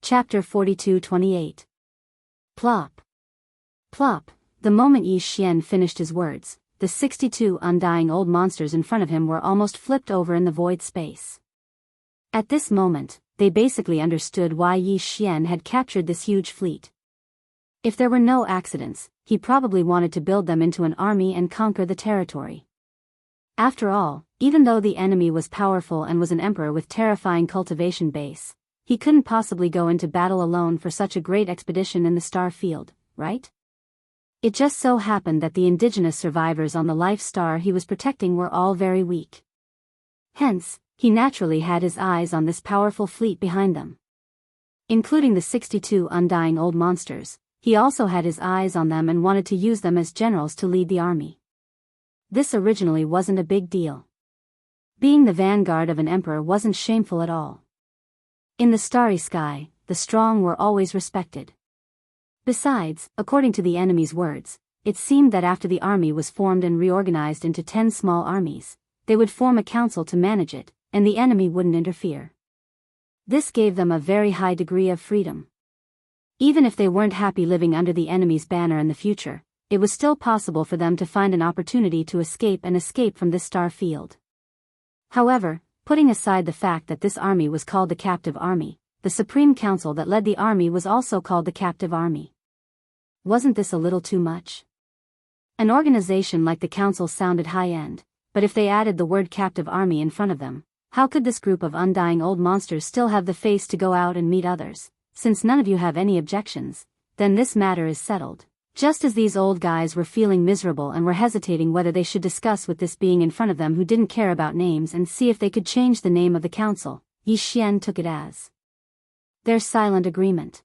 Chapter 42-28. Plop. Plop. The moment Yi Xian finished his words, the 62 undying old monsters in front of him were almost flipped over in the void space. At this moment, they basically understood why Yi Xian had captured this huge fleet. If there were no accidents, he probably wanted to build them into an army and conquer the territory. After all, even though the enemy was powerful and was an emperor with terrifying cultivation base, he couldn't possibly go into battle alone for such a great expedition in the star field, right? It just so happened that the indigenous survivors on the life star he was protecting were all very weak. Hence, he naturally had his eyes on this powerful fleet behind them. Including the 62 undying old monsters, he also had his eyes on them and wanted to use them as generals to lead the army. This originally wasn't a big deal. Being the vanguard of an emperor wasn't shameful at all. In the starry sky, the strong were always respected. Besides, according to the enemy's words, it seemed that after the army was formed and reorganized into 10 small armies, they would form a council to manage it, and the enemy wouldn't interfere. This gave them a very high degree of freedom. Even if they weren't happy living under the enemy's banner in the future, it was still possible for them to find an opportunity to escape from this star field. However, putting aside the fact that this army was called the captive army, the Supreme Council that led the army was also called the captive army. Wasn't this a little too much? An organization like the council sounded high-end, but if they added the word captive army in front of them, how could this group of undying old monsters still have the face to go out and meet others? Since none of you have any objections, then this matter is settled. Just as these old guys were feeling miserable and were hesitating whether they should discuss with this being in front of them who didn't care about names and see if they could change the name of the council, Yi Xian took it as their silent agreement.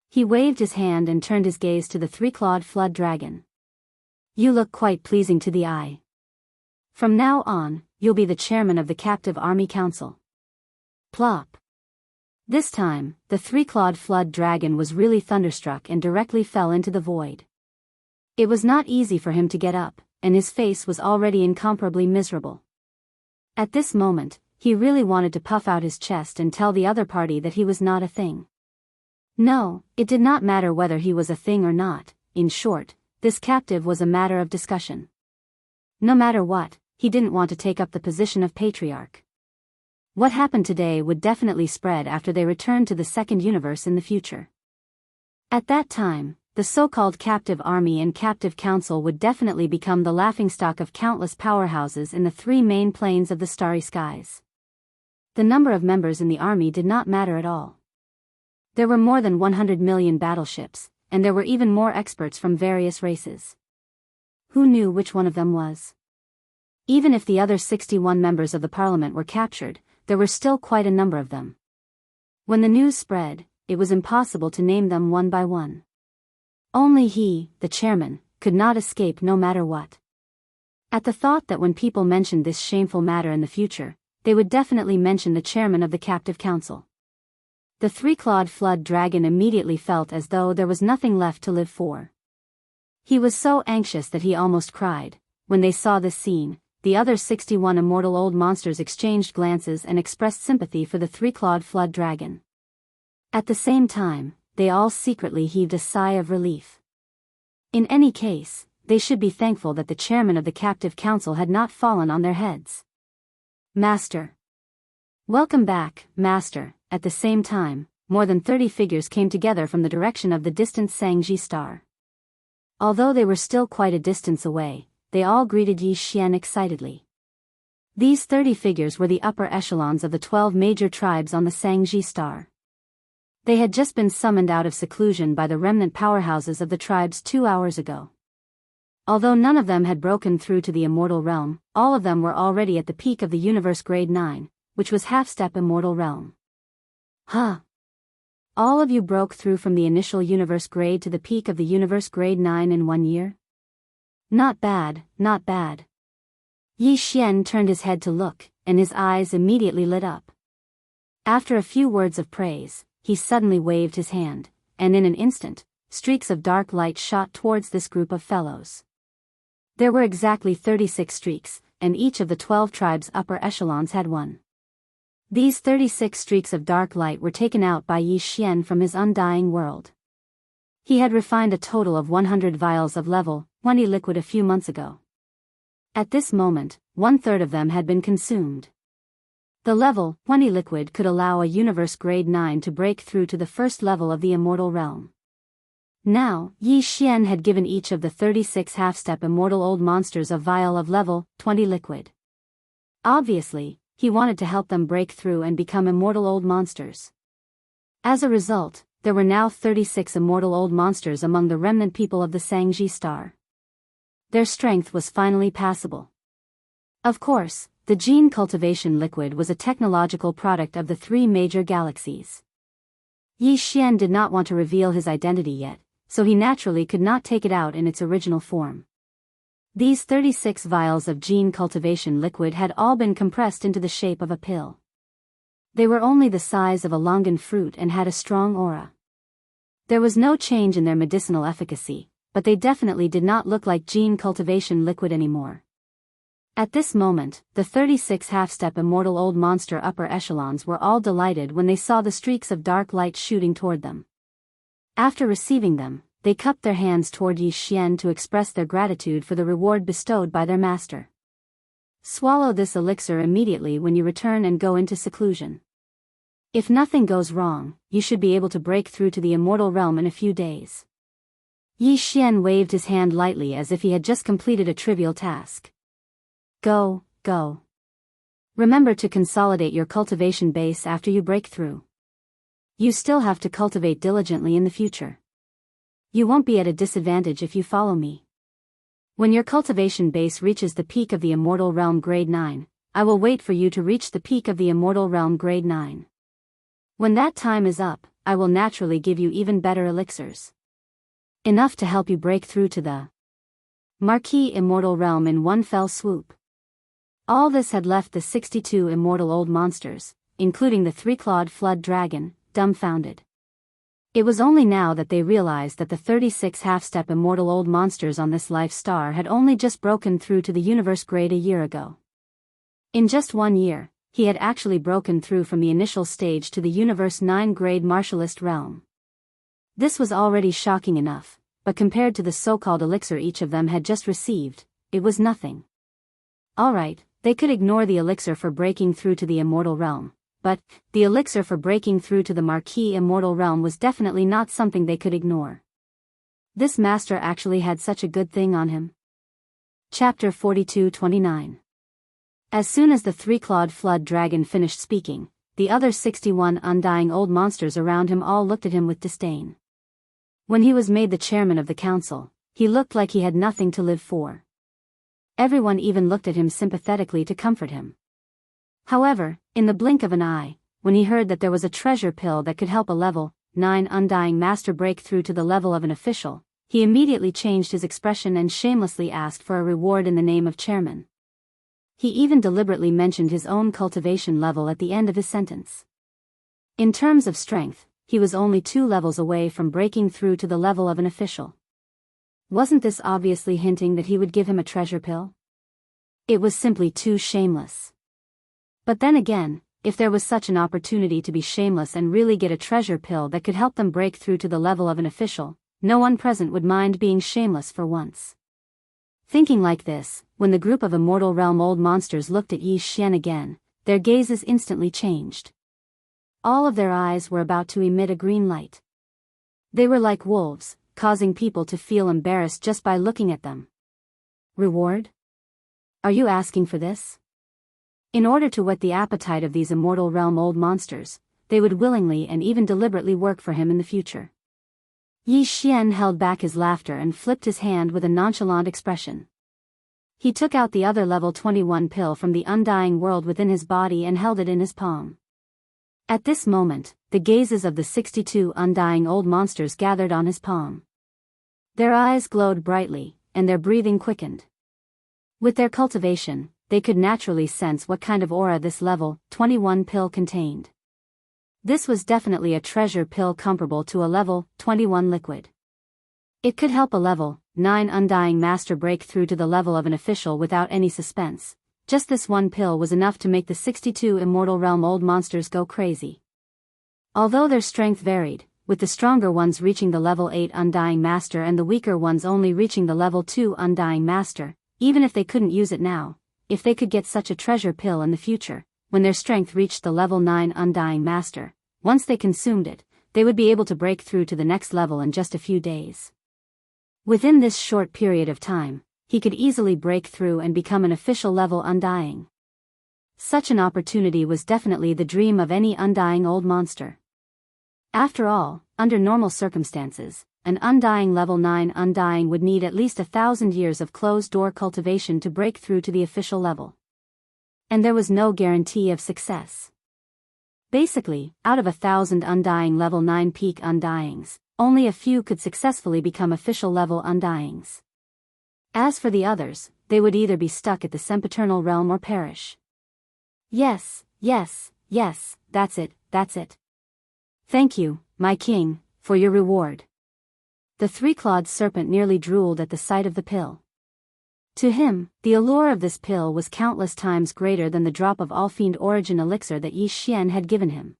He waved his hand and turned his gaze to the three-clawed flood dragon. You look quite pleasing to the eye. From now on, you'll be the chairman of the captive army council. Plop. This time, the three-clawed flood dragon was really thunderstruck and directly fell into the void. It was not easy for him to get up, and his face was already incomparably miserable. At this moment, he really wanted to puff out his chest and tell the other party that he was not a thing. No, it did not matter whether he was a thing or not. In short, this captive was a matter of discussion. No matter what, he didn't want to take up the position of patriarch. What happened today would definitely spread after they returned to the second universe in the future. At that time, the so-called captive army and captive council would definitely become the laughingstock of countless powerhouses in the three main planes of the starry skies. The number of members in the army did not matter at all. There were more than 100 million battleships, and there were even more experts from various races. Who knew which one of them was? Even if the other 61 members of the parliament were captured, there were still quite a number of them. When the news spread, it was impossible to name them one by one. Only he, the chairman, could not escape no matter what. At the thought that when people mentioned this shameful matter in the future, they would definitely mention the chairman of the captive council. The three-clawed flood dragon immediately felt as though there was nothing left to live for. He was so anxious that he almost cried. When they saw this scene, the other 61 immortal old monsters exchanged glances and expressed sympathy for the three-clawed flood dragon. At the same time, they all secretly heaved a sigh of relief. In any case, they should be thankful that the chairman of the captive council had not fallen on their heads. Master. Welcome back, Master. At the same time, more than 30 figures came together from the direction of the distant Xianxia star. Although they were still quite a distance away, they all greeted Yi Xian excitedly. These 30 figures were the upper echelons of the 12 major tribes on the Xianxia star. They had just been summoned out of seclusion by the remnant powerhouses of the tribes 2 hours ago. Although none of them had broken through to the immortal realm, all of them were already at the peak of the universe grade 9, which was half-step immortal realm. Huh? All of you broke through from the initial universe grade to the peak of the universe grade 9 in 1 year? Not bad, not bad. Yi Xian turned his head to look, and his eyes immediately lit up. After a few words of praise, he suddenly waved his hand, and in an instant, streaks of dark light shot towards this group of fellows. There were exactly 36 streaks, and each of the 12 tribes' upper echelons had one. These 36 streaks of dark light were taken out by Yi Xian from his undying world. He had refined a total of 100 vials of level 20 liquid a few months ago. At this moment, 1/3 of them had been consumed. The level 20 liquid could allow a universe grade 9 to break through to the first level of the immortal realm. Now, Yi Xian had given each of the 36 half-step immortal old monsters a vial of level 20 liquid. Obviously, he wanted to help them break through and become immortal old monsters. As a result, there were now 36 immortal old monsters among the remnant people of the Sangji star. Their strength was finally passable. Of course, the gene cultivation liquid was a technological product of the 3 major galaxies. Yi Xian did not want to reveal his identity yet, so he naturally could not take it out in its original form. These 36 vials of gene cultivation liquid had all been compressed into the shape of a pill. They were only the size of a longan fruit and had a strong aura. There was no change in their medicinal efficacy, but they definitely did not look like gene cultivation liquid anymore. At this moment, the 36 half-step immortal old monster upper echelons were all delighted when they saw the streaks of dark light shooting toward them. After receiving them, they cupped their hands toward Yi Xian to express their gratitude for the reward bestowed by their master. Swallow this elixir immediately when you return and go into seclusion. If nothing goes wrong, you should be able to break through to the immortal realm in a few days. Yi Xian waved his hand lightly as if he had just completed a trivial task. Go. Remember to consolidate your cultivation base after you break through. You still have to cultivate diligently in the future. You won't be at a disadvantage if you follow me. When your cultivation base reaches the peak of the immortal realm grade 9, I will wait for you to reach the peak of the immortal realm grade 9. When that time is up, I will naturally give you even better elixirs. Enough to help you break through to the Marquis immortal realm in one fell swoop. All this had left the 62 immortal old monsters, including the 3-clawed flood dragon, dumbfounded. It was only now that they realized that the 36 half-step immortal old monsters on this life star had only just broken through to the universe grade a year ago. In just 1 year, he had actually broken through from the initial stage to the universe 9 grade martialist realm. This was already shocking enough, but compared to the so-called elixir each of them had just received, it was nothing. Alright, they could ignore the elixir for breaking through to the immortal realm. But, the elixir for breaking through to the Marquis immortal realm was definitely not something they could ignore. This master actually had such a good thing on him. Chapter 42-29. As soon as the 3-clawed flood dragon finished speaking, the other 61 undying old monsters around him all looked at him with disdain. When he was made the chairman of the council, he looked like he had nothing to live for. Everyone even looked at him sympathetically to comfort him. However, in the blink of an eye, when he heard that there was a treasure pill that could help a level 9 undying master break through to the level of an official, he immediately changed his expression and shamelessly asked for a reward in the name of chairman. He even deliberately mentioned his own cultivation level at the end of his sentence. In terms of strength, he was only 2 levels away from breaking through to the level of an official. Wasn't this obviously hinting that he would give him a treasure pill? It was simply too shameless. But then again, if there was such an opportunity to be shameless and really get a treasure pill that could help them break through to the level of an official, no one present would mind being shameless for once. Thinking like this, when the group of immortal realm old monsters looked at Yi Xian again, their gazes instantly changed. All of their eyes were about to emit a green light. They were like wolves, causing people to feel embarrassed just by looking at them. Reward? Are you asking for this? In order to whet the appetite of these immortal realm old monsters, they would willingly and even deliberately work for him in the future. Yi Xian held back his laughter and flipped his hand with a nonchalant expression. He took out the other level 21 pill from the undying world within his body and held it in his palm. At this moment, the gazes of the 62 undying old monsters gathered on his palm. Their eyes glowed brightly, and their breathing quickened. With their cultivation, they could naturally sense what kind of aura this level 21 pill contained. This was definitely a treasure pill comparable to a level 21 liquid. It could help a level 9 undying master break through to the level of an official without any suspense, Just this one pill was enough to make the 62 Immortal Realm old monsters go crazy. Although their strength varied, with the stronger ones reaching the level 8 Undying Master and the weaker ones only reaching the level 2 Undying Master, even if they couldn't use it now, if they could get such a treasure pill in the future, when their strength reached the level 9 Undying Master, once they consumed it, they would be able to break through to the next level in just a few days. Within this short period of time, he could easily break through and become an official level Undying. Such an opportunity was definitely the dream of any Undying old monster. After all, under normal circumstances, an Undying level 9 Undying would need at least 1,000 years of closed-door cultivation to break through to the official level. And there was no guarantee of success. Basically, out of 1,000 Undying level 9 peak Undyings, only a few could successfully become official level Undyings. As for the others, they would either be stuck at the sempiternal realm or perish. Yes, that's it. Thank you, my king, for your reward. The three-clawed serpent nearly drooled at the sight of the pill. To him, the allure of this pill was countless times greater than the drop of All-Fiend Origin elixir that Yi Xian had given him.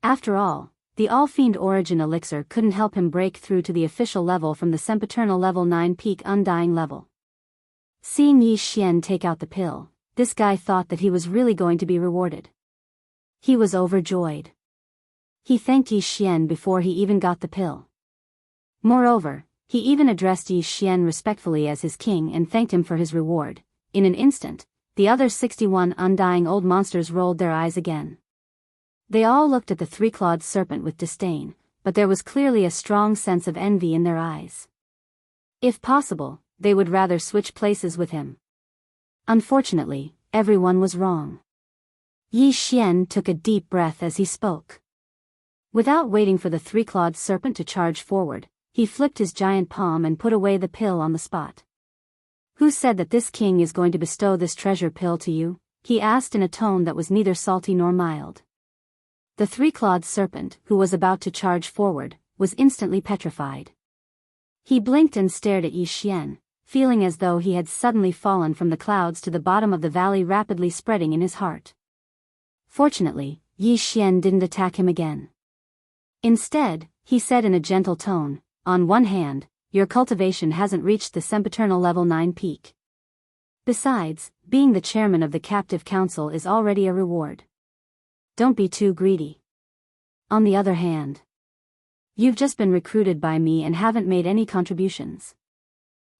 After all, the All-Fiend Origin elixir couldn't help him break through to the official level from the sempiternal level 9 peak Undying level. Seeing Yi Xian take out the pill, this guy thought that he was really going to be rewarded. He was overjoyed. He thanked Yi Xian before he even got the pill. Moreover, he even addressed Yi Xian respectfully as his king and thanked him for his reward. In an instant, the other 61 Undying old monsters rolled their eyes again. They all looked at the three-clawed serpent with disdain, but there was clearly a strong sense of envy in their eyes. If possible, they would rather switch places with him. Unfortunately, everyone was wrong. Yi Xian took a deep breath as he spoke. Without waiting for the three-clawed serpent to charge forward, he flipped his giant palm and put away the pill on the spot. "Who said that this king is going to bestow this treasure pill to you?" he asked in a tone that was neither salty nor mild. The three-clawed serpent, who was about to charge forward, was instantly petrified. He blinked and stared at Yi Xian, feeling as though he had suddenly fallen from the clouds to the bottom of the valley, rapidly spreading in his heart. Fortunately, Yi Xian didn't attack him again. Instead, he said in a gentle tone, "On one hand, your cultivation hasn't reached the sempiternal level 9 peak. Besides, being the chairman of the captive council is already a reward. Don't be too greedy. On the other hand, you've just been recruited by me and haven't made any contributions.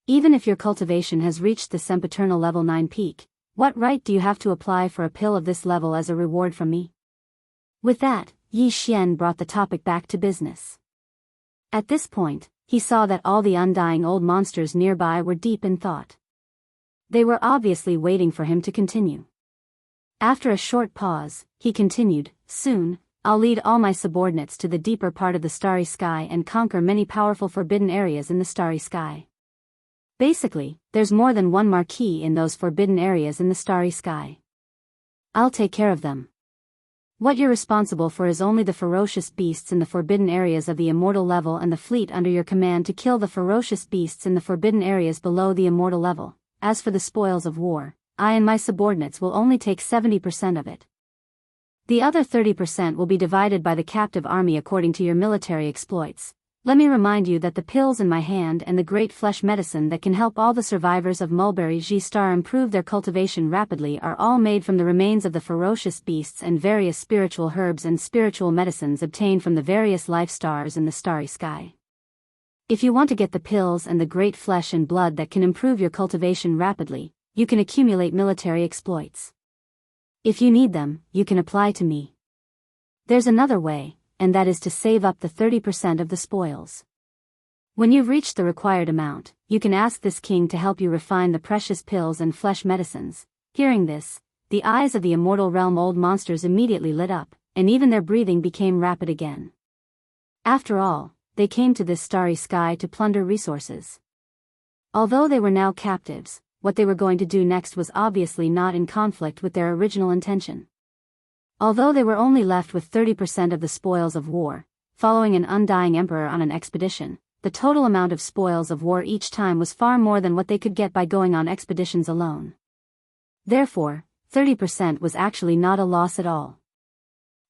Even if your cultivation has reached the sempiternal level 9 peak, what right do you have to apply for a pill of this level as a reward from me?" With that, Yi Xian brought the topic back to business. At this point, he saw that all the Undying old monsters nearby were deep in thought. They were obviously waiting for him to continue. After a short pause, he continued, "Soon, I'll lead all my subordinates to the deeper part of the starry sky and conquer many powerful forbidden areas in the starry sky. Basically, there's more than one marquee in those forbidden areas in the starry sky. I'll take care of them. What you're responsible for is only the ferocious beasts in the forbidden areas of the immortal level and the fleet under your command to kill the ferocious beasts in the forbidden areas below the immortal level. As for the spoils of war, I and my subordinates will only take 70% of it. The other 30% will be divided by the captive army according to your military exploits. Let me remind you that the pills in my hand and the great flesh medicine that can help all the survivors of Mulberry G-Star improve their cultivation rapidly are all made from the remains of the ferocious beasts and various spiritual herbs and spiritual medicines obtained from the various life stars in the starry sky. If you want to get the pills and the great flesh and blood that can improve your cultivation rapidly, you can accumulate military exploits. If you need them, you can apply to me. There's another way, and that is to save up the 30% of the spoils. When you've reached the required amount, you can ask this king to help you refine the precious pills and flesh medicines." Hearing this, the eyes of the immortal realm old monsters immediately lit up, and even their breathing became rapid again. After all, they came to this starry sky to plunder resources. Although they were now captives, what they were going to do next was obviously not in conflict with their original intention. Although they were only left with 30% of the spoils of war, following an undying emperor on an expedition, the total amount of spoils of war each time was far more than what they could get by going on expeditions alone. Therefore, 30% was actually not a loss at all.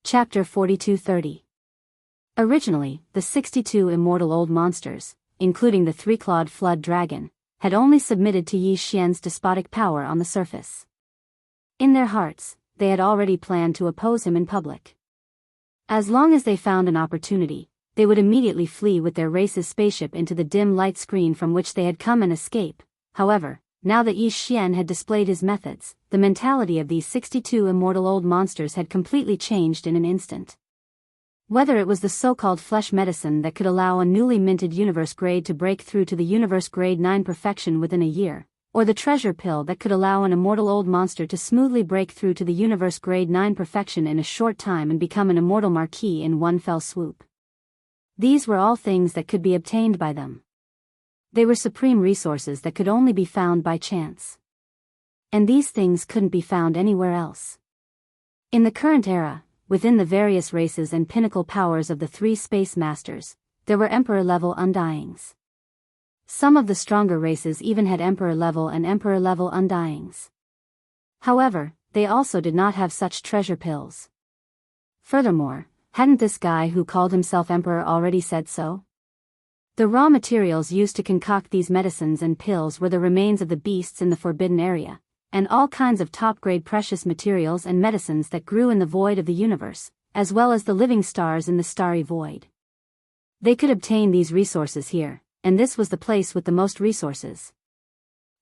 Chapter 42:30. Originally, the 62 immortal old monsters, including the three-clawed flood dragon, had only submitted to Yi Xian's despotic power on the surface. In their hearts, they had already planned to oppose him in public. As long as they found an opportunity, they would immediately flee with their race's spaceship into the dim light screen from which they had come and escape. However, now that Yi Xian had displayed his methods, the mentality of these 62 immortal old monsters had completely changed in an instant. Whether it was the so-called flesh medicine that could allow a newly minted universe grade to break through to the universe grade 9 perfection within a year, or the treasure pill that could allow an immortal old monster to smoothly break through to the universe grade 9 perfection in a short time and become an immortal marquis in one fell swoop. These were all things that could be obtained by them. They were supreme resources that could only be found by chance. And these things couldn't be found anywhere else. In the current era, within the various races and pinnacle powers of the three space masters, there were emperor-level undyings. Some of the stronger races even had emperor-level and emperor-level undyings. However, they also did not have such treasure pills. Furthermore, hadn't this guy who called himself emperor already said so? The raw materials used to concoct these medicines and pills were the remains of the beasts in the forbidden area, and all kinds of top-grade precious materials and medicines that grew in the void of the universe, as well as the living stars in the starry void. They could obtain these resources here, and this was the place with the most resources.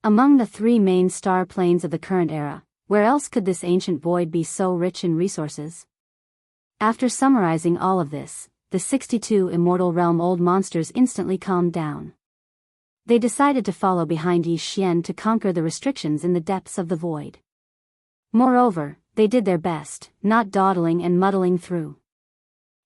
Among the three main star planes of the current era, where else could this ancient void be so rich in resources? After summarizing all of this, the 62 immortal realm old monsters instantly calmed down. They decided to follow behind Yi Xian to conquer the restrictions in the depths of the void. Moreover, they did their best, not dawdling and muddling through.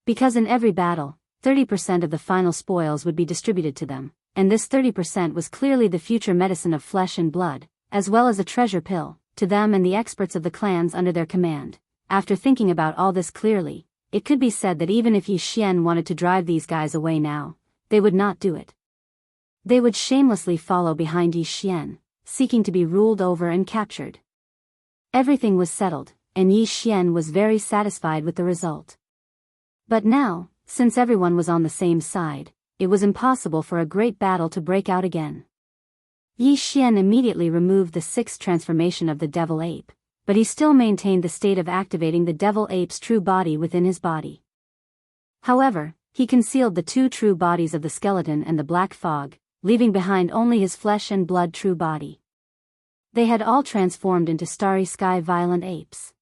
Because in every battle, 30% of the final spoils would be distributed to them, and this 30% was clearly the future medicine of flesh and blood, as well as a treasure pill, to them and the experts of the clans under their command. After thinking about all this clearly, it could be said that even if Yi Xian wanted to drive these guys away now, they would not do it. They would shamelessly follow behind Yi Xian, seeking to be ruled over and captured. Everything was settled, and Yi Xian was very satisfied with the result. But now, since everyone was on the same side, it was impossible for a great battle to break out again. Yi Xian immediately removed the sixth transformation of the devil ape, but he still maintained the state of activating the devil ape's true body within his body. However, he concealed the two true bodies of the skeleton and the black fog, leaving behind only his flesh and blood true body. They had all transformed into starry sky violent apes.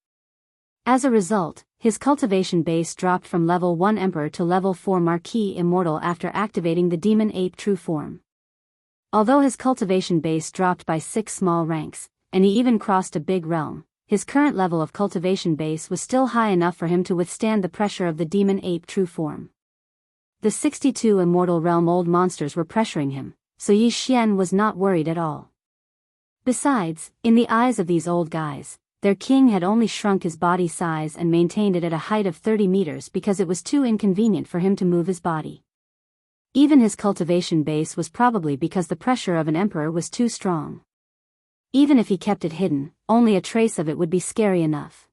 As a result, his cultivation base dropped from level 1 emperor to level 4 marquis immortal after activating the demon ape true form. Although his cultivation base dropped by 6 small ranks, and he even crossed a big realm, his current level of cultivation base was still high enough for him to withstand the pressure of the demon ape true form. The 62 immortal realm old monsters were pressuring him, so Yi Xian was not worried at all. Besides, in the eyes of these old guys, their king had only shrunk his body size and maintained it at a height of 30 meters because it was too inconvenient for him to move his body. Even his cultivation base was probably because the pressure of an emperor was too strong. Even if he kept it hidden, only a trace of it would be scary enough.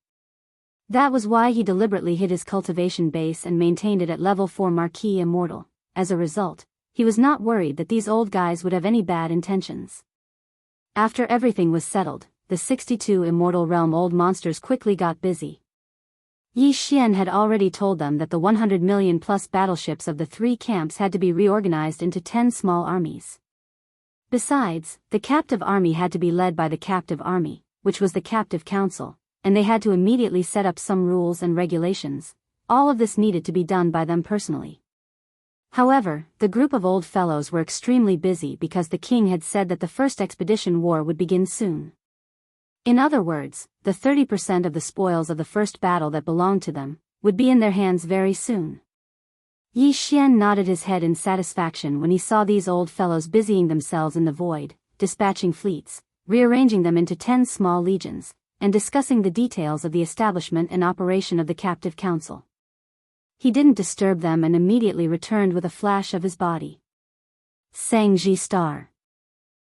That was why he deliberately hid his cultivation base and maintained it at level 4 marquis immortal. As a result, he was not worried that these old guys would have any bad intentions. After everything was settled, the 62 immortal realm old monsters quickly got busy. Yi Xian had already told them that the 100 million plus battleships of the three camps had to be reorganized into 10 small armies. Besides, the captive army had to be led by the captive army, which was the captive council, and they had to immediately set up some rules and regulations. All of this needed to be done by them personally. However, the group of old fellows were extremely busy because the king had said that the first expedition war would begin soon. In other words, the 30% of the spoils of the first battle that belonged to them would be in their hands very soon. Yi Xian nodded his head in satisfaction when he saw these old fellows busying themselves in the void, dispatching fleets, rearranging them into 10 small legions, and discussing the details of the establishment and operation of the captive council. He didn't disturb them and immediately returned with a flash of his body. Shangji Star.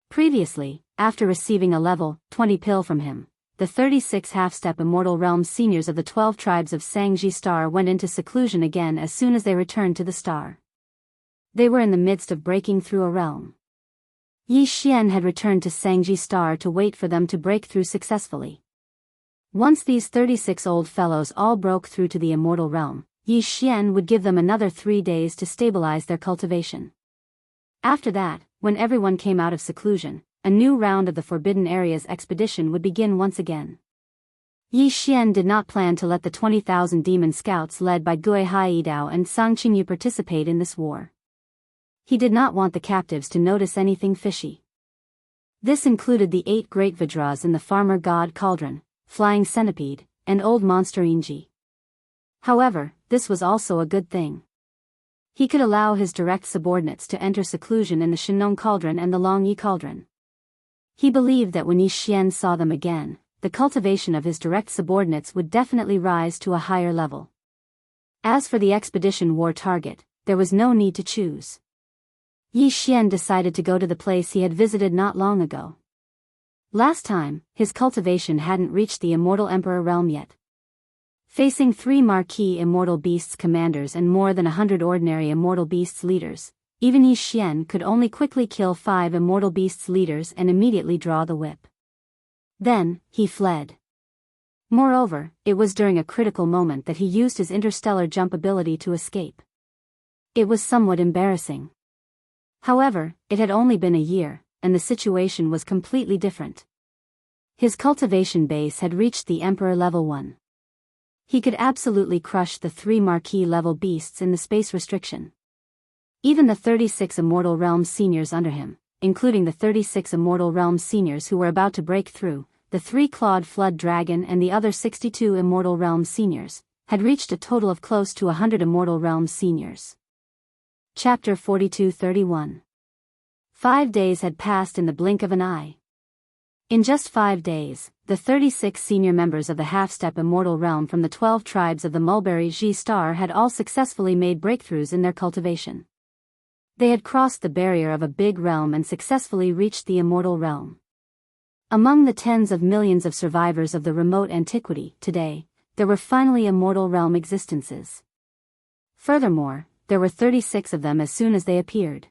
Previously, after receiving a level 20 pill from him, the 36 half-step immortal realm seniors of the 12 tribes of Xianxia star went into seclusion again as soon as they returned to the star. They were in the midst of breaking through a realm. Yi Xian had returned to Xianxia star to wait for them to break through successfully. Once these 36 old fellows all broke through to the immortal realm, Yi Xian would give them another 3 days to stabilize their cultivation. After that, when everyone came out of seclusion, a new round of the Forbidden Areas expedition would begin once again. Yi Xian did not plan to let the 20,000 demon scouts led by Gui Haidao and Sang Qingyu participate in this war. He did not want the captives to notice anything fishy. This included the 8 great Vajras in the farmer god Cauldron, Flying Centipede, and Old Monster Inji. However, this was also a good thing. He could allow his direct subordinates to enter seclusion in the Shenong Cauldron and the Longyi Cauldron. He believed that when Yi Xian saw them again, the cultivation of his direct subordinates would definitely rise to a higher level. As for the expedition war target, there was no need to choose. Yi Xian decided to go to the place he had visited not long ago. Last time, his cultivation hadn't reached the Immortal Emperor realm yet. Facing 3 marquee Immortal Beasts commanders and more than 100 ordinary Immortal Beasts leaders, even Yi Xian could only quickly kill 5 Immortal Beasts leaders and immediately draw the whip. Then, he fled. Moreover, it was during a critical moment that he used his interstellar jump ability to escape. It was somewhat embarrassing. However, it had only been a year, and the situation was completely different. His cultivation base had reached the Emperor level 1. He could absolutely crush the 3 marquee level beasts in the space restriction. Even the 36 Immortal Realm seniors under him, including the 36 Immortal Realm seniors who were about to break through, the 3-clawed Flood Dragon and the other 62 Immortal Realm seniors, had reached a total of close to 100 Immortal Realm seniors. Chapter 42-31. 5 days had passed in the blink of an eye. In just 5 days, the 36 senior members of the half-step immortal realm from the 12 tribes of the Mulberry Ji star had all successfully made breakthroughs in their cultivation. They had crossed the barrier of a big realm and successfully reached the immortal realm. Among the tens of millions of survivors of the remote antiquity, today, there were finally immortal realm existences. Furthermore, there were 36 of them as soon as they appeared.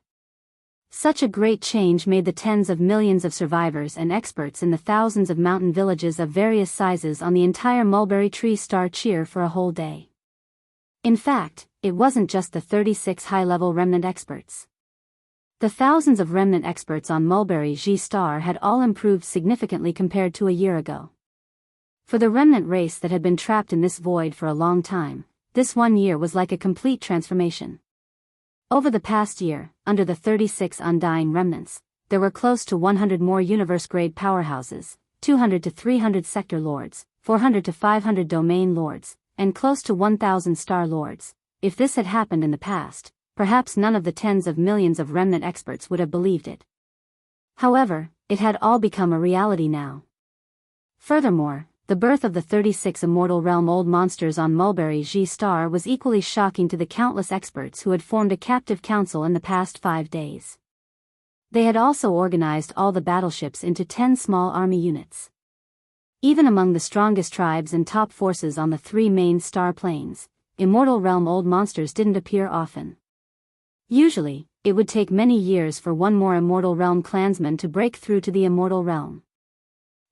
Such a great change made the tens of millions of survivors and experts in the thousands of mountain villages of various sizes on the entire Mulberry Tree star cheer for a whole day. In fact, it wasn't just the 36 high-level remnant experts. The thousands of remnant experts on Mulberry Ji star had all improved significantly compared to a year ago. For the remnant race that had been trapped in this void for a long time, this 1 year was like a complete transformation. Over the past year, under the 36 undying remnants, there were close to 100 more universe-grade powerhouses, 200 to 300 sector lords, 400 to 500 domain lords, and close to 1,000 star lords. If this had happened in the past, perhaps none of the tens of millions of remnant experts would have believed it. However, it had all become a reality now. Furthermore, the birth of the 36 immortal realm old monsters on Mulberry Ji star was equally shocking to the countless experts who had formed a captive council in the past 5 days. They had also organized all the battleships into 10 small army units. Even among the strongest tribes and top forces on the 3 main star planes, immortal realm old monsters didn't appear often. Usually, it would take many years for one more immortal realm clansman to break through to the immortal realm.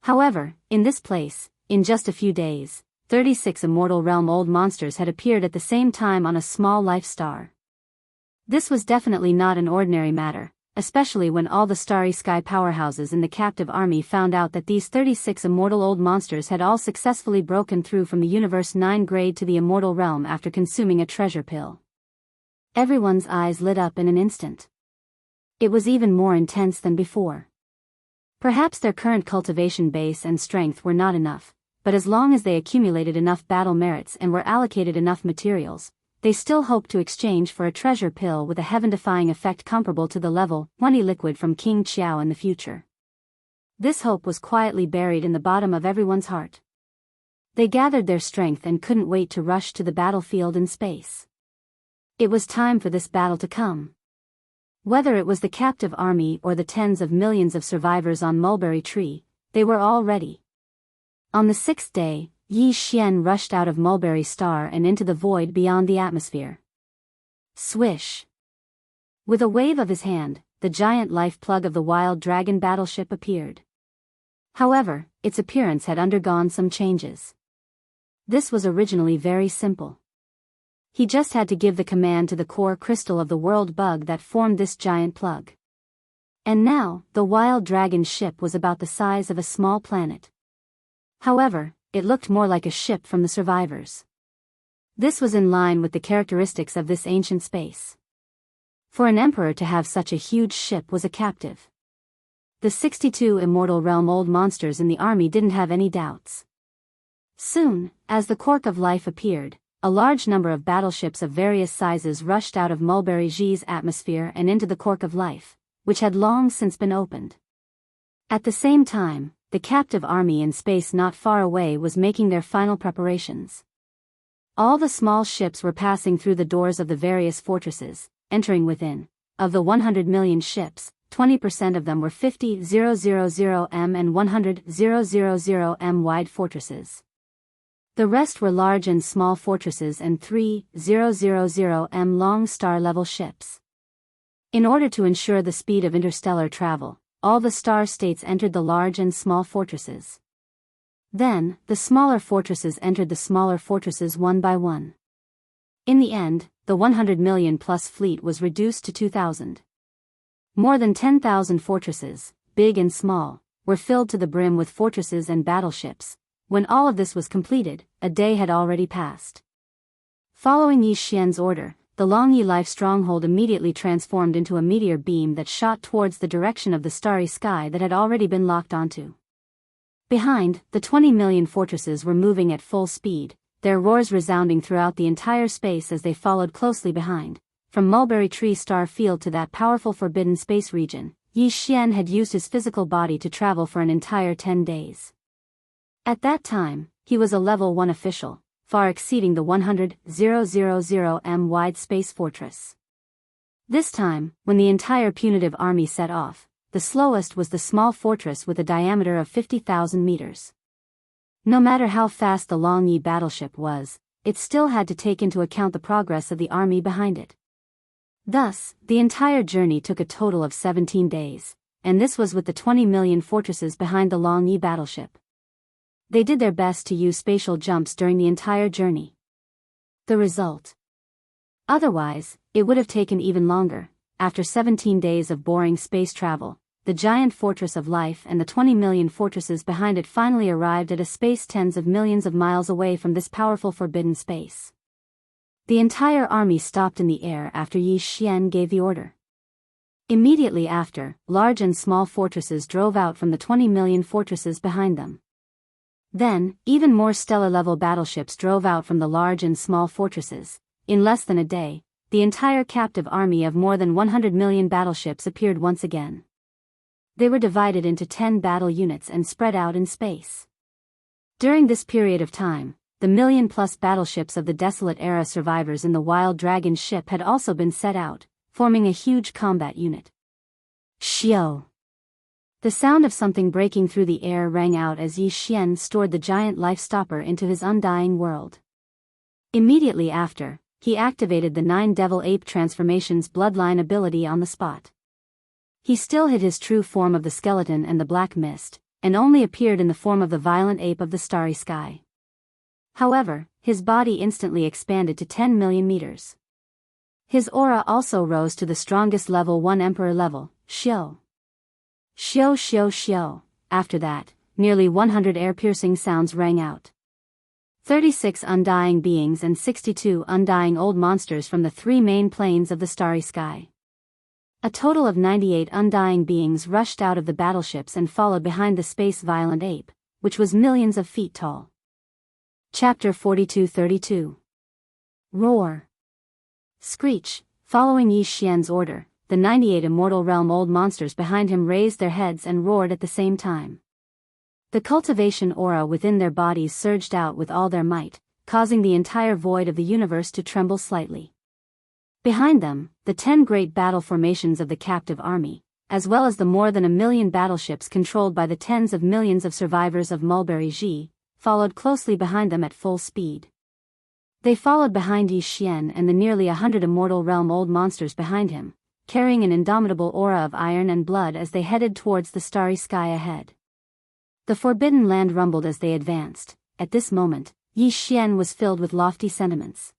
However, in this place, in just a few days, 36 immortal realm old monsters had appeared at the same time on a small life star. This was definitely not an ordinary matter, especially when all the starry sky powerhouses in the captive army found out that these 36 immortal old monsters had all successfully broken through from the Universe 9 grade to the immortal realm after consuming a treasure pill. Everyone's eyes lit up in an instant. It was even more intense than before. Perhaps their current cultivation base and strength were not enough, but as long as they accumulated enough battle merits and were allocated enough materials, they still hoped to exchange for a treasure pill with a heaven-defying effect comparable to the level 20 liquid from King Qiao in the future. This hope was quietly buried in the bottom of everyone's heart. They gathered their strength and couldn't wait to rush to the battlefield in space. It was time for this battle to come. Whether it was the captive army or the tens of millions of survivors on Mulberry Tree, they were all ready. On the 6th day, Yi Xian rushed out of Mulberry Star and into the void beyond the atmosphere. Swish! With a wave of his hand, the giant life plug of the Wild Dragon battleship appeared. However, its appearance had undergone some changes. This was originally very simple. He just had to give the command to the core crystal of the world bug that formed this giant plug. And now, the Wild Dragon ship was about the size of a small planet. However, it looked more like a ship from the survivors. This was in line with the characteristics of this ancient space. For an emperor to have such a huge ship was a captive. The 62 immortal realm old monsters in the army didn't have any doubts. Soon, as the cork of life appeared, a large number of battleships of various sizes rushed out of Mulberry Ji's atmosphere and into the cork of life, which had long since been opened. At the same time, the captive army in space not far away was making their final preparations. All the small ships were passing through the doors of the various fortresses, entering within. Of the 100 million ships, 20% of them were 50,000 m and 100,000 m wide fortresses. The rest were large and small fortresses and 3,000 m long star-level ships. In order to ensure the speed of interstellar travel, all the star states entered the large and small fortresses. Then, the smaller fortresses entered the smaller fortresses one by one. In the end, the 100 million plus fleet was reduced to 2,000. More than 10,000 fortresses, big and small, were filled to the brim with fortresses and battleships. When all of this was completed, a day had already passed. Following Yi Xian's order, the Longyi Life stronghold immediately transformed into a meteor beam that shot towards the direction of the starry sky that had already been locked onto. Behind, the 20 million fortresses were moving at full speed, their roars resounding throughout the entire space as they followed closely behind. From Mulberry Tree Star Field to that powerful forbidden space region, Yi Xian had used his physical body to travel for an entire 10 days. At that time, he was a level 1 official, far exceeding the 100,000 m wide space fortress. This time, when the entire punitive army set off, the slowest was the small fortress with a diameter of 50,000 meters. No matter how fast the Longyi battleship was, it still had to take into account the progress of the army behind it. Thus, the entire journey took a total of 17 days, and this was with the 20 million fortresses behind the Longyi battleship. They did their best to use spatial jumps during the entire journey. The result? Otherwise, it would have taken even longer. After 17 days of boring space travel, the giant fortress of life and the 20 million fortresses behind it finally arrived at a space tens of millions of miles away from this powerful forbidden space. The entire army stopped in the air after Yi Xian gave the order. Immediately after, large and small fortresses drove out from the 20 million fortresses behind them. Then, even more stellar-level battleships drove out from the large and small fortresses. In less than a day, the entire captive army of more than 100 million battleships appeared once again. They were divided into 10 battle units and spread out in space. During this period of time, the million-plus battleships of the Desolate Era survivors in the Wild Dragon ship had also been set out, forming a huge combat unit. Xiao! The sound of something breaking through the air rang out as Yi Xian stored the giant life stopper into his undying world. Immediately after, he activated the 9 Devil Ape Transformations bloodline ability on the spot. He still hid his true form of the skeleton and the black mist, and only appeared in the form of the violent ape of the starry sky. However, his body instantly expanded to 10 million meters. His aura also rose to the strongest level 1 Emperor level, Xiao. Xiao xiao xiao. After that, nearly 100 air-piercing sounds rang out. 36 undying beings and 62 undying old monsters from the 3 main planes of the starry sky. A total of 98 undying beings rushed out of the battleships and followed behind the space violent ape, which was millions of feet tall. Chapter 42-32. Roar. Screech. Following Yi Xian's order, the 98 immortal realm old monsters behind him raised their heads and roared at the same time. The cultivation aura within their bodies surged out with all their might, causing the entire void of the universe to tremble slightly. Behind them, the 10 great battle formations of the captive army, as well as the more than 1 million battleships controlled by the tens of millions of survivors of Mulberry Ji, followed closely behind them at full speed. They followed behind Yi Xian and the nearly 100 Immortal Realm old monsters behind him, carrying an indomitable aura of iron and blood as they headed towards the starry sky ahead. The forbidden land rumbled as they advanced. At this moment, Yi Xian was filled with lofty sentiments.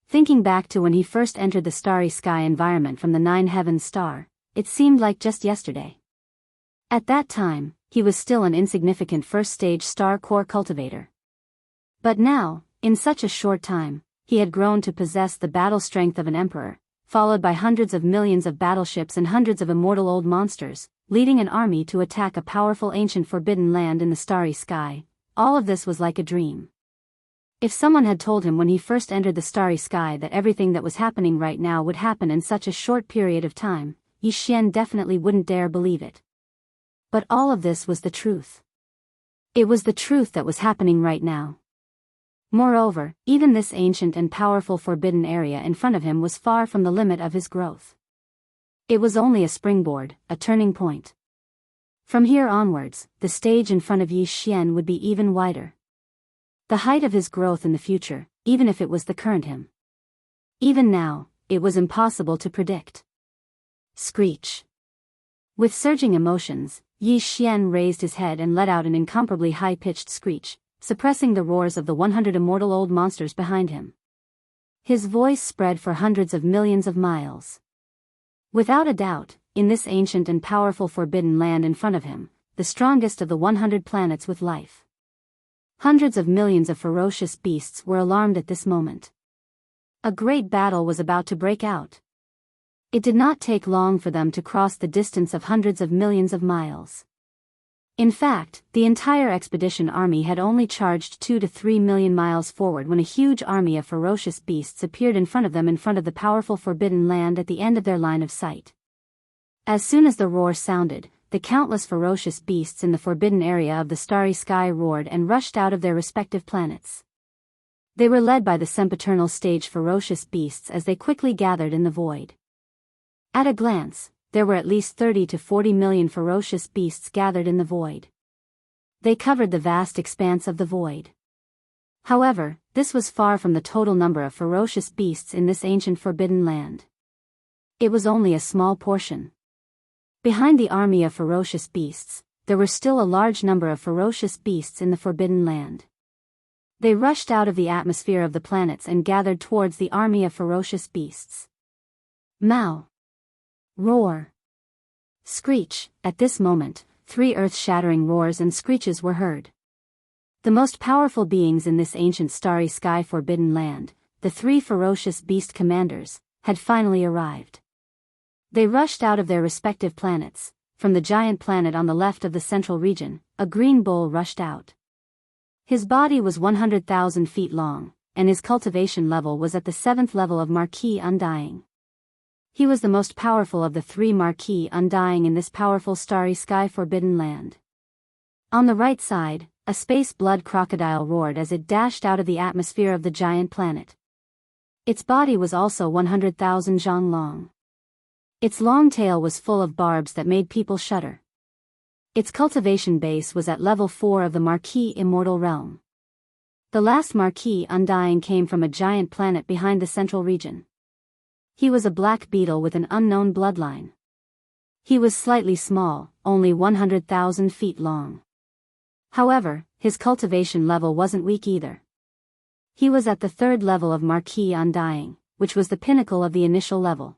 Thinking back to when he first entered the starry sky environment from the 9 Heavens star, it seemed like just yesterday. At that time, he was still an insignificant first-stage star core cultivator. But now, in such a short time, he had grown to possess the battle strength of an emperor, followed by hundreds of millions of battleships and hundreds of immortal old monsters, leading an army to attack a powerful ancient forbidden land in the starry sky. All of this was like a dream. If someone had told him when he first entered the starry sky that everything that was happening right now would happen in such a short period of time, Yi Xian definitely wouldn't dare believe it. But all of this was the truth. It was the truth that was happening right now. Moreover, even this ancient and powerful forbidden area in front of him was far from the limit of his growth. It was only a springboard, a turning point. From here onwards, the stage in front of Yi Xian would be even wider. The height of his growth in the future, even if it was the current him. Even now, it was impossible to predict. Screech. With surging emotions, Yi Xian raised his head and let out an incomparably high-pitched screech, suppressing the roars of the 100 immortal old monsters behind him. His voice spread for hundreds of millions of miles. Without a doubt, in this ancient and powerful forbidden land in front of him, the strongest of the 100 planets with life. Hundreds of millions of ferocious beasts were alarmed at this moment. A great battle was about to break out. It did not take long for them to cross the distance of hundreds of millions of miles. In fact, the entire expedition army had only charged 2 to 3 million miles forward when a huge army of ferocious beasts appeared in front of them in front of the powerful forbidden land at the end of their line of sight. As soon as the roar sounded, the countless ferocious beasts in the forbidden area of the starry sky roared and rushed out of their respective planets. They were led by the sempiternal stage ferocious beasts as they quickly gathered in the void. At a glance, there were at least 30 to 40 million ferocious beasts gathered in the void. They covered the vast expanse of the void. However, this was far from the total number of ferocious beasts in this ancient forbidden land. It was only a small portion. Behind the army of ferocious beasts, there were still a large number of ferocious beasts in the forbidden land. They rushed out of the atmosphere of the planets and gathered towards the army of ferocious beasts. Mao. Roar. Screech. At this moment, 3 earth-shattering roars and screeches were heard. The most powerful beings in this ancient starry sky forbidden land, the 3 ferocious beast commanders, had finally arrived. They rushed out of their respective planets. From the giant planet on the left of the central region, a green bull rushed out. His body was 100,000 feet long, and his cultivation level was at the 7th level of Marquis Undying. He was the most powerful of the 3 Marquis Undying in this powerful starry sky forbidden land. On the right side, a space blood crocodile roared as it dashed out of the atmosphere of the giant planet. Its body was also 100,000 zhang long. Its long tail was full of barbs that made people shudder. Its cultivation base was at level 4 of the Marquis Immortal Realm. The last Marquis Undying came from a giant planet behind the central region. He was a black beetle with an unknown bloodline. He was slightly small, only 100,000 feet long. However, his cultivation level wasn't weak either. He was at the 3rd level of Marquis Undying, which was the pinnacle of the initial level.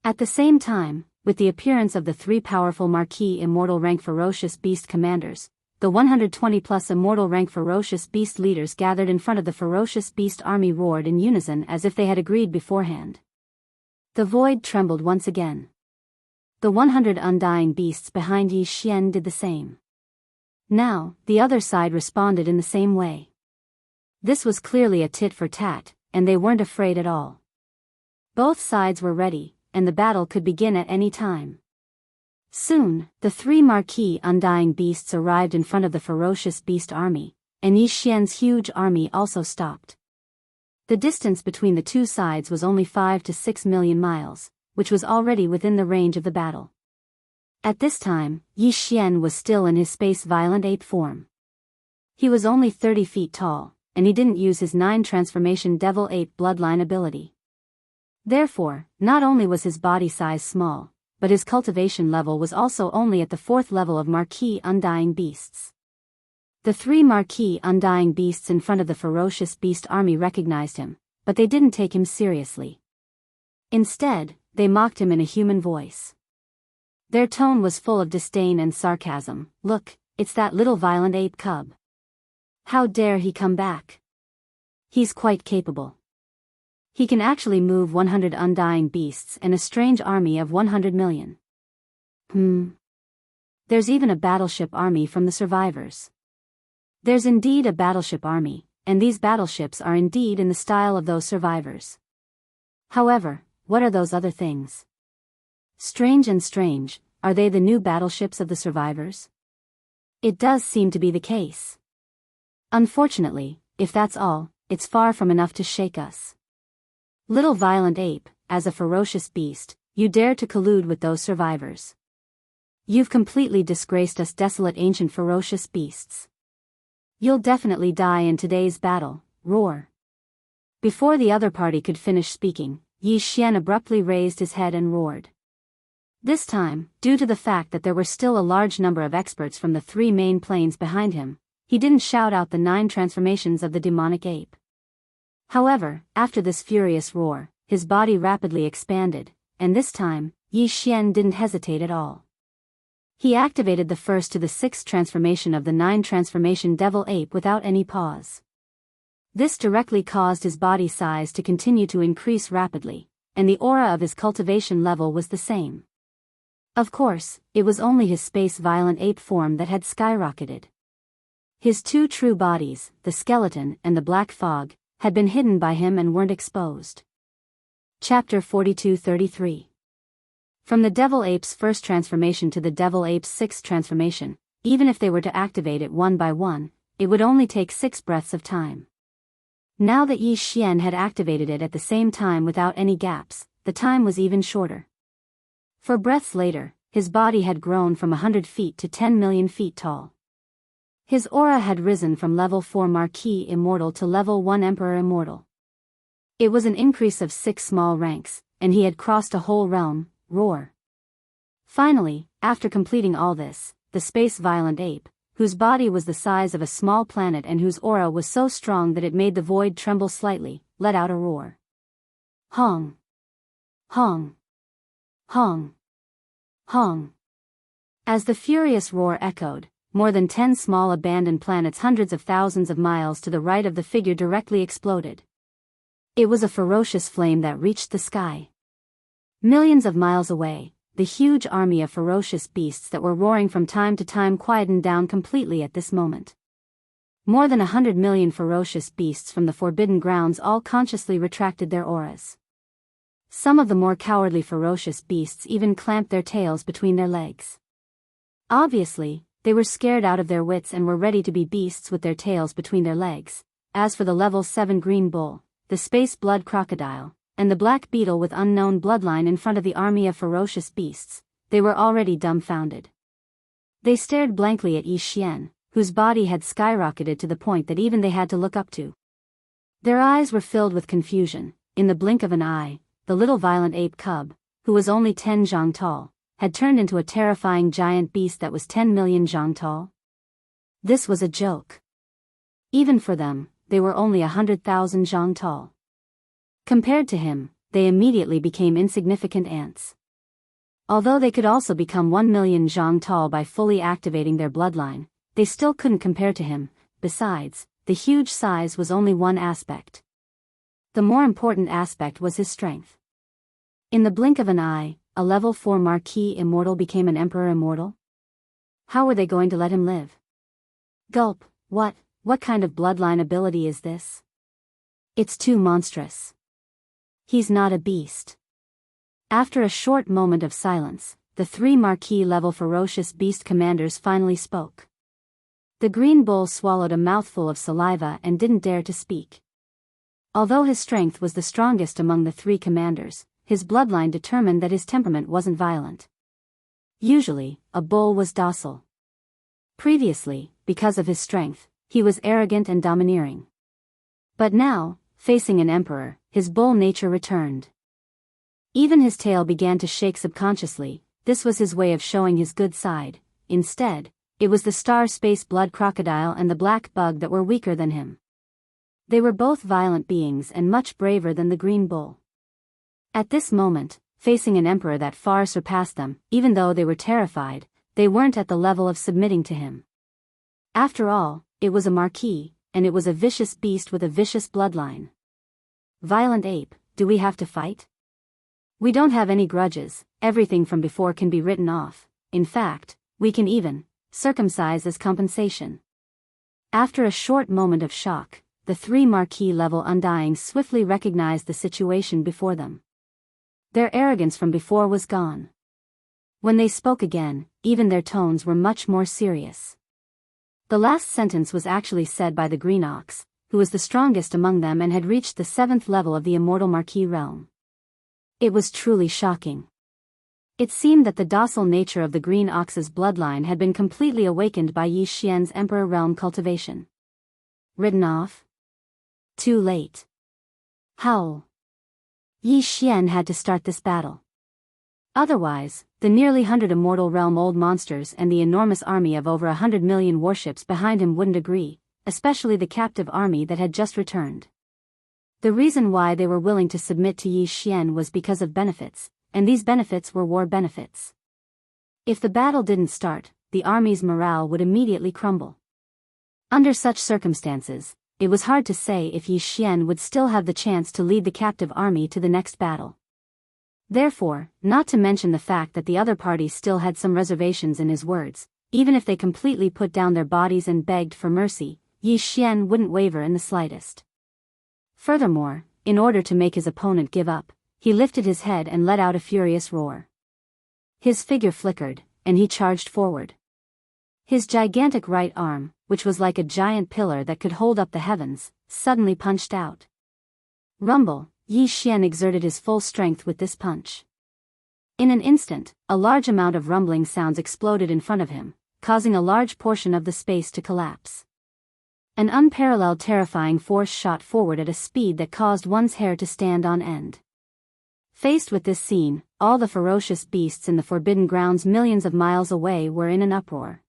At the same time, with the appearance of the 3 powerful Marquis Immortal Rank Ferocious Beast Commanders, the 120-plus Immortal Rank Ferocious Beast leaders gathered in front of the Ferocious Beast army roared in unison as if they had agreed beforehand. The void trembled once again. The 100 undying beasts behind Yi Xian did the same. Now, the other side responded in the same way. This was clearly a tit for tat, and they weren't afraid at all. Both sides were ready, and the battle could begin at any time. Soon, the 3 Marquis Undying beasts arrived in front of the ferocious beast army, and Yi Xian's huge army also stopped. The distance between the two sides was only 5 to 6 million miles, which was already within the range of the battle. At this time, Yi Xian was still in his space violent ape form. He was only 30 feet tall, and he didn't use his 9 transformation devil ape bloodline ability. Therefore, not only was his body size small, but his cultivation level was also only at the 4th level of Marquis Undying Beasts. The 3 Marquis Undying Beasts in front of the ferocious beast army recognized him, but they didn't take him seriously. Instead, they mocked him in a human voice. Their tone was full of disdain and sarcasm. "Look, it's that little violent ape cub. How dare he come back? He's quite capable. He can actually move 100 undying beasts and a strange army of 100 million. There's even a battleship army from the survivors. There's indeed a battleship army, and these battleships are indeed in the style of those survivors. However, what are those other things? Strange and strange, are they the new battleships of the survivors? It does seem to be the case. Unfortunately, if that's all, it's far from enough to shake us. Little violent ape, as a ferocious beast, you dare to collude with those survivors. You've completely disgraced us desolate ancient ferocious beasts. You'll definitely die in today's battle." Roar. Before the other party could finish speaking, Yi Xian abruptly raised his head and roared. This time, due to the fact that there were still a large number of experts from the 3 main planes behind him, he didn't shout out the 9 transformations of the demonic ape. However, after this furious roar, his body rapidly expanded, and this time, Yi Xian didn't hesitate at all. He activated the 1st to the 6th transformation of the 9 transformation devil ape without any pause. This directly caused his body size to continue to increase rapidly, and the aura of his cultivation level was the same. Of course, it was only his space violent ape form that had skyrocketed. His 2 true bodies, the skeleton and the black fog, had been hidden by him and weren't exposed. Chapter 42-33. From the devil ape's 1st transformation to the devil ape's 6th transformation, even if they were to activate it one by one, it would only take 6 breaths of time. Now that Yi Xian had activated it at the same time without any gaps, the time was even shorter. 4 breaths later, his body had grown from 100 feet to 10 million feet tall. His aura had risen from level 4 Marquis Immortal to level 1 Emperor Immortal. It was an increase of 6 small ranks, and he had crossed a whole realm. Roar. Finally, after completing all this, the space violent ape, whose body was the size of a small planet and whose aura was so strong that it made the void tremble slightly, let out a roar. Hong! Hong! Hong! Hong! As the furious roar echoed, more than 10 small abandoned planets hundreds of thousands of miles to the right of the figure directly exploded. It was a ferocious flame that reached the sky. Millions of miles away, the huge army of ferocious beasts that were roaring from time to time quietened down completely at this moment. More than 100 million ferocious beasts from the forbidden grounds all consciously retracted their auras. Some of the more cowardly ferocious beasts even clamped their tails between their legs. Obviously, they were scared out of their wits and were ready to be beasts with their tails between their legs. As for the level 7 green bull, the space blood crocodile, and the black beetle with unknown bloodline in front of the army of ferocious beasts, they were already dumbfounded. They stared blankly at Yi Xian, whose body had skyrocketed to the point that even they had to look up to. Their eyes were filled with confusion. In the blink of an eye, the little violent ape cub, who was only 10 zhang tall, had turned into a terrifying giant beast that was 10 million zhang tall. This was a joke. Even for them, they were only 100,000 zhang tall. Compared to him, they immediately became insignificant ants. Although they could also become 1 million zhang tall by fully activating their bloodline, they still couldn't compare to him. Besides, the huge size was only one aspect. The more important aspect was his strength. In the blink of an eye, a level 4 Marquis Immortal became an Emperor Immortal? How were they going to let him live? Gulp. What kind of bloodline ability is this? It's too monstrous. He's not a beast. After a short moment of silence, the 3 Marquis-level ferocious beast commanders finally spoke. The green bull swallowed a mouthful of saliva and didn't dare to speak. Although his strength was the strongest among the 3 commanders, his bloodline determined that his temperament wasn't violent. Usually, a bull was docile. Previously, because of his strength, he was arrogant and domineering. But now, facing an emperor, his bull nature returned. Even his tail began to shake subconsciously. This was his way of showing his good side. Instead, it was the star space blood crocodile and the black bug that were weaker than him. They were both violent beings and much braver than the green bull. At this moment, facing an emperor that far surpassed them, even though they were terrified, they weren't at the level of submitting to him. After all, it was a marquis, and it was a vicious beast with a vicious bloodline. Violent ape, do we have to fight? We don't have any grudges, everything from before can be written off. In fact, we can even circumcise as compensation. After a short moment of shock, the three marquis-level undyings swiftly recognized the situation before them. Their arrogance from before was gone. When they spoke again, even their tones were much more serious. The last sentence was actually said by the green ox, who was the strongest among them and had reached the 7th level of the immortal marquis realm. It was truly shocking. It seemed that the docile nature of the green ox's bloodline had been completely awakened by Yi Xian's emperor realm cultivation. Written off? Too late. Howl. Yi Xian had to start this battle. Otherwise, the nearly 100 immortal realm old monsters and the enormous army of over 100 million warships behind him wouldn't agree, especially the captive army that had just returned. The reason why they were willing to submit to Yi Xian was because of benefits, and these benefits were war benefits. If the battle didn't start, the army's morale would immediately crumble. Under such circumstances, it was hard to say if Yi Xian would still have the chance to lead the captive army to the next battle. Therefore, not to mention the fact that the other party still had some reservations in his words, even if they completely put down their bodies and begged for mercy, Yi Xian wouldn't waver in the slightest. Furthermore, in order to make his opponent give up, he lifted his head and let out a furious roar. His figure flickered, and he charged forward. His gigantic right arm, which was like a giant pillar that could hold up the heavens, suddenly punched out. Rumble, Yi Xian exerted his full strength with this punch. In an instant, a large amount of rumbling sounds exploded in front of him, causing a large portion of the space to collapse. An unparalleled terrifying force shot forward at a speed that caused one's hair to stand on end. Faced with this scene, all the ferocious beasts in the Forbidden Grounds millions of miles away were in an uproar.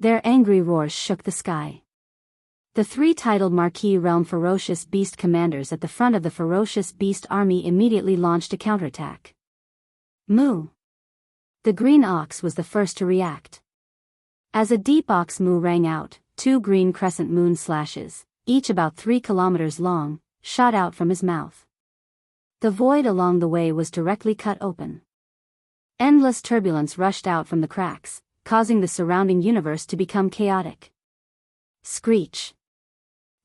Their angry roars shook the sky. The three titled Marquis Realm Ferocious Beast commanders at the front of the Ferocious Beast army immediately launched a counterattack. Moo! The green ox was the first to react. As a deep ox moo rang out, 2 green crescent moon slashes, each about 3 kilometers long, shot out from his mouth. The void along the way was directly cut open. Endless turbulence rushed out from the cracks, causing the surrounding universe to become chaotic. Screech!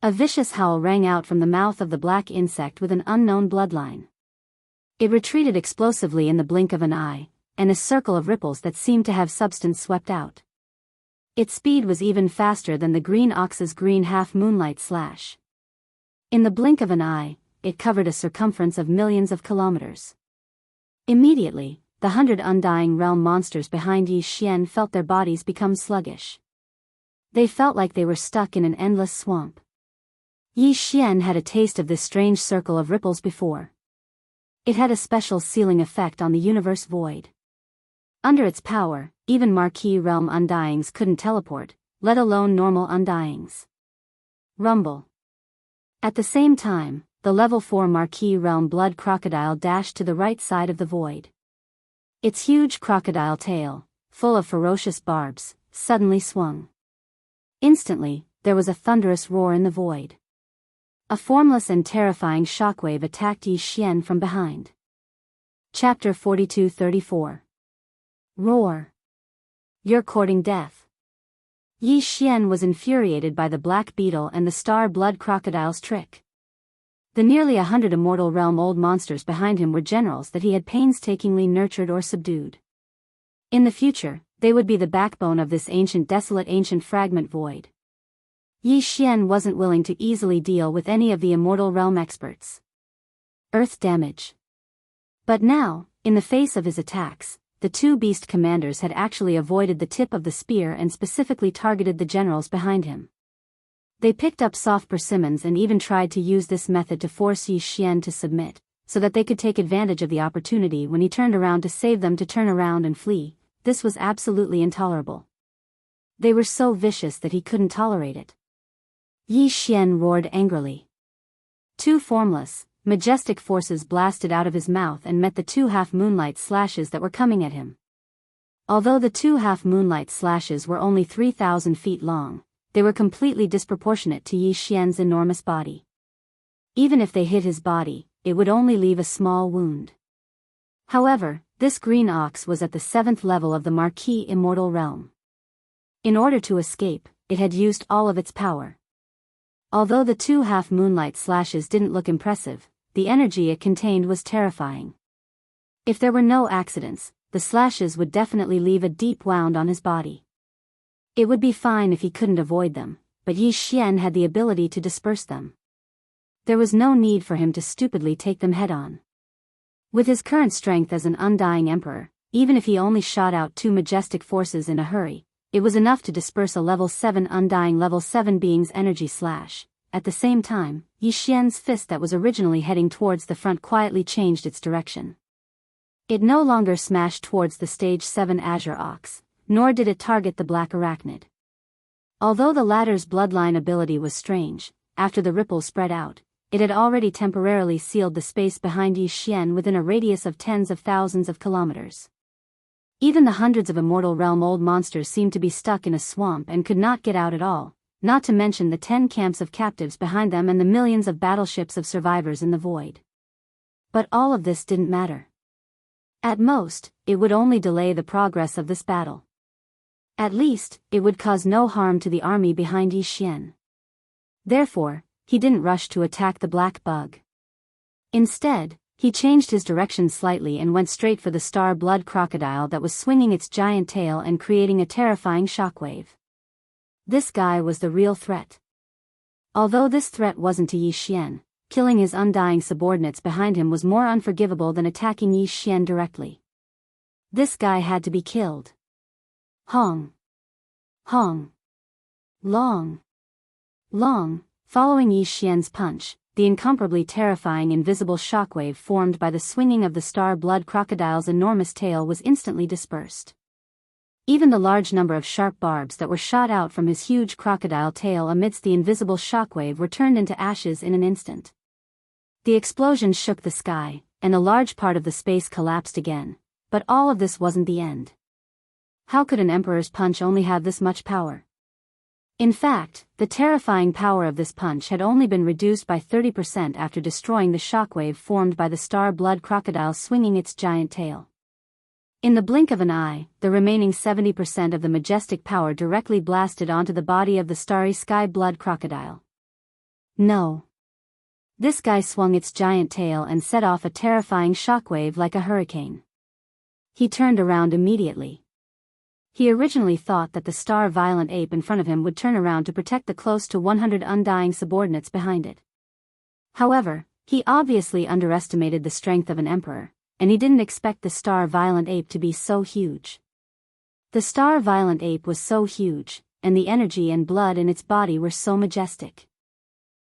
A vicious howl rang out from the mouth of the black insect with an unknown bloodline. It retreated explosively in the blink of an eye, and a circle of ripples that seemed to have substance swept out. Its speed was even faster than the green ox's green half-moonlight slash. In the blink of an eye, it covered a circumference of millions of kilometers. Immediately, the 100 undying realm monsters behind Yi Xian felt their bodies become sluggish. They felt like they were stuck in an endless swamp. Yi Xian had a taste of this strange circle of ripples before. It had a special sealing effect on the universe void. Under its power, even Marquis Realm Undyings couldn't teleport, let alone normal Undyings. Rumble. At the same time, the level 4 Marquis Realm Blood Crocodile dashed to the right side of the void. Its huge crocodile tail, full of ferocious barbs, suddenly swung. Instantly, there was a thunderous roar in the void. A formless and terrifying shockwave attacked Yi Xian from behind. Chapter 42-34. Roar. You're courting death. Yi Xian was infuriated by the black beetle and the star blood crocodile's trick. The nearly 100 immortal realm old monsters behind him were generals that he had painstakingly nurtured or subdued. In the future, they would be the backbone of this desolate ancient fragment void. Yi Xian wasn't willing to easily deal with any of the immortal realm experts. Earth damage. But now, in the face of his attacks, the 2 beast commanders had actually avoided the tip of the spear and specifically targeted the generals behind him. They picked up soft persimmons and even tried to use this method to force Yi Xian to submit, so that they could take advantage of the opportunity when he turned around to save them to turn around and flee. This was absolutely intolerable. They were so vicious that he couldn't tolerate it. Yi Xian roared angrily. Two formless, majestic forces blasted out of his mouth and met the two half-moonlight slashes that were coming at him. Although the two half-moonlight slashes were only 3,000 feet long, they were completely disproportionate to Yi Xian's enormous body. Even if they hit his body, it would only leave a small wound. However, this green ox was at the 7th level of the Marquis Immortal Realm. In order to escape, it had used all of its power. Although the two half-moonlight slashes didn't look impressive, the energy it contained was terrifying. If there were no accidents, the slashes would definitely leave a deep wound on his body. It would be fine if he couldn't avoid them, but Yi Xian had the ability to disperse them. There was no need for him to stupidly take them head-on. With his current strength as an undying emperor, even if he only shot out two majestic forces in a hurry, it was enough to disperse a level 7 undying level 7 being's energy slash. At the same time, Yi Xian's fist that was originally heading towards the front quietly changed its direction. It no longer smashed towards the stage 7 Azure Ox, nor did it target the black arachnid. Although the latter's bloodline ability was strange, after the ripple spread out, it had already temporarily sealed the space behind Yi Xian within a radius of tens of thousands of kilometers. Even the hundreds of Immortal Realm old monsters seemed to be stuck in a swamp and could not get out at all, not to mention the 10 camps of captives behind them and the millions of battleships of survivors in the void. But all of this didn't matter. At most, it would only delay the progress of this battle. At least, it would cause no harm to the army behind Yi Xian. Therefore, he didn't rush to attack the black bug. Instead, he changed his direction slightly and went straight for the star-blood crocodile that was swinging its giant tail and creating a terrifying shockwave. This guy was the real threat. Although this threat wasn't to Yi Xian, killing his undying subordinates behind him was more unforgivable than attacking Yi Xian directly. This guy had to be killed. Hong. Hong. Long. Long, following Yi Xian's punch, the incomparably terrifying invisible shockwave formed by the swinging of the star-blood crocodile's enormous tail was instantly dispersed. Even the large number of sharp barbs that were shot out from his huge crocodile tail amidst the invisible shockwave were turned into ashes in an instant. The explosion shook the sky, and a large part of the space collapsed again, but all of this wasn't the end. How could an emperor's punch only have this much power? In fact, the terrifying power of this punch had only been reduced by 30% after destroying the shockwave formed by the star-blood crocodile swinging its giant tail. In the blink of an eye, the remaining 70% of the majestic power directly blasted onto the body of the starry sky-blood crocodile. No. This guy swung its giant tail and set off a terrifying shockwave like a hurricane. He turned around immediately. He originally thought that the star-violent ape in front of him would turn around to protect the close to 100 undying subordinates behind it. However, he obviously underestimated the strength of an emperor, and he didn't expect the star-violent ape to be so huge. The star-violent ape was so huge, and the energy and blood in its body were so majestic.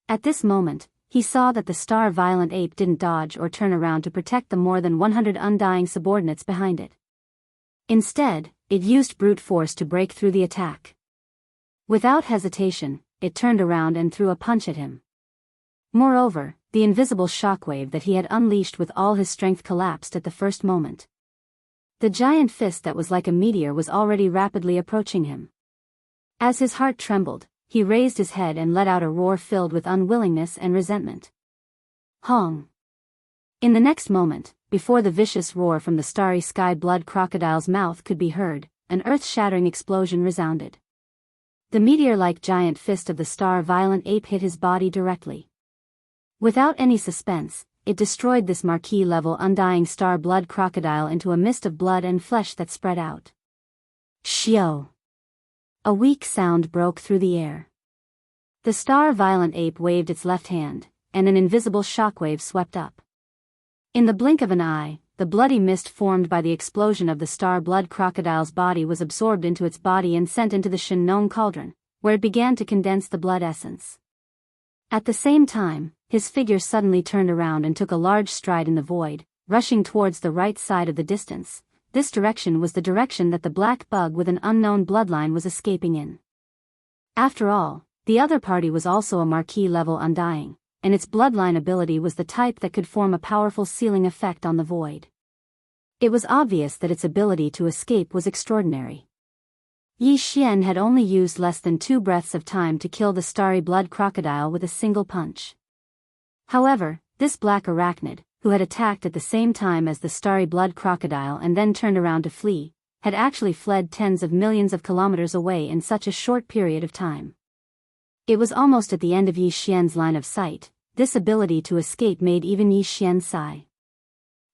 At this moment, he saw that the star-violent ape didn't dodge or turn around to protect the more than 100 undying subordinates behind it. Instead, it used brute force to break through the attack. Without hesitation, it turned around and threw a punch at him. Moreover, the invisible shockwave that he had unleashed with all his strength collapsed at the first moment. The giant fist that was like a meteor was already rapidly approaching him. As his heart trembled, he raised his head and let out a roar filled with unwillingness and resentment. Hong! In the next moment, before the vicious roar from the starry sky-blood crocodile's mouth could be heard, an earth-shattering explosion resounded. The meteor-like giant fist of the star-violent ape hit his body directly. Without any suspense, it destroyed this marquee-level undying star-blood crocodile into a mist of blood and flesh that spread out. Shio! A weak sound broke through the air. The star-violent ape waved its left hand, and an invisible shockwave swept up. In the blink of an eye, the bloody mist formed by the explosion of the star-blood crocodile's body was absorbed into its body and sent into the Shen Nong cauldron, where it began to condense the blood essence. At the same time, his figure suddenly turned around and took a large stride in the void, rushing towards the right side of the distance. This direction was the direction that the black bug with an unknown bloodline was escaping in. After all, the other party was also a marquee-level undying, and its bloodline ability was the type that could form a powerful sealing effect on the void. It was obvious that its ability to escape was extraordinary. Yi Xian had only used less than 2 breaths of time to kill the starry blood crocodile with a single punch. However, this black arachnid, who had attacked at the same time as the starry blood crocodile and then turned around to flee, had actually fled tens of millions of kilometers away in such a short period of time. It was almost at the end of Yi Xian's line of sight. This ability to escape made even Yi Xian sigh.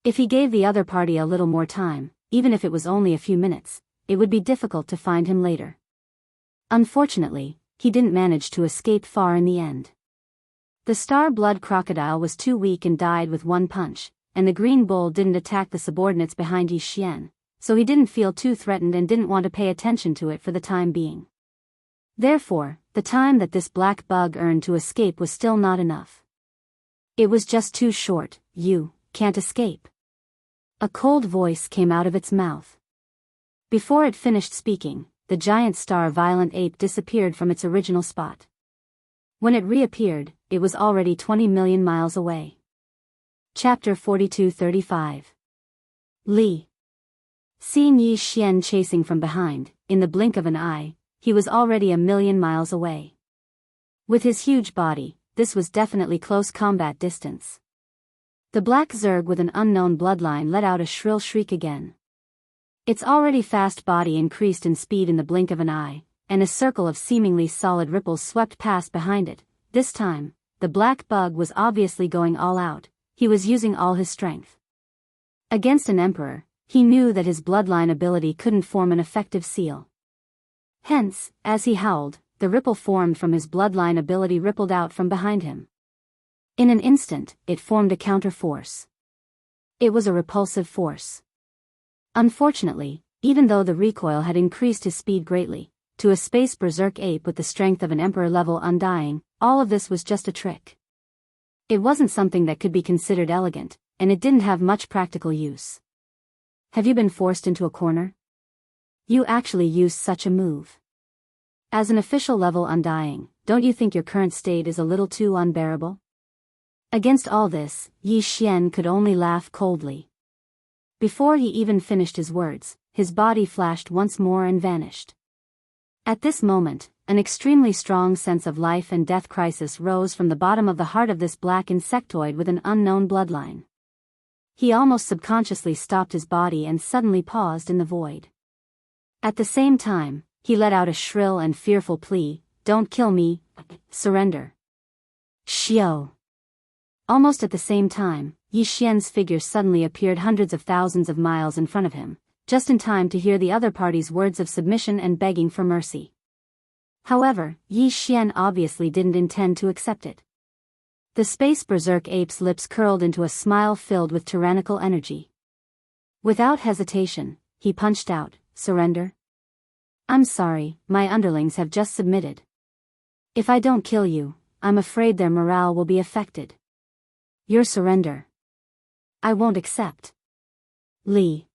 If he gave the other party a little more time, even if it was only a few minutes, it would be difficult to find him later. Unfortunately, he didn't manage to escape far in the end. The star blood crocodile was too weak and died with one punch, and the green bull didn't attack the subordinates behind Yi Xian, so he didn't feel too threatened and didn't want to pay attention to it for the time being. Therefore, the time that this black bug earned to escape was still not enough. It was just too short. You can't escape. A cold voice came out of its mouth. Before it finished speaking, the giant star violent ape disappeared from its original spot. When it reappeared, it was already 20 million miles away. Chapter 42-35. Li. Seeing Yi Xian chasing from behind, in the blink of an eye, he was already 1,000,000 miles away. With his huge body, this was definitely close combat distance. The black zerg with an unknown bloodline let out a shrill shriek again. Its already fast body increased in speed in the blink of an eye, and a circle of seemingly solid ripples swept past behind it. This time, the black bug was obviously going all out. He was using all his strength. Against an emperor, he knew that his bloodline ability couldn't form an effective seal. Hence, as he howled, the ripple formed from his bloodline ability rippled out from behind him. In an instant, it formed a counter force. It was a repulsive force. Unfortunately, even though the recoil had increased his speed greatly, to a space berserk ape with the strength of an emperor-level undying, all of this was just a trick. It wasn't something that could be considered elegant, and it didn't have much practical use. Have you been forced into a corner? You actually used such a move. As an official-level undying, don't you think your current state is a little too unbearable? Against all this, Yi Xian could only laugh coldly. Before he even finished his words, his body flashed once more and vanished. At this moment, an extremely strong sense of life and death crisis rose from the bottom of the heart of this black insectoid with an unknown bloodline. He almost subconsciously stopped his body and suddenly paused in the void. At the same time, he let out a shrill and fearful plea, "Don't kill me, surrender." Xiao. Almost at the same time, Yi Xian's figure suddenly appeared hundreds of thousands of miles in front of him, just in time to hear the other party's words of submission and begging for mercy. However, Yi Xian obviously didn't intend to accept it. The space berserk ape's lips curled into a smile filled with tyrannical energy. Without hesitation, he punched out, "Surrender? I'm sorry, my underlings have just submitted. If I don't kill you, I'm afraid their morale will be affected. Your surrender I won't accept." Li.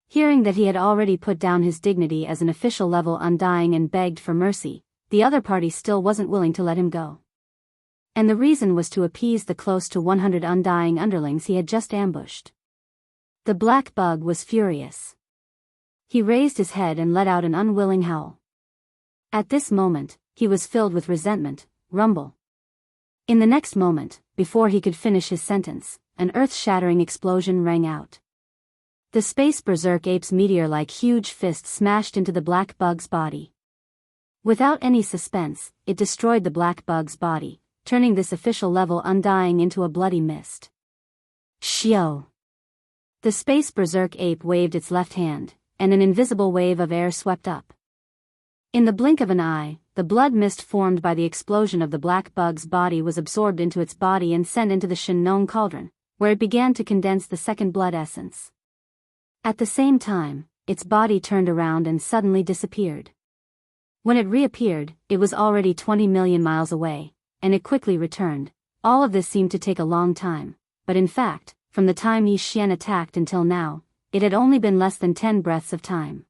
Hearing that he had already put down his dignity as an official-level undying and begged for mercy, the other party still wasn't willing to let him go. And the reason was to appease the close to 100 undying underlings he had just ambushed. The black bug was furious. He raised his head and let out an unwilling howl. At this moment, he was filled with resentment. Rumble. In the next moment, before he could finish his sentence, an earth-shattering explosion rang out. The space berserk ape's meteor-like huge fist smashed into the black bug's body. Without any suspense, it destroyed the black bug's body, turning this official-level undying into a bloody mist. Xiao. The space berserk ape waved its left hand, and an invisible wave of air swept up. In the blink of an eye, the blood mist formed by the explosion of the black bug's body was absorbed into its body and sent into the Shinnon cauldron, where it began to condense the second blood essence. At the same time, its body turned around and suddenly disappeared. When it reappeared, it was already 20 million miles away, and it quickly returned. All of this seemed to take a long time, but in fact, from the time Yi Xian attacked until now, it had only been less than 10 breaths of time.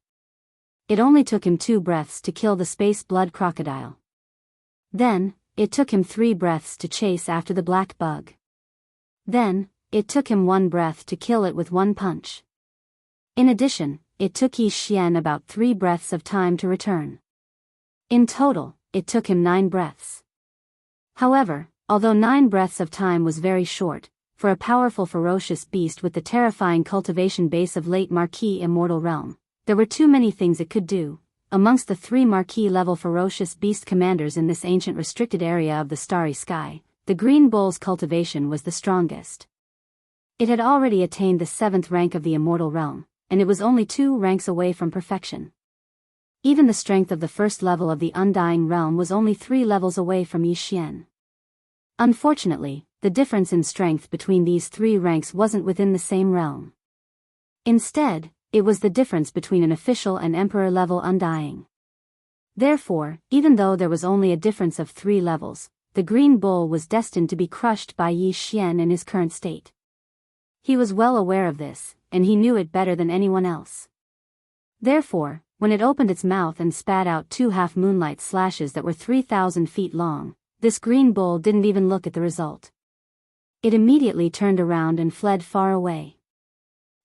It only took him 2 breaths to kill the space blood crocodile. Then, it took him 3 breaths to chase after the black bug. Then, it took him 1 breath to kill it with 1 punch. In addition, it took Yi Xian about 3 breaths of time to return. In total, it took him 9 breaths. However, although 9 breaths of time was very short, for a powerful ferocious beast with the terrifying cultivation base of late Marquis Immortal Realm, there were too many things it could do. Amongst the 3 Marquis-level ferocious beast commanders in this ancient restricted area of the starry sky, the Green Bull's cultivation was the strongest. It had already attained the 7th rank of the Immortal Realm, and it was only 2 ranks away from perfection. Even the strength of the first level of the Undying Realm was only 3 levels away from Yi Xian. Unfortunately, the difference in strength between these 3 ranks wasn't within the same realm. Instead, it was the difference between an official and emperor-level Undying. Therefore, even though there was only a difference of 3 levels, the Green Bull was destined to be crushed by Yi Xian in his current state. He was well aware of this, and he knew it better than anyone else. Therefore, when it opened its mouth and spat out 2 half-moonlight slashes that were 3,000 feet long, this Green Bull didn't even look at the result. It immediately turned around and fled far away.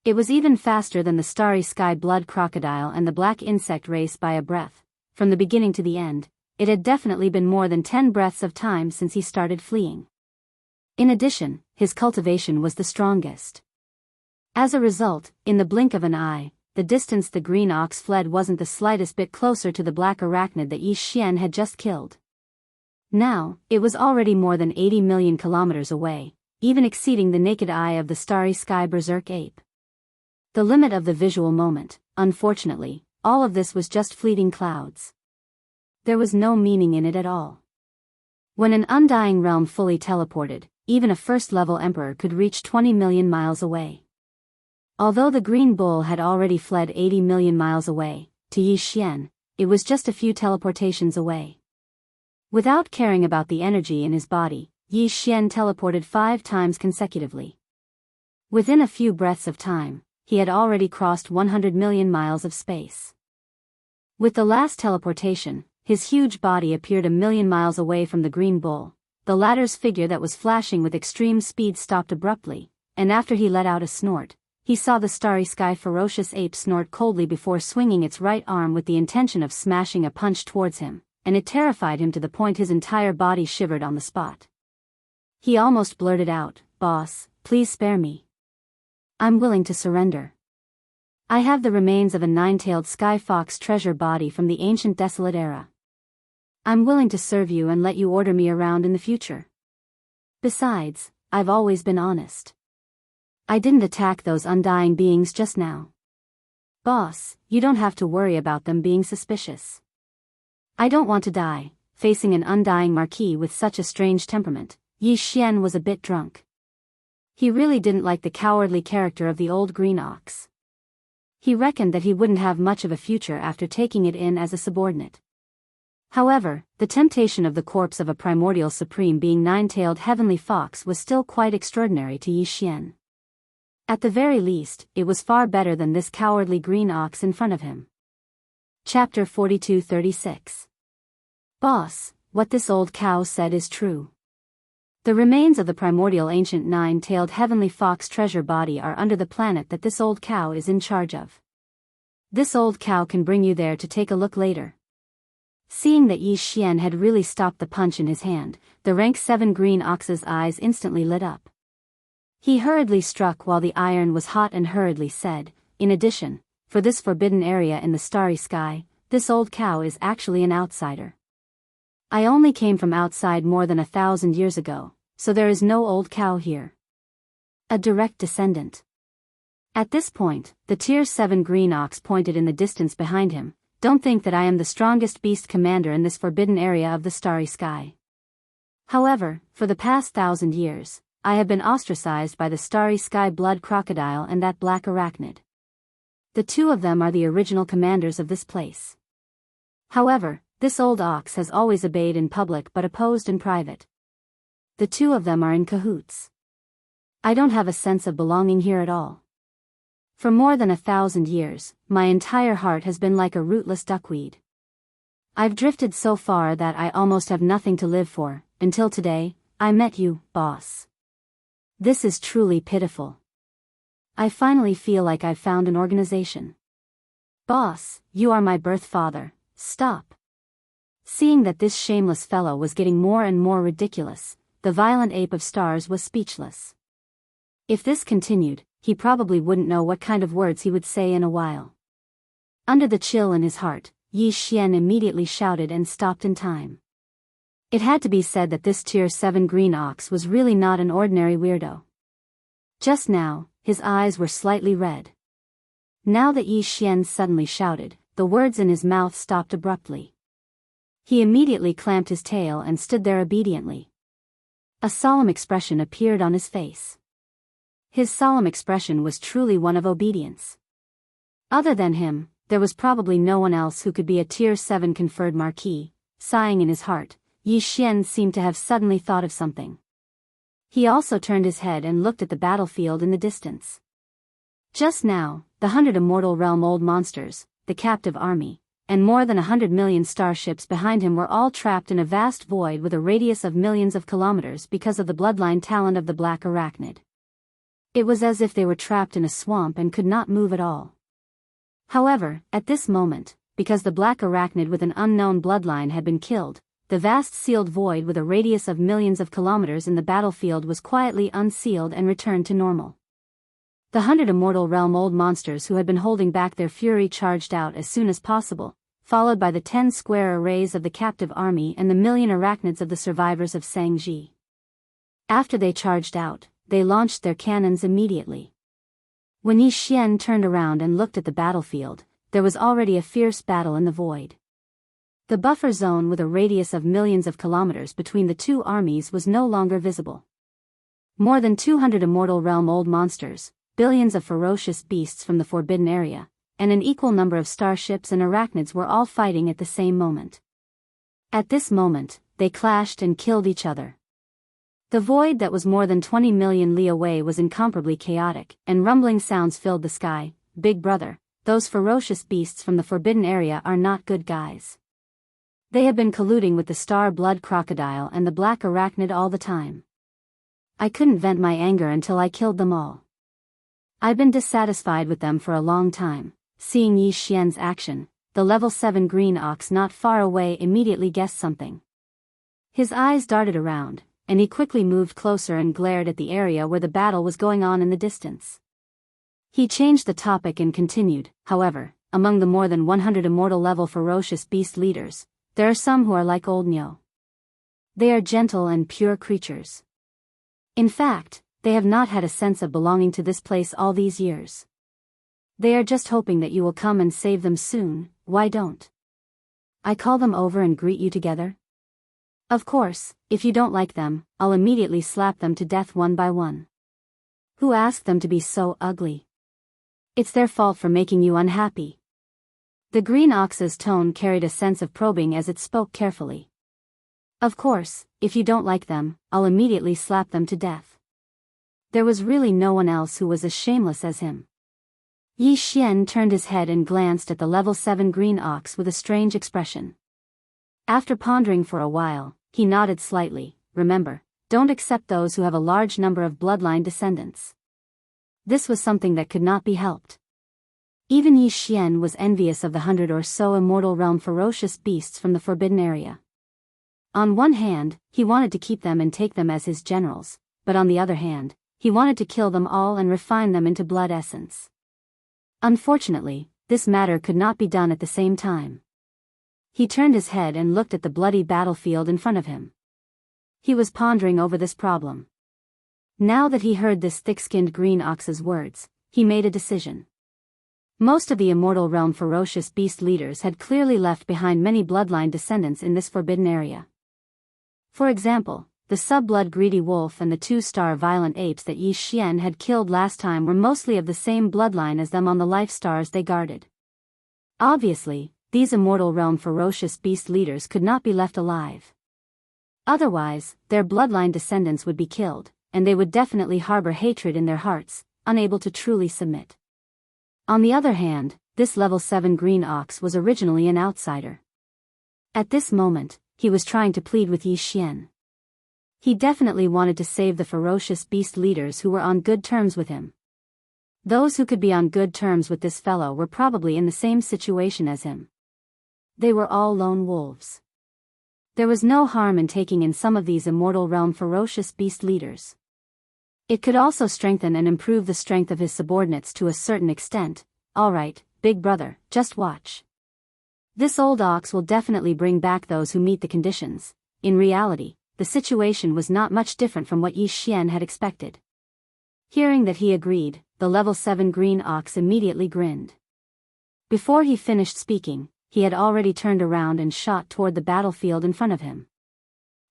It was even faster than the starry sky blood crocodile and the black insect race by a breath. From the beginning to the end, it had definitely been more than 10 breaths of time since he started fleeing. In addition, his cultivation was the strongest. As a result, in the blink of an eye, the distance the green ox fled wasn't the slightest bit closer to the black arachnid that Yi Xian had just killed. Now, it was already more than 80 million kilometers away, even exceeding the naked eye of the starry sky berserk ape. The limit of the visual moment. Unfortunately, all of this was just fleeting clouds. There was no meaning in it at all. When an Undying Realm fully teleported, even a first-level emperor could reach 20 million miles away. Although the Green Bull had already fled 80 million miles away, to Yi Xian, it was just a few teleportations away. Without caring about the energy in his body, Yi Xian teleported 5 times consecutively. Within a few breaths of time, he had already crossed 100 million miles of space. With the last teleportation, his huge body appeared a million miles away from the Green Bull. The latter's figure that was flashing with extreme speed stopped abruptly, and after he let out a snort, he saw the starry sky ferocious ape snort coldly before swinging its right arm with the intention of smashing a punch towards him, and it terrified him to the point his entire body shivered on the spot. He almost blurted out, "Boss, please spare me. I'm willing to surrender. I have the remains of a 9-tailed sky fox treasure body from the ancient desolate era. I'm willing to serve you and let you order me around in the future. Besides, I've always been honest. I didn't attack those undying beings just now. Boss, you don't have to worry about them being suspicious. I don't want to die." Facing an undying marquis with such a strange temperament, Yi Xian was a bit drunk. He really didn't like the cowardly character of the old green ox. He reckoned that he wouldn't have much of a future after taking it in as a subordinate. However, the temptation of the corpse of a primordial supreme being 9-tailed heavenly fox was still quite extraordinary to Yi Xian. At the very least, it was far better than this cowardly green ox in front of him. Chapter 42-36. Boss, what this old cow said is true. The remains of the primordial ancient 9-tailed heavenly fox treasure body are under the planet that this old cow is in charge of. This old cow can bring you there to take a look later. Seeing that Yi Xian had really stopped the punch in his hand, the rank 7 green ox's eyes instantly lit up. He hurriedly struck while the iron was hot and hurriedly said, "In addition, for this forbidden area in the starry sky, this old cow is actually an outsider. I only came from outside more than 1,000 years ago, so there is no old cow here. A direct descendant." At this point, the Tier 7 green ox pointed in the distance behind him. "Don't think that I am the strongest beast commander in this forbidden area of the starry sky. However, for the past 1,000 years, I have been ostracized by the starry sky blood crocodile and that black arachnid. The 2 of them are the original commanders of this place. However, This old ox has always obeyed in public but opposed in private. The two of them are in cahoots. I don't have a sense of belonging here at all. For more than 1,000 years, my entire heart has been like a rootless duckweed. I've drifted so far that I almost have nothing to live for, until today, I met you, boss. This is truly pitiful. I finally feel like I've found an organization. Boss, you are my birth father, stop. Seeing that this shameless fellow was getting more and more ridiculous, the violent ape of stars was speechless. If this continued, he probably wouldn't know what kind of words he would say in a while. Under the chill in his heart, Yi Xian immediately shouted and stopped in time. It had to be said that this Tier 7 green ox was really not an ordinary weirdo. Just now, his eyes were slightly red. Now that Yi Xian suddenly shouted, the words in his mouth stopped abruptly. He immediately clamped his tail and stood there obediently. A solemn expression appeared on his face. His solemn expression was truly one of obedience. Other than him, there was probably no one else who could be a Tier 7 conferred marquis. Sighing in his heart, Yi Xian seemed to have suddenly thought of something. He also turned his head and looked at the battlefield in the distance. Just now, the 100 immortal realm old monsters, the captive army, and more than 100 million starships behind him were all trapped in a vast void with a radius of millions of kilometers because of the bloodline talent of the black arachnid. It was as if they were trapped in a swamp and could not move at all. However, at this moment, because the black arachnid with an unknown bloodline had been killed, the vast sealed void with a radius of millions of kilometers in the battlefield was quietly unsealed and returned to normal. The 100 immortal realm old monsters who had been holding back their fury charged out as soon as possible, followed by the 10 square arrays of the captive army and the million arachnids of the survivors of Shangji. After they charged out, they launched their cannons immediately. When Yi Xian turned around and looked at the battlefield, there was already a fierce battle in the void. The buffer zone with a radius of millions of kilometers between the two armies was no longer visible. More than 200 immortal realm old monsters, billions of ferocious beasts from the forbidden area, and an equal number of starships and arachnids were all fighting at the same moment. At this moment, they clashed and killed each other. The void that was more than 20 million li away was incomparably chaotic, and rumbling sounds filled the sky. Big brother, those ferocious beasts from the forbidden area are not good guys. They have been colluding with the star blood crocodile and the black arachnid all the time. I couldn't vent my anger until I killed them all. I've been dissatisfied with them for a long time. Seeing Yi Xian's action, the level 7 green ox not far away immediately guessed something. His eyes darted around, and he quickly moved closer and glared at the area where the battle was going on in the distance. He changed the topic and continued, however, among the more than 100 immortal level ferocious beast leaders, there are some who are like old Nyo. They are gentle and pure creatures. In fact, they have not had a sense of belonging to this place all these years. They are just hoping that you will come and save them soon. Why don't I call them over and greet you together? Of course, if you don't like them, I'll immediately slap them to death one by one. Who asked them to be so ugly? It's their fault for making you unhappy. The green ox's tone carried a sense of probing as it spoke carefully. Of course, if you don't like them, I'll immediately slap them to death. There was really no one else who was as shameless as him. Yi Xian turned his head and glanced at the level 7 green ox with a strange expression. After pondering for a while, he nodded slightly. Remember, don't accept those who have a large number of bloodline descendants. This was something that could not be helped. Even Yi Xian was envious of the 100 or so immortal realm ferocious beasts from the forbidden area. On one hand, he wanted to keep them and take them as his generals, but on the other hand, he wanted to kill them all and refine them into blood essence. Unfortunately, this matter could not be done at the same time. He turned his head and looked at the bloody battlefield in front of him. He was pondering over this problem. Now that he heard this thick-skinned green ox's words, he made a decision. Most of the immortal realm ferocious beast leaders had clearly left behind many bloodline descendants in this forbidden area. For example, the sub-blood greedy wolf and the 2-star violent apes that Yi Xian had killed last time were mostly of the same bloodline as them on the life stars they guarded. Obviously, these immortal realm ferocious beast leaders could not be left alive. Otherwise, their bloodline descendants would be killed, and they would definitely harbor hatred in their hearts, unable to truly submit. On the other hand, this level 7 green ox was originally an outsider. At this moment, he was trying to plead with Yi Xian. He definitely wanted to save the ferocious beast leaders who were on good terms with him. Those who could be on good terms with this fellow were probably in the same situation as him. They were all lone wolves. There was no harm in taking in some of these immortal realm ferocious beast leaders. It could also strengthen and improve the strength of his subordinates to a certain extent. Alright, big brother, just watch. This old ox will definitely bring back those who meet the conditions. In reality, the situation was not much different from what Yi Xian had expected. Hearing that he agreed, the level 7 green ox immediately grinned. Before he finished speaking, he had already turned around and shot toward the battlefield in front of him.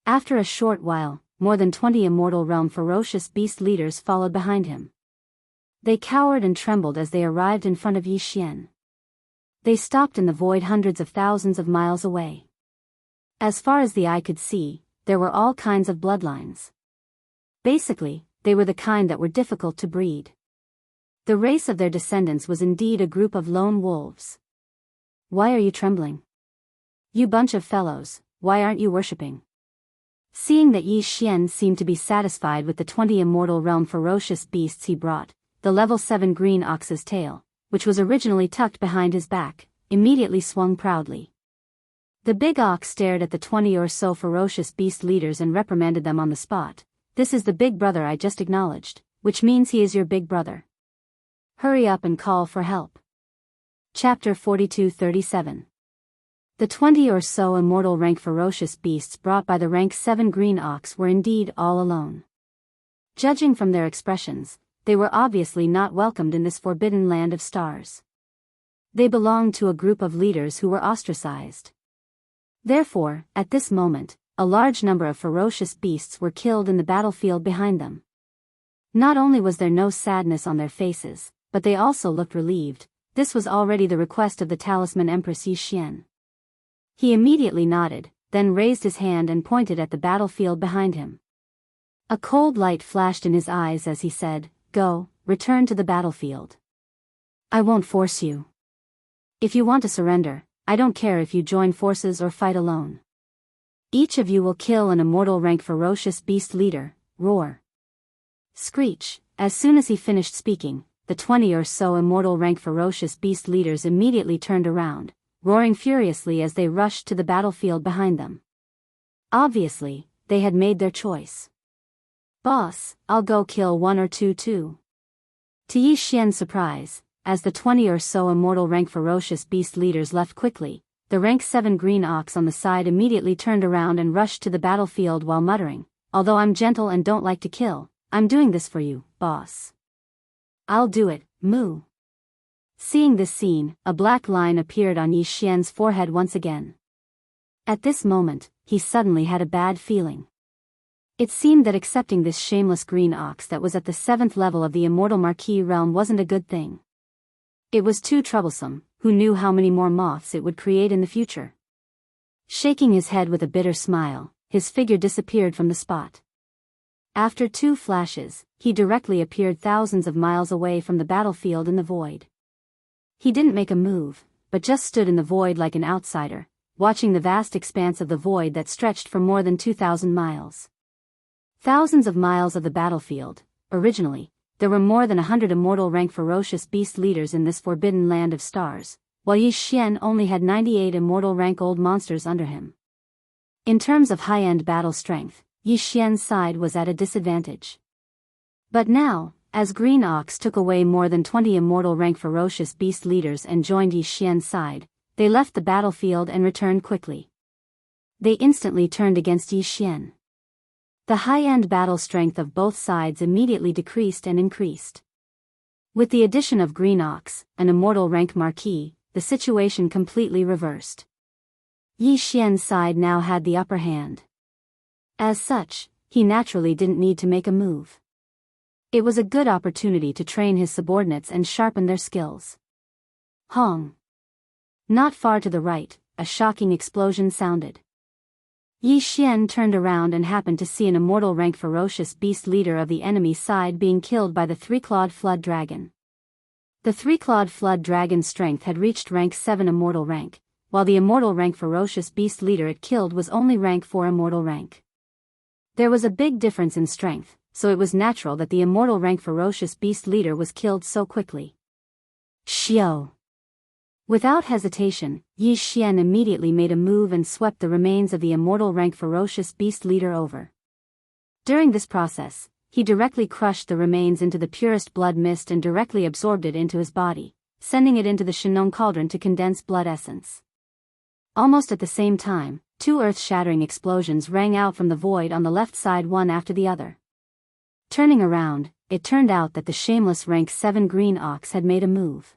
After a short while, more than 20 immortal realm ferocious beast leaders followed behind him. They cowered and trembled as they arrived in front of Yi Xian. They stopped in the void hundreds of thousands of miles away. As far as the eye could see, there were all kinds of bloodlines. Basically, they were the kind that were difficult to breed. The race of their descendants was indeed a group of lone wolves. Why are you trembling? You bunch of fellows, why aren't you worshipping? Seeing that Yi Xian seemed to be satisfied with the 20 immortal realm ferocious beasts he brought, the level 7 green ox's tail, which was originally tucked behind his back, immediately swung proudly. The big ox stared at the 20 or so ferocious beast leaders and reprimanded them on the spot. This is the big brother I just acknowledged, which means he is your big brother. Hurry up and call for help. Chapter 42-37. The 20 or so immortal rank ferocious beasts brought by the rank 7 green ox were indeed all alone. Judging from their expressions, they were obviously not welcomed in this forbidden land of stars. They belonged to a group of leaders who were ostracized. Therefore, at this moment, a large number of ferocious beasts were killed in the battlefield behind them. Not only was there no sadness on their faces, but they also looked relieved. This was already the request of the talisman Empress Yi Xian. He immediately nodded, then raised his hand and pointed at the battlefield behind him. A cold light flashed in his eyes as he said, "Go, return to the battlefield. I won't force you. If you want to surrender, I don't care if you join forces or fight alone. Each of you will kill an immortal rank ferocious beast leader, roar." Screech. As soon as he finished speaking, the 20 or so immortal rank ferocious beast leaders immediately turned around, roaring furiously as they rushed to the battlefield behind them. Obviously, they had made their choice. "Boss, I'll go kill one or two too." To Yi Xian's surprise, as the 20 or so immortal rank ferocious beast leaders left quickly, the rank 7 green ox on the side immediately turned around and rushed to the battlefield while muttering, "Although I'm gentle and don't like to kill, I'm doing this for you, boss. I'll do it, moo." Seeing this scene, a black line appeared on Yi Xian's forehead once again. At this moment, he suddenly had a bad feeling. It seemed that accepting this shameless green ox that was at the 7th level of the immortal Marquis realm wasn't a good thing. It was too troublesome. Who knew how many more moths it would create in the future? Shaking his head with a bitter smile, his figure disappeared from the spot. After 2 flashes, he directly appeared thousands of miles away from the battlefield in the void. He didn't make a move, but just stood in the void like an outsider, watching the vast expanse of the void that stretched for more than 2,000 miles. Thousands of miles of the battlefield. Originally, there were more than 100 immortal rank ferocious beast leaders in this forbidden land of stars, while Yi Xian only had 98 immortal rank old monsters under him. In terms of high-end battle strength, Yi Xian's side was at a disadvantage. But now, as Green Ox took away more than 20 immortal rank ferocious beast leaders and joined Yi Xian's side, they left the battlefield and returned quickly. They instantly turned against Yi Xian. The high-end battle strength of both sides immediately decreased and increased. With the addition of Green Ox, an immortal rank Marquis, the situation completely reversed. Yi Xian's side now had the upper hand. As such, he naturally didn't need to make a move. It was a good opportunity to train his subordinates and sharpen their skills. Hong. Not far to the right, a shocking explosion sounded. Yi Xian turned around and happened to see an immortal rank ferocious beast leader of the enemy side being killed by the three-clawed flood dragon. The three-clawed flood dragon's strength had reached rank 7 immortal rank, while the immortal rank ferocious beast leader it killed was only rank 4 immortal rank. There was a big difference in strength, so it was natural that the immortal rank ferocious beast leader was killed so quickly. Xiao. Without hesitation, Yi Xian immediately made a move and swept the remains of the immortal rank ferocious beast leader over. During this process, he directly crushed the remains into the purest blood mist and directly absorbed it into his body, sending it into the Shinong cauldron to condense blood essence. Almost at the same time, 2 earth-shattering explosions rang out from the void on the left side one after the other. Turning around, it turned out that the shameless rank 7 green ox had made a move.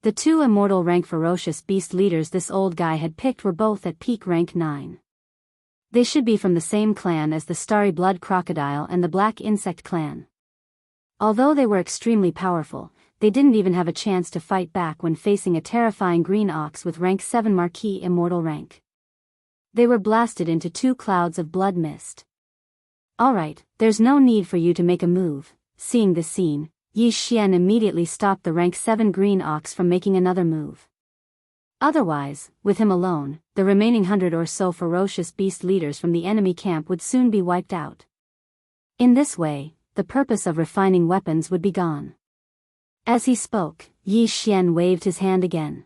The 2 immortal rank ferocious beast leaders this old guy had picked were both at peak rank 9. They should be from the same clan as the Starry Blood Crocodile and the Black Insect clan. Although they were extremely powerful, they didn't even have a chance to fight back when facing a terrifying green ox with rank 7 marquee immortal rank. They were blasted into 2 clouds of blood mist. Alright, there's no need for you to make a move. Seeing this scene, Yi Xian immediately stopped the rank 7 green ox from making another move. Otherwise, with him alone, the remaining 100 or so ferocious beast leaders from the enemy camp would soon be wiped out. In this way, the purpose of refining weapons would be gone. As he spoke, Yi Xian waved his hand again.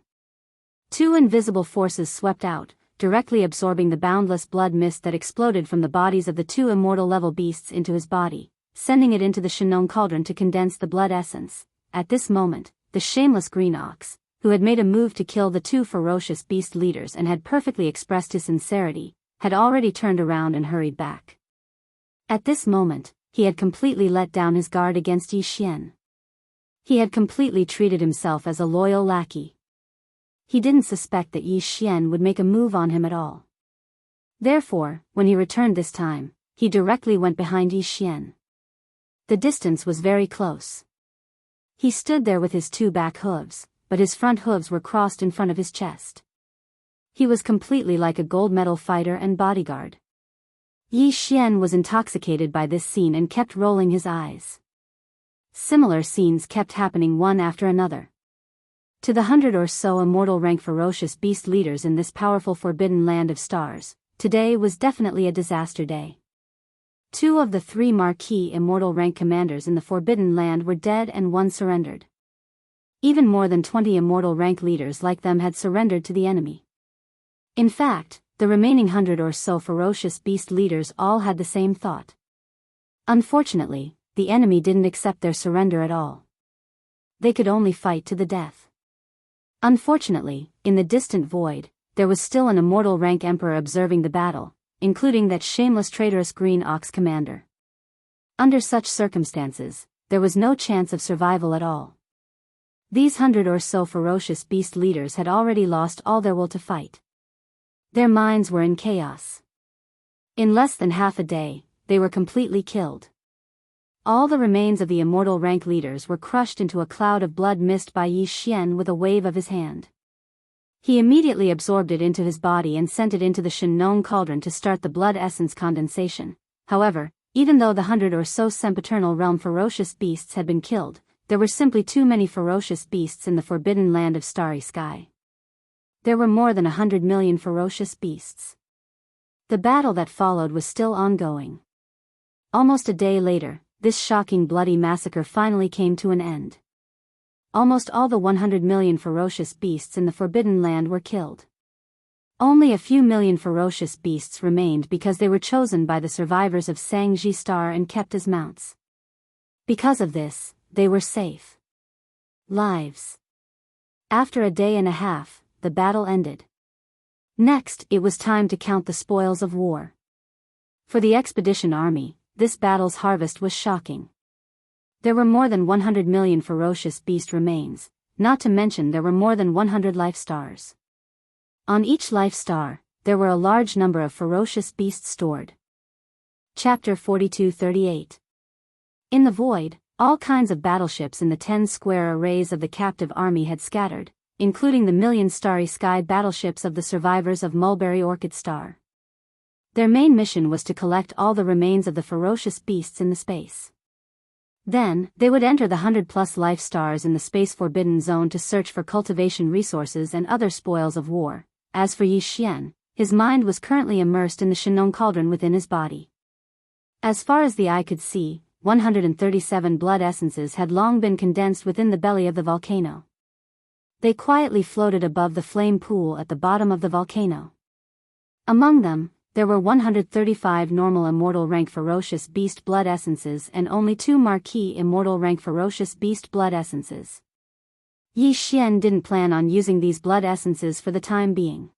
2 invisible forces swept out, directly absorbing the boundless blood mist that exploded from the bodies of the 2 immortal level beasts into his body, sending it into the Shinong cauldron to condense the blood essence. At this moment, the shameless green ox, who had made a move to kill the 2 ferocious beast leaders and had perfectly expressed his sincerity, had already turned around and hurried back. At this moment, he had completely let down his guard against Yi Xian. He had completely treated himself as a loyal lackey. He didn't suspect that Yi Xian would make a move on him at all. Therefore, when he returned this time, he directly went behind Yi Xian. The distance was very close. He stood there with his 2 back hooves, but his front hooves were crossed in front of his chest. He was completely like a gold medal fighter and bodyguard. Yi Xian was intoxicated by this scene and kept rolling his eyes. Similar scenes kept happening one after another. To the 100 or so immortal rank ferocious beast leaders in this powerful forbidden land of stars, today was definitely a disaster day. 2 of the 3 marquee immortal rank commanders in the forbidden land were dead and 1 surrendered. Even more than 20 immortal rank leaders like them had surrendered to the enemy. In fact, the remaining 100 or so ferocious beast leaders all had the same thought. Unfortunately, the enemy didn't accept their surrender at all. They could only fight to the death. Unfortunately, in the distant void, there was still an immortal rank emperor observing the battle, including that shameless traitorous green ox commander. Under such circumstances, there was no chance of survival at all. These 100 or so ferocious beast leaders had already lost all their will to fight. Their minds were in chaos. In less than half a day, they were completely killed. All the remains of the immortal rank leaders were crushed into a cloud of blood mist by Yi Xian with a wave of his hand. He immediately absorbed it into his body and sent it into the Shinong cauldron to start the blood essence condensation. However, even though the 100 or so sempiternal realm ferocious beasts had been killed, there were simply too many ferocious beasts in the forbidden land of starry sky. There were more than 100 million ferocious beasts. The battle that followed was still ongoing. Almost a day later, this shocking bloody massacre finally came to an end. Almost all the 100 million ferocious beasts in the Forbidden Land were killed. Only a few million ferocious beasts remained because they were chosen by the survivors of Shangji Star and kept as mounts. Because of this, they were safe lives. After a day and a half, the battle ended. Next, it was time to count the spoils of war. For the expedition army, this battle's harvest was shocking. There were more than 100 million ferocious beast remains, not to mention there were more than 100 life stars. On each life star, there were a large number of ferocious beasts stored. Chapter 42-38. In the void, all kinds of battleships in the 10 square arrays of the captive army had scattered, including the million starry sky battleships of the survivors of Mulberry Orchid Star. Their main mission was to collect all the remains of the ferocious beasts in the space. Then, they would enter the 100-plus life stars in the Space Forbidden Zone to search for cultivation resources and other spoils of war. As for Yi Xian, his mind was currently immersed in the Shenong cauldron within his body. As far as the eye could see, 137 blood essences had long been condensed within the belly of the volcano. They quietly floated above the flame pool at the bottom of the volcano. Among them, there were 135 normal immortal rank ferocious beast blood essences and only 2 marquis immortal rank ferocious beast blood essences. Yi Xian didn't plan on using these blood essences for the time being.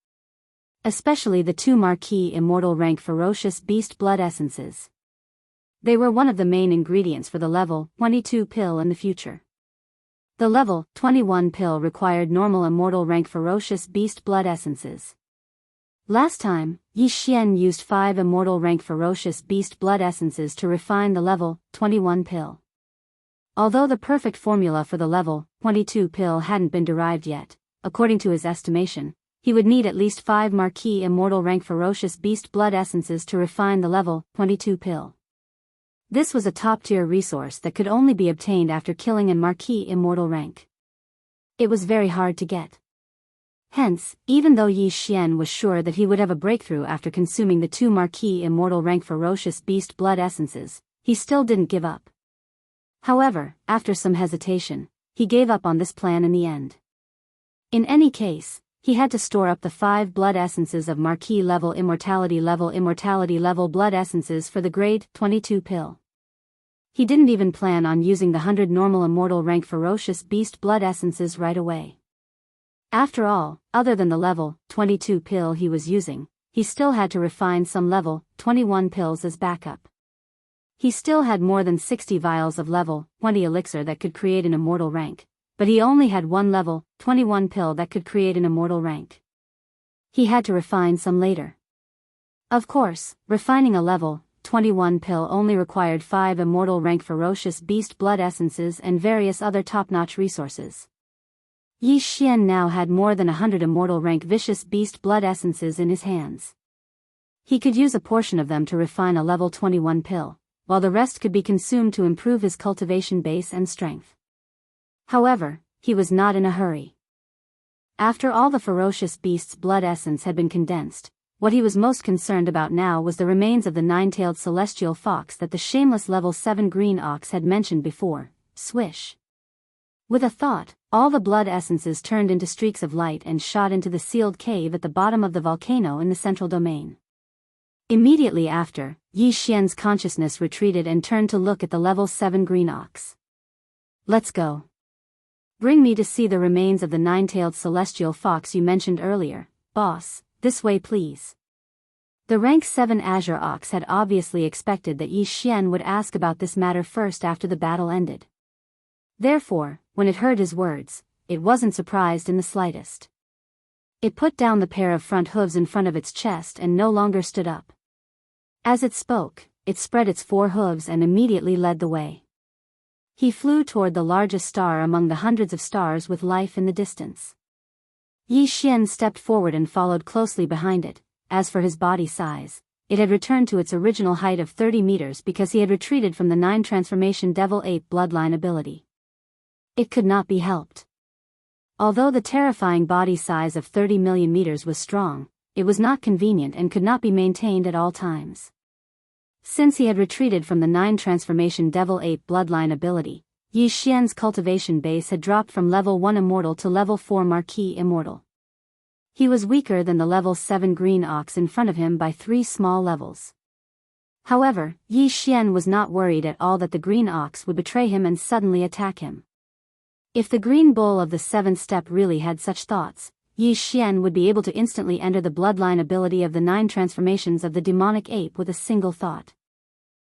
Especially the 2 marquis immortal rank ferocious beast blood essences. They were one of the main ingredients for the level 22 pill in the future. The level 21 pill required normal immortal rank ferocious beast blood essences. Last time, Yi Xian used 5 immortal rank ferocious beast blood essences to refine the level 21 pill. Although the perfect formula for the level 22 pill hadn't been derived yet, according to his estimation, he would need at least 5 marquis immortal rank ferocious beast blood essences to refine the level 22 pill. This was a top-tier resource that could only be obtained after killing a marquis immortal rank. It was very hard to get. Hence, even though Yi Xian was sure that he would have a breakthrough after consuming the 2 marquis immortal rank ferocious beast blood essences, he still didn't give up. However, after some hesitation, he gave up on this plan in the end. In any case, he had to store up the 5 blood essences of marquis level immortality level blood essences for the grade 22 pill. He didn't even plan on using the 100 normal immortal rank ferocious beast blood essences right away. After all, other than the level 22 pill he was using, he still had to refine some level 21 pills as backup. He still had more than 60 vials of level 20 elixir that could create an immortal rank, but he only had 1 level 21 pill that could create an immortal rank. He had to refine some later. Of course, refining a level 21 pill only required 5 immortal rank ferocious beast blood essences and various other top-notch resources. Yi Xian now had more than 100 immortal rank vicious beast blood essences in his hands. He could use a portion of them to refine a level 21 pill, while the rest could be consumed to improve his cultivation base and strength. However, he was not in a hurry. After all the ferocious beast's blood essence had been condensed, what he was most concerned about now was the remains of the 9-tailed celestial fox that the shameless level 7 green ox had mentioned before. Swish. With a thought, all the blood essences turned into streaks of light and shot into the sealed cave at the bottom of the volcano in the central domain. Immediately after, Yi Xian's consciousness retreated and turned to look at the level 7 green ox. Let's go. Bring me to see the remains of the 9-tailed celestial fox you mentioned earlier, boss, this way please. The rank 7 azure ox had obviously expected that Yi Xian would ask about this matter first after the battle ended. Therefore, when it heard his words, it wasn't surprised in the slightest. It put down the pair of front hooves in front of its chest and no longer stood up. As it spoke, it spread its 4 hooves and immediately led the way. He flew toward the largest star among the hundreds of stars with life in the distance. Yi Xian stepped forward and followed closely behind it. As for his body size, it had returned to its original height of 30 meters because he had retreated from the 9 transformation Devil Ape bloodline ability. It could not be helped. Although the terrifying body size of 30 million meters was strong, it was not convenient and could not be maintained at all times. Since he had retreated from the 9 transformation Devil Ape bloodline ability, Yi Xian's cultivation base had dropped from level 1 immortal to level 4 marquis immortal. He was weaker than the level 7 green ox in front of him by 3 small levels. However, Yi Xian was not worried at all that the green ox would betray him and suddenly attack him. If the green bull of the 7th step really had such thoughts, Yi Xian would be able to instantly enter the bloodline ability of the 9 transformations of the demonic ape with a single thought.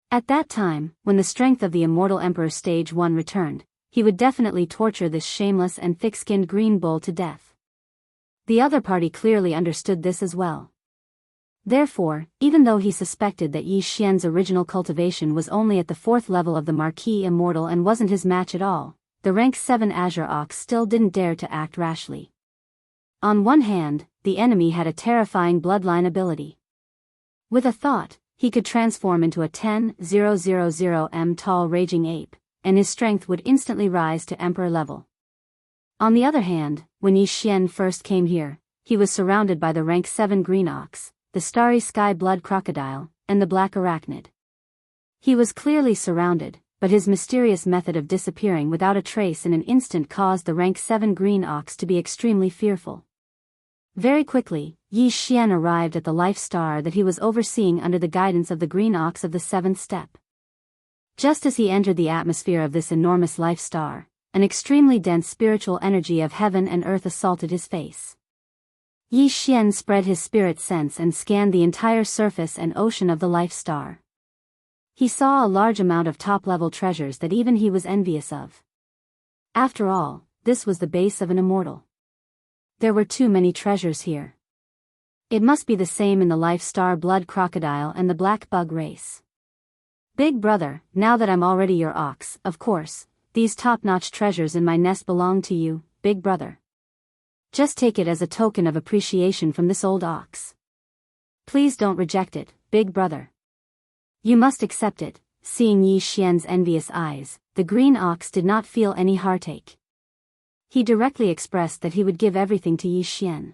At that time, when the strength of the Immortal Emperor Stage 1 returned, he would definitely torture this shameless and thick-skinned green bull to death. The other party clearly understood this as well. Therefore, even though he suspected that Yi Xian's original cultivation was only at the 4th level of the Marquis Immortal and wasn't his match at all, the rank 7 Azure Ox still didn't dare to act rashly. On one hand, the enemy had a terrifying bloodline ability. With a thought, he could transform into a 10,000 m tall raging ape, and his strength would instantly rise to emperor level. On the other hand, when Yi Xian first came here, he was surrounded by the rank 7 green ox, the starry sky blood crocodile, and the black arachnid. He was clearly surrounded, but his mysterious method of disappearing without a trace in an instant caused the rank 7 green ox to be extremely fearful. Very quickly, Yi Xian arrived at the life star that he was overseeing under the guidance of the green ox of the 7th step. Just as he entered the atmosphere of this enormous life star, an extremely dense spiritual energy of heaven and earth assaulted his face. Yi Xian spread his spirit sense and scanned the entire surface and ocean of the life star. He saw a large amount of top-level treasures that even he was envious of. After all, this was the base of an immortal. There were too many treasures here. It must be the same in the life star blood crocodile and the black bug race. Big brother, now that I'm already your ox, of course, these top-notch treasures in my nest belong to you, big brother. Just take it as a token of appreciation from this old ox. Please don't reject it, big brother. You must accept it. Seeing Yi Xian's envious eyes, the green ox did not feel any heartache. He directly expressed that he would give everything to Yi Xian.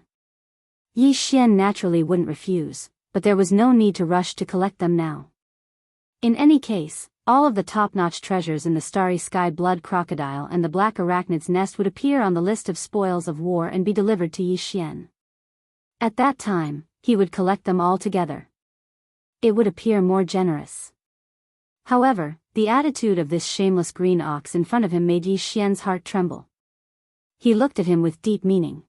Yi Xian naturally wouldn't refuse, but there was no need to rush to collect them now. In any case, all of the top-notch treasures in the starry sky blood crocodile and the black arachnid's nest would appear on the list of spoils of war and be delivered to Yi Xian. At that time, he would collect them all together. It would appear more generous. However, the attitude of this shameless green ox in front of him made Yi Xian's heart tremble. He looked at him with deep meaning.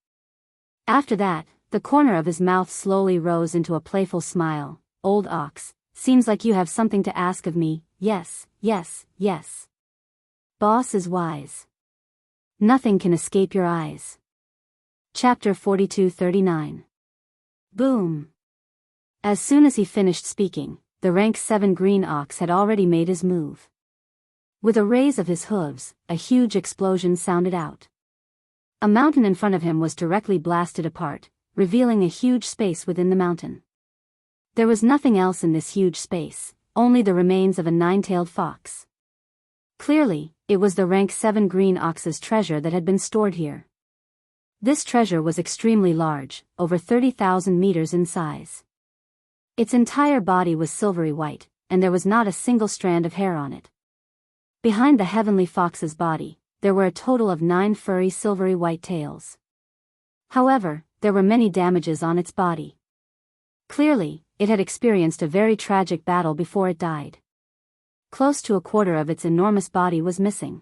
After that, the corner of his mouth slowly rose into a playful smile. Old ox, seems like you have something to ask of me. Yes, yes, yes. Boss is wise. Nothing can escape your eyes. Chapter 42-39. Boom. As soon as he finished speaking, the rank 7 green ox had already made his move. With a raise of his hooves, a huge explosion sounded out. A mountain in front of him was directly blasted apart, revealing a huge space within the mountain. There was nothing else in this huge space, only the remains of a 9-tailed fox. Clearly, it was the rank 7 green ox's treasure that had been stored here. This treasure was extremely large, over 30,000 meters in size. Its entire body was silvery white, and there was not a single strand of hair on it. Behind the heavenly fox's body, there were a total of 9 furry silvery white tails. However, there were many damages on its body. Clearly, it had experienced a very tragic battle before it died. Close to a quarter of its enormous body was missing.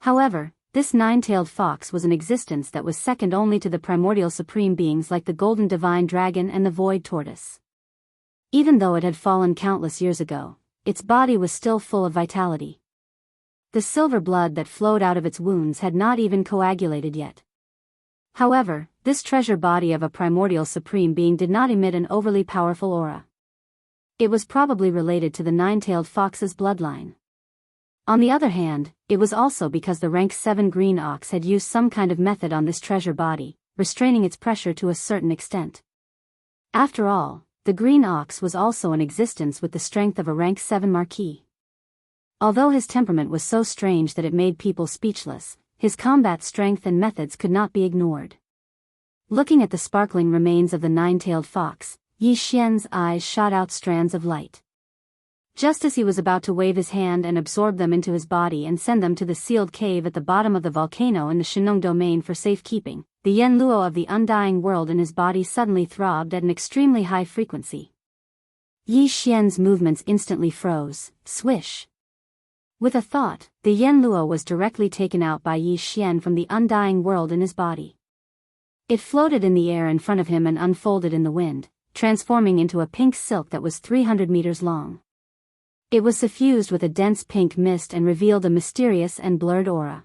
However, this 9-tailed fox was an existence that was second only to the primordial supreme beings like the golden divine dragon and the void tortoise. Even though it had fallen countless years ago, its body was still full of vitality. The silver blood that flowed out of its wounds had not even coagulated yet. However, this treasure body of a primordial supreme being did not emit an overly powerful aura. It was probably related to the 9-tailed fox's bloodline. On the other hand, it was also because the rank 7 green ox had used some kind of method on this treasure body, restraining its pressure to a certain extent. After all, the green ox was also in existence with the strength of a rank 7 marquis. Although his temperament was so strange that it made people speechless, his combat strength and methods could not be ignored. Looking at the sparkling remains of the 9-tailed fox, Yi Xian's eyes shot out strands of light. Just as he was about to wave his hand and absorb them into his body and send them to the sealed cave at the bottom of the volcano in the Shenong domain for safekeeping, the Yen Luo of the undying world in his body suddenly throbbed at an extremely high frequency. Yi Xian's movements instantly froze. Swish. With a thought, the Yen Luo was directly taken out by Yi Xian from the undying world in his body. It floated in the air in front of him and unfolded in the wind, transforming into a pink silk that was 300 meters long. It was suffused with a dense pink mist and revealed a mysterious and blurred aura.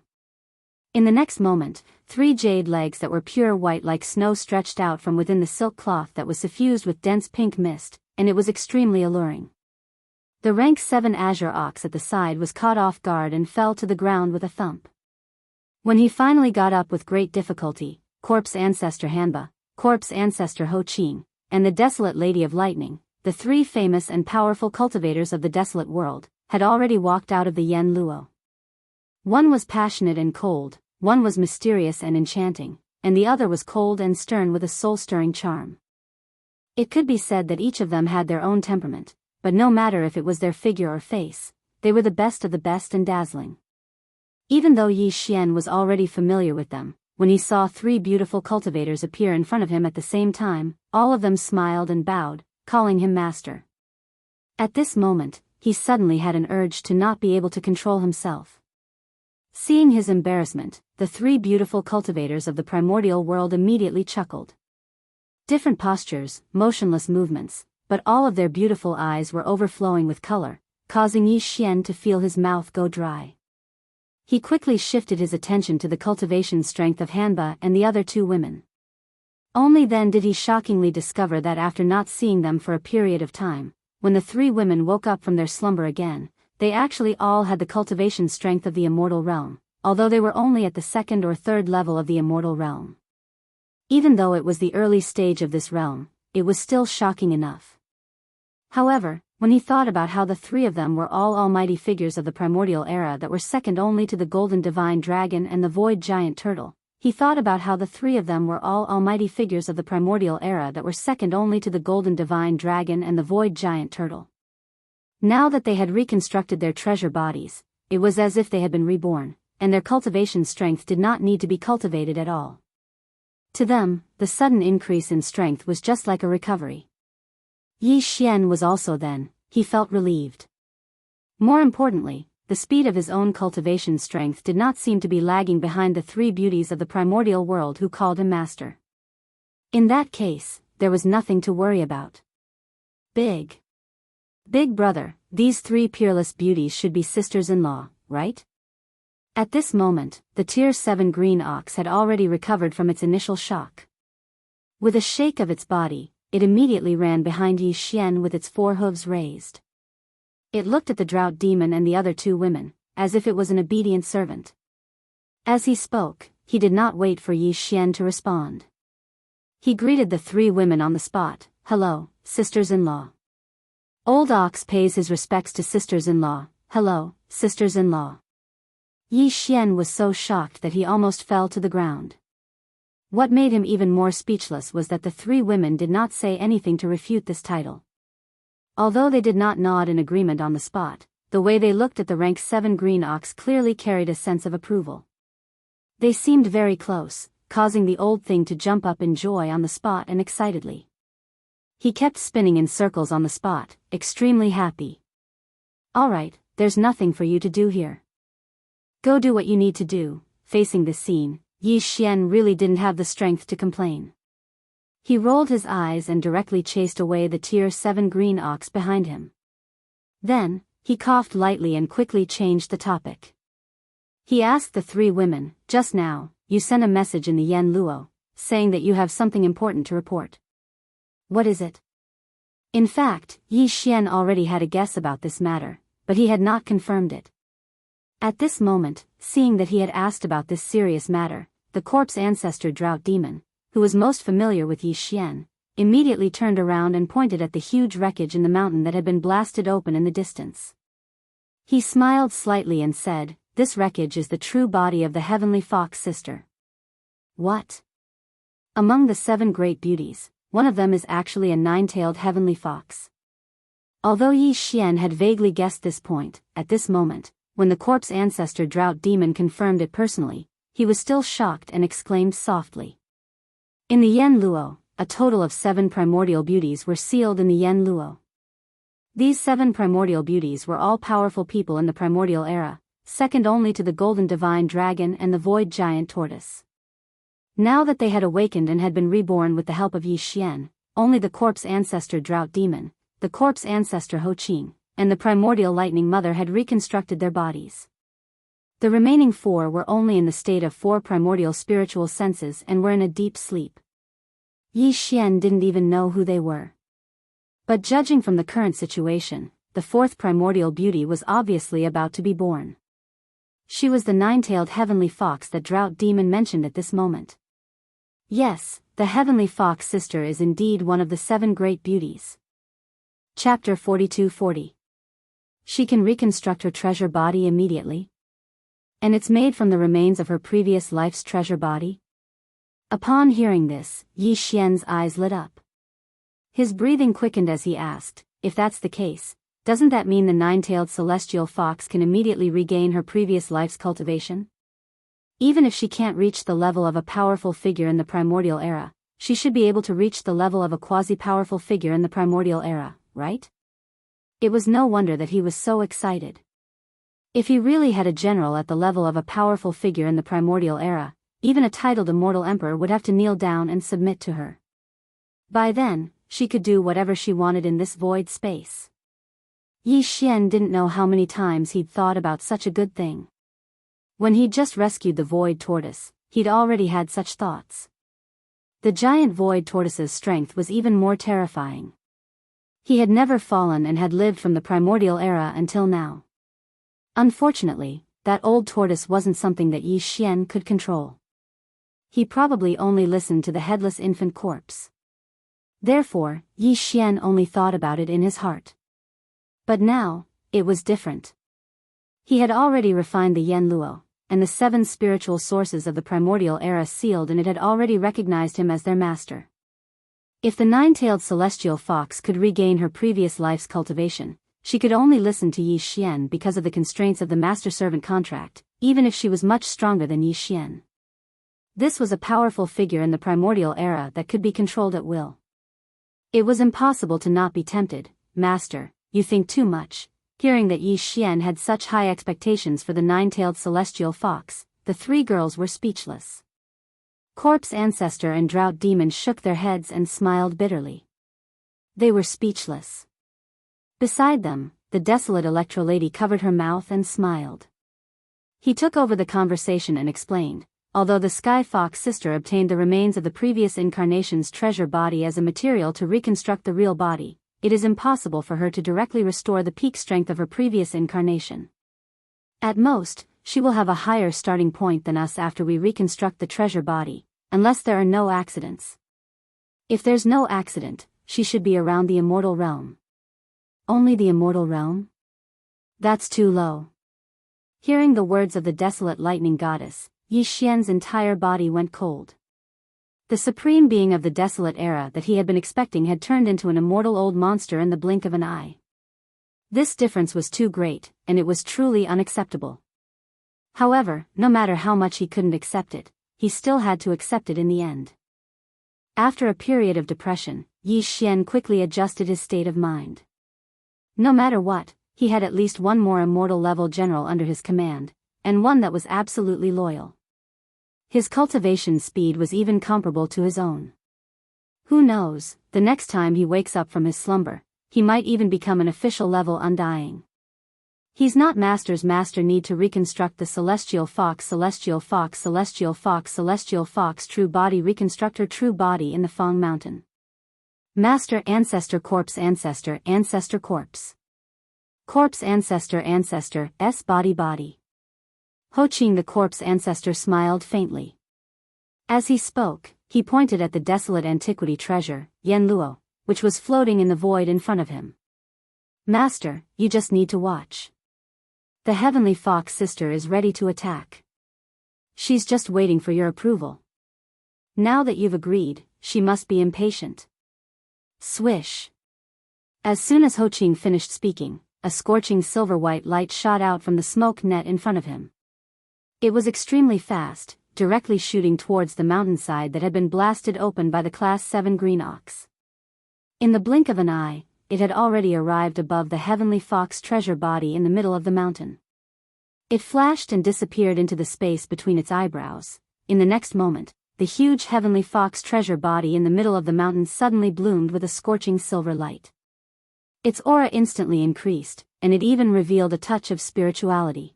In the next moment, 3 jade legs that were pure white like snow stretched out from within the silk cloth that was suffused with dense pink mist, and it was extremely alluring. The rank 7 azure ox at the side was caught off guard and fell to the ground with a thump. When he finally got up with great difficulty, Corpse Ancestor Hanba, Corpse Ancestor Ho Qing, and the Desolate Lady of Lightning, the three famous and powerful cultivators of the desolate world, had already walked out of the Yen Luo. One was passionate and cold, one was mysterious and enchanting, and the other was cold and stern with a soul-stirring charm. It could be said that each of them had their own temperament, but no matter if it was their figure or face, they were the best of the best and dazzling. Even though Yi Xian was already familiar with them, when he saw three beautiful cultivators appear in front of him at the same time, all of them smiled and bowed, calling him master. At this moment, he suddenly had an urge to not be able to control himself. Seeing his embarrassment, the three beautiful cultivators of the primordial world immediately chuckled. Different postures, motionless movements, but all of their beautiful eyes were overflowing with color, causing Yi Xian to feel his mouth go dry. He quickly shifted his attention to the cultivation strength of Hanba and the other two women. Only then did he shockingly discover that after not seeing them for a period of time, when the three women woke up from their slumber again, they actually all had the cultivation strength of the immortal realm, although they were only at the second or third level of the immortal realm. Even though it was the early stage of this realm, it was still shocking enough. However, when he thought about how the three of them were all almighty figures of the primordial era that were second only to the golden divine dragon and the void giant turtle, he thought about how the three of them were all almighty figures of the primordial era that were second only to the golden divine dragon and the void giant turtle. Now that they had reconstructed their treasure bodies, it was as if they had been reborn, and their cultivation strength did not need to be cultivated at all. To them, the sudden increase in strength was just like a recovery. Yi Xian was also then, he felt relieved. More importantly, the speed of his own cultivation strength did not seem to be lagging behind the three beauties of the primordial world who called him master. In that case, there was nothing to worry about. Big brother, these three peerless beauties should be sisters-in-law, right? At this moment, the Tier 7 green ox had already recovered from its initial shock. With a shake of its body, it immediately ran behind Yi Xian with its four hooves raised. It looked at the drought demon and the other two women, as if it was an obedient servant. As he spoke, he did not wait for Yi Xian to respond. He greeted the three women on the spot. "Hello, sisters-in-law." Old ox pays his respects to sisters-in-law. "Hello, sisters-in-law." Yi Xian was so shocked that he almost fell to the ground. What made him even more speechless was that the three women did not say anything to refute this title. Although they did not nod in agreement on the spot, the way they looked at the rank 7 green ox clearly carried a sense of approval. They seemed very close, causing the old thing to jump up in joy on the spot and excitedly. He kept spinning in circles on the spot, extremely happy. "All right, there's nothing for you to do here. Go do what you need to do." Facing this scene, Yi Xian really didn't have the strength to complain. He rolled his eyes and directly chased away the Tier 7 green ox behind him. Then, he coughed lightly and quickly changed the topic. He asked the three women, "Just now, you sent a message in the Yen Luo, saying that you have something important to report. What is it?" In fact, Yi Xian already had a guess about this matter, but he had not confirmed it. At this moment, seeing that he had asked about this serious matter, the corpse ancestor drought demon, who was most familiar with Yi Xian, immediately turned around and pointed at the huge wreckage in the mountain that had been blasted open in the distance. He smiled slightly and said, "This wreckage is the true body of the heavenly fox sister." What? Among the 7 great beauties, one of them is actually a 9-tailed heavenly fox. Although Yi Xian had vaguely guessed this point, at this moment, when the corpse ancestor drought demon confirmed it personally, he was still shocked and exclaimed softly. In the Yen Luo, a total of 7 primordial beauties were sealed in the Yen Luo. These 7 primordial beauties were all powerful people in the primordial era, second only to the golden divine dragon and the void giant tortoise. Now that they had awakened and had been reborn with the help of Yi Xian, only the corpse ancestor drought demon, the corpse ancestor Ho Qing, and the primordial lightning mother had reconstructed their bodies. The remaining 4 were only in the state of 4 primordial spiritual senses and were in a deep sleep. Yi Xian didn't even know who they were. But judging from the current situation, the 4th primordial beauty was obviously about to be born. She was the nine-tailed heavenly fox that Drought Demon mentioned at this moment. Yes, the heavenly fox sister is indeed one of the 7 great beauties. Chapter 42-40. She can reconstruct her treasure body immediately. And it's made from the remains of her previous life's treasure body? Upon hearing this, Yi Xian's eyes lit up. His breathing quickened as he asked, if that's the case, doesn't that mean the nine-tailed celestial fox can immediately regain her previous life's cultivation? Even if she can't reach the level of a powerful figure in the primordial era, she should be able to reach the level of a quasi-powerful figure in the primordial era, right? It was no wonder that he was so excited. If he really had a general at the level of a powerful figure in the primordial era, even a titled immortal emperor would have to kneel down and submit to her. By then, she could do whatever she wanted in this void space. Yi Xian didn't know how many times he'd thought about such a good thing. When he'd just rescued the void tortoise, he'd already had such thoughts. The giant void tortoise's strength was even more terrifying. He had never fallen and had lived from the primordial era until now. Unfortunately, that old tortoise wasn't something that Yi Xian could control. He probably only listened to the headless infant corpse. Therefore, Yi Xian only thought about it in his heart. But now, it was different. He had already refined the Yen Luo, and the 7 spiritual sources of the primordial era sealed, and it had already recognized him as their master. If the nine-tailed celestial fox could regain her previous life's cultivation, she could only listen to Yi Xian because of the constraints of the master-servant contract, even if she was much stronger than Yi Xian. This was a powerful figure in the primordial era that could be controlled at will. It was impossible to not be tempted. Master, you think too much. Hearing that Yi Xian had such high expectations for the nine-tailed celestial fox, the 3 girls were speechless. Corpse Ancestor and Drought Demon shook their heads and smiled bitterly. They were speechless. Beside them, the desolate Electro Lady covered her mouth and smiled. He took over the conversation and explained, although the Sky Fox sister obtained the remains of the previous incarnation's treasure body as a material to reconstruct the real body, it is impossible for her to directly restore the peak strength of her previous incarnation. At most, she will have a higher starting point than us after we reconstruct the treasure body, unless there are no accidents. If there's no accident, she should be around the immortal realm. Only the immortal realm? That's too low. Hearing the words of the desolate lightning goddess, Yi Xian's entire body went cold. The supreme being of the desolate era that he had been expecting had turned into an immortal old monster in the blink of an eye. This difference was too great, and it was truly unacceptable. However, no matter how much he couldn't accept it, he still had to accept it in the end. After a period of depression, Yi Xian quickly adjusted his state of mind. No matter what, he had at least one more immortal level general under his command, and one that was absolutely loyal. His cultivation speed was even comparable to his own. Who knows, the next time he wakes up from his slumber, he might even become an official level undying. He's not master's master need to reconstruct the celestial fox celestial fox celestial fox celestial fox true body reconstruct her true body in the Fang Mountain. Master ancestor corpse ancestor ancestor corpse. Corpse ancestor ancestor s body body. Ho Qing the corpse ancestor smiled faintly. As he spoke, he pointed at the desolate antiquity treasure, Yen Luo, which was floating in the void in front of him. Master, you just need to watch. The heavenly fox sister is ready to attack. She's just waiting for your approval. Now that you've agreed, she must be impatient. Swish. As soon as Ho Qing finished speaking, a scorching silver-white light shot out from the smoke net in front of him. It was extremely fast, directly shooting towards the mountainside that had been blasted open by the Class 7 Green Ox. In the blink of an eye, it had already arrived above the heavenly fox treasure body in the middle of the mountain. It flashed and disappeared into the space between its eyebrows. In the next moment, the huge heavenly fox treasure body in the middle of the mountain suddenly bloomed with a scorching silver light. Its aura instantly increased, and it even revealed a touch of spirituality.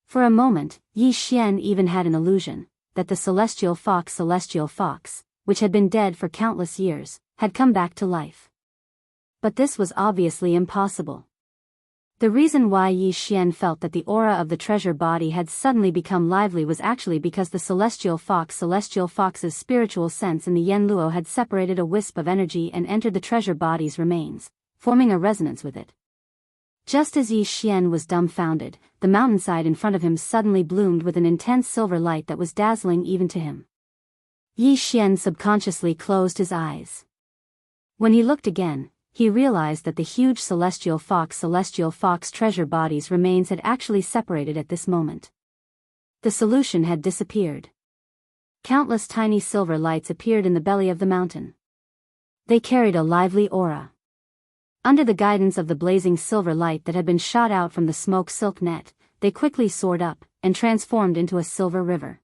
For a moment, Yi Xian even had an illusion that the celestial fox, which had been dead for countless years, had come back to life. But this was obviously impossible. The reason why Yi Xian felt that the aura of the treasure body had suddenly become lively was actually because the celestial fox's spiritual sense in the Yen Luo had separated a wisp of energy and entered the treasure body's remains, forming a resonance with it. Just as Yi Xian was dumbfounded, the mountainside in front of him suddenly bloomed with an intense silver light that was dazzling even to him. Yi Xian subconsciously closed his eyes. When he looked again, he realized that the huge celestial fox treasure body's remains had actually separated at this moment. The solution had disappeared. Countless tiny silver lights appeared in the belly of the mountain. They carried a lively aura. Under the guidance of the blazing silver light that had been shot out from the smoke silk net, they quickly soared up, and transformed into a silver river.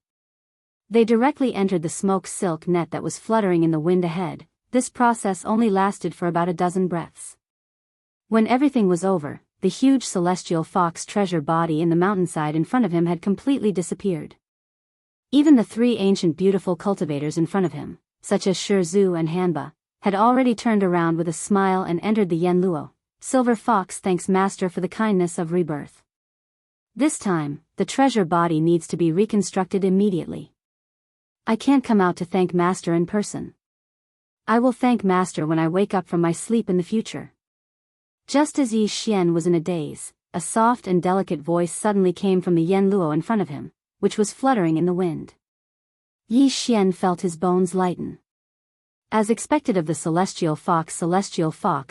They directly entered the smoke silk net that was fluttering in the wind ahead. This process only lasted for about a dozen breaths. When everything was over, the huge celestial fox treasure body in the mountainside in front of him had completely disappeared. Even the three ancient beautiful cultivators in front of him, such as Zhu and Hanba, had already turned around with a smile and entered the Yen Luo. Silver Fox thanks Master for the kindness of rebirth. This time, the treasure body needs to be reconstructed immediately. I can't come out to thank Master in person. I will thank Master when I wake up from my sleep in the future. Just as Yi Xian was in a daze, a soft and delicate voice suddenly came from the Yen Luo in front of him, which was fluttering in the wind. Yi Xian felt his bones lighten. As expected of the celestial fox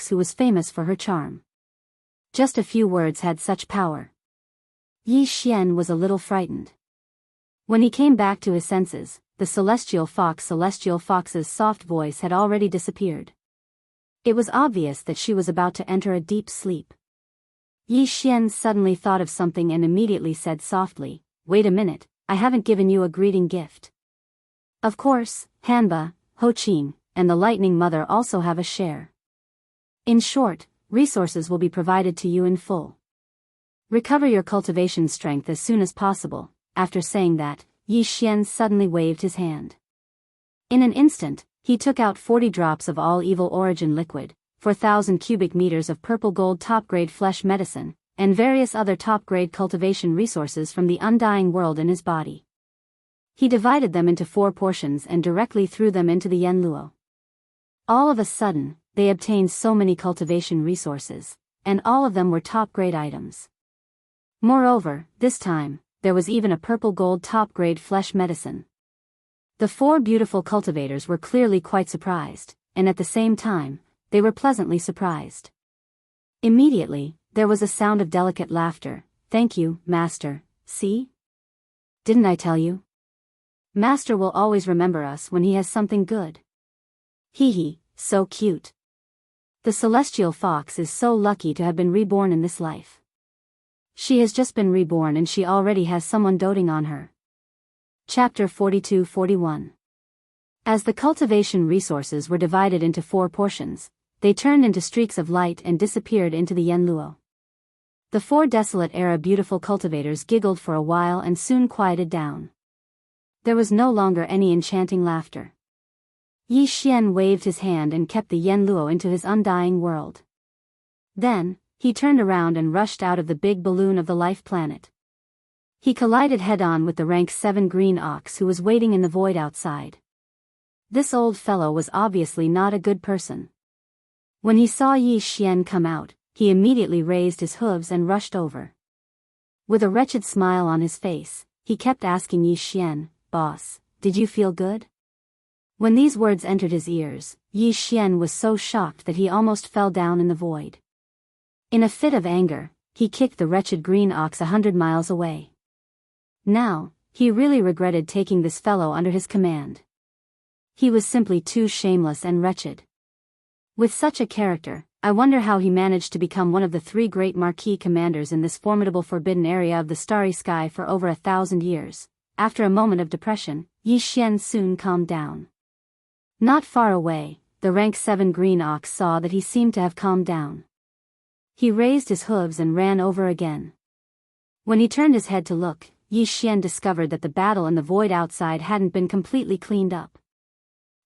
who was famous for her charm. Just a few words had such power. Yi Xian was a little frightened. When he came back to his senses, the celestial fox's soft voice had already disappeared. It was obvious that she was about to enter a deep sleep. Yi Xian suddenly thought of something and immediately said softly, "Wait a minute, I haven't given you a greeting gift." Of course, Hanba, Ho Qing, and the Lightning Mother also have a share. In short, resources will be provided to you in full. Recover your cultivation strength as soon as possible. After saying that, Yi Xian suddenly waved his hand. In an instant, he took out 40 drops of all evil origin liquid, 4,000 cubic meters of purple gold top-grade flesh medicine, and various other top-grade cultivation resources from the undying world in his body. He divided them into 4 portions and directly threw them into the Yen Luo. All of a sudden, they obtained so many cultivation resources, and all of them were top-grade items. Moreover, this time, there was even a purple gold top-grade flesh medicine. The 4 beautiful cultivators were clearly quite surprised, and at the same time, they were pleasantly surprised. Immediately, there was a sound of delicate laughter. "Thank you, Master, see? Didn't I tell you? Master will always remember us when he has something good. Hee hee, so cute. The celestial fox is so lucky to have been reborn in this life. She has just been reborn and she already has someone doting on her." Chapter 42-41. As the cultivation resources were divided into 4 portions, they turned into streaks of light and disappeared into the Yen Luo. The 4 desolate-era beautiful cultivators giggled for a while and soon quieted down. There was no longer any enchanting laughter. Yi Xian waved his hand and kept the Yen Luo into his undying world. Then, he turned around and rushed out of the big balloon of the life planet. He collided head-on with the rank 7 green ox who was waiting in the void outside. This old fellow was obviously not a good person. When he saw Yi Xian come out, he immediately raised his hooves and rushed over. With a wretched smile on his face, he kept asking Yi Xian, "Boss, did you feel good?" When these words entered his ears, Yi Xian was so shocked that he almost fell down in the void. In a fit of anger, he kicked the wretched green ox 100 miles away. Now, he really regretted taking this fellow under his command. He was simply too shameless and wretched. With such a character, I wonder how he managed to become one of the 3 great marquis commanders in this formidable forbidden area of the starry sky for over 1,000 years. After a moment of depression, Yi Xian soon calmed down. Not far away, the rank 7 green ox saw that he seemed to have calmed down. He raised his hooves and ran over again. When he turned his head to look, Yi Xian discovered that the battle in the void outside hadn't been completely cleaned up.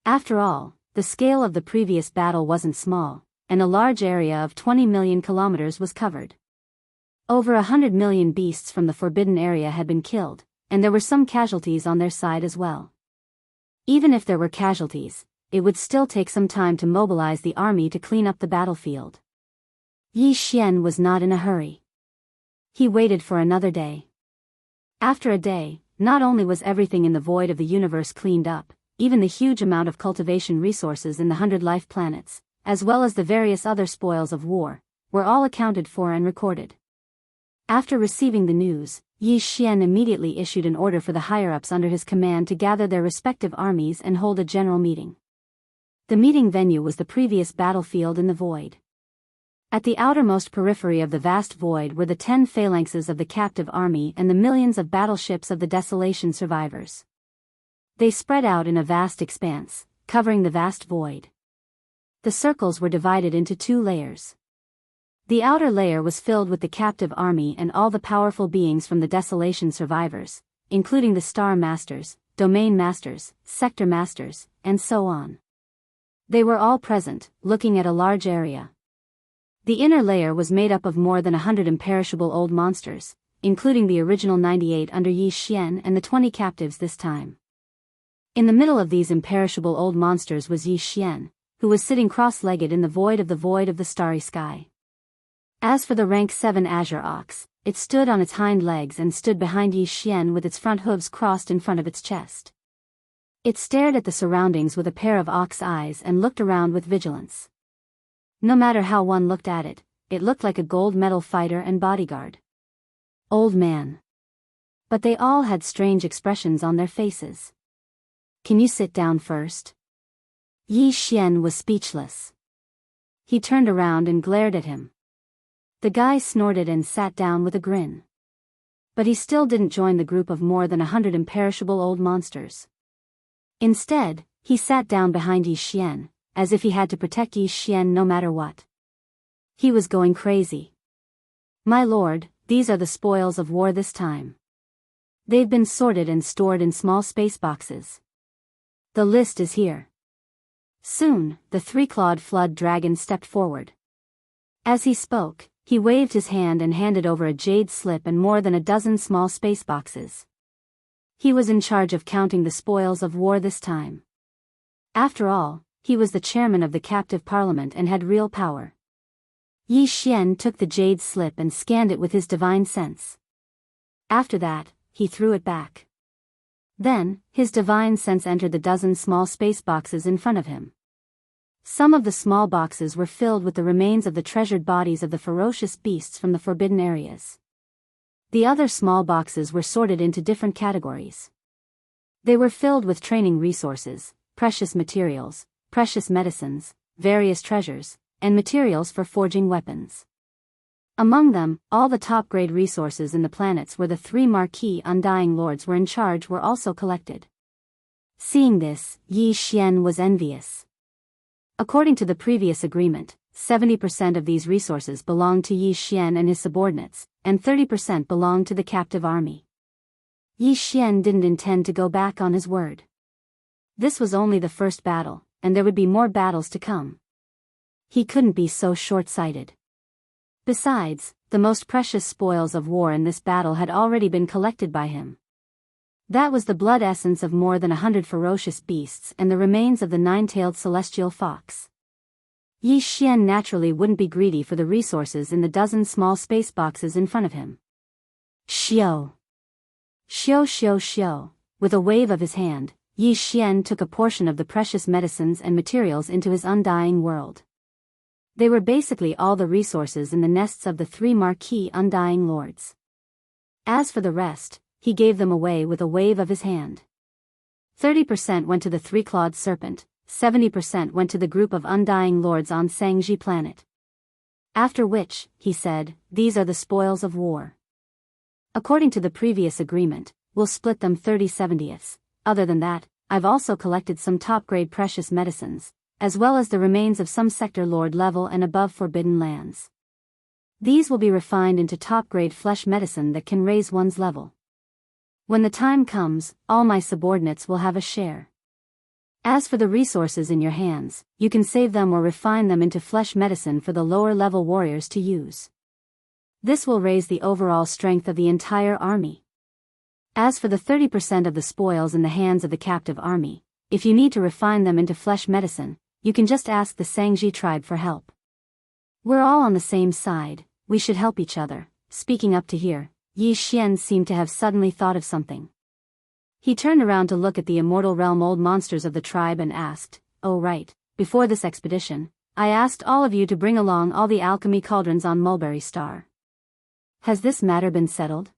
After all, the scale of the previous battle wasn't small, and a large area of 20 million kilometers was covered. Over 100 million beasts from the forbidden area had been killed, and there were some casualties on their side as well. Even if there were casualties, it would still take some time to mobilize the army to clean up the battlefield. Yi Xian was not in a hurry. He waited for another day. After a day, not only was everything in the void of the universe cleaned up, even the huge amount of cultivation resources in the 100 life planets, as well as the various other spoils of war, were all accounted for and recorded. After receiving the news, Yi Xian immediately issued an order for the higher-ups under his command to gather their respective armies and hold a general meeting. The meeting venue was the previous battlefield in the void. At the outermost periphery of the vast void were the 10 phalanxes of the captive army and the millions of battleships of the Desolation survivors. They spread out in a vast expanse, covering the vast void. The circles were divided into 2 layers. The outer layer was filled with the captive army and all the powerful beings from the Desolation survivors, including the Star Masters, Domain Masters, Sector Masters, and so on. They were all present, looking at a large area. The inner layer was made up of more than 100 imperishable old monsters, including the original 98 under Yi Xian and the 20 captives this time. In the middle of these imperishable old monsters was Yi Xian, who was sitting cross-legged in the void of the starry sky. As for the rank 7 azure ox, it stood on its hind legs and stood behind Yi Xian with its front hooves crossed in front of its chest. It stared at the surroundings with a pair of ox eyes and looked around with vigilance. No matter how one looked at it, it looked like a gold medal fighter and bodyguard. Old man. But they all had strange expressions on their faces. Can you sit down first? Yi Xian was speechless. He turned around and glared at him. The guy snorted and sat down with a grin. But he still didn't join the group of more than 100 imperishable old monsters. Instead, he sat down behind Yi Xian, as if he had to protect Yi Xian no matter what. He was going crazy. My lord, these are the spoils of war this time. They've been sorted and stored in small space boxes. The list is here. Soon, the 3-clawed flood dragon stepped forward. As he spoke, he waved his hand and handed over a jade slip and more than a dozen small space boxes. He was in charge of counting the spoils of war this time. After all, he was the chairman of the captive parliament and had real power. Yi Xian took the jade slip and scanned it with his divine sense. After that, he threw it back. Then, his divine sense entered the dozen small space boxes in front of him. Some of the small boxes were filled with the remains of the treasured bodies of the ferocious beasts from the forbidden areas. The other small boxes were sorted into different categories. They were filled with training resources, precious materials, precious medicines, various treasures, and materials for forging weapons. Among them, all the top-grade resources in the planets where the 3 marquis Undying Lords were in charge were also collected. Seeing this, Yi Xian was envious. According to the previous agreement, 70% of these resources belonged to Yi Xian and his subordinates, and 30% belonged to the captive army. Yi Xian didn't intend to go back on his word. This was only the first battle, and there would be more battles to come. He couldn't be so short-sighted. Besides, the most precious spoils of war in this battle had already been collected by him. That was the blood essence of more than 100 ferocious beasts and the remains of the 9-tailed celestial fox. Yi Xian naturally wouldn't be greedy for the resources in the dozen small space boxes in front of him. Xiao. Xiao xiao xiao. With a wave of his hand, Yi Xian took a portion of the precious medicines and materials into his undying world. They were basically all the resources in the nests of the 3 marquis Undying Lords. As for the rest, he gave them away with a wave of his hand. 30% went to the 3-clawed serpent, 70% went to the group of Undying Lords on Sangji planet. After which, he said, these are the spoils of war. According to the previous agreement, we'll split them 30/70ths. Other than that, I've also collected some top-grade precious medicines, as well as the remains of some sector lord level and above forbidden lands. These will be refined into top-grade flesh medicine that can raise one's level. When the time comes, all my subordinates will have a share. As for the resources in your hands, you can save them or refine them into flesh medicine for the lower-level warriors to use. This will raise the overall strength of the entire army. As for the 30% of the spoils in the hands of the captive army, if you need to refine them into flesh medicine, you can just ask the Xianxia tribe for help. We're all on the same side, we should help each other. Speaking up to here, Yi Xian seemed to have suddenly thought of something. He turned around to look at the immortal realm old monsters of the tribe and asked, "Oh right, before this expedition, I asked all of you to bring along all the alchemy cauldrons on Mulberry Star. Has this matter been settled?"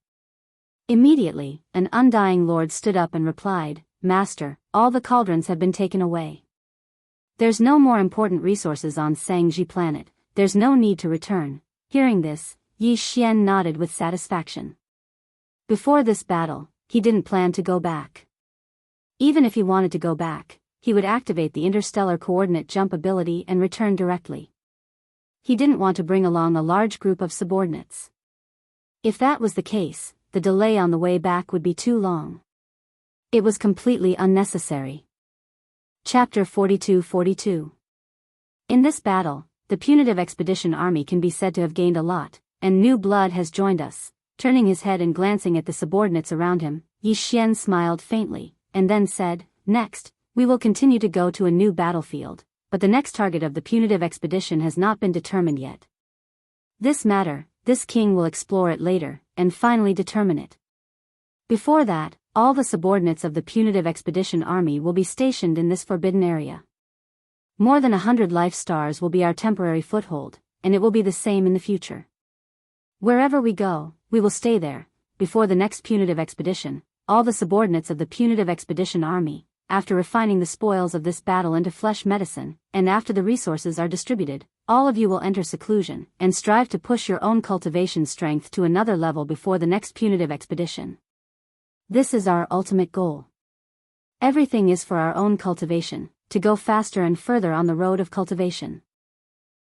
Immediately, an undying lord stood up and replied, "Master, all the cauldrons have been taken away. There's no more important resources on Xianxia planet, there's no need to return." Hearing this, Yi Xian nodded with satisfaction. Before this battle, he didn't plan to go back. Even if he wanted to go back, he would activate the interstellar coordinate jump ability and return directly. He didn't want to bring along a large group of subordinates. If that was the case, the delay on the way back would be too long. It was completely unnecessary. Chapter 42-42. In this battle, the punitive expedition army can be said to have gained a lot, and new blood has joined us. Turning his head and glancing at the subordinates around him, Yi Xian smiled faintly, and then said, "Next, we will continue to go to a new battlefield, but the next target of the punitive expedition has not been determined yet. This matter, this king will explore it later, and finally determine it. Before that, all the subordinates of the punitive expedition army will be stationed in this forbidden area. More than 100 life stars will be our temporary foothold, and it will be the same in the future. Wherever we go, we will stay there. Before the next punitive expedition, all the subordinates of the punitive expedition army, after refining the spoils of this battle into flesh medicine, and after the resources are distributed, all of you will enter seclusion, and strive to push your own cultivation strength to another level before the next punitive expedition. This is our ultimate goal. Everything is for our own cultivation, to go faster and further on the road of cultivation."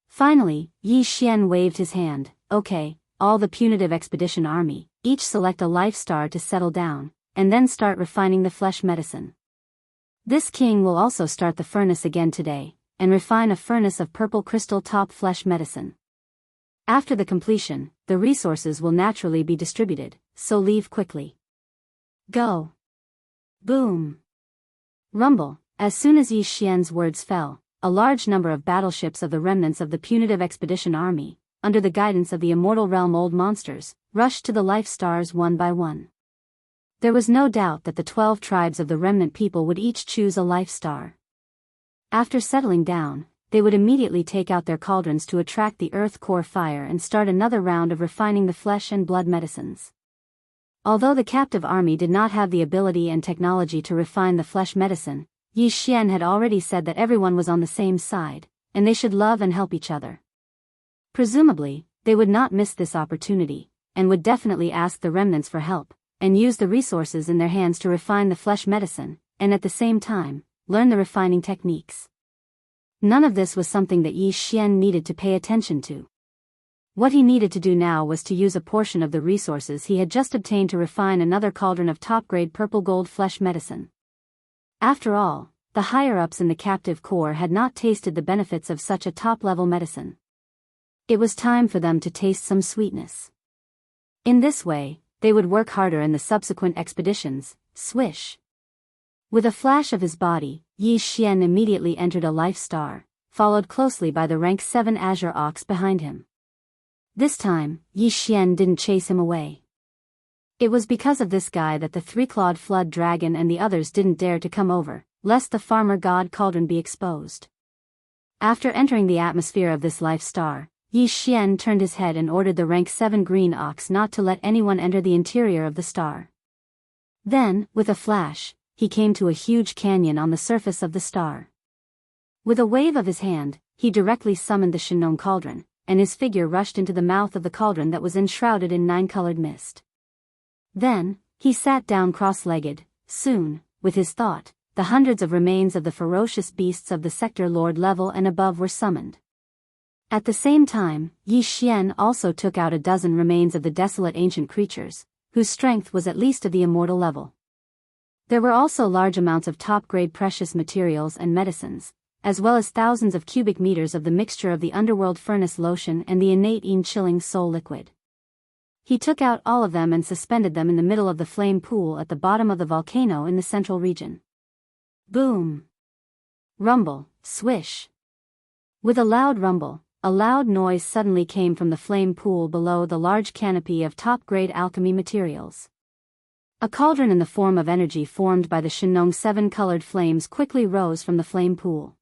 Finally, Yi Xian waved his hand. "Okay, all the punitive expedition army, each select a life star to settle down, and then start refining the flesh medicine. This king will also start the furnace again today, and refine a furnace of purple crystal top flesh medicine. After the completion, the resources will naturally be distributed, so leave quickly. Go!" Boom! Rumble! As soon as Yi Xian's words fell, a large number of battleships of the remnants of the punitive expedition army, under the guidance of the immortal realm old monsters, rushed to the life stars one by one. There was no doubt that the 12 tribes of the remnant people would each choose a life star. After settling down, they would immediately take out their cauldrons to attract the earth core fire and start another round of refining the flesh and blood medicines. Although the captive army did not have the ability and technology to refine the flesh medicine, Yi Xian had already said that everyone was on the same side, and they should love and help each other. Presumably, they would not miss this opportunity, and would definitely ask the remnants for help, and use the resources in their hands to refine the flesh medicine, and at the same time, learn the refining techniques. None of this was something that Yi Xian needed to pay attention to. What he needed to do now was to use a portion of the resources he had just obtained to refine another cauldron of top-grade purple gold flesh medicine. After all, the higher-ups in the captive corps had not tasted the benefits of such a top-level medicine. It was time for them to taste some sweetness. In this way, they would work harder in the subsequent expeditions. Swish! With a flash of his body, Yi Xian immediately entered a life star, followed closely by the rank 7 Azure Ox behind him. This time, Yi Xian didn't chase him away. It was because of this guy that the 3-clawed flood dragon and the others didn't dare to come over, lest the farmer god cauldron be exposed. After entering the atmosphere of this life star, Yi Xian turned his head and ordered the rank 7 green ox not to let anyone enter the interior of the star. Then, with a flash, he came to a huge canyon on the surface of the star. With a wave of his hand, he directly summoned the Shinong cauldron, and his figure rushed into the mouth of the cauldron that was enshrouded in 9-colored mist. Then, he sat down cross-legged. Soon, with his thought, the hundreds of remains of the ferocious beasts of the sector lord level and above were summoned. At the same time, Yi Xian also took out a dozen remains of the desolate ancient creatures, whose strength was at least of the immortal level. There were also large amounts of top-grade precious materials and medicines, as well as thousands of cubic meters of the mixture of the underworld furnace lotion and the innate chilling soul liquid. He took out all of them and suspended them in the middle of the flame pool at the bottom of the volcano in the central region. Boom! Rumble, swish. With a loud rumble, a loud noise suddenly came from the flame pool below the large canopy of top-grade alchemy materials. A cauldron in the form of energy formed by the Shenong 7-colored flames quickly rose from the flame pool.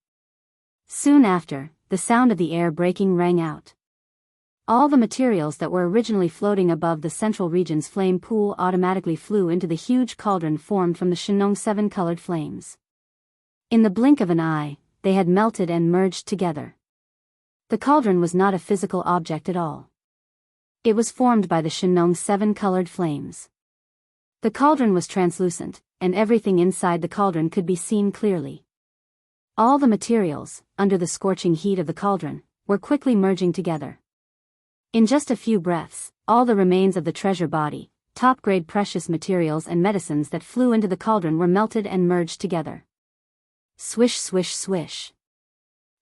Soon after, the sound of the air breaking rang out. All the materials that were originally floating above the central region's flame pool automatically flew into the huge cauldron formed from the Shenong 7-colored flames. In the blink of an eye, they had melted and merged together. The cauldron was not a physical object at all. It was formed by the Shenong 7-colored flames. The cauldron was translucent, and everything inside the cauldron could be seen clearly. All the materials, under the scorching heat of the cauldron, were quickly merging together. In just a few breaths, all the remains of the treasure body, top-grade precious materials and medicines that flew into the cauldron were melted and merged together. Swish, swish, swish.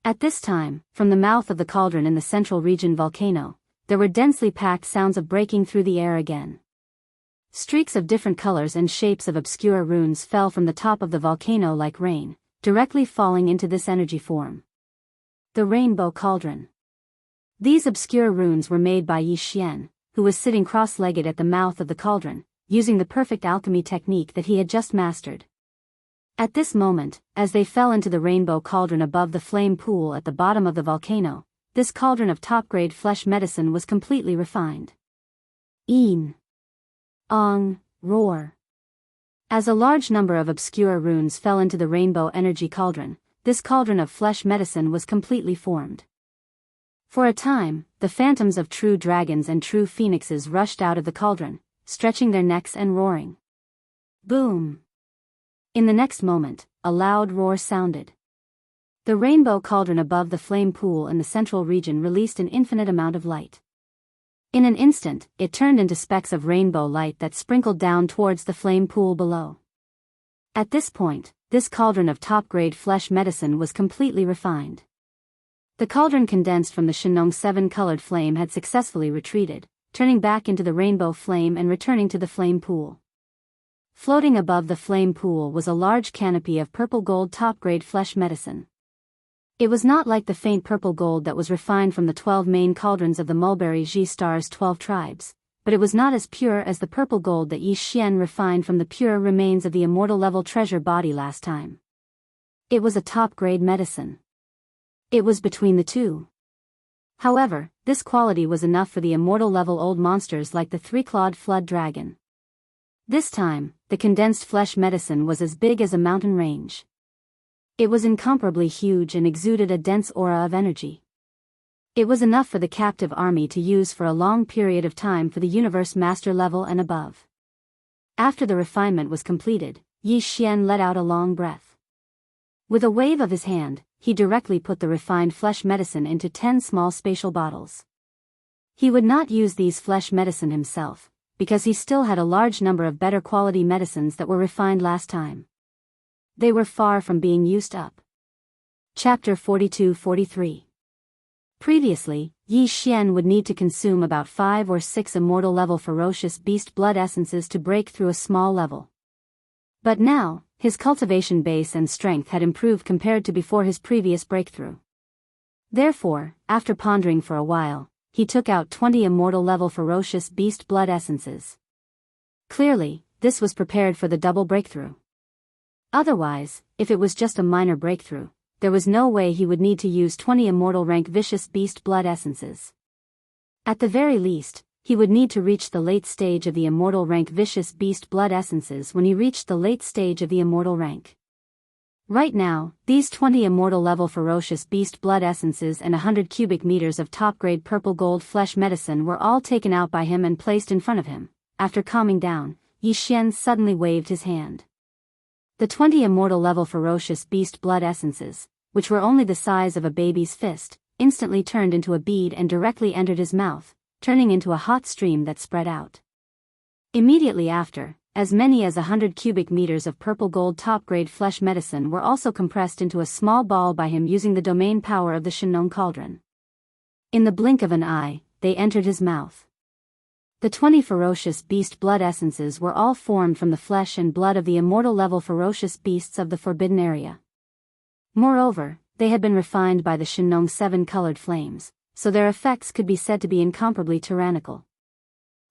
At this time, from the mouth of the cauldron in the central region volcano, there were densely packed sounds of breaking through the air again. Streaks of different colors and shapes of obscure runes fell from the top of the volcano like rain, directly falling into this energy form. The Rainbow Cauldron. These obscure runes were made by Yi Xian, who was sitting cross-legged at the mouth of the cauldron, using the perfect alchemy technique that he had just mastered. At this moment, as they fell into the rainbow cauldron above the flame pool at the bottom of the volcano, this cauldron of top-grade flesh medicine was completely refined. Een. Ong, roar. As a large number of obscure runes fell into the rainbow energy cauldron, this cauldron of flesh medicine was completely formed. For a time, the phantoms of true dragons and true phoenixes rushed out of the cauldron, stretching their necks and roaring. Boom! In the next moment, a loud roar sounded. The rainbow cauldron above the flame pool in the central region released an infinite amount of light. In an instant, it turned into specks of rainbow light that sprinkled down towards the flame pool below. At this point, this cauldron of top-grade flesh medicine was completely refined. The cauldron condensed from the Shenong 7-colored flame had successfully retreated, turning back into the rainbow flame and returning to the flame pool. Floating above the flame pool was a large canopy of purple gold top-grade flesh medicine. It was not like the faint purple gold that was refined from the 12 main cauldrons of the Mulberry Ji Star's 12 tribes, but it was not as pure as the purple gold that Yi Xian refined from the pure remains of the immortal-level treasure body last time. It was a top-grade medicine. It was between the two. However, this quality was enough for the immortal-level old monsters like the three-clawed flood dragon. This time, the condensed flesh medicine was as big as a mountain range. It was incomparably huge and exuded a dense aura of energy. It was enough for the captive army to use for a long period of time for the universe master level and above. After the refinement was completed, Yi Xian let out a long breath. With a wave of his hand, he directly put the refined flesh medicine into 10 small spatial bottles. He would not use these flesh medicine himself, because he still had a large number of better quality medicines that were refined last time. They were far from being used up. Chapter 42-43. Previously, Yi Xian would need to consume about 5 or 6 immortal-level ferocious beast blood essences to break through a small level. But now, his cultivation base and strength had improved compared to before his previous breakthrough. Therefore, after pondering for a while, he took out 20 immortal-level ferocious beast blood essences. Clearly, this was prepared for the double breakthrough. Otherwise, if it was just a minor breakthrough, there was no way he would need to use 20 immortal rank vicious beast blood essences. At the very least, he would need to reach the late stage of the immortal rank vicious beast blood essences when he reached the late stage of the immortal rank. Right now, these 20 immortal level ferocious beast blood essences and 100 cubic meters of top-grade purple gold flesh medicine were all taken out by him and placed in front of him. After calming down, Yi Xian suddenly waved his hand. The 20 immortal level ferocious beast blood essences, which were only the size of a baby's fist, instantly turned into a bead and directly entered his mouth, turning into a hot stream that spread out. Immediately after, as many as 100 cubic meters of purple gold top-grade flesh medicine were also compressed into a small ball by him using the domain power of the Shenong cauldron. In the blink of an eye, they entered his mouth. The 20 ferocious beast blood essences were all formed from the flesh and blood of the immortal level ferocious beasts of the forbidden area. Moreover, they had been refined by the Shenong 7 colored flames, so their effects could be said to be incomparably tyrannical.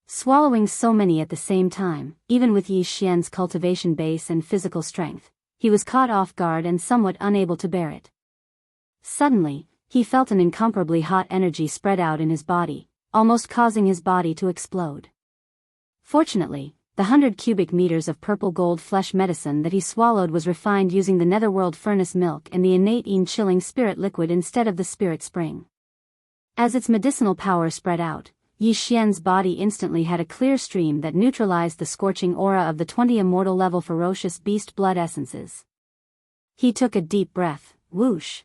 Swallowing so many at the same time, even with Yi Xian's cultivation base and physical strength, he was caught off guard and somewhat unable to bear it. Suddenly, he felt an incomparably hot energy spread out in his body, almost causing his body to explode. Fortunately, the 100 cubic meters of purple gold flesh medicine that he swallowed was refined using the netherworld furnace milk and the innate chilling spirit liquid instead of the spirit spring. As its medicinal power spread out, Yi Xian's body instantly had a clear stream that neutralized the scorching aura of the 20 immortal level ferocious beast blood essences. He took a deep breath, whoosh.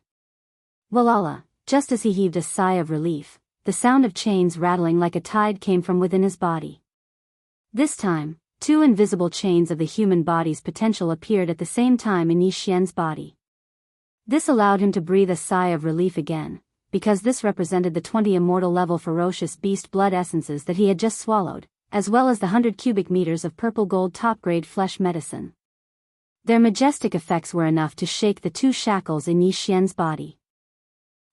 Walala, just as he heaved a sigh of relief, the sound of chains rattling like a tide came from within his body. This time, 2 invisible chains of the human body's potential appeared at the same time in Yi Xian's body. This allowed him to breathe a sigh of relief again, because this represented the 20 immortal level ferocious beast blood essences that he had just swallowed, as well as the 100 cubic meters of purple gold top-grade flesh medicine. Their majestic effects were enough to shake the 2 shackles in Yi Xian's body.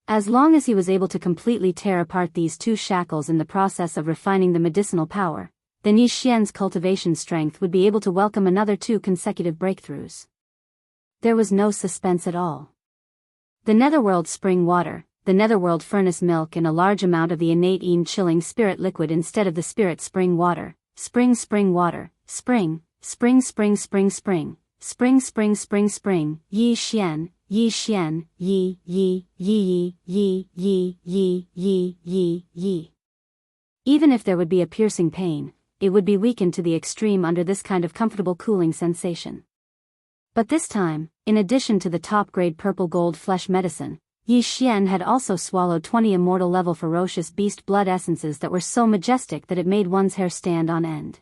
As long as he was able to completely tear apart these 2 shackles in the process of refining the medicinal power, then Yi Xian's cultivation strength would be able to welcome another 2 consecutive breakthroughs. There was no suspense at all. The netherworld spring water, the netherworld furnace milk and a large amount of the innate chilling spirit liquid instead of the spirit spring water, spring water, spring, Yi Xian, Yi, Yi. Even if there would be a piercing pain, it would be weakened to the extreme under this kind of comfortable cooling sensation. But this time, in addition to the top-grade purple gold flesh medicine, Yi Xian had also swallowed 20 immortal level ferocious beast blood essences that were so majestic that it made one's hair stand on end.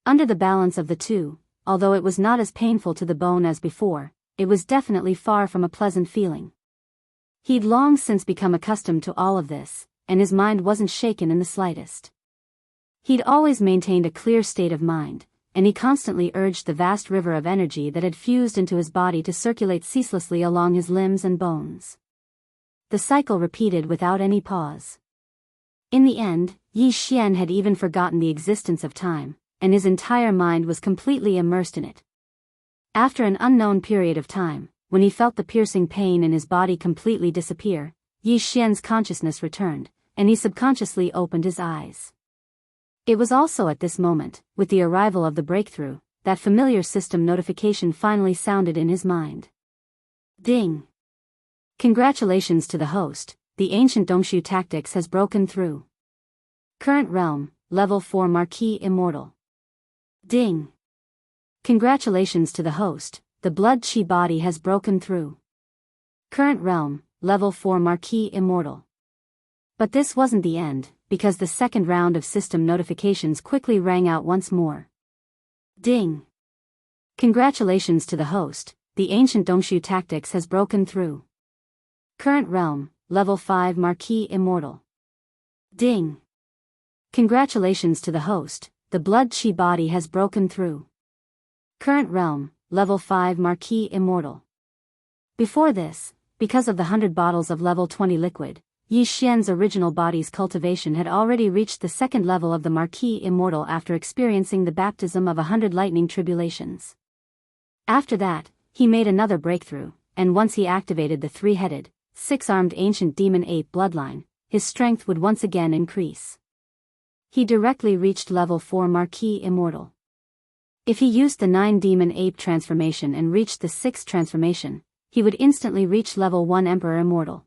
Under the balance of the 2, although it was not as painful to the bone as before, it was definitely far from a pleasant feeling. He'd long since become accustomed to all of this, and his mind wasn't shaken in the slightest. He'd always maintained a clear state of mind, and he constantly urged the vast river of energy that had fused into his body to circulate ceaselessly along his limbs and bones. The cycle repeated without any pause. In the end, Yi Xian had even forgotten the existence of time, and his entire mind was completely immersed in it. After an unknown period of time, when he felt the piercing pain in his body completely disappear, Yi Xian's consciousness returned, and he subconsciously opened his eyes. It was also at this moment, with the arrival of the breakthrough, that familiar system notification finally sounded in his mind. Ding! Congratulations to the host, the ancient Dongshu tactics has broken through. Current realm, level 4 Marquis Immortal. Ding! Congratulations to the host, the blood chi body has broken through. Current realm, level 4 Marquis Immortal. But this wasn't the end, because the second round of system notifications quickly rang out once more. Ding! Congratulations to the host, the ancient Dongshu tactics has broken through. Current realm, level 5 Marquis Immortal. Ding! Congratulations to the host, the blood chi body has broken through. Current realm, level 5 Marquis Immortal. Before this, because of the 100 bottles of level 20 liquid, Yi Xian's original body's cultivation had already reached the second level of the Marquis Immortal after experiencing the baptism of 100 lightning tribulations. After that, he made another breakthrough, and once he activated the 3-headed, 6-armed ancient demon ape bloodline, his strength would once again increase. He directly reached level 4 Marquis Immortal. If he used the 9 demon ape transformation and reached the 6th transformation, he would instantly reach level 1 Emperor Immortal.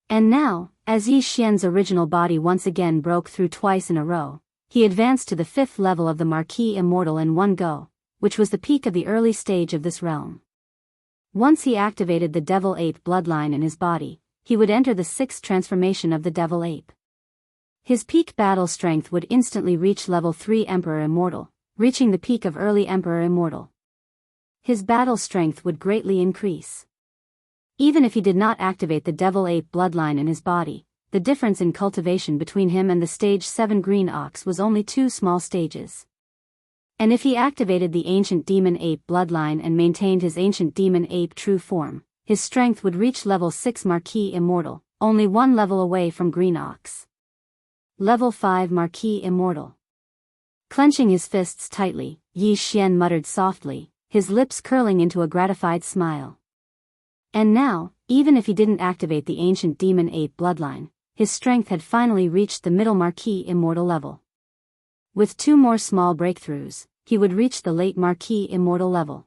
And now, as Yi Xian's original body once again broke through twice in a row, he advanced to the 5th level of the Marquis Immortal in one go, which was the peak of the early stage of this realm. Once he activated the Devil Ape bloodline in his body, he would enter the 6th transformation of the Devil Ape. His peak battle strength would instantly reach level 3 Emperor Immortal, reaching the peak of early Emperor Immortal. His battle strength would greatly increase. Even if he did not activate the Devil Ape bloodline in his body, the difference in cultivation between him and the stage 7 green ox was only 2 small stages. And if he activated the ancient demon ape bloodline and maintained his ancient demon ape true form, his strength would reach level 6 Marquis Immortal, only 1 level away from green ox. Level 5 Marquis Immortal. Clenching his fists tightly, Yi Xian muttered softly, his lips curling into a gratified smile. And now, even if he didn't activate the ancient demon ape bloodline, his strength had finally reached the middle Marquis Immortal level. With 2 more small breakthroughs, he would reach the late Marquis Immortal level.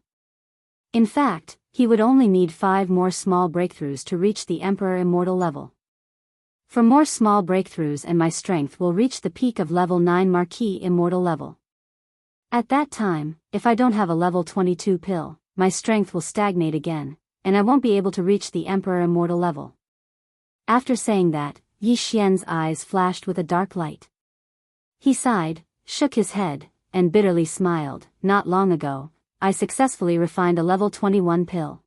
In fact, he would only need 5 more small breakthroughs to reach the Emperor Immortal level. For more small breakthroughs and my strength will reach the peak of level 9 Marquis Immortal level. At that time, if I don't have a level 22 pill, my strength will stagnate again, and I won't be able to reach the Emperor Immortal level. After saying that, Yi Xian's eyes flashed with a dark light. He sighed, shook his head, and bitterly smiled. Not long ago, I successfully refined a level 21 pill.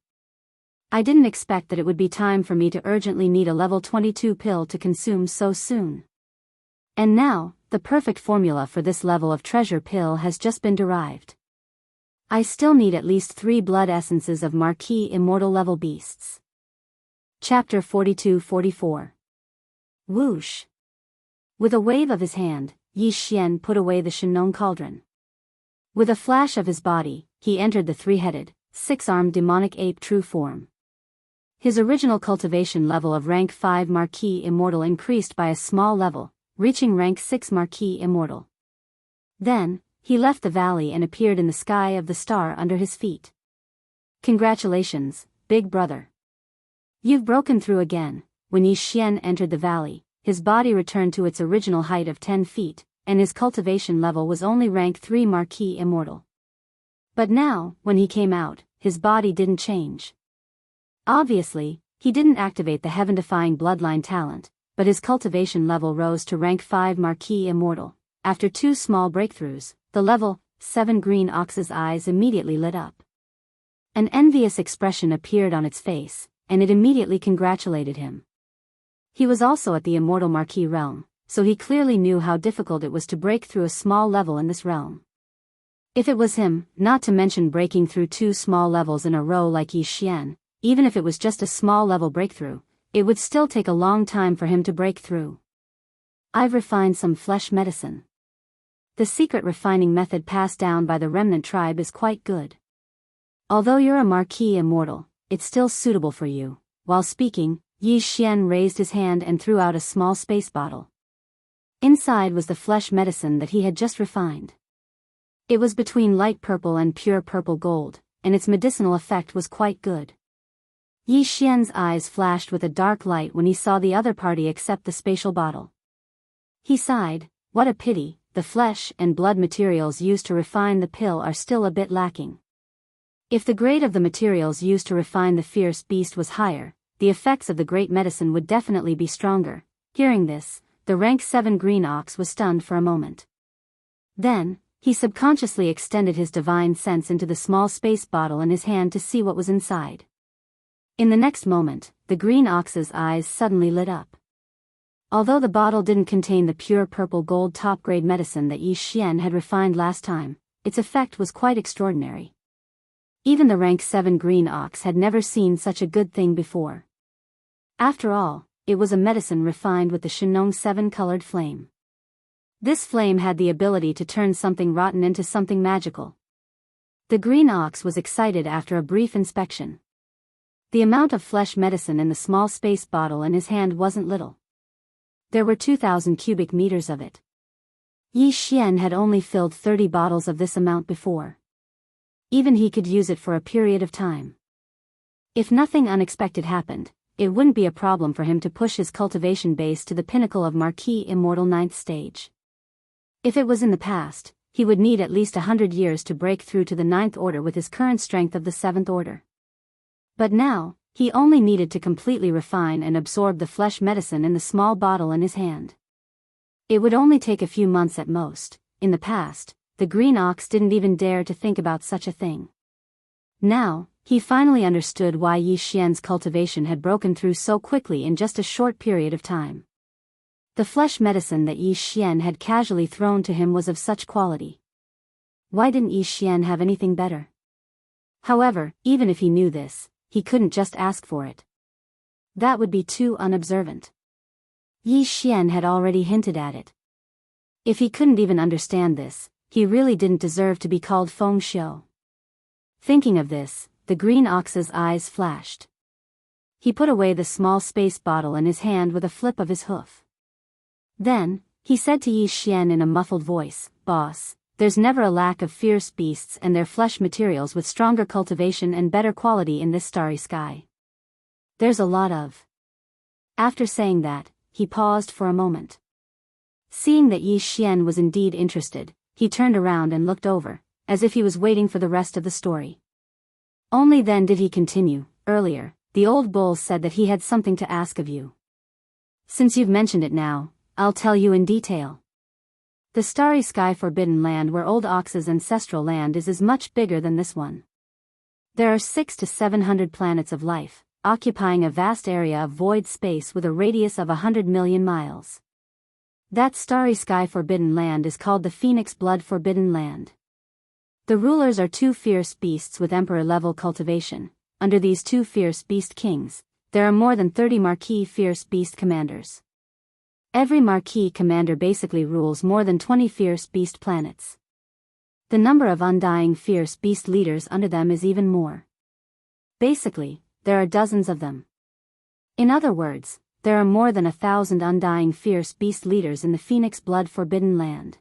I didn't expect that it would be time for me to urgently need a level 22 pill to consume so soon. And now, the perfect formula for this level of treasure pill has just been derived. I still need at least 3 blood essences of Marquis Immortal level beasts. Chapter 42-44. Whoosh! With a wave of his hand, Yi Xian put away the Shenong cauldron. With a flash of his body, he entered the 3-headed, 6-armed demonic ape true form. His original cultivation level of rank 5 Marquis Immortal increased by a small level, reaching rank 6 Marquis Immortal. Then, he left the valley and appeared in the sky of the star under his feet. Congratulations, big brother. You've broken through again. When Yi Xian entered the valley, his body returned to its original height of 10 feet, and his cultivation level was only rank 3 Marquis Immortal. But now, when he came out, his body didn't change. Obviously, he didn't activate the heaven-defying bloodline talent, but his cultivation level rose to rank 5 Marquis Immortal. After 2 small breakthroughs, the level 7 green ox's eyes immediately lit up. An envious expression appeared on its face, and it immediately congratulated him. He was also at the Immortal Marquis realm, so he clearly knew how difficult it was to break through a small level in this realm. If it was him, not to mention breaking through 2 small levels in a row like Yi Xian, even if it was just a small level breakthrough, it would still take a long time for him to break through. I've refined some flesh medicine. The secret refining method passed down by the remnant tribe is quite good. Although you're a Marquis Immortal, it's still suitable for you. While speaking, Yi Xian raised his hand and threw out a small space bottle. Inside was the flesh medicine that he had just refined. It was between light purple and pure purple gold, and its medicinal effect was quite good. Yi Xian's eyes flashed with a dark light when he saw the other party accept the spatial bottle. He sighed, what a pity, the flesh and blood materials used to refine the pill are still a bit lacking. If the grade of the materials used to refine the fierce beast was higher, the effects of the great medicine would definitely be stronger. Hearing this, the rank 7 green ox was stunned for a moment. Then, he subconsciously extended his divine sense into the small space bottle in his hand to see what was inside. In the next moment, the green ox's eyes suddenly lit up. Although the bottle didn't contain the pure purple gold top-grade medicine that Yi Xian had refined last time, its effect was quite extraordinary. Even the rank 7 green ox had never seen such a good thing before. After all, it was a medicine refined with the Shenong 7-colored flame. This flame had the ability to turn something rotten into something magical. The green ox was excited after a brief inspection. The amount of flesh medicine in the small space bottle in his hand wasn't little. There were 2,000 cubic meters of it. Yi Xian had only filled 30 bottles of this amount before. Even he could use it for a period of time. If nothing unexpected happened, it wouldn't be a problem for him to push his cultivation base to the pinnacle of Marquis Immortal 9th stage. If it was in the past, he would need at least 100 years to break through to the 9th order with his current strength of the 7th order. But now, he only needed to completely refine and absorb the flesh medicine in the small bottle in his hand. It would only take a few months at most. In the past, the green ox didn't even dare to think about such a thing. Now, he finally understood why Yi Xian's cultivation had broken through so quickly in just a short period of time. The flesh medicine that Yi Xian had casually thrown to him was of such quality. Why didn't Yi Xian have anything better? However, even if he knew this, he couldn't just ask for it. That would be too unobservant. Yi Xian had already hinted at it. If he couldn't even understand this, he really didn't deserve to be called Feng Xiu. Thinking of this, the green ox's eyes flashed. He put away the small space bottle in his hand with a flip of his hoof. Then, he said to Yi Xian in a muffled voice, "Boss, there's never a lack of fierce beasts and their flesh materials with stronger cultivation and better quality in this starry sky. There's a lot of." After saying that, he paused for a moment. Seeing that Yi Xian was indeed interested, he turned around and looked over, as if he was waiting for the rest of the story. Only then did he continue. "Earlier, the old bull said that he had something to ask of you. Since you've mentioned it now, I'll tell you in detail. The starry sky forbidden land where Old Ox's ancestral land is much bigger than this one. There are 600 to 700 planets of life, occupying a vast area of void space with a radius of 100 million miles. That starry sky forbidden land is called the Phoenix Blood Forbidden Land. The rulers are two fierce beasts with emperor-level cultivation. Under these two fierce beast kings, there are more than 30 marquis fierce beast commanders. Every marquis commander basically rules more than 20 fierce beast planets. The number of undying fierce beast leaders under them is even more. Basically, there are dozens of them. In other words, there are more than 1,000 undying fierce beast leaders in the Phoenix Blood Forbidden Land.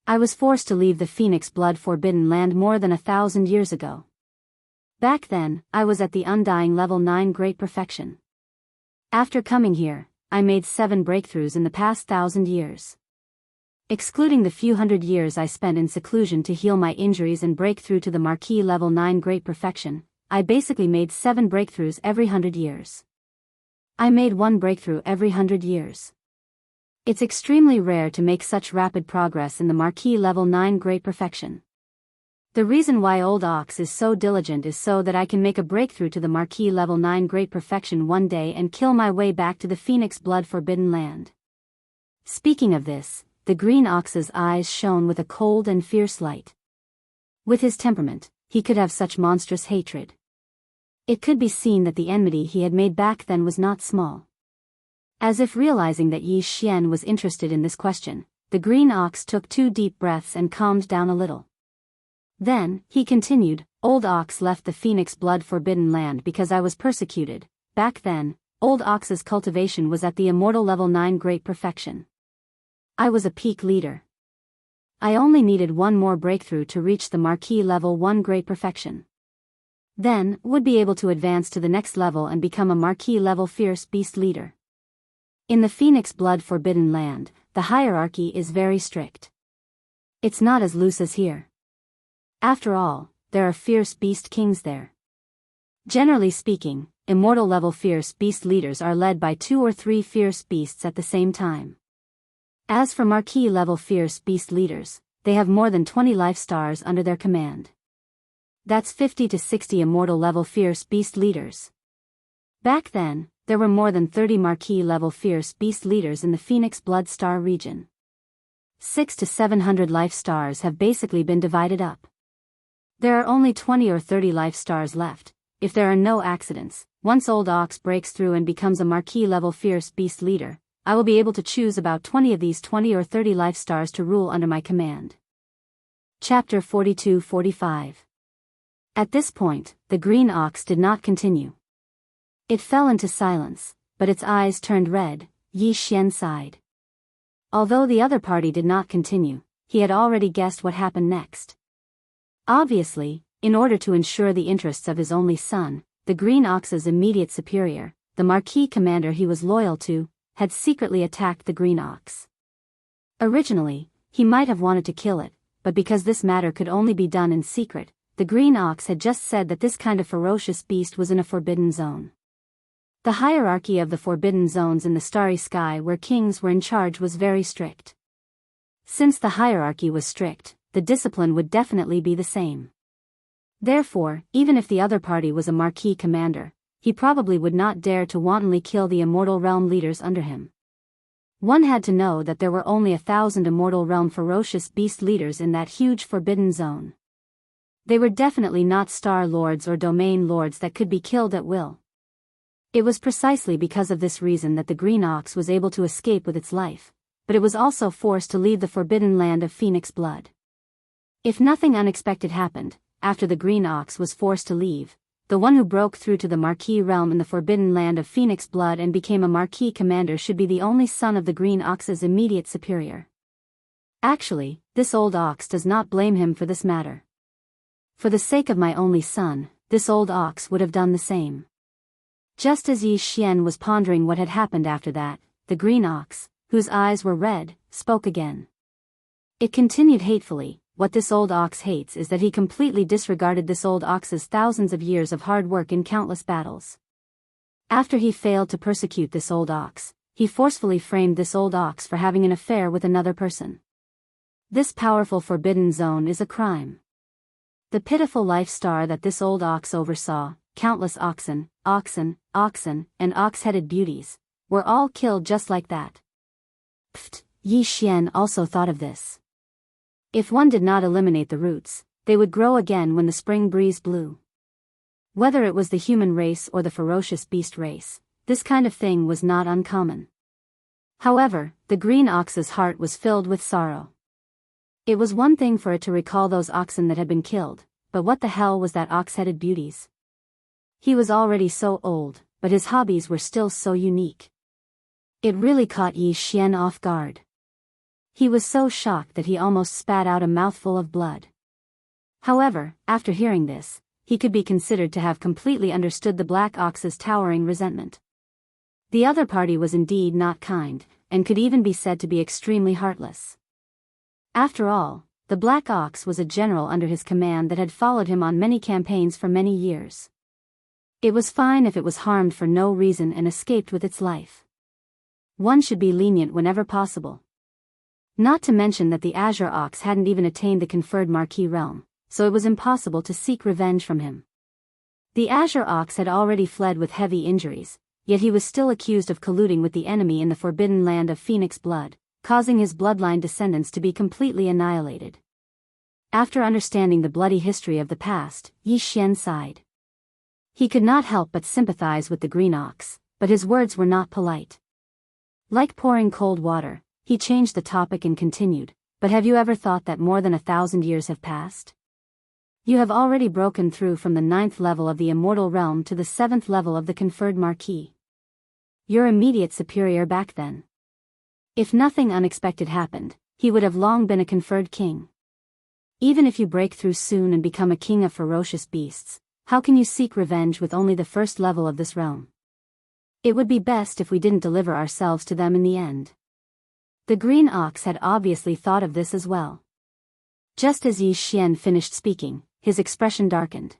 I was forced to leave the Phoenix Blood Forbidden Land more than 1,000 years ago. Back then, I was at the undying level 9 Great Perfection. After coming here, I made 7 breakthroughs in the past 1,000 years. Excluding the few hundred years I spent in seclusion to heal my injuries and break through to the Marquis level 9 Great Perfection, I basically made 7 breakthroughs every 100 years. I made 1 breakthrough every 100 years. It's extremely rare to make such rapid progress in the Marquis level 9 Great Perfection. The reason why Old Ox is so diligent is so that I can make a breakthrough to the Marquis level 9 Great Perfection one day and kill my way back to the Phoenix Blood Forbidden Land. Speaking of this, the green ox's eyes shone with a cold and fierce light. With his temperament, he could have such monstrous hatred. It could be seen that the enmity he had made back then was not small. As if realizing that Yi Xian was interested in this question, the green ox took 2 deep breaths and calmed down a little. Then, he continued, "Old Ox left the Phoenix Blood Forbidden Land because I was persecuted. Back then, Old Ox's cultivation was at the immortal level 9 Great Perfection. I was a peak leader. I only needed 1 more breakthrough to reach the Marquis level 1 Great Perfection. Then, would be able to advance to the next level and become a Marquis level fierce beast leader. In the Phoenix Blood Forbidden Land, the hierarchy is very strict. It's not as loose as here. After all, there are fierce beast kings there. Generally speaking, immortal level fierce beast leaders are led by 2 or 3 fierce beasts at the same time. As for Marquis level fierce beast leaders, they have more than 20 life stars under their command. That's 50 to 60 immortal level fierce beast leaders. Back then, there were more than 30 Marquis level fierce beast leaders in the Phoenix Blood Star region. 600 to 700 life stars have basically been divided up. There are only 20 or 30 life stars left, if there are no accidents. Once Old Ox breaks through and becomes a Marquis level fierce beast leader, I will be able to choose about 20 of these 20 or 30 life stars to rule under my command." Chapter 42-45. At this point, the green ox did not continue. It fell into silence, but its eyes turned red. Yi Xian sighed. Although the other party did not continue, he had already guessed what happened next. Obviously, in order to ensure the interests of his only son, the green ox's immediate superior, the Marquis commander he was loyal to, had secretly attacked the green ox. Originally, he might have wanted to kill it, but because this matter could only be done in secret, the green ox had just said that this kind of ferocious beast was in a forbidden zone. The hierarchy of the forbidden zones in the starry sky where kings were in charge was very strict. Since the hierarchy was strict, the discipline would definitely be the same. Therefore, even if the other party was a Marquis commander, he probably would not dare to wantonly kill the immortal realm leaders under him. One had to know that there were only 1,000 immortal realm ferocious beast leaders in that huge forbidden zone. They were definitely not star lords or domain lords that could be killed at will. It was precisely because of this reason that the green ox was able to escape with its life, but it was also forced to leave the forbidden land of phoenix blood. If nothing unexpected happened, after the green ox was forced to leave, the one who broke through to the Marquis realm in the forbidden land of phoenix blood and became a Marquis commander should be the only son of the green ox's immediate superior. Actually, this old ox does not blame him for this matter. For the sake of my only son, this old ox would have done the same. Just as Yi Xian was pondering what had happened after that, the green ox, whose eyes were red, spoke again. It continued hatefully. What this old ox hates is that he completely disregarded this old ox's thousands of years of hard work in countless battles. After he failed to persecute this old ox, he forcefully framed this old ox for having an affair with another person. This powerful forbidden zone is a crime. The pitiful life star that this old ox oversaw, countless oxen, and ox-headed beauties, were all killed just like that. Pfft, Yi Xian also thought of this. If one did not eliminate the roots, they would grow again when the spring breeze blew. Whether it was the human race or the ferocious beast race, this kind of thing was not uncommon. However, the green ox's heart was filled with sorrow. It was one thing for it to recall those oxen that had been killed, but what the hell was that ox-headed beauties? He was already so old, but his hobbies were still so unique. It really caught Yi Xian off guard. He was so shocked that he almost spat out a mouthful of blood. However, after hearing this, he could be considered to have completely understood the black ox's towering resentment. The other party was indeed not kind, and could even be said to be extremely heartless. After all, the black ox was a general under his command that had followed him on many campaigns for many years. It was fine if it was harmed for no reason and escaped with its life. One should be lenient whenever possible. Not to mention that the Azure Ox hadn't even attained the conferred Marquis realm, so it was impossible to seek revenge from him. The Azure Ox had already fled with heavy injuries, yet he was still accused of colluding with the enemy in the forbidden land of phoenix blood, causing his bloodline descendants to be completely annihilated. After understanding the bloody history of the past, Yi Xian sighed. He could not help but sympathize with the green ox, but his words were not polite. Like pouring cold water, he changed the topic and continued, "But have you ever thought that more than 1,000 years have passed? You have already broken through from the 9th level of the immortal realm to the 7th level of the conferred Marquis. Your immediate superior back then. If nothing unexpected happened, he would have long been a conferred king. Even if you break through soon and become a king of ferocious beasts, how can you seek revenge with only the 1st level of this realm? It would be best if we didn't deliver ourselves to them in the end." The green ox had obviously thought of this as well. Just as Yi Xian finished speaking, his expression darkened.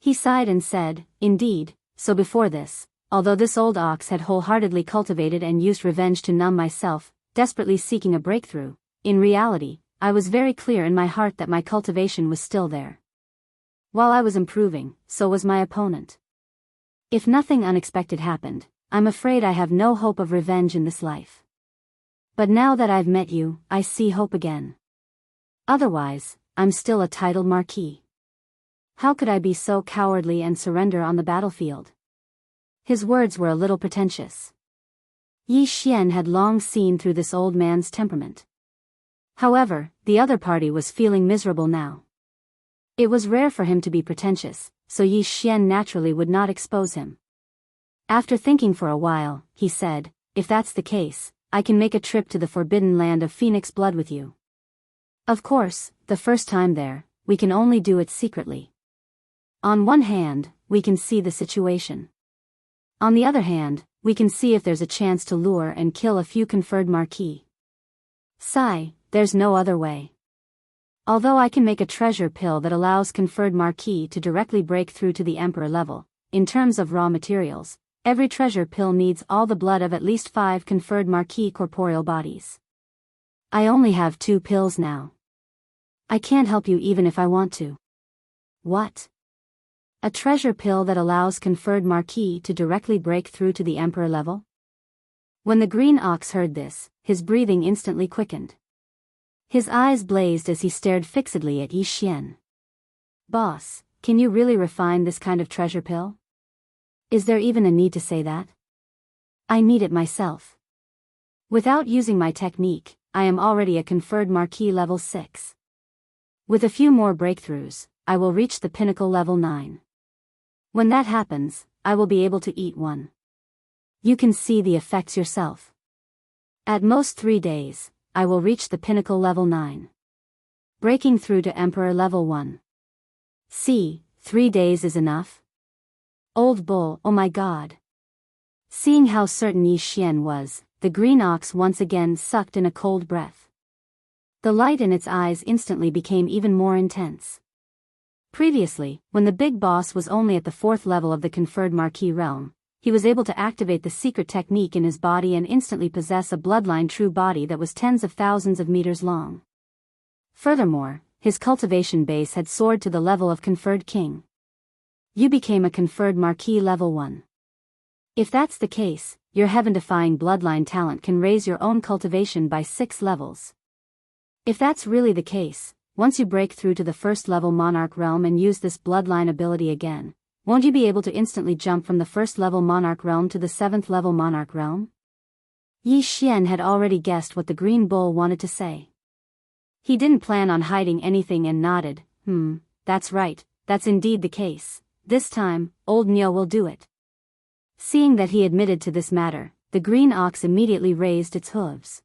He sighed and said, "Indeed, so before this, although this old ox had wholeheartedly cultivated and used revenge to numb myself, desperately seeking a breakthrough, in reality, I was very clear in my heart that my cultivation was still there. While I was improving, so was my opponent. If nothing unexpected happened, I'm afraid I have no hope of revenge in this life. But now that I've met you, I see hope again. Otherwise, I'm still a titled Marquis. How could I be so cowardly and surrender on the battlefield?" His words were a little pretentious. Yi Xian had long seen through this old man's temperament. However, the other party was feeling miserable now. It was rare for him to be pretentious, so Yi Xian naturally would not expose him. After thinking for a while, he said, "If that's the case, I can make a trip to the forbidden land of phoenix blood with you. Of course, the first time there, we can only do it secretly. On one hand, we can see the situation. On the other hand, we can see if there's a chance to lure and kill a few conferred Marquis. There's no other way. Although I can make a treasure pill that allows conferred Marquis to directly break through to the Emperor level, in terms of raw materials, every treasure pill needs all the blood of at least 5 conferred Marquis corporeal bodies. I only have 2 pills now. I can't help you even if I want to." "What? A treasure pill that allows conferred Marquis to directly break through to the Emperor level?" When the green ox heard this, his breathing instantly quickened. His eyes blazed as he stared fixedly at Yi Xian. Boss, can you really refine this kind of treasure pill? Is there even a need to say that? I need it myself. Without using my technique, I am already a conferred marquis level 6. With a few more breakthroughs, I will reach the pinnacle level 9. When that happens, I will be able to eat one. You can see the effects yourself. At most 3 days, I will reach the pinnacle level 9. Breaking through to Emperor level 1. See, 3 days is enough? Old bull, oh my god. Seeing how certain Yi Xian was, the green ox once again sucked in a cold breath. The light in its eyes instantly became even more intense. Previously, when the big boss was only at the 4th level of the conferred marquis realm, he was able to activate the secret technique in his body and instantly possess a bloodline true body that was tens of thousands of meters long. Furthermore, his cultivation base had soared to the level of conferred king. You became a conferred marquis level 1. If that's the case, your heaven-defying bloodline talent can raise your own cultivation by 6 levels. If that's really the case, once you break through to the 1st level monarch realm and use this bloodline ability again, won't you be able to instantly jump from the 1st level monarch realm to the 7th level monarch realm? Yi Xian had already guessed what the green bull wanted to say. He didn't plan on hiding anything and nodded. That's right, that's indeed the case. This time, old Nyo will do it. Seeing that he admitted to this matter, the green ox immediately raised its hooves.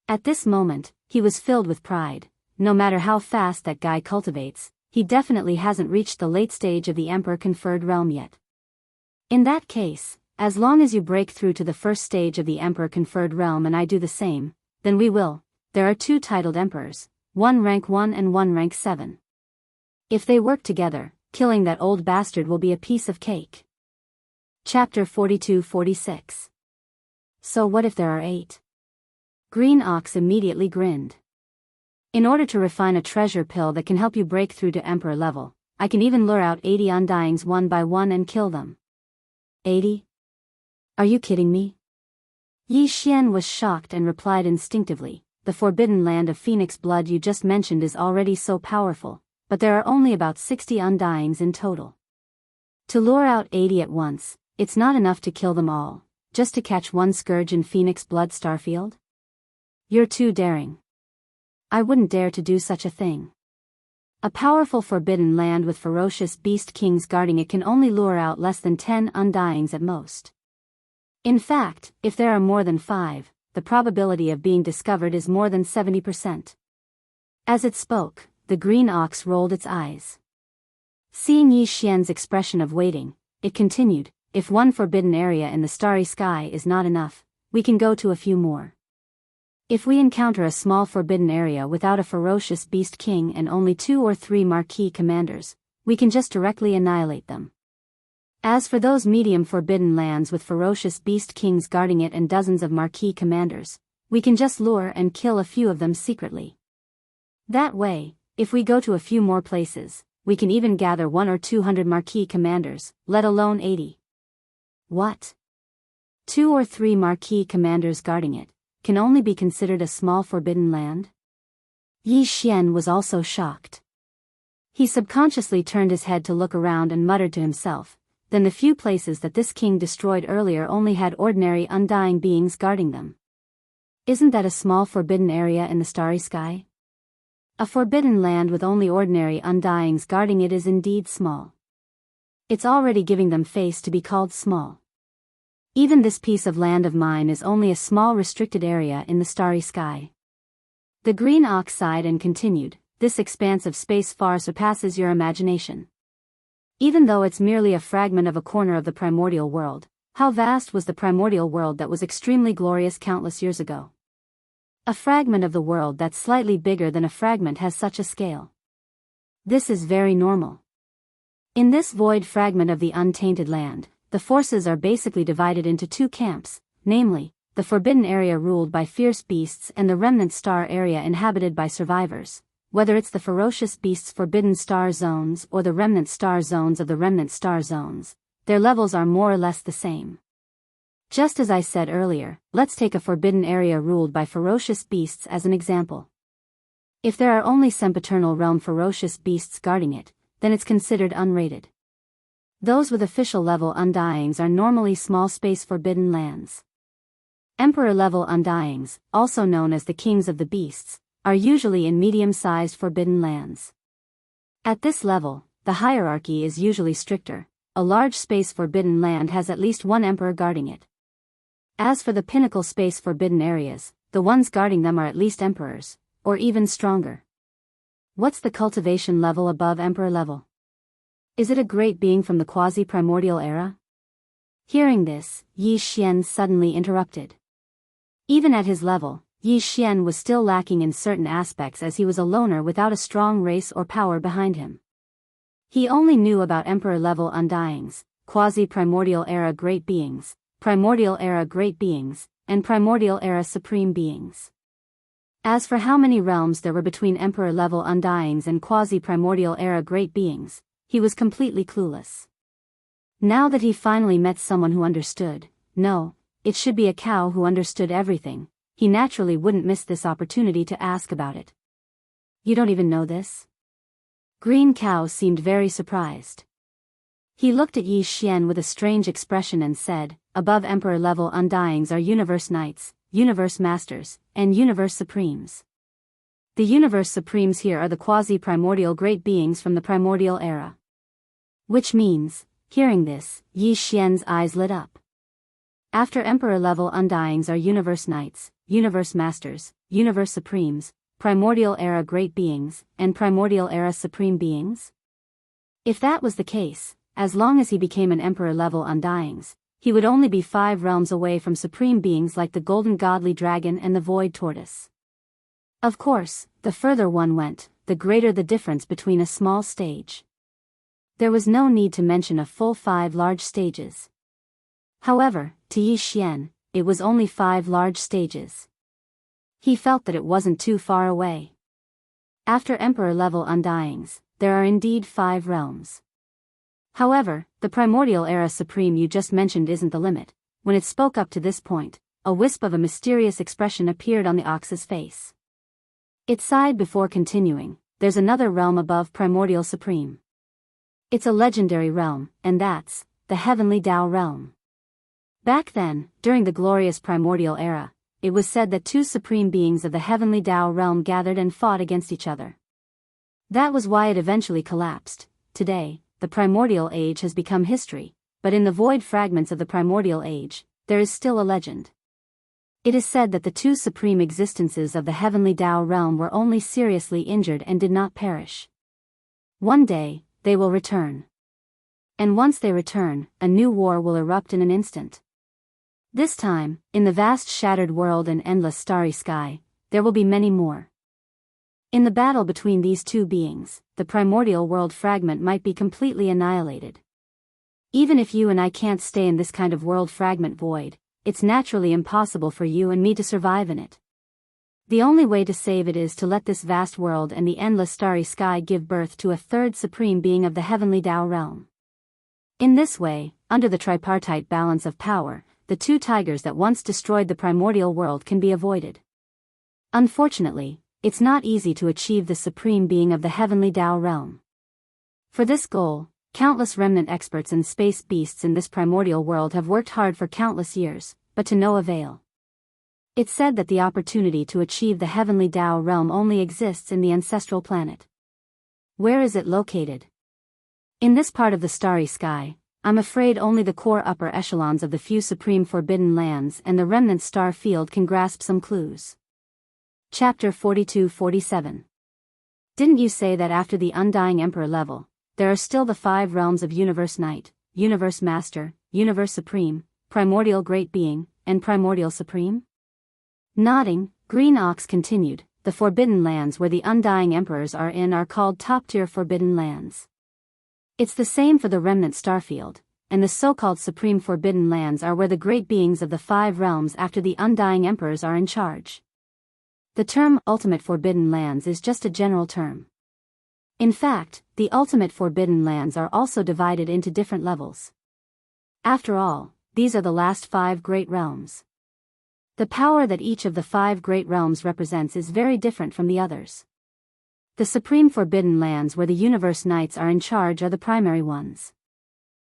At this moment, he was filled with pride. No matter how fast that guy cultivates, he definitely hasn't reached the late stage of the Emperor conferred realm yet. In that case, as long as you break through to the 1st stage of the Emperor conferred realm and I do the same, then we will. There are 2 titled emperors, one rank 1 and one rank 7. If they work together, killing that old bastard will be a piece of cake. Chapter 42-46. So what if there are 8? Green Ox immediately grinned. In order to refine a treasure pill that can help you break through to Emperor level, I can even lure out 80 undyings one by one and kill them. 80? Are you kidding me? Yi Xian was shocked and replied instinctively, the forbidden land of phoenix blood you just mentioned is already so powerful, but there are only about 60 undyings in total. To lure out 80 at once, it's not enough to kill them all, just to catch one scourge in phoenix blood starfield? You're too daring. I wouldn't dare to do such a thing. A powerful forbidden land with ferocious beast kings guarding it can only lure out less than 10 undyings at most. In fact, if there are more than 5, the probability of being discovered is more than 70%. As it spoke, the green ox rolled its eyes. Seeing Yi Xian's expression of waiting, it continued, if one forbidden area in the starry sky is not enough, we can go to a few more. If we encounter a small forbidden area without a ferocious beast king and only 2 or 3 marquis commanders, we can just directly annihilate them. As for those medium forbidden lands with ferocious beast kings guarding it and dozens of marquis commanders, we can just lure and kill a few of them secretly. That way, if we go to a few more places, we can even gather 100 or 200 marquis commanders, let alone 80. What? 2 or 3 marquis commanders guarding it can only be considered a small forbidden land? Yi Xian was also shocked. He subconsciously turned his head to look around and muttered to himself, then the few places that this king destroyed earlier only had ordinary undying beings guarding them. Isn't that a small forbidden area in the starry sky? A forbidden land with only ordinary undyings guarding it is indeed small. It's already giving them face to be called small. Even this piece of land of mine is only a small restricted area in the starry sky. The green ox sighed and continued, this expanse of space far surpasses your imagination. Even though it's merely a fragment of a corner of the primordial world, how vast was the primordial world that was extremely glorious countless years ago? A fragment of the world that's slightly bigger than a fragment has such a scale. This is very normal. In this void fragment of the untainted land, the forces are basically divided into 2 camps, namely, the forbidden area ruled by fierce beasts and the remnant star area inhabited by survivors. Whether it's the ferocious beasts' forbidden star zones or the remnant star zones of the remnant star zones, their levels are more or less the same. Just as I said earlier, let's take a forbidden area ruled by ferocious beasts as an example. If there are only sempiternal realm ferocious beasts guarding it, then it's considered unrated. Those with official level undyings are normally small space forbidden lands. Emperor level undyings, also known as the kings of the beasts, are usually in medium-sized forbidden lands. At this level, the hierarchy is usually stricter. A large space forbidden land has at least one emperor guarding it. As for the pinnacle space forbidden areas, the ones guarding them are at least emperors, or even stronger. What's the cultivation level above emperor level? Is it a great being from the quasi-primordial era? Hearing this, Yi Xian suddenly interrupted. Even at his level, Yi Xian was still lacking in certain aspects as he was a loner without a strong race or power behind him. He only knew about emperor-level undyings, quasi-primordial era great beings, primordial era great beings, and primordial era supreme beings. As for how many realms there were between emperor-level undyings and quasi-primordial era great beings, he was completely clueless. Now that he finally met someone who understood, no, it should be a cow who understood everything, he naturally wouldn't miss this opportunity to ask about it. You don't even know this? Green Cow seemed very surprised. He looked at Yi Xian with a strange expression and said, above emperor-level undyings are universe knights, universe masters, and universe supremes. The universe supremes here are the quasi-primordial great beings from the primordial era. Which means, hearing this, Yi Xian's eyes lit up. After emperor-level undyings are universe knights, universe masters, universe supremes, primordial era great beings, and primordial era supreme beings? If that was the case, as long as he became an emperor-level undyings, he would only be 5 realms away from supreme beings like the golden godly dragon and the void tortoise. Of course, the further one went, the greater the difference between a small stage. There was no need to mention a full 5 large stages. However, to Yi Xian, it was only 5 large stages. He felt that it wasn't too far away. After emperor-level undyings, there are indeed 5 realms. However, the primordial era supreme you just mentioned isn't the limit. When it spoke up to this point, a wisp of a mysterious expression appeared on the ox's face. It sighed before continuing, there's another realm above primordial supreme. It's a legendary realm, and that's the heavenly Dao realm. Back then, during the glorious primordial era, it was said that 2 supreme beings of the heavenly Dao realm gathered and fought against each other. That was why it eventually collapsed. Today, the primordial age has become history, but in the void fragments of the primordial age, there is still a legend. It is said that the 2 supreme existences of the heavenly Dao realm were only seriously injured and did not perish. One day, they will return. And once they return, a new war will erupt in an instant. This time, in the vast shattered world and endless starry sky, there will be many more. In the battle between these 2 beings, the primordial world fragment might be completely annihilated. Even if you and I can't stay in this kind of world fragment void, it's naturally impossible for you and me to survive in it. The only way to save it is to let this vast world and the endless starry sky give birth to a 3rd supreme being of the heavenly Dao realm. In this way, under the tripartite balance of power, the 2 tigers that once destroyed the primordial world can be avoided. Unfortunately, it's not easy to achieve the supreme being of the heavenly Dao realm. For this goal, countless remnant experts and space beasts in this primordial world have worked hard for countless years, but to no avail. It's said that the opportunity to achieve the heavenly Dao realm only exists in the ancestral planet. Where is it located? In this part of the starry sky, I'm afraid only the core upper echelons of the few supreme forbidden lands and the remnant star field can grasp some clues. Chapter 42-47. Didn't you say that after the undying emperor level, there are still the 5 realms of universe knight, universe master, universe supreme, primordial great being, and primordial supreme? Nodding, Green Ox continued, the forbidden lands where the undying emperors are in are called top-tier forbidden lands. It's the same for the remnant starfield, and the so-called supreme forbidden lands are where the great beings of the 5 realms after the undying emperors are in charge. The term ultimate forbidden lands is just a general term. In fact, the ultimate forbidden lands are also divided into different levels. After all, these are the last 5 great realms. The power that each of the 5 great realms represents is very different from the others. The supreme forbidden lands where the universe knights are in charge are the primary ones.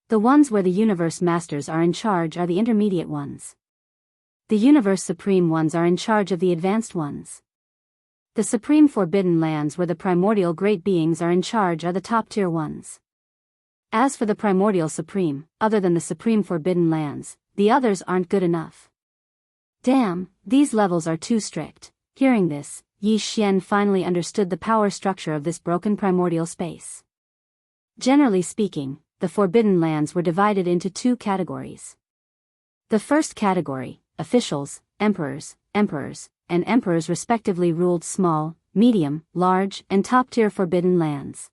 The ones where the universe masters are in charge are the intermediate ones. The universe supreme ones are in charge of the advanced ones. The supreme forbidden lands where the primordial great beings are in charge are the top tier ones. As for the primordial supreme, other than the supreme forbidden lands, the others aren't good enough. Damn, these levels are too strict. Hearing this, Yi Xian finally understood the power structure of this broken primordial space. Generally speaking, the forbidden lands were divided into 2 categories. The first category, officials, emperors, and emperors respectively ruled small, medium, large, and top-tier forbidden lands.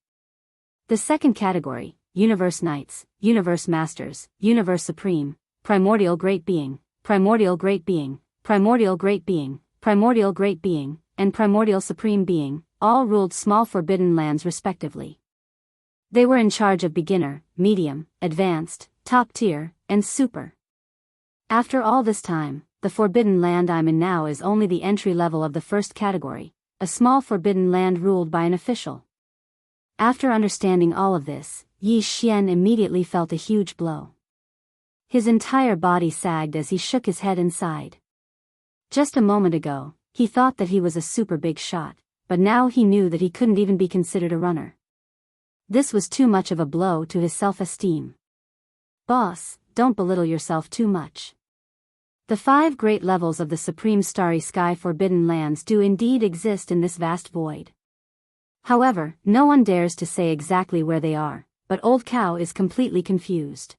The second category, universe knights, universe masters, universe supreme, primordial great being, primordial great being, primordial great being, primordial great being, and primordial supreme being, all ruled small forbidden lands respectively. They were in charge of beginner, medium, advanced, top tier, and super. After all this time, the forbidden land I'm in now is only the entry level of the first category, a small forbidden land ruled by an official. After understanding all of this, Yi Xian immediately felt a huge blow. His entire body sagged as he shook his head and sighed. Just a moment ago, he thought that he was a super big shot, but now he knew that he couldn't even be considered a runner. This was too much of a blow to his self-esteem. Boss, don't belittle yourself too much. The 5 great levels of the Supreme Starry Sky Forbidden Lands do indeed exist in this vast void. However, no one dares to say exactly where they are, but Old Cow is completely confused.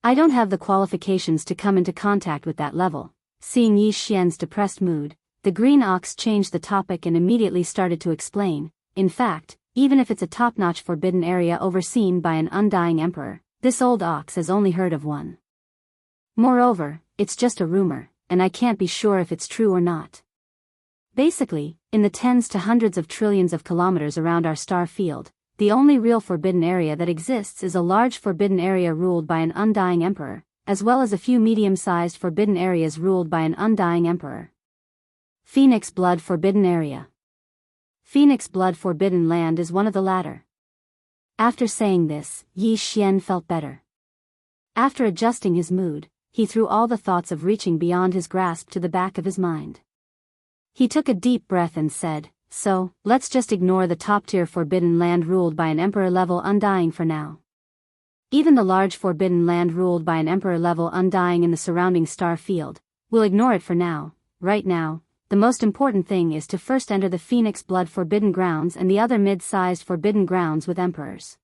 I don't have the qualifications to come into contact with that level. Seeing Yi Xian's depressed mood, the green ox changed the topic and immediately started to explain. In fact, even if it's a top-notch forbidden area overseen by an undying emperor, this old ox has only heard of one. Moreover, it's just a rumor, and I can't be sure if it's true or not. Basically, in the tens to hundreds of trillions of kilometers around our star field, the only real forbidden area that exists is a large forbidden area ruled by an undying emperor, as well as a few medium-sized forbidden areas ruled by an undying emperor. Phoenix Blood Forbidden Area. Phoenix Blood Forbidden Land is one of the latter. After saying this, Yi Xian felt better. After adjusting his mood, he threw all the thoughts of reaching beyond his grasp to the back of his mind. He took a deep breath and said, "So, let's just ignore the top-tier forbidden land ruled by an emperor-level undying for now. Even the large forbidden land ruled by an emperor-level undying in the surrounding star field, we'll ignore it for now. Right now, the most important thing is to first enter the Phoenix Blood Forbidden Grounds and the other mid-sized forbidden grounds with emperors.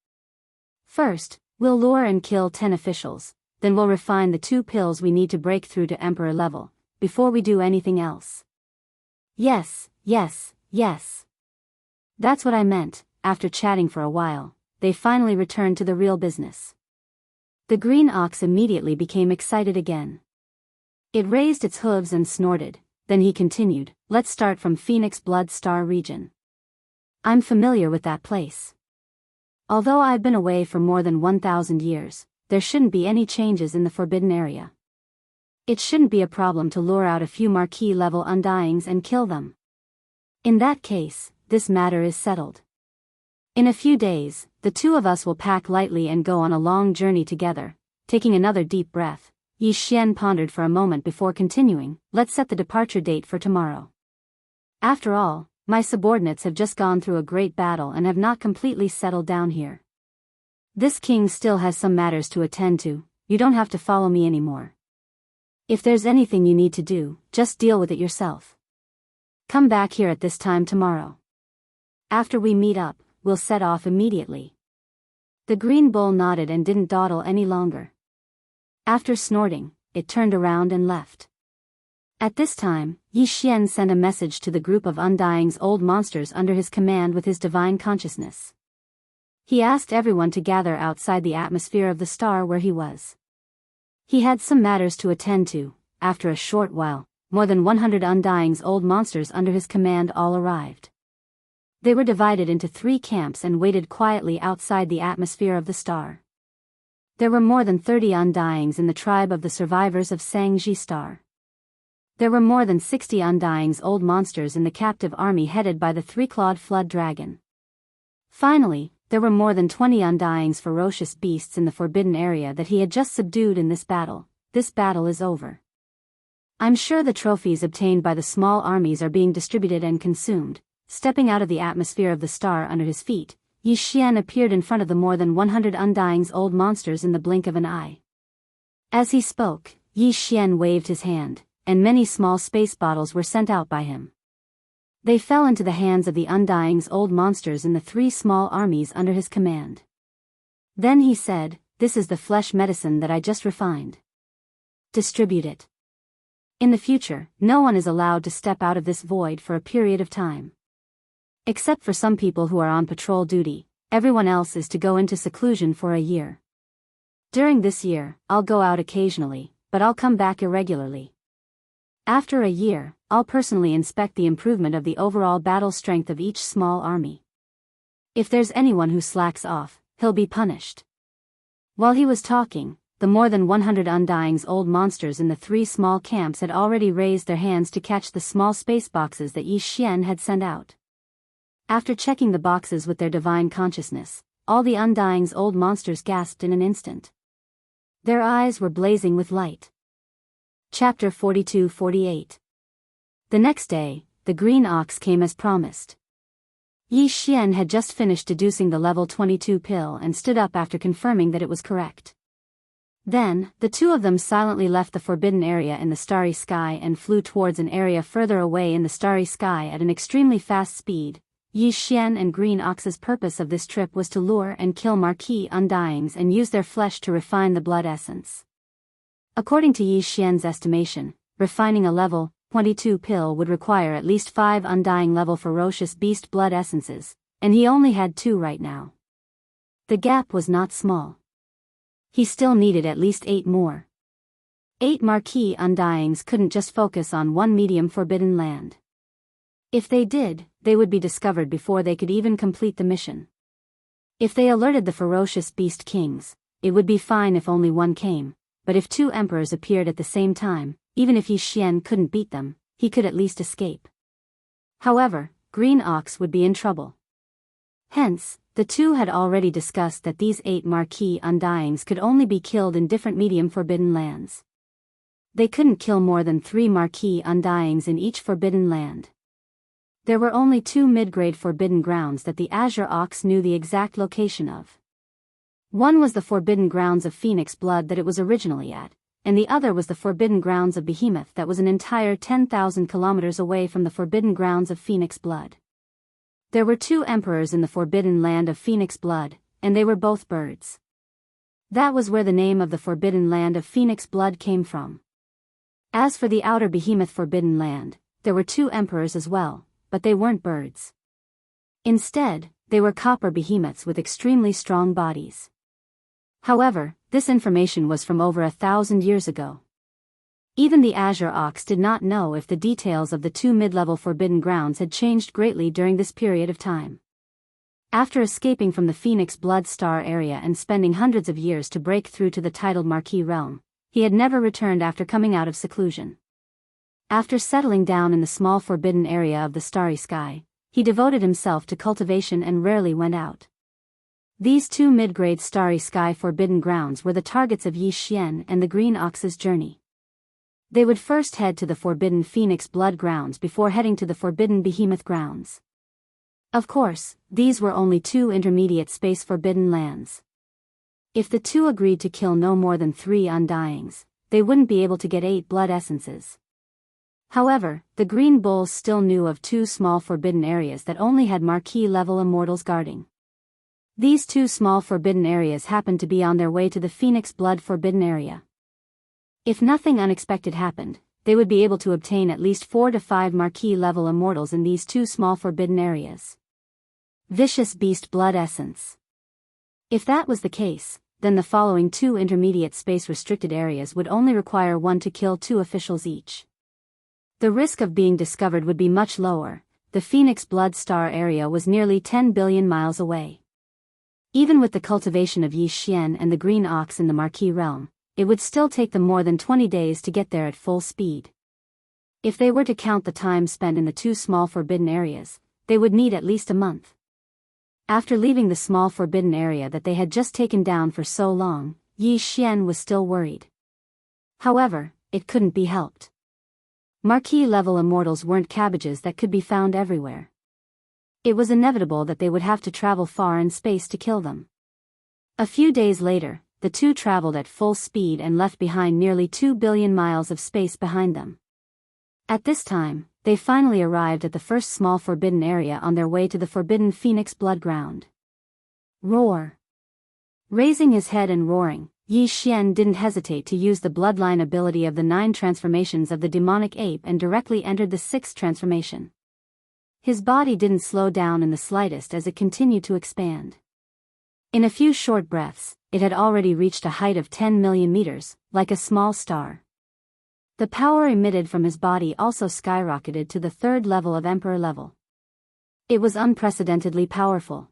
First, we'll lure and kill 10 officials, then we'll refine the 2 pills we need to break through to emperor level, before we do anything else." Yes. That's what I meant. After chatting for a while, they finally returned to the real business. The green ox immediately became excited again. It raised its hooves and snorted. Then he continued, "Let's start from Phoenix Blood Star region. I'm familiar with that place. Although I've been away for more than 1,000 years, there shouldn't be any changes in the forbidden area. It shouldn't be a problem to lure out a few marquee-level undyings and kill them. In that case, this matter is settled. In a few days, the 2 of us will pack lightly and go on a long journey together." Taking another deep breath, Yi Xian pondered for a moment before continuing, "Let's set the departure date for tomorrow. After all, my subordinates have just gone through a great battle and have not completely settled down here. This king still has some matters to attend to. You don't have to follow me anymore. If there's anything you need to do, just deal with it yourself. Come back here at this time tomorrow. After we meet up, we'll set off immediately." The green bull nodded and didn't dawdle any longer. After snorting, it turned around and left. At this time, Yi Xian sent a message to the group of undying's old monsters under his command with his divine consciousness. He asked everyone to gather outside the atmosphere of the star where he was. He had some matters to attend to. After a short while, more than 100 undying's old monsters under his command all arrived. They were divided into 3 camps and waited quietly outside the atmosphere of the star. There were more than 30 undyings in the tribe of the survivors of Xianxia Star. There were more than 60 undyings old monsters in the captive army headed by the three-clawed flood dragon. Finally, there were more than 20 undyings ferocious beasts in the forbidden area that he had just subdued in this battle. This battle is over. I'm sure the trophies obtained by the small armies are being distributed and consumed. Stepping out of the atmosphere of the star under his feet, Yi Xian appeared in front of the more than 100 undyings old monsters in the blink of an eye. As he spoke, Yi Xian waved his hand, and many small space bottles were sent out by him. They fell into the hands of the undyings old monsters in the 3 small armies under his command. Then he said, "This is the flesh medicine that I just refined. Distribute it. In the future, no one is allowed to step out of this void for a period of time. Except for some people who are on patrol duty, everyone else is to go into seclusion for a year. During this year, I'll go out occasionally, but I'll come back irregularly. After a year, I'll personally inspect the improvement of the overall battle strength of each small army. If there's anyone who slacks off, he'll be punished." While he was talking, the more than 100 undyings old monsters in the 3 small camps had already raised their hands to catch the small space boxes that Yi Xian had sent out. After checking the boxes with their divine consciousness, all the undyings old monsters gasped in an instant. Their eyes were blazing with light. Chapter 42-48. The next day, the green ox came as promised. Yi Xian had just finished deducing the level 22 pill and stood up after confirming that it was correct. Then, the 2 of them silently left the forbidden area in the starry sky and flew towards an area further away in the starry sky at an extremely fast speed. Yi Xian and Green Ox's purpose of this trip was to lure and kill marquee undyings and use their flesh to refine the blood essence. According to Yi Xian's estimation, refining a level 22 pill would require at least 5 undying level ferocious beast blood essences, and he only had 2 right now. The gap was not small. He still needed at least 8 more. 8 marquee undyings couldn't just focus on one medium forbidden land. If they did, they would be discovered before they could even complete the mission. If they alerted the ferocious beast kings, it would be fine if only one came, but if 2 emperors appeared at the same time, even if Yi Xian couldn't beat them, he could at least escape. However, Green Ox would be in trouble. Hence, the 2 had already discussed that these 8 marquee undyings could only be killed in different medium forbidden lands. They couldn't kill more than 3 marquee undyings in each forbidden land. There were only 2 mid-grade forbidden grounds that the Azure Ox knew the exact location of. One was the forbidden grounds of Phoenix Blood that it was originally at, and the other was the forbidden grounds of Behemoth that was an entire 10,000 kilometers away from the forbidden grounds of Phoenix Blood. There were 2 emperors in the forbidden land of Phoenix Blood, and they were both birds. That was where the name of the forbidden land of Phoenix Blood came from. As for the outer Behemoth forbidden land, there were 2 emperors as well, but they weren't birds. Instead, they were copper behemoths with extremely strong bodies. However, this information was from over 1,000 years ago. Even the Azure Ox did not know if the details of the 2 mid-level forbidden grounds had changed greatly during this period of time. After escaping from the Phoenix Blood Star area and spending hundreds of years to break through to the titled Marquis realm, he had never returned after coming out of seclusion. After settling down in the small forbidden area of the starry sky, he devoted himself to cultivation and rarely went out. These 2 mid-grade starry sky forbidden grounds were the targets of Yi Xian and the Green Ox's journey. They would first head to the forbidden Phoenix Blood grounds before heading to the forbidden Behemoth grounds. Of course, these were only 2 intermediate space forbidden lands. If the 2 agreed to kill no more than 3 undyings, they wouldn't be able to get 8 blood essences. However, the Green Bulls still knew of 2 small forbidden areas that only had marquee-level immortals guarding. These 2 small forbidden areas happened to be on their way to the Phoenix Blood forbidden area. If nothing unexpected happened, they would be able to obtain at least 4 to 5 marquee-level immortals in these 2 small forbidden areas. Vicious Beast Blood Essence. If that was the case, then the following 2 intermediate space-restricted areas would only require 1 to kill 2 officials each. The risk of being discovered would be much lower. The Phoenix Blood Star area was nearly 10 billion miles away. Even with the cultivation of Yi Xian and the green ox in the Marquis realm, it would still take them more than 20 days to get there at full speed. If they were to count the time spent in the two small forbidden areas, they would need at least a month. After leaving the small forbidden area that they had just taken down for so long, Yi Xian was still worried. However, it couldn't be helped. Marquis-level immortals weren't cabbages that could be found everywhere. It was inevitable that they would have to travel far in space to kill them. A few days later, the two traveled at full speed and left behind nearly 2 billion miles of space behind them. At this time, they finally arrived at the first small forbidden area on their way to the forbidden Phoenix blood ground. Roar! Raising his head and roaring, Yi Xian didn't hesitate to use the bloodline ability of the 9 transformations of the demonic ape and directly entered the 6th transformation. His body didn't slow down in the slightest as it continued to expand. In a few short breaths, it had already reached a height of 10 million meters, like a small star. The power emitted from his body also skyrocketed to the 3rd level of Emperor level. It was unprecedentedly powerful.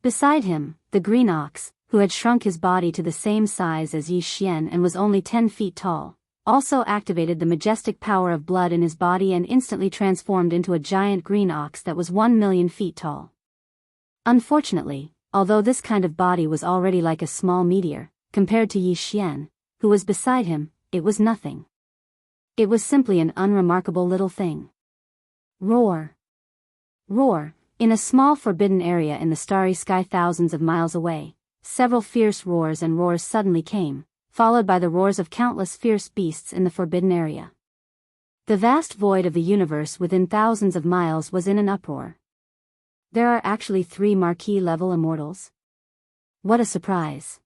Beside him, the green ox, who had shrunk his body to the same size as Yi Xian and was only 10 feet tall, also activated the majestic power of blood in his body and instantly transformed into a giant green ox that was 1 million feet tall. Unfortunately, although this kind of body was already like a small meteor, compared to Yi Xian, who was beside him, it was nothing. It was simply an unremarkable little thing. Roar! Roar! In a small forbidden area in the starry sky thousands of miles away, several fierce roars and roars suddenly came, followed by the roars of countless fierce beasts in the forbidden area. The vast void of the universe within thousands of miles was in an uproar. There are actually 3 Marquis-level immortals? What a surprise!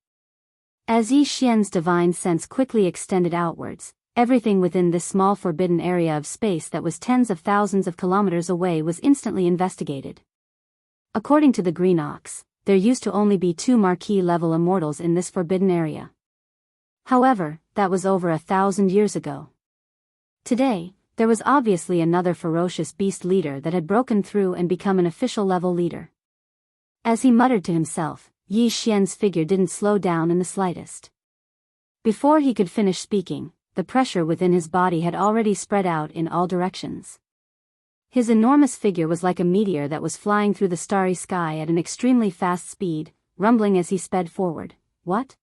As Yi Xian's divine sense quickly extended outwards, everything within this small forbidden area of space that was tens of thousands of kilometers away was instantly investigated. According to the Green Ox, there used to only be 2 Marquis-level immortals in this forbidden area. However, that was over 1,000 years ago. Today, there was obviously another ferocious beast leader that had broken through and become an official level leader. As he muttered to himself, Yi Xian's figure didn't slow down in the slightest. Before he could finish speaking, the pressure within his body had already spread out in all directions. His enormous figure was like a meteor that was flying through the starry sky at an extremely fast speed, rumbling as he sped forward. What?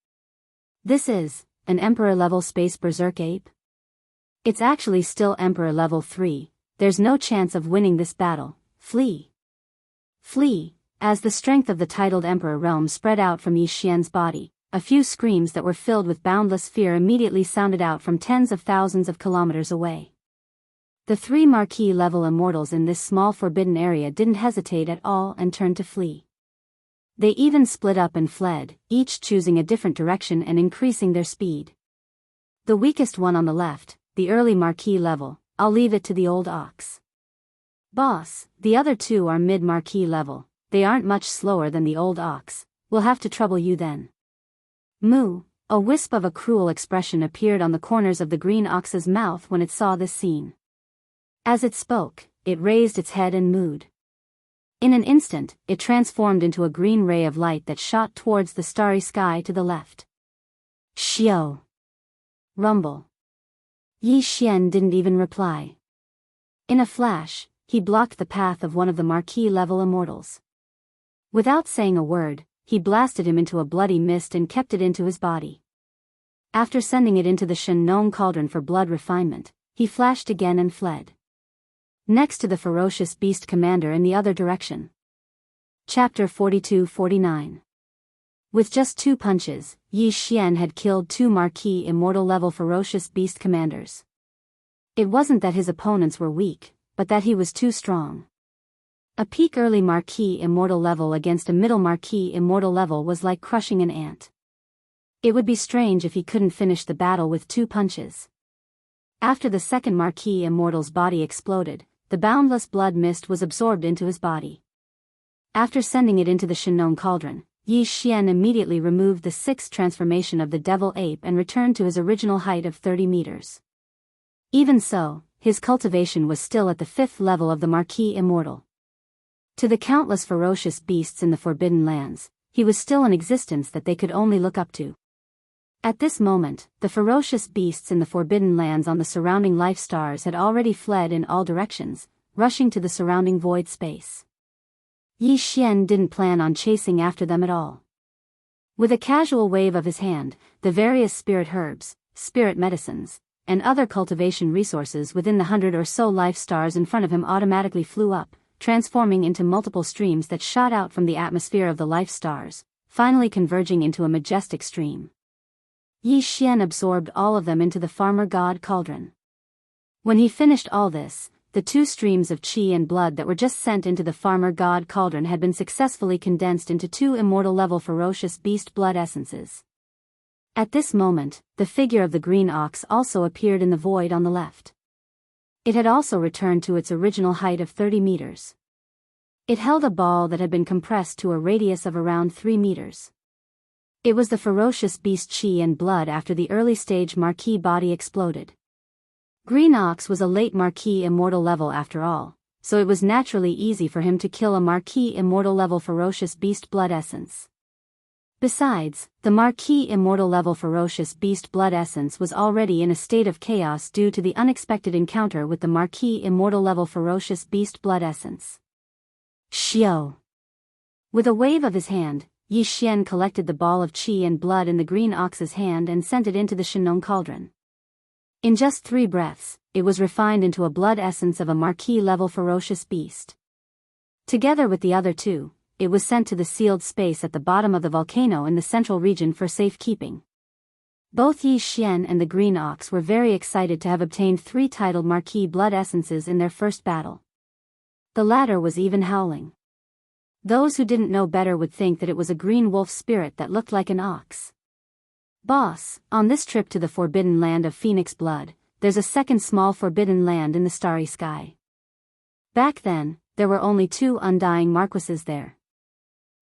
This is an Emperor-level space berserk ape? It's actually still Emperor level 3, there's no chance of winning this battle, flee. Flee, as the strength of the titled Emperor realm spread out from Yi Xian's body. A few screams that were filled with boundless fear immediately sounded out from tens of thousands of kilometers away. The 3 Marquis-level immortals in this small forbidden area didn't hesitate at all and turned to flee. They even split up and fled, each choosing a different direction and increasing their speed. The weakest one on the left, the early Marquis level, I'll leave it to the old ox. Boss, the other 2 are mid-Marquis level, they aren't much slower than the old ox, we'll have to trouble you then. Moo! A wisp of a cruel expression appeared on the corners of the green ox's mouth when it saw this scene. As it spoke, it raised its head and mooed. In an instant, it transformed into a green ray of light that shot towards the starry sky to the left. Xiao! Rumble! Yi Xian didn't even reply. In a flash, he blocked the path of one of the Marquis-level immortals. Without saying a word, he blasted him into a bloody mist and kept it into his body. After sending it into the Shen cauldron for blood refinement, he flashed again and fled. Next to the ferocious beast commander in the other direction. Chapter 42-49. With just 2 punches, Yi Xian had killed 2 Marquis immortal-level ferocious beast commanders. It wasn't that his opponents were weak, but that he was too strong. A peak early Marquis immortal level against a middle Marquis immortal level was like crushing an ant. It would be strange if he couldn't finish the battle with 2 punches. After the second Marquis immortal's body exploded, the boundless blood mist was absorbed into his body. After sending it into the Shen cauldron, Yi Xian immediately removed the 6th transformation of the devil ape and returned to his original height of 30 meters. Even so, his cultivation was still at the 5th level of the Marquis immortal. To the countless ferocious beasts in the Forbidden Lands, he was still an existence that they could only look up to. At this moment, the ferocious beasts in the forbidden lands on the surrounding life stars had already fled in all directions, rushing to the surrounding void space. Yi Xian didn't plan on chasing after them at all. With a casual wave of his hand, the various spirit herbs, spirit medicines, and other cultivation resources within the 100 or so life stars in front of him automatically flew up, transforming into multiple streams that shot out from the atmosphere of the life stars, finally converging into a majestic stream. Yi Xian absorbed all of them into the farmer god cauldron. When he finished all this, the 2 streams of qi and blood that were just sent into the farmer god cauldron had been successfully condensed into 2 immortal-level ferocious beast blood essences. At this moment, the figure of the green ox also appeared in the void on the left. It had also returned to its original height of 30 meters. It held a ball that had been compressed to a radius of around 3 meters. It was the ferocious beast qi and blood after the early stage marquis body exploded. Green Ox was a late marquis immortal level after all, so it was naturally easy for him to kill a marquis immortal level ferocious beast blood essence. Besides, the marquis immortal level ferocious beast blood essence was already in a state of chaos due to the unexpected encounter with the marquis immortal level ferocious beast blood essence. Xiao. With a wave of his hand, Yi Xian collected the ball of qi and blood in the green ox's hand and sent it into the Shenong cauldron. In just 3 breaths, it was refined into a blood essence of a marquis-level ferocious beast. Together with the other 2, it was sent to the sealed space at the bottom of the volcano in the central region for safekeeping. Both Yi Xian and the green ox were very excited to have obtained 3 titled marquis blood essences in their first battle. The latter was even howling. Those who didn't know better would think that it was a green wolf spirit that looked like an ox. Boss, on this trip to the forbidden land of Phoenix Blood, there's a second small forbidden land in the starry sky. Back then, there were only 2 undying marquises there.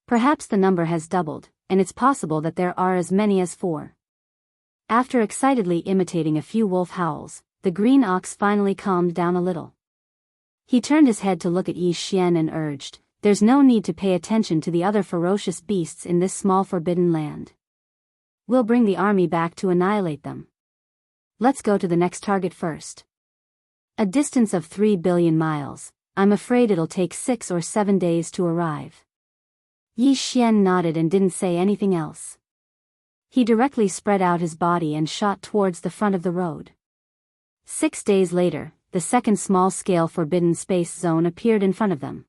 Perhaps the number has doubled, and it's possible that there are as many as 4. After excitedly imitating a few wolf howls, the green ox finally calmed down a little. He turned his head to look at Yi Xian and urged, "There's no need to pay attention to the other ferocious beasts in this small forbidden land. We'll bring the army back to annihilate them. Let's go to the next target first. A distance of 3 billion miles, I'm afraid it'll take 6 or 7 days to arrive." Yi Xian nodded and didn't say anything else. He directly spread out his body and shot towards the front of the road. 6 days later, the second small-scale forbidden space zone appeared in front of them.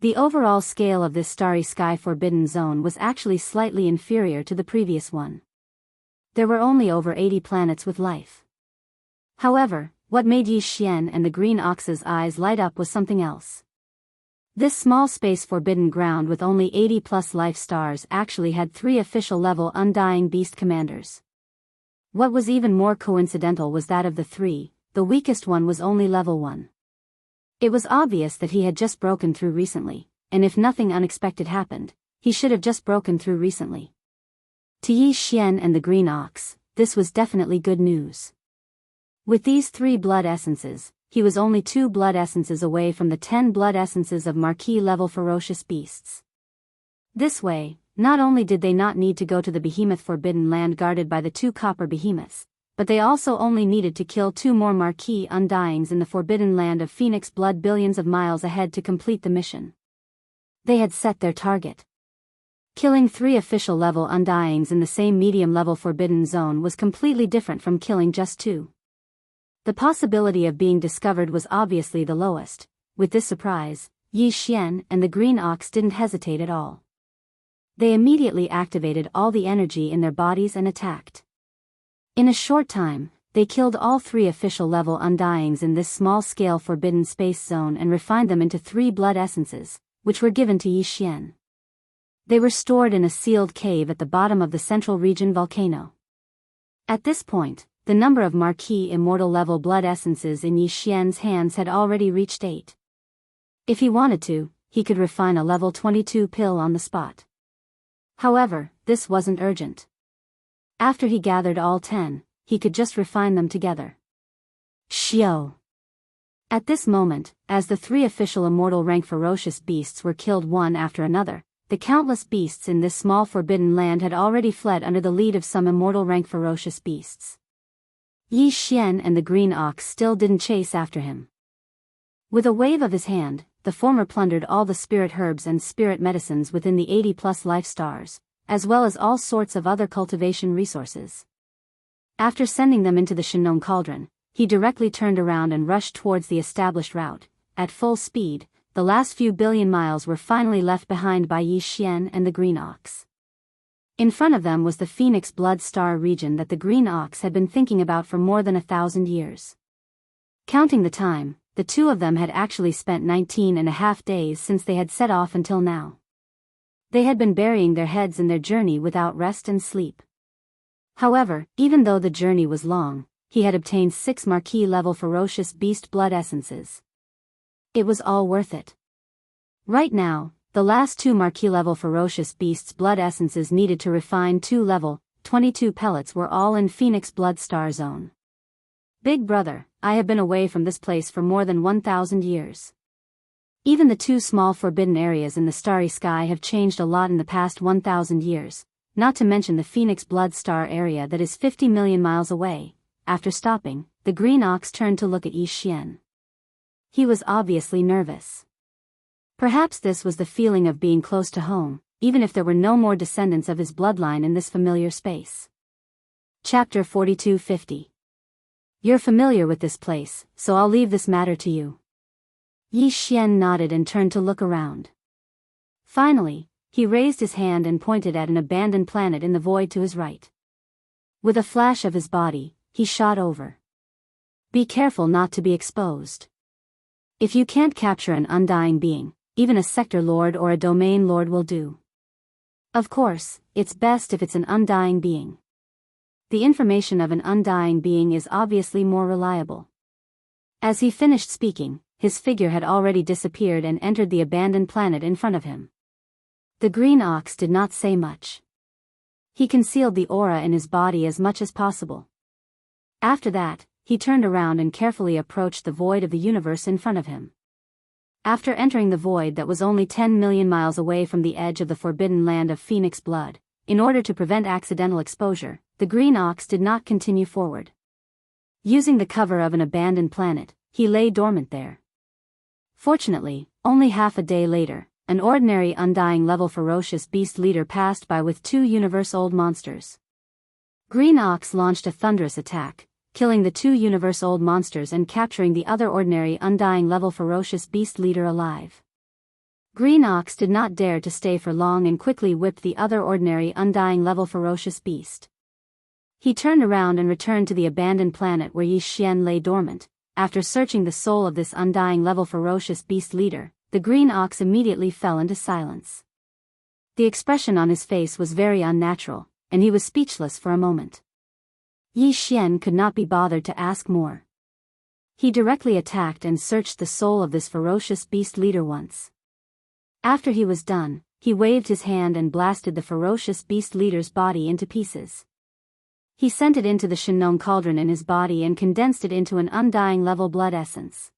The overall scale of this starry sky forbidden zone was actually slightly inferior to the previous one. There were only over 80 planets with life. However, what made Yi Xian and the green ox's eyes light up was something else. This small space forbidden ground with only 80+ life stars actually had 3 official-level undying beast commanders. What was even more coincidental was that of the 3, the weakest one was only level 1. It was obvious that he had just broken through recently, and if nothing unexpected happened, he should have just broken through recently. To Yi Xian and the green ox, this was definitely good news. With these 3 blood essences, he was only 2 blood essences away from the 10 blood essences of marquis-level ferocious beasts. This way, not only did they not need to go to the behemoth forbidden land guarded by the 2 copper behemoths, but they also only needed to kill 2 more marquis undyings in the forbidden land of Phoenix Blood billions of miles ahead to complete the mission. They had set their target. Killing 3 official-level undyings in the same medium-level forbidden zone was completely different from killing just 2. The possibility of being discovered was obviously the lowest. With this surprise, Yi Xian and the green ox didn't hesitate at all. They immediately activated all the energy in their bodies and attacked. In a short time, they killed all 3 official-level undyings in this small-scale forbidden space zone and refined them into 3 blood essences, which were given to Yi Xian. They were stored in a sealed cave at the bottom of the central region volcano. At this point, the number of marquis immortal-level blood essences in Yi Xian's hands had already reached 8. If he wanted to, he could refine a level 22 pill on the spot. However, this wasn't urgent. After he gathered all 10, he could just refine them together. Xiao. At this moment, as the 3 official immortal rank ferocious beasts were killed one after another, the countless beasts in this small forbidden land had already fled under the lead of some immortal rank ferocious beasts. Yi Xian and the green ox still didn't chase after him. With a wave of his hand, the former plundered all the spirit herbs and spirit medicines within the 80+ life stars, as well as all sorts of other cultivation resources. After sending them into the Shinong cauldron, he directly turned around and rushed towards the established route. At full speed, the last few billion miles were finally left behind by Yi Xian and the green ox. In front of them was the Phoenix Blood Star region that the green ox had been thinking about for more than 1,000 years. Counting the time, the two of them had actually spent 19.5 days since they had set off until now. They had been burying their heads in their journey without rest and sleep. However, even though the journey was long, he had obtained 6 marquee-level ferocious beast blood essences. It was all worth it. Right now, the last 2 marquee-level ferocious beasts blood essences needed to refine 2 level 22 pellets were all in Phoenix Blood Star Zone. Big brother, I have been away from this place for more than 1,000 years. Even the 2 small forbidden areas in the starry sky have changed a lot in the past 1,000 years, not to mention the Phoenix Blood Star area that is 50 million miles away. After stopping, the green ox turned to look at Yi Xian. He was obviously nervous. Perhaps this was the feeling of being close to home, even if there were no more descendants of his bloodline in this familiar space. Chapter 4250. You're familiar with this place, so I'll leave this matter to you. Yi Xian nodded and turned to look around. Finally, he raised his hand and pointed at an abandoned planet in the void to his right. With a flash of his body, he shot over. Be careful not to be exposed. If you can't capture an undying being, even a sector lord or a domain lord will do. Of course, it's best if it's an undying being. The information of an undying being is obviously more reliable. As he finished speaking, his figure had already disappeared and entered the abandoned planet in front of him. The green ox did not say much. He concealed the aura in his body as much as possible. After that, he turned around and carefully approached the void of the universe in front of him. After entering the void that was only 10 million miles away from the edge of the forbidden land of Phoenix blood, in order to prevent accidental exposure, the green ox did not continue forward. Using the cover of an abandoned planet, he lay dormant there. Fortunately, only half a day later, an ordinary undying level ferocious beast leader passed by with 2 universe-old monsters. Green ox launched a thunderous attack, killing the 2 universe-old monsters and capturing the other ordinary undying level ferocious beast leader alive. Green ox did not dare to stay for long and quickly whipped the other ordinary undying level ferocious beast. He turned around and returned to the abandoned planet where Yi Xian lay dormant. After searching the soul of this undying level ferocious beast leader, the green ox immediately fell into silence. The expression on his face was very unnatural, and he was speechless for a moment. Yi Xian could not be bothered to ask more. He directly attacked and searched the soul of this ferocious beast leader once. After he was done, he waved his hand and blasted the ferocious beast leader's body into pieces. He sent it into the Shinong cauldron in his body and condensed it into an undying level blood essence.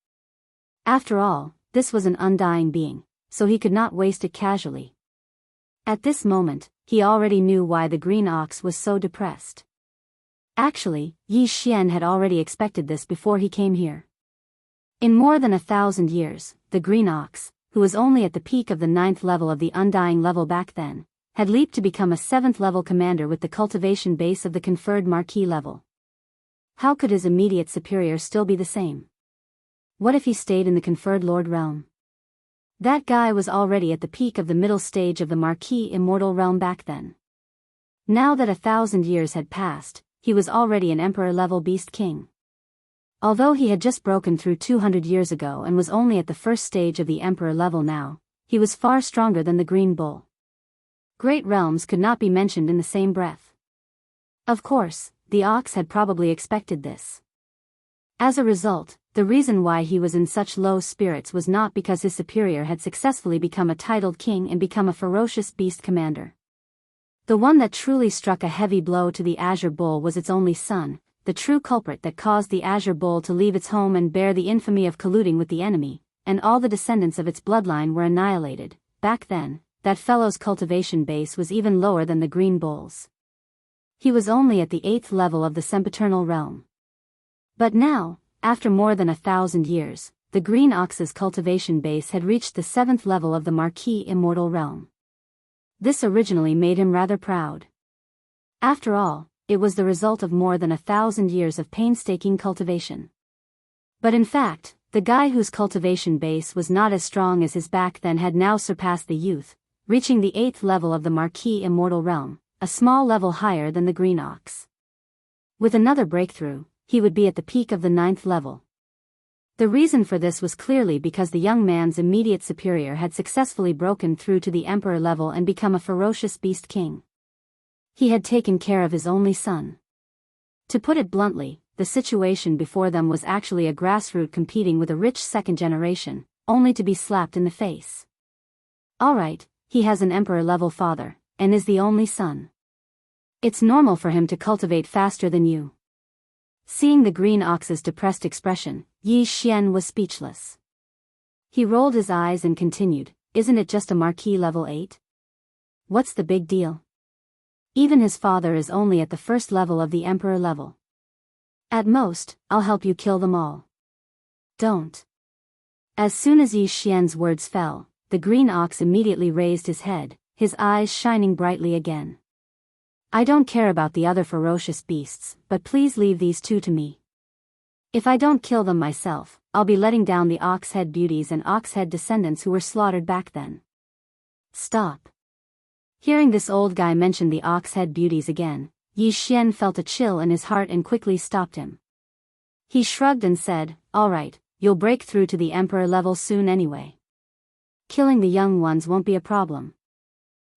After all, this was an undying being, so he could not waste it casually. At this moment, he already knew why the green ox was so depressed. Actually, Yi Xian had already expected this before he came here. In more than 1,000 years, the green ox, who was only at the peak of the 9th level of the undying level back then, had leaped to become a 7th level commander with the cultivation base of the conferred marquee level. How could his immediate superior still be the same? What if he stayed in the conferred lord realm? That guy was already at the peak of the middle stage of the marquee immortal realm back then. Now that 1,000 years had passed, he was already an emperor-level beast king. Although he had just broken through 200 years ago and was only at the first stage of the emperor level now, he was far stronger than the green bull. Great realms could not be mentioned in the same breath. Of course, the ox had probably expected this. As a result, the reason why he was in such low spirits was not because his superior had successfully become a titled king and become a ferocious beast commander. The one that truly struck a heavy blow to the Azure Bull was its only son, the true culprit that caused the Azure Bull to leave its home and bear the infamy of colluding with the enemy, and all the descendants of its bloodline were annihilated. Back then, that fellow's cultivation base was even lower than the green bull's. He was only at the 8th level of the sempiternal realm. But now, after more than 1,000 years, the green ox's cultivation base had reached the 7th level of the Marquis immortal realm. This originally made him rather proud. After all, it was the result of more than 1,000 years of painstaking cultivation. But in fact, the guy whose cultivation base was not as strong as his back then had now surpassed the youth, reaching the 8th level of the Marquis immortal realm, a small level higher than the green ox. With another breakthrough, he would be at the peak of the 9th level. The reason for this was clearly because the young man's immediate superior had successfully broken through to the emperor level and become a ferocious beast king. He had taken care of his only son. To put it bluntly, the situation before them was actually a grassroots competing with a rich second generation, only to be slapped in the face. Alright, he has an emperor-level father, and is the only son. It's normal for him to cultivate faster than you. Seeing the green ox's depressed expression, Yi Xian was speechless. He rolled his eyes and continued, "Isn't it just a Marquis level 8? What's the big deal? Even his father is only at the 1st level of the emperor level. At most, I'll help you kill them all." "Don't." As soon as Yi Xian's words fell, the green ox immediately raised his head, his eyes shining brightly again. "I don't care about the other ferocious beasts, but please leave these two to me. If I don't kill them myself, I'll be letting down the ox-head beauties and ox-head descendants who were slaughtered back then." "Stop." Hearing this old guy mention the ox-head beauties again, Yi Xian felt a chill in his heart and quickly stopped him. He shrugged and said, "Alright, you'll break through to the emperor level soon anyway. Killing the young ones won't be a problem.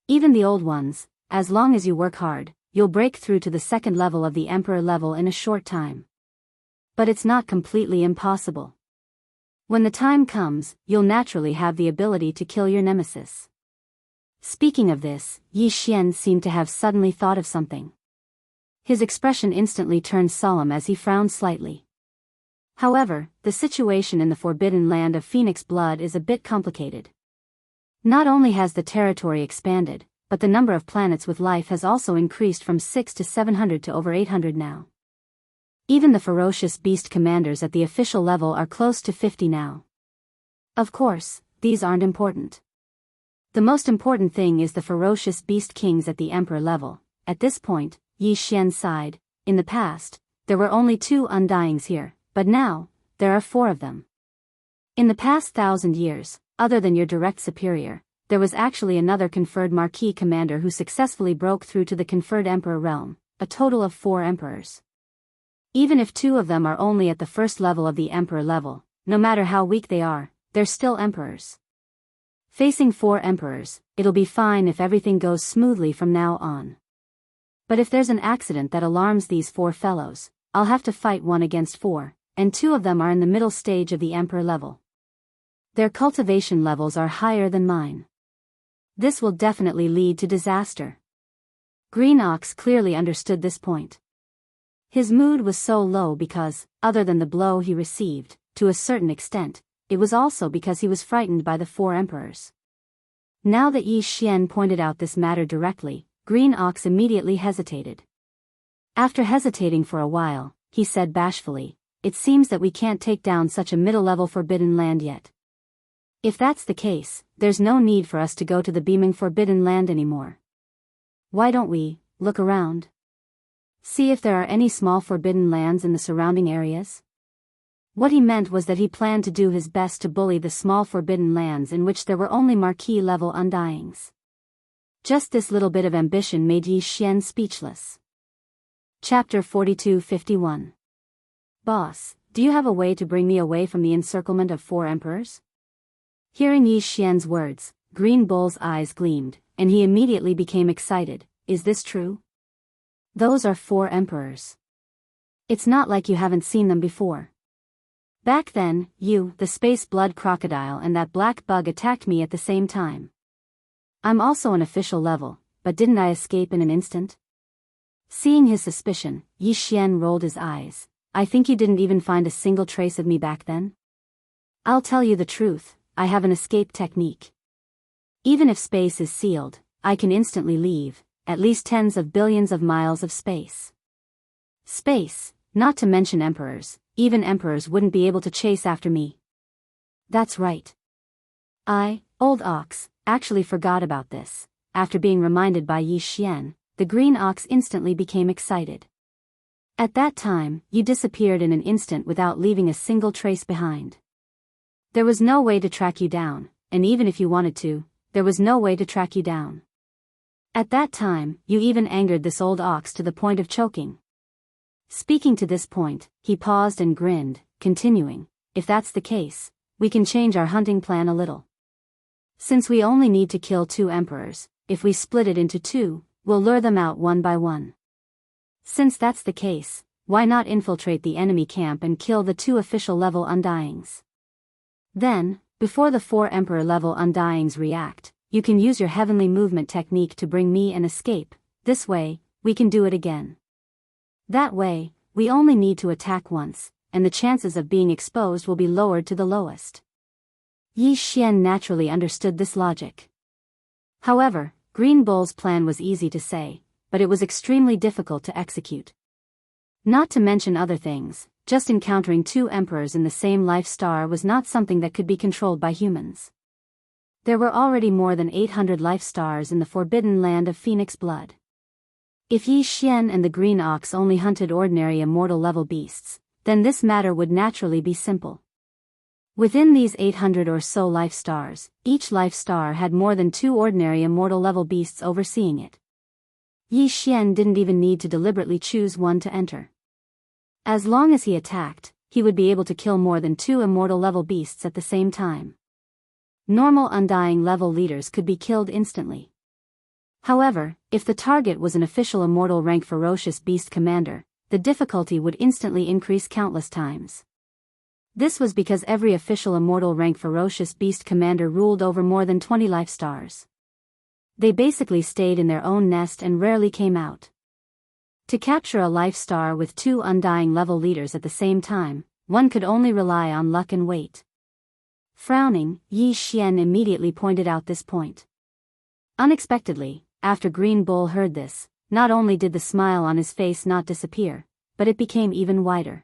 Even the old ones, as long as you work hard, you'll break through to the 2nd level of the emperor level in a short time. But it's not completely impossible. When the time comes, you'll naturally have the ability to kill your nemesis." Speaking of this, Yi Xian seemed to have suddenly thought of something. His expression instantly turned solemn as he frowned slightly. However, the situation in the forbidden land of Phoenix Blood is a bit complicated. Not only has the territory expanded, but the number of planets with life has also increased from 6 to 700 to over 800 now. Even the ferocious beast commanders at the official level are close to 50 now. Of course, these aren't important. The most important thing is the ferocious beast kings at the emperor level. At this point, Yi Xian sighed. In the past, there were only 2 undyings here, but now, there are 4 of them. In the past 1,000 years, other than your direct superior, there was actually another conferred Marquis commander who successfully broke through to the conferred emperor realm, a total of 4 emperors. Even if 2 of them are only at the 1st level of the emperor level, no matter how weak they are, they're still emperors. Facing 4 emperors, it'll be fine if everything goes smoothly from now on. But if there's an accident that alarms these 4 fellows, I'll have to fight 1 against 4, and 2 of them are in the middle stage of the emperor level. Their cultivation levels are higher than mine. This will definitely lead to disaster." Green Ox clearly understood this point. His mood was so low because, other than the blow he received, to a certain extent, it was also because he was frightened by the 4 emperors. Now that Yi Xian pointed out this matter directly, Green Ox immediately hesitated. After hesitating for a while, he said bashfully, "It seems that we can't take down such a middle-level forbidden land yet. If that's the case, there's no need for us to go to the beaming forbidden land anymore. Why don't we look around? See if there are any small forbidden lands in the surrounding areas?" What he meant was that he planned to do his best to bully the small forbidden lands in which there were only Marquis-level undyings. Just this little bit of ambition made Yi Xian speechless. Chapter 42-51. "Boss, do you have a way to bring me away from the encirclement of 4 emperors?" Hearing Yi Xian's words, Green Bull's eyes gleamed, and he immediately became excited. "Is this true? Those are 4 emperors. It's not like you haven't seen them before. Back then, you, the space blood crocodile and that black bug attacked me at the same time. I'm also an official level, but didn't I escape in an instant?" Seeing his suspicion, Yi Xian rolled his eyes. "I think you didn't even find a single trace of me back then? I'll tell you the truth, I have an escape technique. Even if space is sealed, I can instantly leave, at least tens of billions of miles of space. Space, not to mention emperors, even emperors wouldn't be able to chase after me. That's right. Old ox, actually forgot about this. After being reminded by Yi Xian, the green ox instantly became excited. At that time, you disappeared in an instant without leaving a single trace behind. There was no way to track you down, and even if you wanted to, there was no way to track you down. At that time, you even angered this old ox to the point of choking. Speaking to this point, he paused and grinned, continuing, if that's the case, we can change our hunting plan a little. Since we only need to kill 2 emperors, if we split it into 2, we'll lure them out one by one. Since that's the case, why not infiltrate the enemy camp and kill the 2 official level Undyings? Then, before the 4 emperor level Undyings react, you can use your heavenly movement technique to bring me an escape. This way, we can do it again. That way, we only need to attack once, and the chances of being exposed will be lowered to the lowest. Yi Xian naturally understood this logic. However, Green Bull's plan was easy to say, but it was extremely difficult to execute. Not to mention other things, just encountering 2 emperors in the same life star was not something that could be controlled by humans. There were already more than 800 life stars in the forbidden land of Phoenix Blood. If Yi Xian and the Green Ox only hunted ordinary immortal level beasts, then this matter would naturally be simple. Within these 800 or so life stars, each life star had more than 2 ordinary immortal level beasts overseeing it. Yi Xian didn't even need to deliberately choose one to enter. As long as he attacked, he would be able to kill more than 2 immortal level beasts at the same time. Normal Undying level leaders could be killed instantly. However, if the target was an official immortal rank ferocious beast commander, the difficulty would instantly increase countless times. This was because every official immortal rank ferocious beast commander ruled over more than 20 life stars. They basically stayed in their own nest and rarely came out. To capture a life star with 2 Undying level leaders at the same time, one could only rely on luck and wait. Frowning, Yi Xian immediately pointed out this point. Unexpectedly, after Green Bull heard this, not only did the smile on his face not disappear, but it became even wider.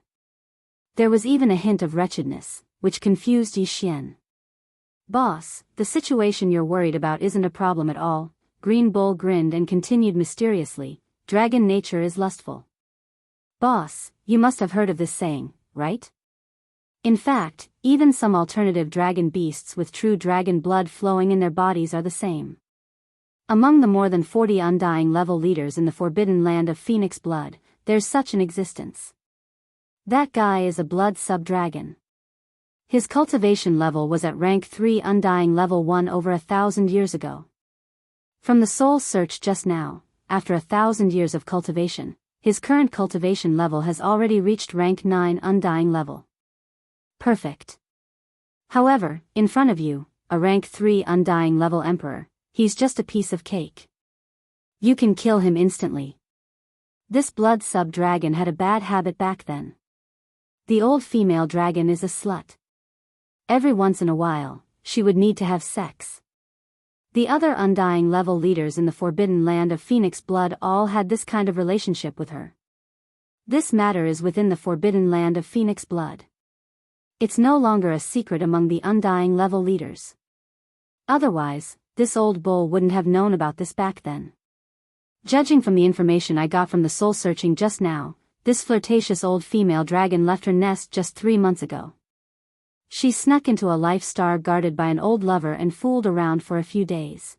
There was even a hint of wretchedness, which confused Yi Xian. Boss, the situation you're worried about isn't a problem at all. Green Bull grinned and continued mysteriously, dragon nature is lustful. Boss, you must have heard of this saying, right? In fact, even some alternative dragon beasts with true dragon blood flowing in their bodies are the same. Among the more than 40 Undying level leaders in the forbidden land of Phoenix Blood, there's such an existence. That guy is a blood sub-dragon. His cultivation level was at rank 3 Undying level 1 over 1,000 years ago. From the soul search just now, after 1,000 years of cultivation, his current cultivation level has already reached rank 9 Undying level. Perfect. However, in front of you, a rank 3 Undying level emperor, he's just a piece of cake. You can kill him instantly. This blood sub-dragon had a bad habit back then. The old female dragon is a slut. Every once in a while, she would need to have sex. The other Undying level leaders in the forbidden land of Phoenix Blood all had this kind of relationship with her. This matter is within the forbidden land of Phoenix Blood. It's no longer a secret among the Undying level leaders. Otherwise, this old bull wouldn't have known about this back then. Judging from the information I got from the soul searching just now, this flirtatious old female dragon left her nest just 3 months ago. She snuck into a life star guarded by an old lover and fooled around for a few days.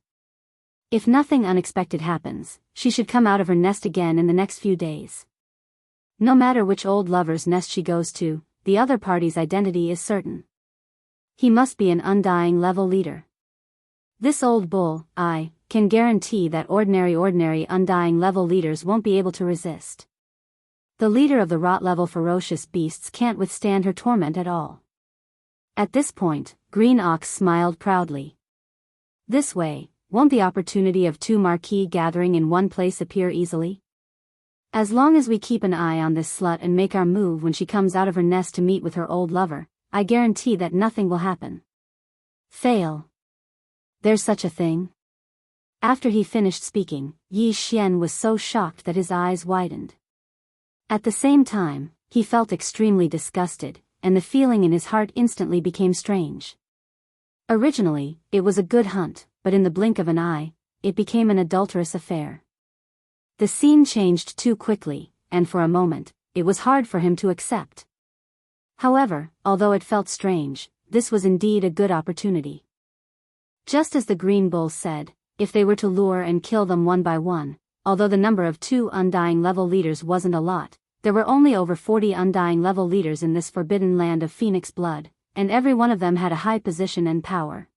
If nothing unexpected happens, she should come out of her nest again in the next few days. No matter which old lover's nest she goes to, the other party's identity is certain. He must be an Undying level leader. This old bull, I can guarantee that ordinary Undying level leaders won't be able to resist. The leader of the rot level ferocious beasts can't withstand her torment at all. At this point, Green Ox smiled proudly. This way, won't the opportunity of 2 marquee gathering in one place appear easily? As long as we keep an eye on this slut and make our move when she comes out of her nest to meet with her old lover, I guarantee that nothing will happen. Fail. There's such a thing? After he finished speaking, Yi Xian was so shocked that his eyes widened. At the same time, he felt extremely disgusted, and the feeling in his heart instantly became strange. Originally, it was a good hunt, but in the blink of an eye, it became an adulterous affair. The scene changed too quickly, and for a moment, it was hard for him to accept. However, although it felt strange, this was indeed a good opportunity. Just as the Green Bull said, if they were to lure and kill them one by one, although the number of 2 Undying level leaders wasn't a lot, there were only over 40 Undying level leaders in this forbidden land of Phoenix blood, and every one of them had a high position and power.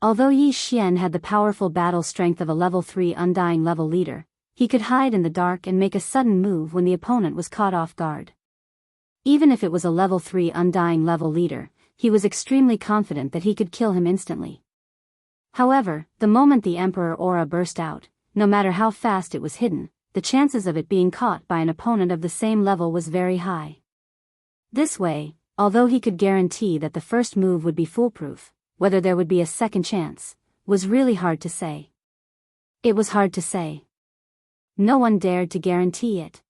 Although Yi Xian had the powerful battle strength of a level 3 Undying level leader, he could hide in the dark and make a sudden move when the opponent was caught off guard. Even if it was a level 3 Undying level leader, he was extremely confident that he could kill him instantly. However, the moment the Emperor aura burst out, no matter how fast it was hidden, the chances of it being caught by an opponent of the same level was very high. This way, although he could guarantee that the first move would be foolproof, whether there would be a second chance, was really hard to say. It was hard to say. No one dared to guarantee it.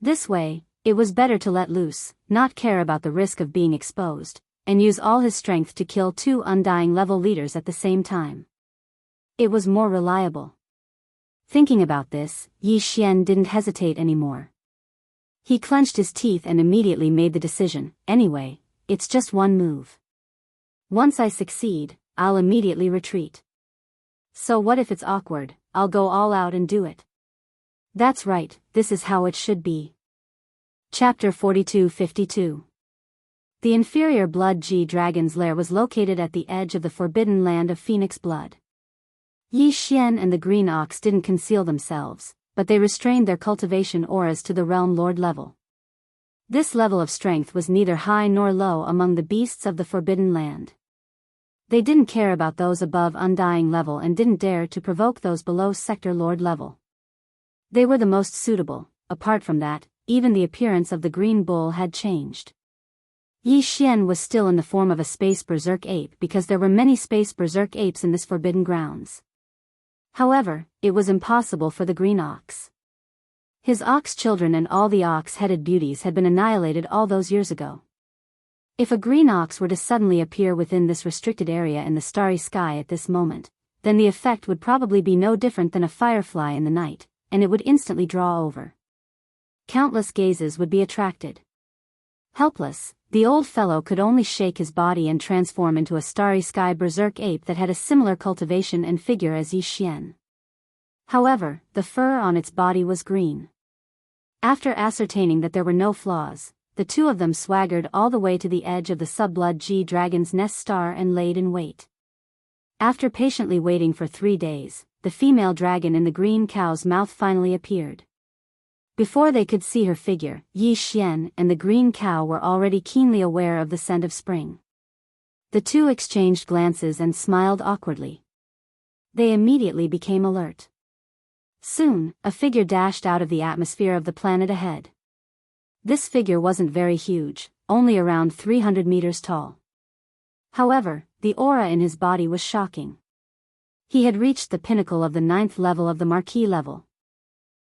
This way, it was better to let loose, not care about the risk of being exposed, and use all his strength to kill 2 Undying level leaders at the same time. It was more reliable. Thinking about this, Yi Xian didn't hesitate anymore. He clenched his teeth and immediately made the decision, anyway, it's just one move. Once I succeed, I'll immediately retreat. So what if it's awkward? I'll go all out and do it. That's right, this is how it should be. Chapter 42-52. The inferior blood G dragon's lair was located at the edge of the forbidden land of Phoenix blood. Yi Xian and the Green Ox didn't conceal themselves, but they restrained their cultivation auras to the Realm Lord level. This level of strength was neither high nor low among the beasts of the forbidden land. They didn't care about those above Undying level and didn't dare to provoke those below Sector Lord level. They were the most suitable. Apart from that, even the appearance of the Green Bull had changed. Yi Xian was still in the form of a space berserk ape because there were many space berserk apes in this forbidden grounds. However, it was impossible for the Green Ox. His ox children and all the ox-headed beauties had been annihilated all those years ago. If a Green Ox were to suddenly appear within this restricted area in the starry sky at this moment, then the effect would probably be no different than a firefly in the night, and it would instantly draw over. Countless gazes would be attracted. Helpless, the old fellow could only shake his body and transform into a starry sky berserk ape that had a similar cultivation and figure as Yi Xian. However, the fur on its body was green. After ascertaining that there were no flaws, the two of them swaggered all the way to the edge of the subblood G dragon's nest star and laid in wait. After patiently waiting for 3 days, the female dragon in the green cow's mouth finally appeared. Before they could see her figure, Yi Xian and the green cow were already keenly aware of the scent of spring. The two exchanged glances and smiled awkwardly. They immediately became alert. Soon, a figure dashed out of the atmosphere of the planet ahead. This figure wasn't very huge, only around 300 meters tall. However, the aura in his body was shocking. He had reached the pinnacle of the 9th level of the Marquis level.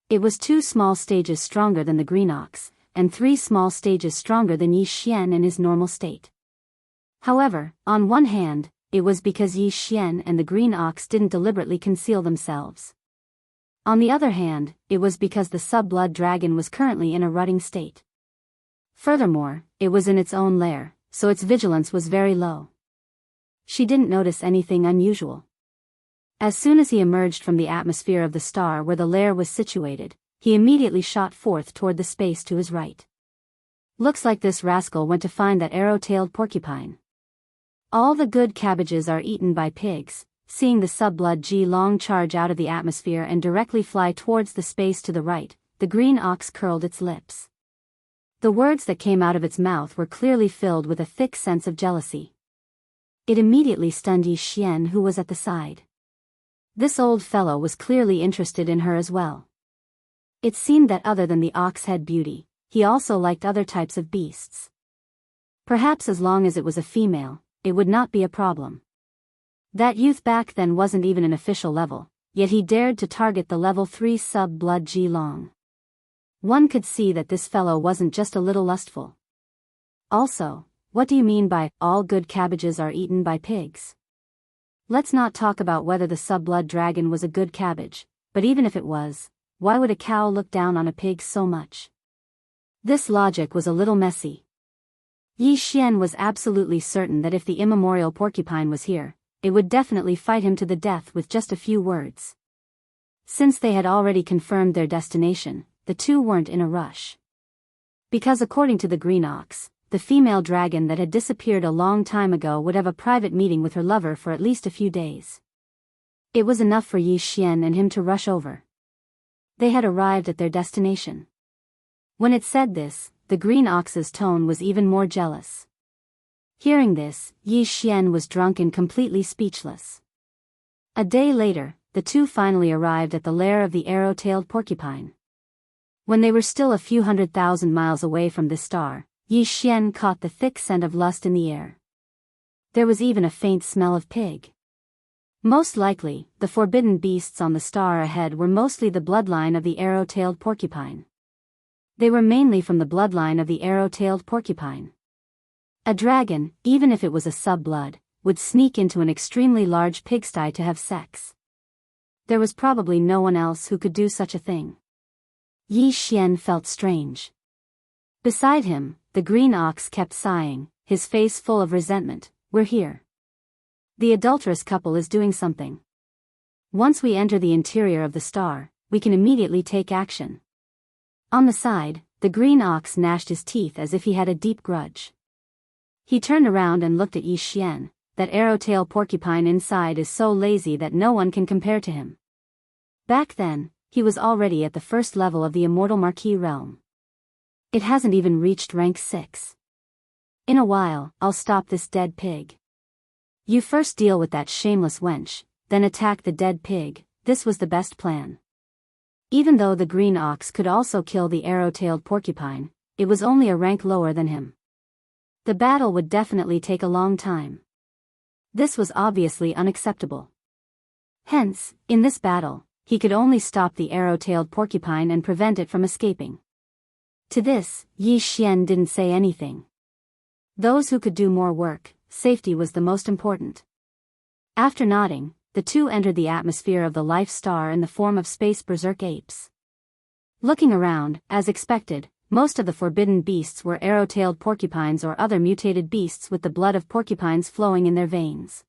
It was 2 small stages stronger than the Green Ox, and 3 small stages stronger than Yi Xian in his normal state. However, on one hand, it was because Yi Xian and the Green Ox didn't deliberately conceal themselves. On the other hand, it was because the sub-blood dragon was currently in a rutting state. Furthermore, it was in its own lair, so its vigilance was very low. She didn't notice anything unusual. As soon as he emerged from the atmosphere of the star where the lair was situated, he immediately shot forth toward the space to his right. Looks like this rascal went to find that arrow-tailed porcupine. All the good cabbages are eaten by pigs. Seeing the sub-blood G long charge out of the atmosphere and directly fly towards the space to the right, the Green Ox curled its lips. The words that came out of its mouth were clearly filled with a thick sense of jealousy. It immediately stunned Yi Xian, who was at the side. This old fellow was clearly interested in her as well. It seemed that other than the ox-head beauty, he also liked other types of beasts. Perhaps as long as it was a female, it would not be a problem. That youth back then wasn't even an official level, yet he dared to target the level 3 sub-blood Ji-Long. One could see that this fellow wasn't just a little lustful. Also, what do you mean by, all good cabbages are eaten by pigs? Let's not talk about whether the sub-blood dragon was a good cabbage, but even if it was, why would a cow look down on a pig so much? This logic was a little messy. Yi Xian was absolutely certain that if the immemorial porcupine was here, it would definitely fight him to the death with just a few words. Since they had already confirmed their destination, the two weren't in a rush. Because according to the green ox, the female dragon that had disappeared a long time ago would have a private meeting with her lover for at least a few days. It was enough for Yi Xian and him to rush over. They had arrived at their destination. When it said this, the green ox's tone was even more jealous. Hearing this, Yi Xian was drunk and completely speechless. A day later, the two finally arrived at the lair of the arrow-tailed porcupine. When they were still a few 100,000 miles away from this star, Yi Xian caught the thick scent of lust in the air. There was even a faint smell of pig. Most likely, the forbidden beasts on the star ahead were mostly the bloodline of the arrow-tailed porcupine. They were mainly from the bloodline of the arrow-tailed porcupine. A dragon, even if it was a sub-blood, would sneak into an extremely large pigsty to have sex. There was probably no one else who could do such a thing. Yi Xian felt strange. Beside him, the green ox kept sighing, his face full of resentment. We're here. The adulterous couple is doing something. Once we enter the interior of the star, we can immediately take action. On the side, the green ox gnashed his teeth as if he had a deep grudge. He turned around and looked at Yi Xian. That arrow-tail porcupine inside is so lazy that no one can compare to him. Back then, he was already at the first level of the immortal Marquis realm. It hasn't even reached rank 6. In a while, I'll stop this dead pig. You first deal with that shameless wench, then attack the dead pig. This was the best plan. Even though the green ox could also kill the arrow-tailed porcupine, it was only a rank lower than him. The battle would definitely take a long time. This was obviously unacceptable. Hence, in this battle, he could only stop the arrow-tailed porcupine and prevent it from escaping. To this, Yi Xian didn't say anything. Those who could do more work, safety was the most important. After nodding, the two entered the atmosphere of the life star in the form of space berserk apes. Looking around, as expected, most of the forbidden beasts were arrow-tailed porcupines or other mutated beasts with the blood of porcupines flowing in their veins.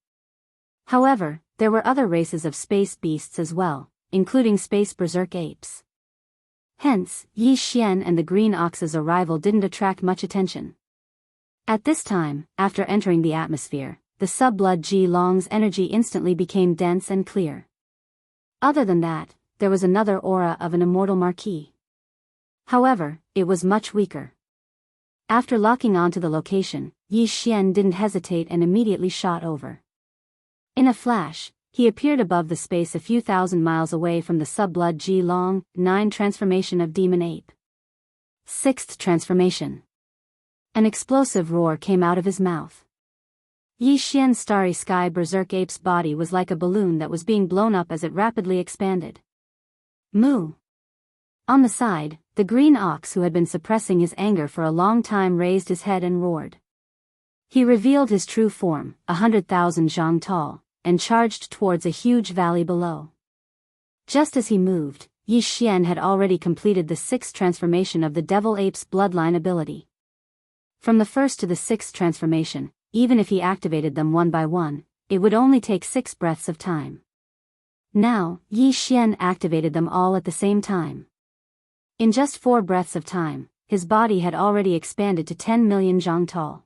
However, there were other races of space beasts as well, including space berserk apes. Hence, Yi Xian and the green ox's arrival didn't attract much attention. At this time, after entering the atmosphere, the sub-blood Ji-Long's energy instantly became dense and clear. Other than that, there was another aura of an immortal Marquis. However, it was much weaker. After locking onto the location, Yi Xian didn't hesitate and immediately shot over. In a flash, he appeared above the space a few thousand miles away from the sub-blood Ji-Long. 9 Transformation of Demon Ape. 6th Transformation. An explosive roar came out of his mouth. Yi Xian's starry sky berserk ape's body was like a balloon that was being blown up as it rapidly expanded. Moo! On the side, the green ox who had been suppressing his anger for a long time raised his head and roared. He revealed his true form, 100,000 zhang tall, and charged towards a huge valley below. Just as he moved, Yi Xian had already completed the 6th transformation of the devil ape's bloodline ability. From the 1st to the 6th transformation, even if he activated them one by one, it would only take 6 breaths of time. Now, Yi Xian activated them all at the same time. In just 4 breaths of time, his body had already expanded to 10 million zhang tall.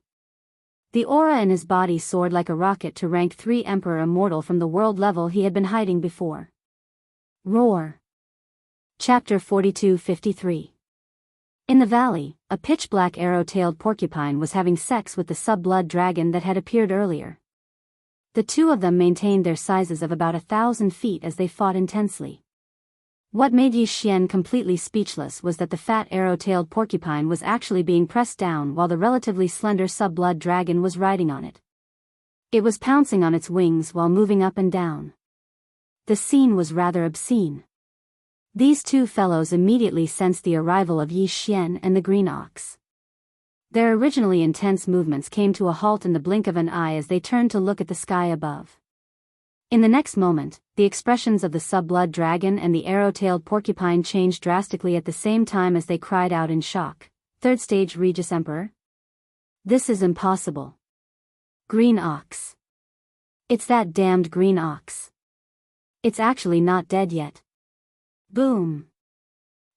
The aura in his body soared like a rocket to rank 3 Emperor Immortal from the world level he had been hiding before. Roar. Chapter 42-53. In the valley, a pitch-black arrow-tailed porcupine was having sex with the sub-blood dragon that had appeared earlier. The two of them maintained their sizes of about 1,000 feet as they fought intensely. What made Yi Xian completely speechless was that the fat arrow-tailed porcupine was actually being pressed down while the relatively slender sub-blood dragon was riding on it. It was pouncing on its wings while moving up and down. The scene was rather obscene. These two fellows immediately sensed the arrival of Yi Xian and the green ox. Their originally intense movements came to a halt in the blink of an eye as they turned to look at the sky above. In the next moment, the expressions of the sub-blood dragon and the arrow-tailed porcupine changed drastically at the same time as they cried out in shock. Third stage Regis Emperor? This is impossible. Green ox. It's that damned green ox. It's actually not dead yet. Boom.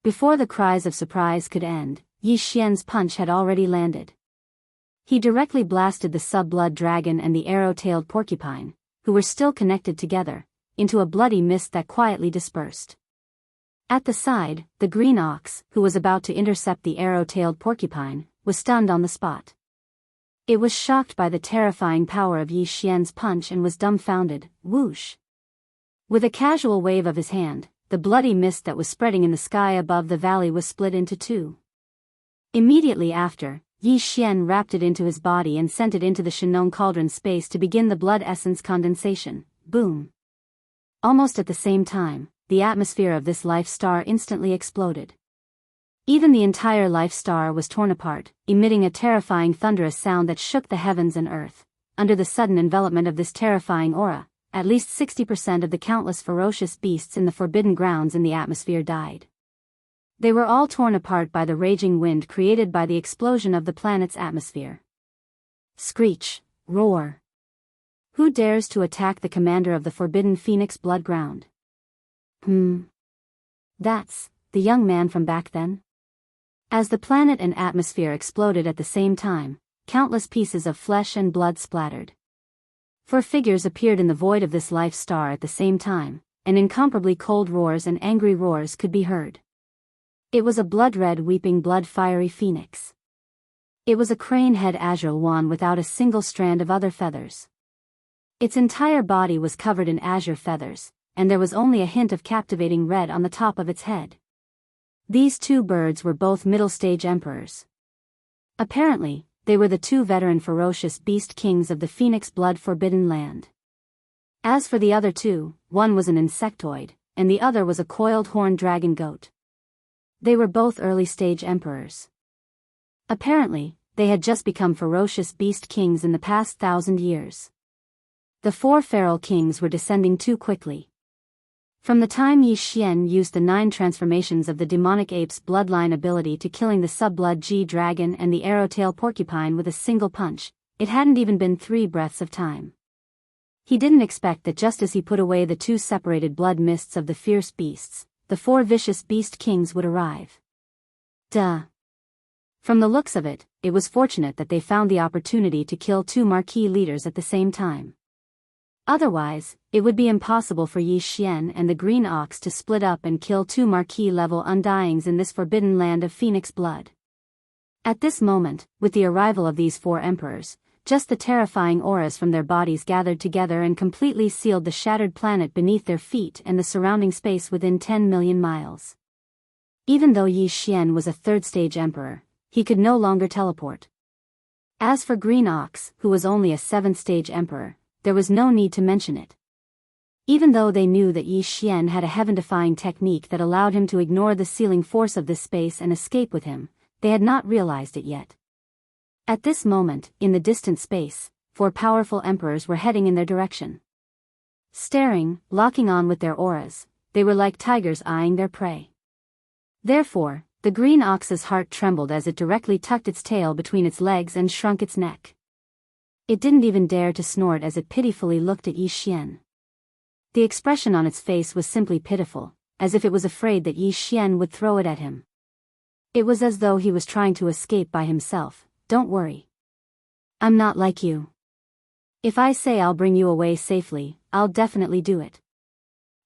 Before the cries of surprise could end, Yi Xian's punch had already landed. He directly blasted the sub-blood dragon and the arrow-tailed porcupine, who were still connected together, into a bloody mist that quietly dispersed. At the side, the green ox, who was about to intercept the arrow-tailed porcupine, was stunned on the spot. It was shocked by the terrifying power of Yi Xian's punch and was dumbfounded. Whoosh! With a casual wave of his hand, the bloody mist that was spreading in the sky above the valley was split into two. Immediately after, Yi Xian wrapped it into his body and sent it into the Shenong cauldron space to begin the blood essence condensation. Boom! Almost at the same time, the atmosphere of this life star instantly exploded. Even the entire life star was torn apart, emitting a terrifying thunderous sound that shook the heavens and earth. Under the sudden envelopment of this terrifying aura, at least 60% of the countless ferocious beasts in the forbidden grounds in the atmosphere died. They were all torn apart by the raging wind created by the explosion of the planet's atmosphere. Screech, roar. Who dares to attack the commander of the forbidden Phoenix blood ground? That's the young man from back then? As the planet and atmosphere exploded at the same time, countless pieces of flesh and blood splattered. Four figures appeared in the void of this life star at the same time, and incomparably cold roars and angry roars could be heard. It was a blood-red weeping blood-fiery phoenix. It was a crane-head azure one without a single strand of other feathers. Its entire body was covered in azure feathers, and there was only a hint of captivating red on the top of its head. These two birds were both middle-stage emperors. Apparently, they were the two veteran ferocious beast kings of the Phoenix blood forbidden land. As for the other two, one was an insectoid, and the other was a coiled horned dragon goat. They were both early-stage emperors. Apparently, they had just become ferocious beast kings in the past 1,000 years. The four feral kings were descending too quickly. From the time Yi Xian used the 9 transformations of the demonic ape's bloodline ability to killing the sub-blood G-dragon and the arrow-tail porcupine with a single punch, it hadn't even been 3 breaths of time. He didn't expect that just as he put away the 2 separated blood mists of the fierce beasts, the 4 vicious beast kings would arrive. Duh. From the looks of it, it was fortunate that they found the opportunity to kill 2 marquee leaders at the same time. Otherwise, it would be impossible for Yi Xian and the Green Ox to split up and kill 2 marquee-level undyings in this forbidden land of Phoenix blood. At this moment, with the arrival of these 4 emperors, just the terrifying auras from their bodies gathered together and completely sealed the shattered planet beneath their feet and the surrounding space within 10 million miles. Even though Yi Xian was a 3rd-stage emperor, he could no longer teleport. As for Green Ox, who was only a 7th-stage emperor, there was no need to mention it. Even though they knew that Yi Xian had a heaven-defying technique that allowed him to ignore the sealing force of this space and escape with him, they had not realized it yet. At this moment, in the distant space, 4 powerful emperors were heading in their direction. Staring, locking on with their auras, they were like tigers eyeing their prey. Therefore, the Green Ox's heart trembled as it directly tucked its tail between its legs and shrunk its neck. It didn't even dare to snort as it pitifully looked at Yi Xian. The expression on its face was simply pitiful, as if it was afraid that Yi Xian would throw it at him. It was as though he was trying to escape by himself. Don't worry. I'm not like you. If I say I'll bring you away safely, I'll definitely do it.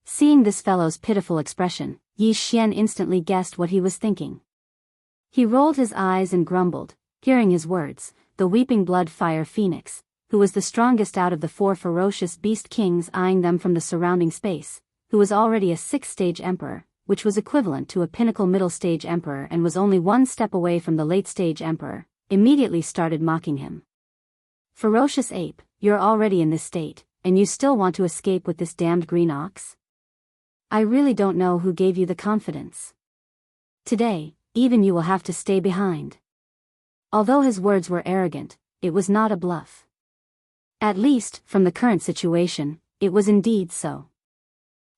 Seeing this fellow's pitiful expression, Yi Xian instantly guessed what he was thinking. He rolled his eyes and grumbled, hearing his words. The weeping blood fire phoenix, who was the strongest out of the 4 ferocious beast kings eyeing them from the surrounding space, who was already a 6th-stage emperor, which was equivalent to a pinnacle middle-stage emperor and was only 1 step away from the late-stage emperor, immediately started mocking him. Ferocious ape, you're already in this state, and you still want to escape with this damned green ox? I really don't know who gave you the confidence. Today, even you will have to stay behind. Although his words were arrogant, it was not a bluff. At least, from the current situation, it was indeed so.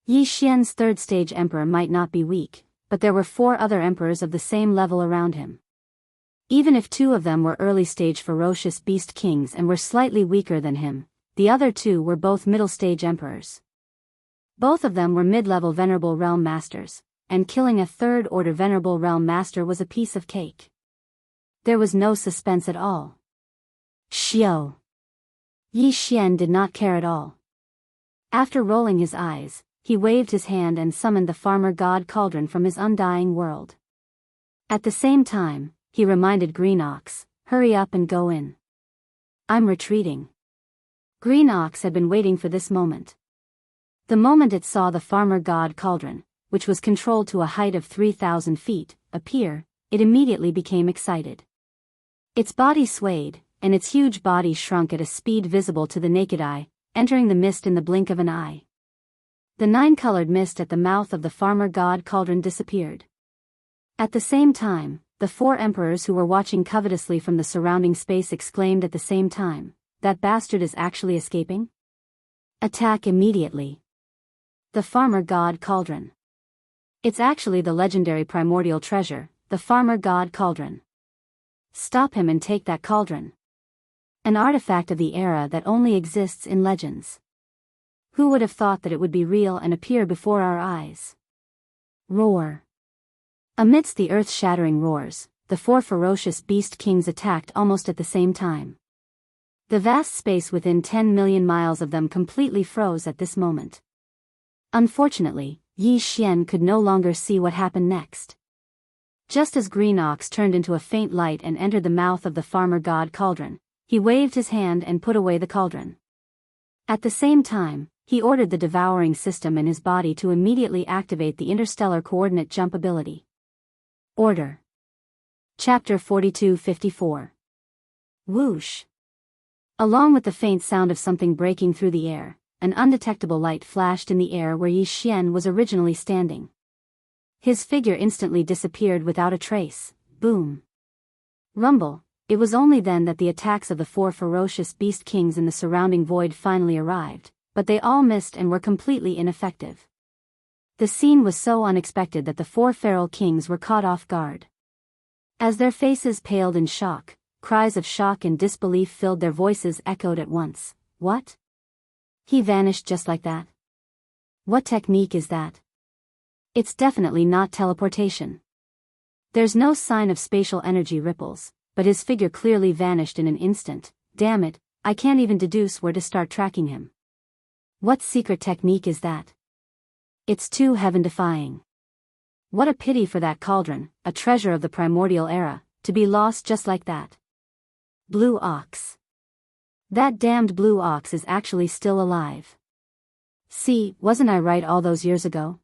Yi Xian's third-stage emperor might not be weak, but there were 4 other emperors of the same level around him. Even if 2 of them were early-stage ferocious beast kings and were slightly weaker than him, the other 2 were both middle-stage emperors. Both of them were mid-level Venerable Realm Masters, and killing a third-order Venerable Realm Master was a piece of cake. There was no suspense at all. Xiao. Yi Xian did not care at all. After rolling his eyes, he waved his hand and summoned the farmer god Cauldron from his undying world. At the same time, he reminded Green Ox, hurry up and go in. I'm retreating. Green Ox had been waiting for this moment. The moment it saw the farmer god Cauldron, which was controlled to a height of 3,000 feet, appear, it immediately became excited. Its body swayed, and its huge body shrunk at a speed visible to the naked eye, entering the mist in the blink of an eye. The 9-colored mist at the mouth of the farmer god Cauldron disappeared. At the same time, the 4 emperors who were watching covetously from the surrounding space exclaimed at the same time, that bastard is actually escaping? Attack immediately. The farmer god Cauldron. It's actually the legendary primordial treasure, the farmer god Cauldron. Stop him and take that cauldron. An artifact of the era that only exists in legends. Who would have thought that it would be real and appear before our eyes? Roar. Amidst the earth-shattering roars, the 4 ferocious beast kings attacked almost at the same time. The vast space within 10 million miles of them completely froze at this moment. Unfortunately, Yi Xian could no longer see what happened next. Just as Green Ox turned into a faint light and entered the mouth of the farmer god Cauldron, he waved his hand and put away the cauldron. At the same time, he ordered the devouring system in his body to immediately activate the interstellar coordinate jump ability. Order. Chapter 42-54. Whoosh. Along with the faint sound of something breaking through the air, an undetectable light flashed in the air where Yi Xian was originally standing. His figure instantly disappeared without a trace. Boom. Rumble. It was only then that the attacks of the 4 ferocious beast kings in the surrounding void finally arrived, but they all missed and were completely ineffective. The scene was so unexpected that the 4 feral kings were caught off guard. As their faces paled in shock, cries of shock and disbelief filled their voices echoed at once. What? He vanished just like that? What technique is that? It's definitely not teleportation. There's no sign of spatial energy ripples, but his figure clearly vanished in an instant. Damn it, I can't even deduce where to start tracking him. What secret technique is that? It's too heaven-defying. What a pity for that cauldron, a treasure of the primordial era, to be lost just like that. Blue Ox. That damned Blue Ox is actually still alive. See, wasn't I right all those years ago?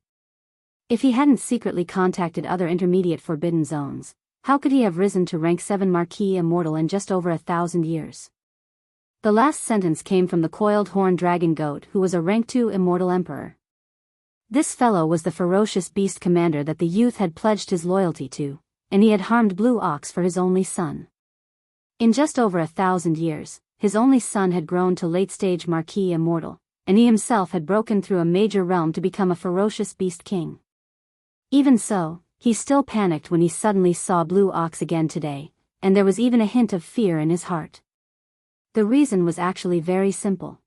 If he hadn't secretly contacted other intermediate forbidden zones, how could he have risen to rank 7 Marquis Immortal in just over 1,000 years? The last sentence came from the coiled horn dragon goat who was a rank 2 Immortal Emperor. This fellow was the ferocious beast commander that the youth had pledged his loyalty to, and he had harmed Blue Ox for his only son. In just over 1,000 years, his only son had grown to late-stage Marquis Immortal, and he himself had broken through a major realm to become a ferocious beast king. Even so, he still panicked when he suddenly saw Blue Ox again today, and there was even a hint of fear in his heart. The reason was actually very simple.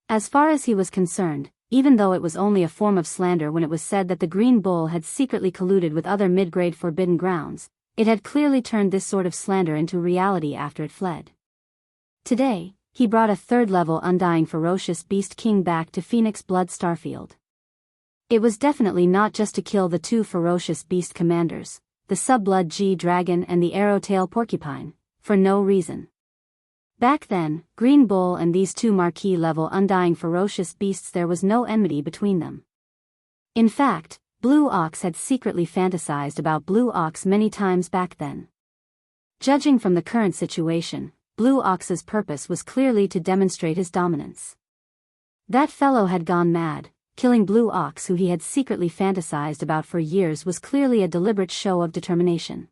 As far as he was concerned, even though it was only a form of slander when it was said that the Green Bull had secretly colluded with other mid-grade forbidden grounds, it had clearly turned this sort of slander into reality after it fled. Today, he brought a third-level undying ferocious beast king back to Phoenix Blood Starfield. It was definitely not just to kill the 2 ferocious beast commanders, the Subblood G-Dragon and the Arrowtail Porcupine, for no reason. Back then, Green Bull and these 2 Marquis-level undying ferocious beasts, there was no enmity between them. In fact, Blue Ox had secretly fantasized about Blue Ox many times back then. Judging from the current situation, Blue Ox's purpose was clearly to demonstrate his dominance. That fellow had gone mad. Killing Blue Ox, who he had secretly fantasized about for years, was clearly a deliberate show of determination.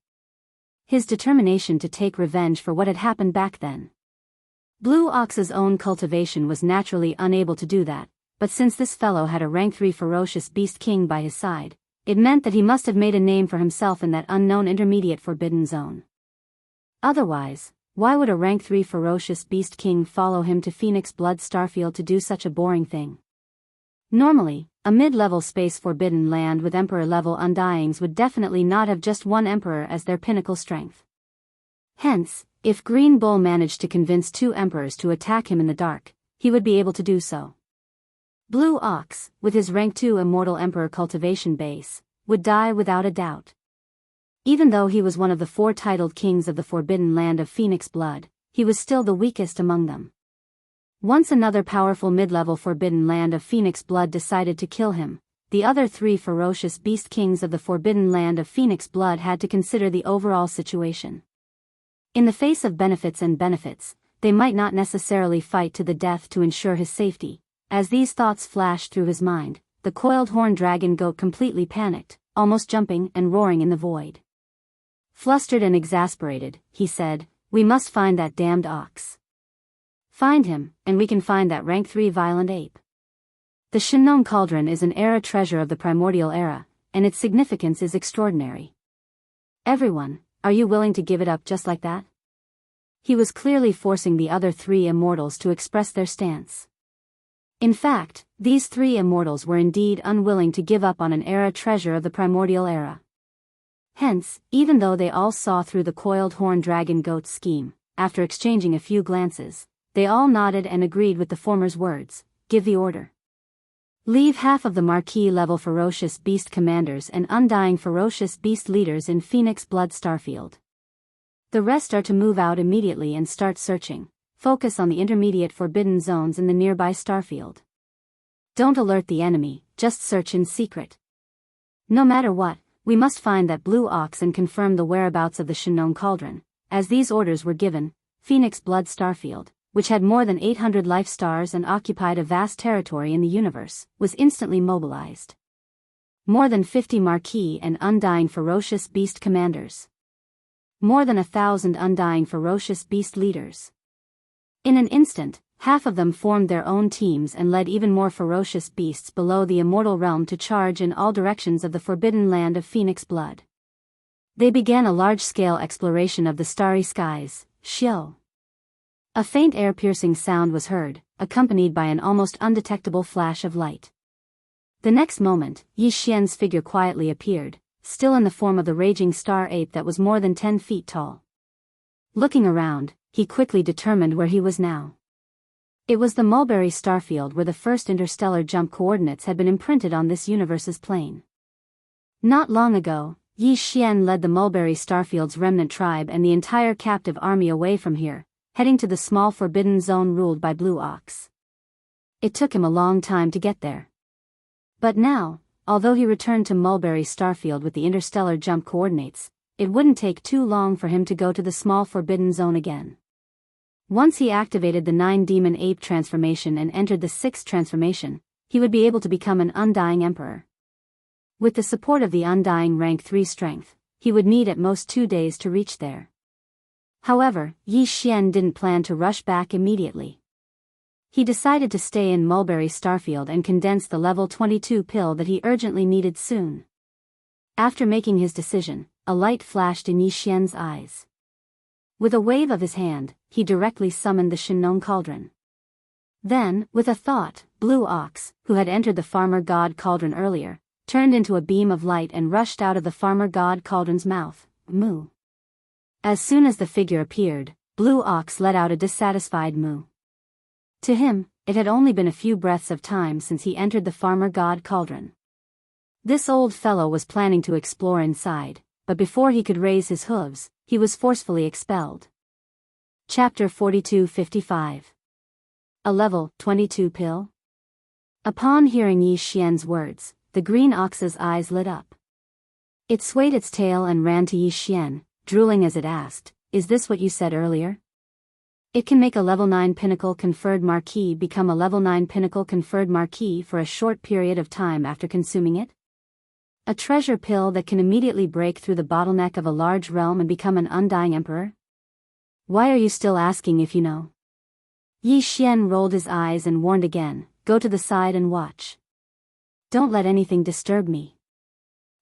His determination to take revenge for what had happened back then. Blue Ox's own cultivation was naturally unable to do that, but since this fellow had a rank 3 ferocious beast king by his side, it meant that he must have made a name for himself in that unknown intermediate forbidden zone. Otherwise, why would a rank 3 ferocious beast king follow him to Phoenix Blood Starfield to do such a boring thing? Normally, a mid-level space forbidden land with emperor-level undyings would definitely not have just one emperor as their pinnacle strength. Hence, if Green Bull managed to convince 2 emperors to attack him in the dark, he would be able to do so. Blue Ox, with his rank 2 immortal emperor cultivation base, would die without a doubt. Even though he was one of the 4 titled kings of the forbidden land of Phoenix Blood, he was still the weakest among them. Once another powerful mid-level forbidden land of Phoenix Blood decided to kill him, the other 3 ferocious beast kings of the forbidden land of Phoenix Blood had to consider the overall situation. In the face of benefits, they might not necessarily fight to the death to ensure his safety. As these thoughts flashed through his mind, the coiled horn dragon goat completely panicked, almost jumping and roaring in the void. Flustered and exasperated, he said, "We must find that damned ox. Find him, and we can find that rank 3 violent ape." The Shinnon Cauldron is an era treasure of the primordial era, and its significance is extraordinary. Everyone, are you willing to give it up just like that? He was clearly forcing the other 3 immortals to express their stance. In fact, these 3 immortals were indeed unwilling to give up on an era treasure of the primordial era. Hence, even though they all saw through the coiled horn dragon goat's scheme, after exchanging a few glances, they all nodded and agreed with the former's words. Give the order. Leave half of the marquee-level ferocious beast commanders and undying ferocious beast leaders in Phoenix Blood Starfield. The rest are to move out immediately and start searching. Focus on the intermediate forbidden zones in the nearby starfield. Don't alert the enemy, just search in secret. No matter what, we must find that Blue Ox and confirm the whereabouts of the Shinnon Cauldron. As these orders were given, Phoenix Blood Starfield, which had more than 800 life stars and occupied a vast territory in the universe, was instantly mobilized. More than 50 marquee and undying ferocious beast commanders. More than 1,000 undying ferocious beast leaders. In an instant, half of them formed their own teams and led even more ferocious beasts below the immortal realm to charge in all directions of the forbidden land of Phoenix Blood. They began a large-scale exploration of the starry skies. Xiao. A faint air-piercing sound was heard, accompanied by an almost undetectable flash of light. The next moment, Yi Xian's figure quietly appeared, still in the form of the raging star ape that was more than 10 feet tall. Looking around, he quickly determined where he was now. It was the Mulberry Starfield, where the first interstellar jump coordinates had been imprinted on this universe's plane. Not long ago, Yi Xian led the Mulberry Starfield's remnant tribe and the entire captive army away from here, heading to the small forbidden zone ruled by Blue Ox. It took him a long time to get there. But now, although he returned to Mulberry Starfield with the interstellar jump coordinates, it wouldn't take too long for him to go to the small forbidden zone again. Once he activated the 9 demon ape transformation and entered the 6th transformation, he would be able to become an undying emperor. With the support of the undying rank 3 strength, he would need at most 2 days to reach there. However, Yi Xian didn't plan to rush back immediately. He decided to stay in Mulberry Starfield and condense the level 22 pill that he urgently needed soon. After making his decision, a light flashed in Yi Xian's eyes. With a wave of his hand, he directly summoned the Shinnon Cauldron. Then, with a thought, Blue Ox, who had entered the Farmer God Cauldron earlier, turned into a beam of light and rushed out of the Farmer God Cauldron's mouth. Moo. As soon as the figure appeared, Blue Ox let out a dissatisfied moo. To him, it had only been a few breaths of time since he entered the Farmer God Cauldron. This old fellow was planning to explore inside, but before he could raise his hooves, he was forcefully expelled. Chapter 4255. A level 22 pill? Upon hearing Yi Xian's words, the green ox's eyes lit up. It swayed its tail and ran to Yi Xian, drooling as it asked, "Is this what you said earlier?" It can make a level 9 pinnacle conferred marquee become a level 9 pinnacle conferred marquee for a short period of time after consuming it. A treasure pill that can immediately break through the bottleneck of a large realm and become an undying emperor? Why are you still asking if you know? Yi Xian rolled his eyes and warned again, go to the side and watch. Don't let anything disturb me.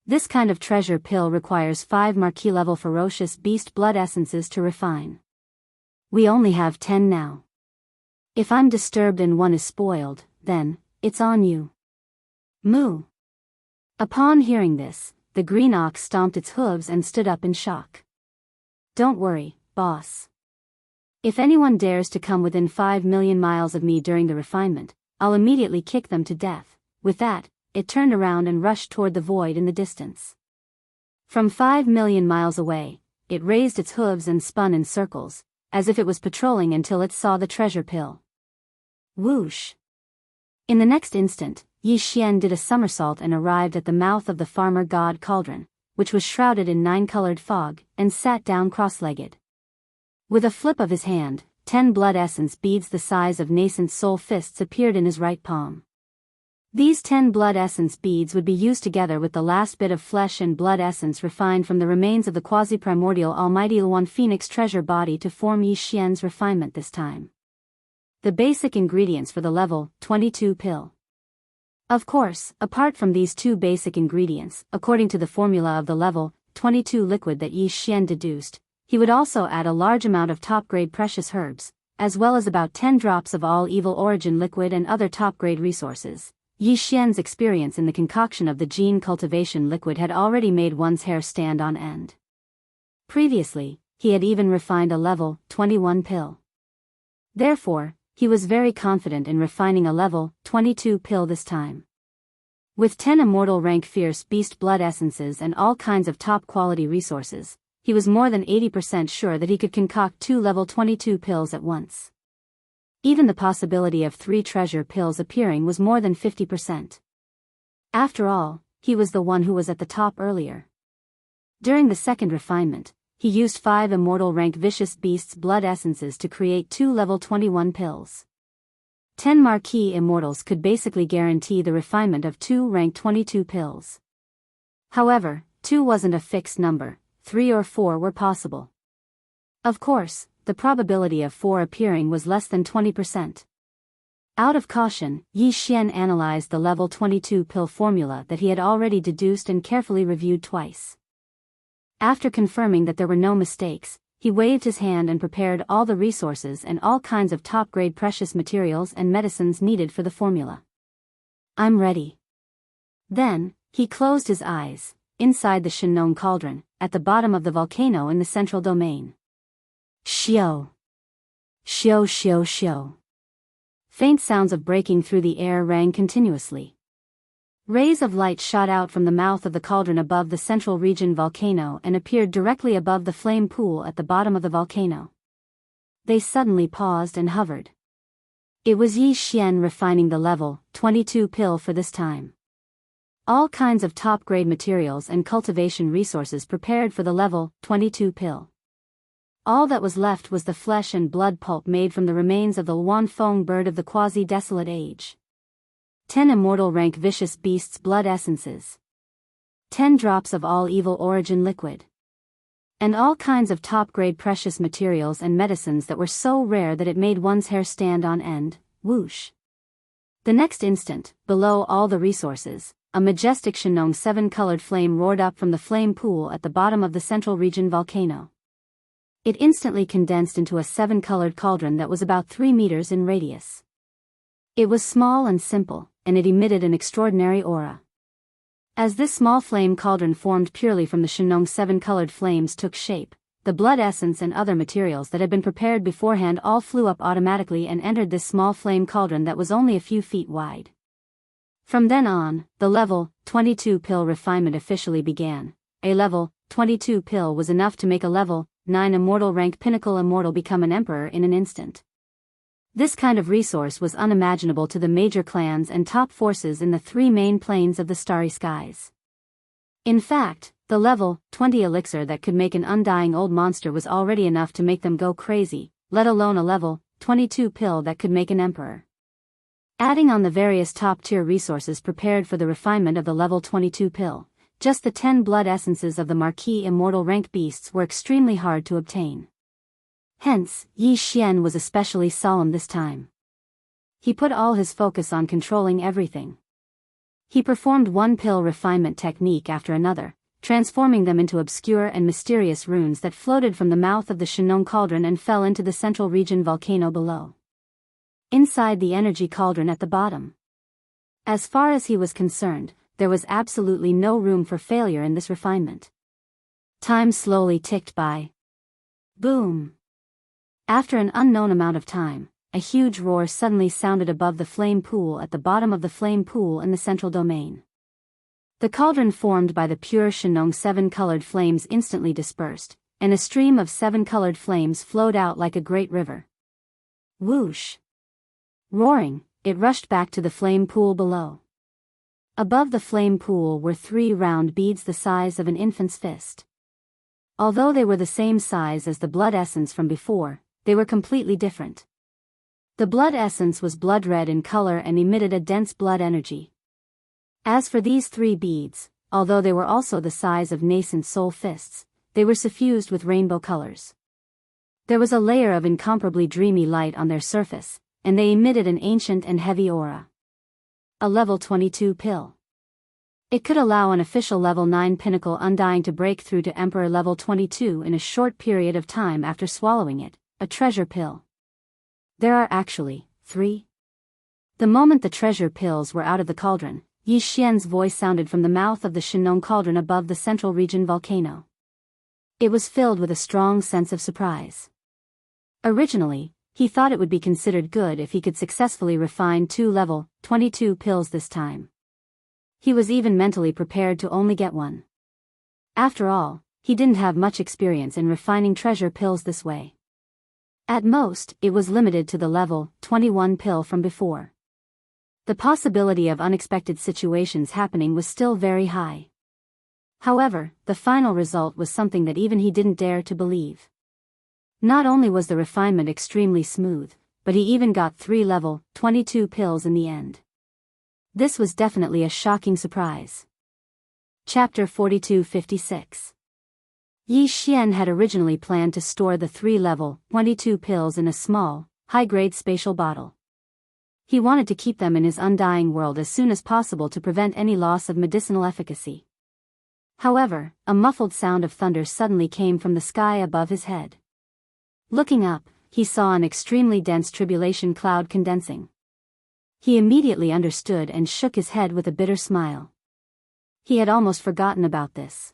This kind of treasure pill requires 5 marquee level ferocious beast blood essences to refine. We only have 10 now. If I'm disturbed and one is spoiled, then, it's on you. Moo. Upon hearing this, the green ox stomped its hooves and stood up in shock. Don't worry, boss. If anyone dares to come within 5 million miles of me during the refinement, I'll immediately kick them to death. With that, it turned around and rushed toward the void in the distance. From 5 million miles away, it raised its hooves and spun in circles, as if it was patrolling until it saw the treasure pill. Whoosh! In the next instant, Yi Xian did a somersault and arrived at the mouth of the farmer god cauldron, which was shrouded in 9-colored fog, and sat down cross-legged. With a flip of his hand, 10 blood essence beads the size of nascent soul fists appeared in his right palm. These 10 blood essence beads would be used together with the last bit of flesh and blood essence refined from the remains of the quasi-primordial Almighty One Phoenix treasure body to form Yi Xian's refinement this time. The basic ingredients for the level 22 pill. Of course, apart from these 2 basic ingredients, according to the formula of the level 22 liquid that Yi Xian deduced, he would also add a large amount of top-grade precious herbs, as well as about 10 drops of all evil origin liquid and other top-grade resources. Yi Xian's experience in the concoction of the gene cultivation liquid had already made one's hair stand on end. Previously, he had even refined a level 21 pill. Therefore, he was very confident in refining a level 22 pill this time. With 10 immortal rank fierce beast blood essences and all kinds of top-quality resources, he was more than 80% sure that he could concoct 2 level 22 pills at once. Even the possibility of 3 treasure pills appearing was more than 50%. After all, he was the one who was at the top earlier. During the second refinement, he used 5 immortal rank vicious beasts blood essences to create 2 level 21 pills. 10 marquee immortals could basically guarantee the refinement of 2 rank 22 pills. However, 2 wasn't a fixed number, 3 or 4 were possible. Of course, the probability of 4 appearing was less than 20%. Out of caution, Yi Xian analyzed the level 22 pill formula that he had already deduced and carefully reviewed twice. After confirming that there were no mistakes, he waved his hand and prepared all the resources and all kinds of top-grade precious materials and medicines needed for the formula. I'm ready. Then, he closed his eyes, inside the Shenong cauldron, at the bottom of the volcano in the central domain. Xiao. Xiao xiao xiao. Faint sounds of breaking through the air rang continuously. Rays of light shot out from the mouth of the cauldron above the central region volcano and appeared directly above the flame pool at the bottom of the volcano. They suddenly paused and hovered. It was Yi Xian refining the level 22 pill for this time. All kinds of top-grade materials and cultivation resources prepared for the level 22 pill. All that was left was the flesh and blood pulp made from the remains of the Luanfeng bird of the quasi-desolate age. 10 immortal rank vicious beasts blood essences. 10 drops of all evil origin liquid. And all kinds of top-grade precious materials and medicines that were so rare that it made one's hair stand on end. Whoosh. The next instant, below all the resources, a majestic Shenong 7-colored flame roared up from the flame pool at the bottom of the central region volcano. It instantly condensed into a 7-colored cauldron that was about 3 meters in radius. It was small and simple, and it emitted an extraordinary aura. As this small flame cauldron formed purely from the Shenong 7-colored flames took shape, the blood essence and other materials that had been prepared beforehand all flew up automatically and entered this small flame cauldron that was only a few feet wide. From then on, the level 22 pill refinement officially began. A level 22 pill was enough to make a level 9 immortal rank pinnacle immortal become an emperor in an instant. This kind of resource was unimaginable to the major clans and top forces in the 3 main planes of the starry skies. In fact, the level 20 elixir that could make an undying old monster was already enough to make them go crazy, let alone a level 22 pill that could make an emperor. Adding on the various top-tier resources prepared for the refinement of the level 22 pill, just the 10 blood essences of the Marquis immortal rank beasts were extremely hard to obtain. Hence, Yi Xian was especially solemn this time. He put all his focus on controlling everything. He performed one pill refinement technique after another, transforming them into obscure and mysterious runes that floated from the mouth of the Shenong cauldron and fell into the central region volcano below. Inside the energy cauldron at the bottom. As far as he was concerned, there was absolutely no room for failure in this refinement. Time slowly ticked by. Boom! After an unknown amount of time, a huge roar suddenly sounded above the flame pool at the bottom of the flame pool in the central domain. The cauldron formed by the pure Shenong 7-colored flames instantly dispersed, and a stream of 7-colored flames flowed out like a great river. Whoosh! Roaring, it rushed back to the flame pool below. Above the flame pool were 3 round beads the size of an infant's fist. Although they were the same size as the blood essence from before, they were completely different. The blood essence was blood red in color and emitted a dense blood energy. As for these 3 beads, although they were also the size of nascent soul fists, they were suffused with rainbow colors. There was a layer of incomparably dreamy light on their surface, and they emitted an ancient and heavy aura. A level 22 pill. It could allow an official level 9 pinnacle undying to break through to Emperor level 22 in a short period of time after swallowing it, a treasure pill. There are actually 3. The moment the treasure pills were out of the cauldron, Yi Xian's voice sounded from the mouth of the Shenong cauldron above the central region volcano. It was filled with a strong sense of surprise. Originally, he thought it would be considered good if he could successfully refine 2 level 22 pills this time. He was even mentally prepared to only get one. After all, he didn't have much experience in refining treasure pills this way. At most, it was limited to the level 21 pill from before. The possibility of unexpected situations happening was still very high. However, the final result was something that even he didn't dare to believe. Not only was the refinement extremely smooth, but he even got 3 level 22 pills in the end. This was definitely a shocking surprise. Chapter 4256. Yi Xian had originally planned to store the 3 level 22 pills in a small, high-grade spatial bottle. He wanted to keep them in his undying world as soon as possible to prevent any loss of medicinal efficacy. However, a muffled sound of thunder suddenly came from the sky above his head. Looking up, he saw an extremely dense tribulation cloud condensing. He immediately understood and shook his head with a bitter smile. He had almost forgotten about this.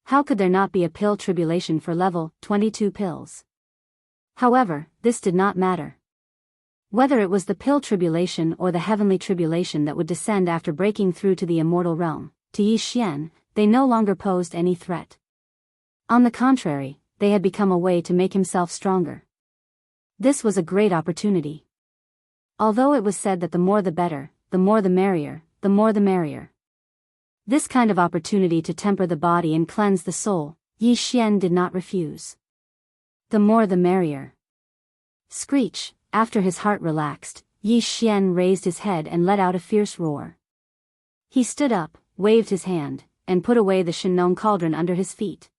How could there not be a pill tribulation for level 22 pills? However, this did not matter. Whether it was the pill tribulation or the heavenly tribulation that would descend after breaking through to the immortal realm, to Yi Xian, they no longer posed any threat. On the contrary, they had become a way to make himself stronger. This was a great opportunity. Although it was said that the more the better, the more the merrier, the more the merrier. This kind of opportunity to temper the body and cleanse the soul, Yi Xian did not refuse. The more the merrier. Screech, after his heart relaxed, Yi Xian raised his head and let out a fierce roar. He stood up, waved his hand, and put away the Shenong cauldron under his feet.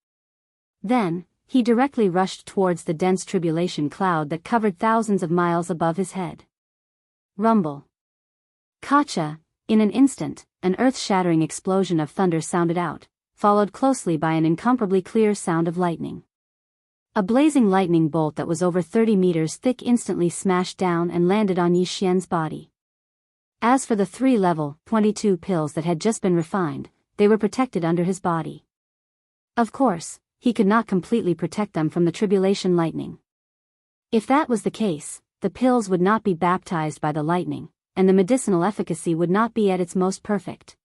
Then, he directly rushed towards the dense tribulation cloud that covered thousands of miles above his head. Rumble. Kacha, in an instant, an earth-shattering explosion of thunder sounded out, followed closely by an incomparably clear sound of lightning. A blazing lightning bolt that was over 30 meters thick instantly smashed down and landed on Yi Xian's body. As for the 3 level 22 pills that had just been refined, they were protected under his body. Of course, he could not completely protect them from the tribulation lightning. If that was the case, the pills would not be baptized by the lightning, and the medicinal efficacy would not be at its most perfect.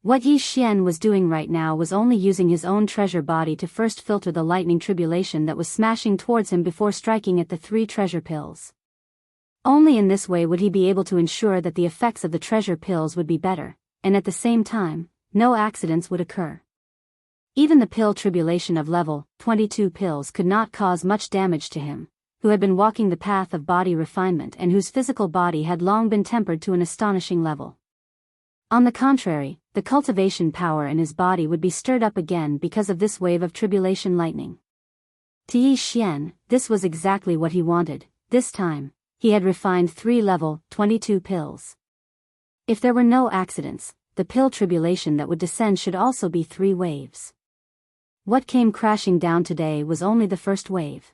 What Yi Xian was doing right now was only using his own treasure body to first filter the lightning tribulation that was smashing towards him before striking at the 3 treasure pills. Only in this way would he be able to ensure that the effects of the treasure pills would be better, and at the same time, no accidents would occur. Even the pill tribulation of level 22 pills could not cause much damage to him, who had been walking the path of body refinement and whose physical body had long been tempered to an astonishing level. On the contrary, the cultivation power in his body would be stirred up again because of this wave of tribulation lightning. To Yi Xian, this was exactly what he wanted. This time, he had refined 3 level 22 pills. If there were no accidents, the pill tribulation that would descend should also be 3 waves. What came crashing down today was only the first wave.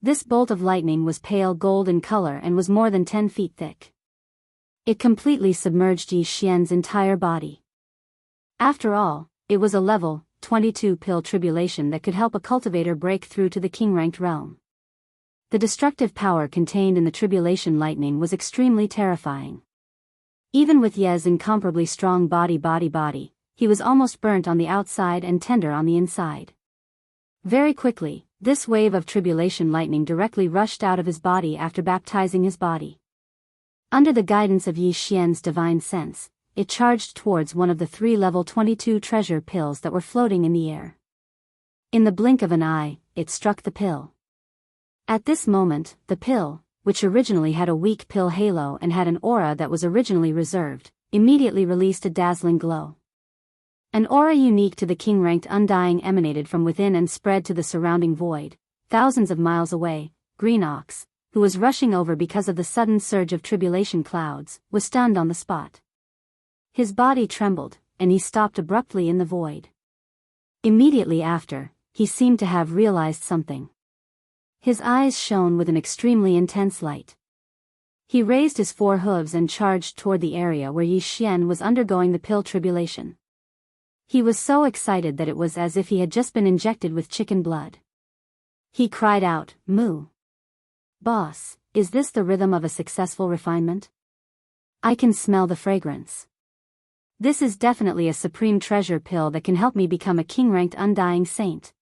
This bolt of lightning was pale gold in color and was more than 10 feet thick. It completely submerged Yi Xian's entire body. After all, it was a level 22 pill tribulation that could help a cultivator break through to the king-ranked realm. The destructive power contained in the tribulation lightning was extremely terrifying. Even with Ye's incomparably strong body, he was almost burnt on the outside and tender on the inside. Very quickly, this wave of tribulation lightning directly rushed out of his body after baptizing his body. Under the guidance of Yi Xian's divine sense, it charged towards one of the 3 level 22 treasure pills that were floating in the air. In the blink of an eye, it struck the pill. At this moment, the pill, which originally had a weak pill halo and had an aura that was originally reserved, immediately released a dazzling glow. An aura unique to the king-ranked undying emanated from within and spread to the surrounding void. Thousands of miles away, Green Ox, who was rushing over because of the sudden surge of tribulation clouds, was stunned on the spot. His body trembled, and he stopped abruptly in the void. Immediately after, he seemed to have realized something. His eyes shone with an extremely intense light. He raised his 4 hooves and charged toward the area where Yi Xian was undergoing the pill tribulation. He was so excited that it was as if he had just been injected with chicken blood. He cried out, "Moo! Boss, is this the rhythm of a successful refinement? I can smell the fragrance. This is definitely a supreme treasure pill that can help me become a king-ranked undying saint.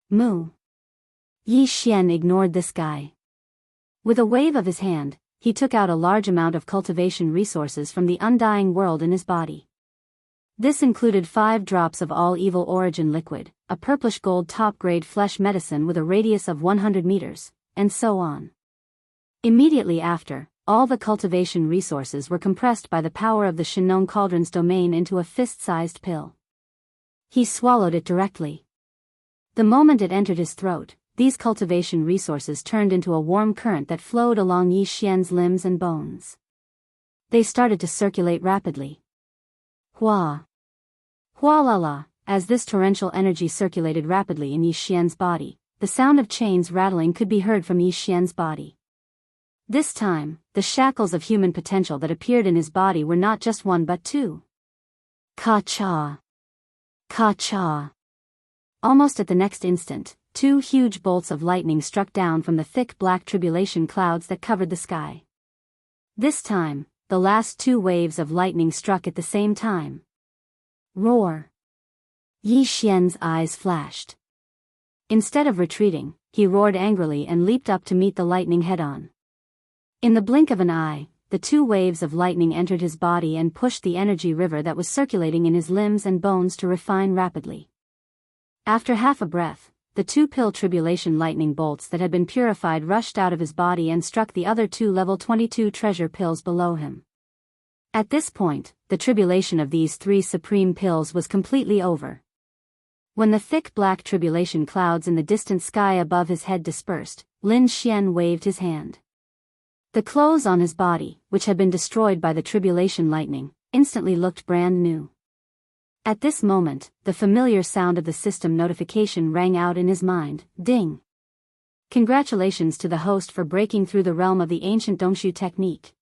Moo!" Yi Xian ignored this guy. With a wave of his hand, he took out a large amount of cultivation resources from the undying world in his body. This included 5 drops of all evil origin liquid, a purplish gold top-grade flesh medicine with a radius of 100 meters, and so on. Immediately after, all the cultivation resources were compressed by the power of the Shinong Cauldron's domain into a fist-sized pill. He swallowed it directly. The moment it entered his throat, these cultivation resources turned into a warm current that flowed along Yi Xian's limbs and bones. They started to circulate rapidly. Hua! Hua la la! As this torrential energy circulated rapidly in Yi Xian's body, the sound of chains rattling could be heard from Yi Xian's body. This time, the shackles of human potential that appeared in his body were not just 1 but 2. Ka-cha! Ka-cha! Almost at the next instant, 2 huge bolts of lightning struck down from the thick black tribulation clouds that covered the sky. This time, the last 2 waves of lightning struck at the same time. Roar! Yi Xian's eyes flashed. Instead of retreating, he roared angrily and leaped up to meet the lightning head-on. In the blink of an eye, the 2 waves of lightning entered his body and pushed the energy river that was circulating in his limbs and bones to refine rapidly. After half a breath, the 2 pill tribulation lightning bolts that had been purified rushed out of his body and struck the other 2 level 22 treasure pills below him. At this point, the tribulation of these 3 supreme pills was completely over. When the thick black tribulation clouds in the distant sky above his head dispersed, Lin Xian waved his hand. The clothes on his body, which had been destroyed by the tribulation lightning, instantly looked brand new. At this moment, the familiar sound of the system notification rang out in his mind. Ding! Congratulations to the host for breaking through the realm of the ancient Dongshu technique.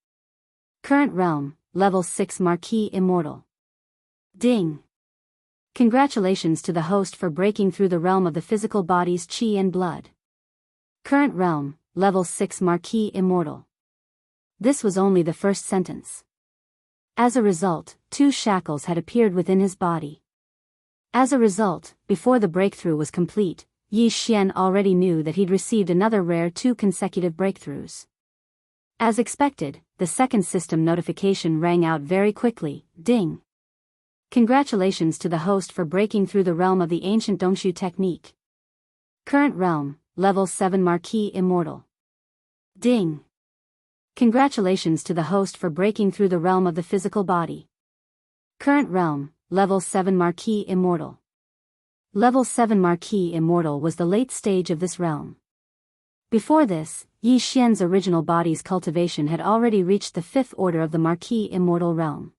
Current realm, level 6 Marquis Immortal. Ding! Congratulations to the host for breaking through the realm of the physical body's qi and blood. Current realm, level 6 Marquis Immortal. This was only the first sentence. As a result, 2 shackles had appeared within his body. As a result, before the breakthrough was complete, Yi Xian already knew that he'd received another rare 2 consecutive breakthroughs. As expected, the second system notification rang out very quickly. Ding! Congratulations to the host for breaking through the realm of the ancient Dongshu technique. Current realm, Level 7 Marquis Immortal. Ding! Congratulations to the host for breaking through the realm of the physical body. Current realm, Level 7 Marquis Immortal. Level 7 Marquis Immortal was the late stage of this realm. Before this, Yi Xian's original body's cultivation had already reached the 5th order of the Marquis Immortal realm.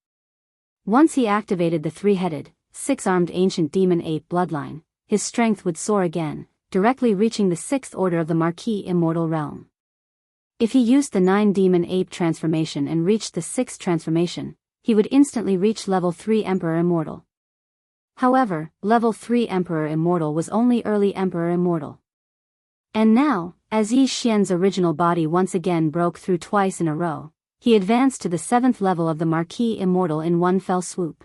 Once he activated the 3-headed, 6-armed ancient demon ape bloodline, his strength would soar again, directly reaching the 6th order of the Marquis Immortal realm. If he used the 9 demon ape transformation and reached the 6th transformation, he would instantly reach level 3 Emperor Immortal. However, level 3 Emperor Immortal was only early Emperor Immortal. And now, as Yi Xian's original body once again broke through twice in a row, he advanced to the 7th level of the Marquis Immortal in one fell swoop.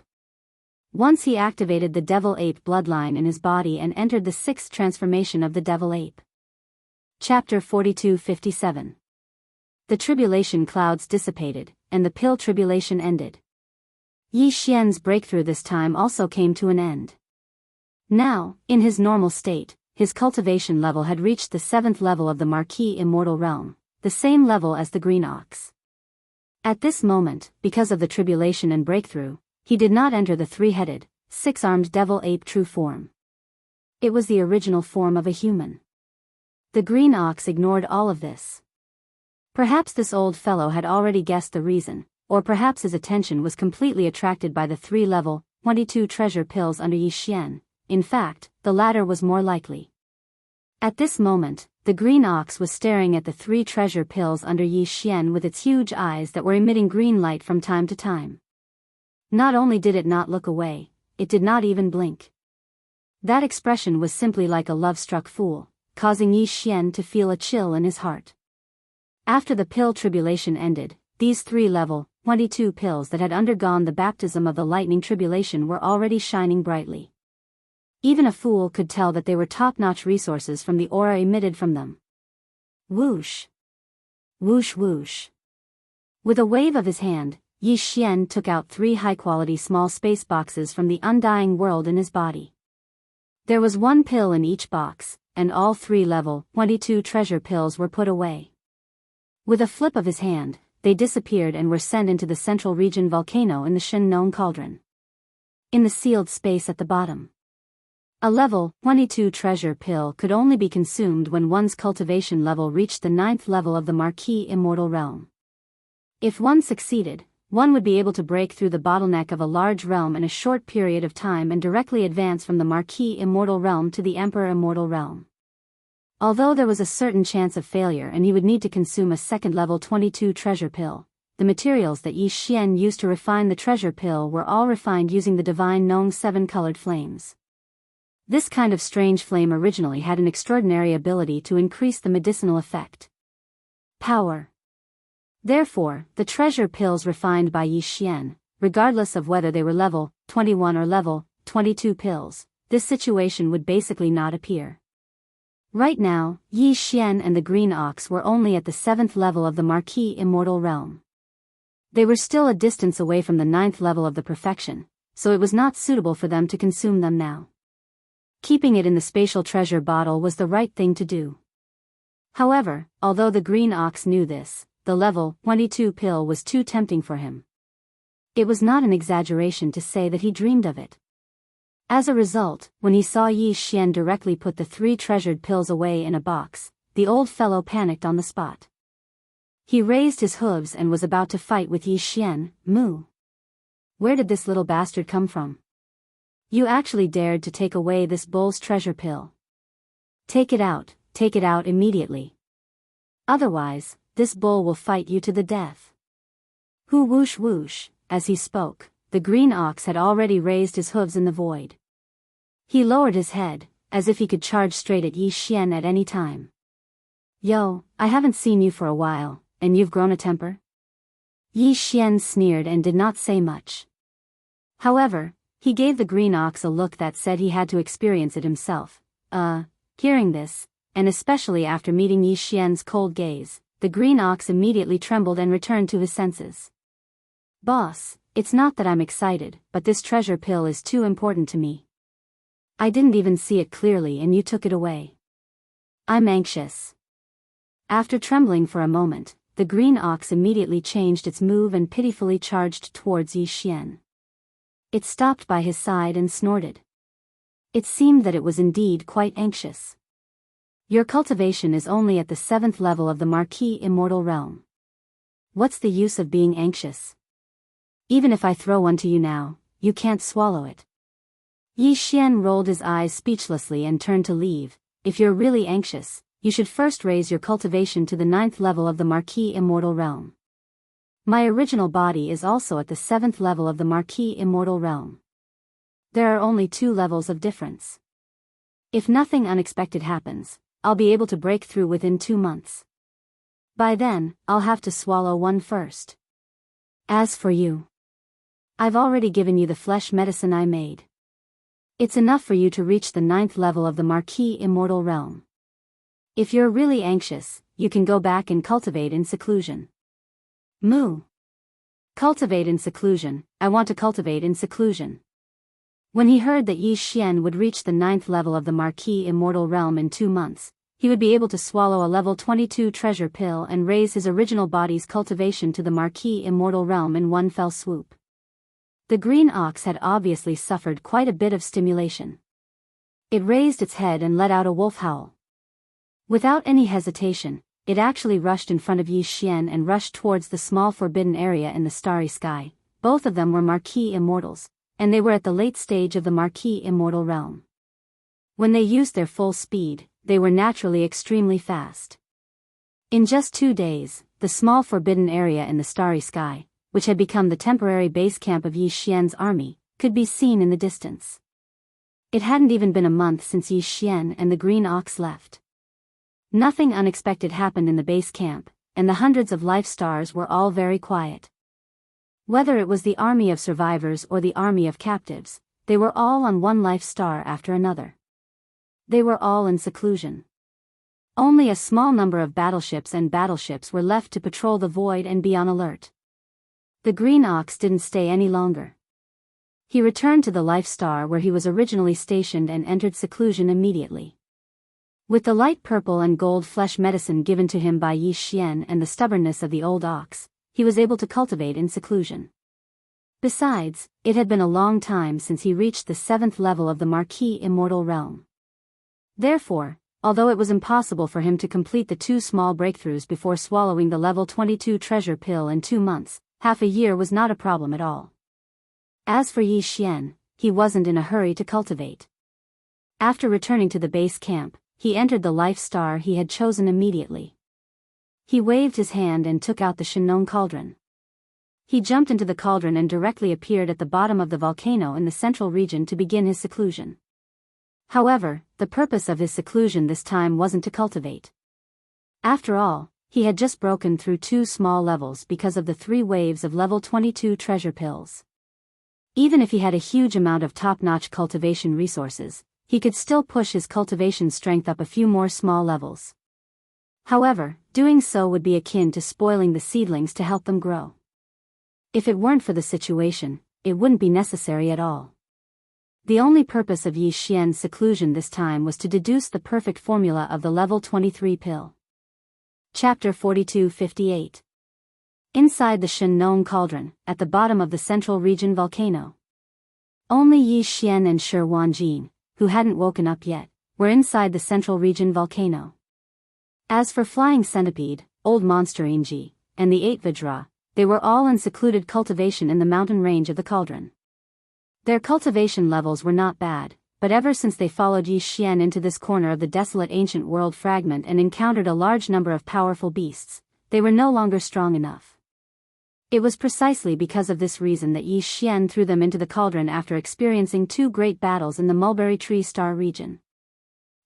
Once he activated the Devil Ape bloodline in his body and entered the 6th transformation of the Devil Ape. Chapter 42-57. The tribulation clouds dissipated, and the pill tribulation ended. Yi Xian's breakthrough this time also came to an end. Now, in his normal state, his cultivation level had reached the 7th level of the Marquis Immortal realm, the same level as the Green Ox. At this moment, because of the tribulation and breakthrough, he did not enter the 3-headed, 6-armed Devil Ape true form. It was the original form of a human. The Green Ox ignored all of this. Perhaps this old fellow had already guessed the reason, or perhaps his attention was completely attracted by the 3-level, 22 treasure pills under Yi Xian. In fact, the latter was more likely. At this moment, the Green Ox was staring at the 3 treasure pills under Yi Xian with its huge eyes that were emitting green light from time to time. Not only did it not look away, it did not even blink. That expression was simply like a love-struck fool, causing Yi Xian to feel a chill in his heart. After the pill tribulation ended, these 3-level, 22 pills that had undergone the baptism of the lightning tribulation were already shining brightly. Even a fool could tell that they were top-notch resources from the aura emitted from them. Whoosh! Whoosh whoosh! With a wave of his hand, Yi Xian took out 3 high-quality small space boxes from the undying world in his body. There was 1 pill in each box, and all 3 level 22 treasure pills were put away. With a flip of his hand, they disappeared and were sent into the central region volcano in the Shen-Nong Cauldron. In the sealed space at the bottom. A level 22 treasure pill could only be consumed when one's cultivation level reached the 9th level of the Marquis Immortal realm. If one succeeded, one would be able to break through the bottleneck of a large realm in a short period of time and directly advance from the Marquis Immortal realm to the Emperor Immortal realm. Although there was a certain chance of failure and he would need to consume a 2nd level 22 treasure pill, the materials that Yi Xian used to refine the treasure pill were all refined using the divine Nong 7-colored flames. This kind of strange flame originally had an extraordinary ability to increase the medicinal effect. Power. Therefore, the treasure pills refined by Yi Xian, regardless of whether they were level 21 or level 22 pills, this situation would basically not appear. Right now, Yi Xian and the Green Ox were only at the 7th level of the Marquis Immortal realm. They were still a distance away from the 9th level of the perfection, so it was not suitable for them to consume them now. Keeping it in the spatial treasure bottle was the right thing to do. However, although the Green Ox knew this, the level 22 pill was too tempting for him. It was not an exaggeration to say that he dreamed of it. As a result, when he saw Yi Xian directly put the 3 treasured pills away in a box, the old fellow panicked on the spot. He raised his hooves and was about to fight with Yi Xian. Moo! Where did this little bastard come from? You actually dared to take away this bull's treasure pill. Take it out immediately. Otherwise, this bull will fight you to the death. Whoo whoosh whoosh, as he spoke, the Green Ox had already raised his hooves in the void. He lowered his head, as if he could charge straight at Yi Xian at any time. Yo, I haven't seen you for a while, and you've grown a temper? Yi Xian sneered and did not say much. However, he gave the Green Ox a look that said he had to experience it himself. Hearing this, and especially after meeting Yi Xian's cold gaze, the Green Ox immediately trembled and returned to his senses. Boss, it's not that I'm excited, but this treasure pill is too important to me. I didn't even see it clearly and you took it away. I'm anxious. After trembling for a moment, the green ox immediately changed its move and pitifully charged towards Yi Xian. It stopped by his side and snorted. It seemed that it was indeed quite anxious. Your cultivation is only at the 7th level of the Marquis Immortal Realm. What's the use of being anxious? Even if I throw one to you now, you can't swallow it. Yi Xian rolled his eyes speechlessly and turned to leave. If you're really anxious, you should first raise your cultivation to the 9th level of the Marquis Immortal Realm. My original body is also at the 7th level of the Marquis Immortal Realm. There are only 2 levels of difference. If nothing unexpected happens, I'll be able to break through within 2 months. By then, I'll have to swallow one first. As for you, I've already given you the flesh medicine I made. It's enough for you to reach the 9th level of the Marquis Immortal Realm. If you're really anxious, you can go back and cultivate in seclusion. Moo. Cultivate in seclusion, I want to cultivate in seclusion. When he heard that Yi Xian would reach the 9th level of the Marquis Immortal Realm in 2 months, he would be able to swallow a level 22 treasure pill and raise his original body's cultivation to the Marquis Immortal Realm in one fell swoop. The green ox had obviously suffered quite a bit of stimulation. It raised its head and let out a wolf howl. Without any hesitation, it actually rushed in front of Yi Xian and rushed towards the small forbidden area in the starry sky. Both of them were Marquis Immortals, and they were at the late stage of the Marquis Immortal Realm. When they used their full speed, they were naturally extremely fast. In just 2 days, the small forbidden area in the starry sky, which had become the temporary base camp of Yi Xian's army, could be seen in the distance. It hadn't even been a month since Yi Xian and the green ox left. Nothing unexpected happened in the base camp, and the hundreds of life stars were all very quiet. Whether it was the army of survivors or the army of captives, they were all on one life star after another. They were all in seclusion. Only a small number of battleships were left to patrol the void and be on alert. The green ox didn't stay any longer. He returned to the life star where he was originally stationed and entered seclusion immediately. With the light purple and gold flesh medicine given to him by Yi Xian and the stubbornness of the old ox, he was able to cultivate in seclusion. Besides, it had been a long time since he reached the 7th level of the Marquis Immortal Realm. Therefore, although it was impossible for him to complete the 2 small breakthroughs before swallowing the level 22 treasure pill in 2 months, half a year was not a problem at all. As for Yi Xian, he wasn't in a hurry to cultivate. After returning to the base camp, he entered the life star he had chosen immediately. He waved his hand and took out the Shenong cauldron. He jumped into the cauldron and directly appeared at the bottom of the volcano in the central region to begin his seclusion. However, the purpose of his seclusion this time wasn't to cultivate. After all, he had just broken through 2 small levels because of the 3 waves of level 22 treasure pills. Even if he had a huge amount of top-notch cultivation resources, he could still push his cultivation strength up a few more small levels. However, doing so would be akin to spoiling the seedlings to help them grow. If it weren't for the situation, it wouldn't be necessary at all. The only purpose of Yi Xian's seclusion this time was to deduce the perfect formula of the level 23 pill. Chapter 42-58. Inside the Shenong cauldron, at the bottom of the central region volcano. Only Yi Xian and Shi Wanjin, who hadn't woken up yet, were inside the central region volcano. As for Flying Centipede, Old Monster Inji, and the 8 Vajra, they were all in secluded cultivation in the mountain range of the cauldron. Their cultivation levels were not bad, but ever since they followed Yi Xian into this corner of the desolate ancient world fragment and encountered a large number of powerful beasts, they were no longer strong enough. It was precisely because of this reason that Yi Xian threw them into the cauldron after experiencing 2 great battles in the Mulberry Tree Star region.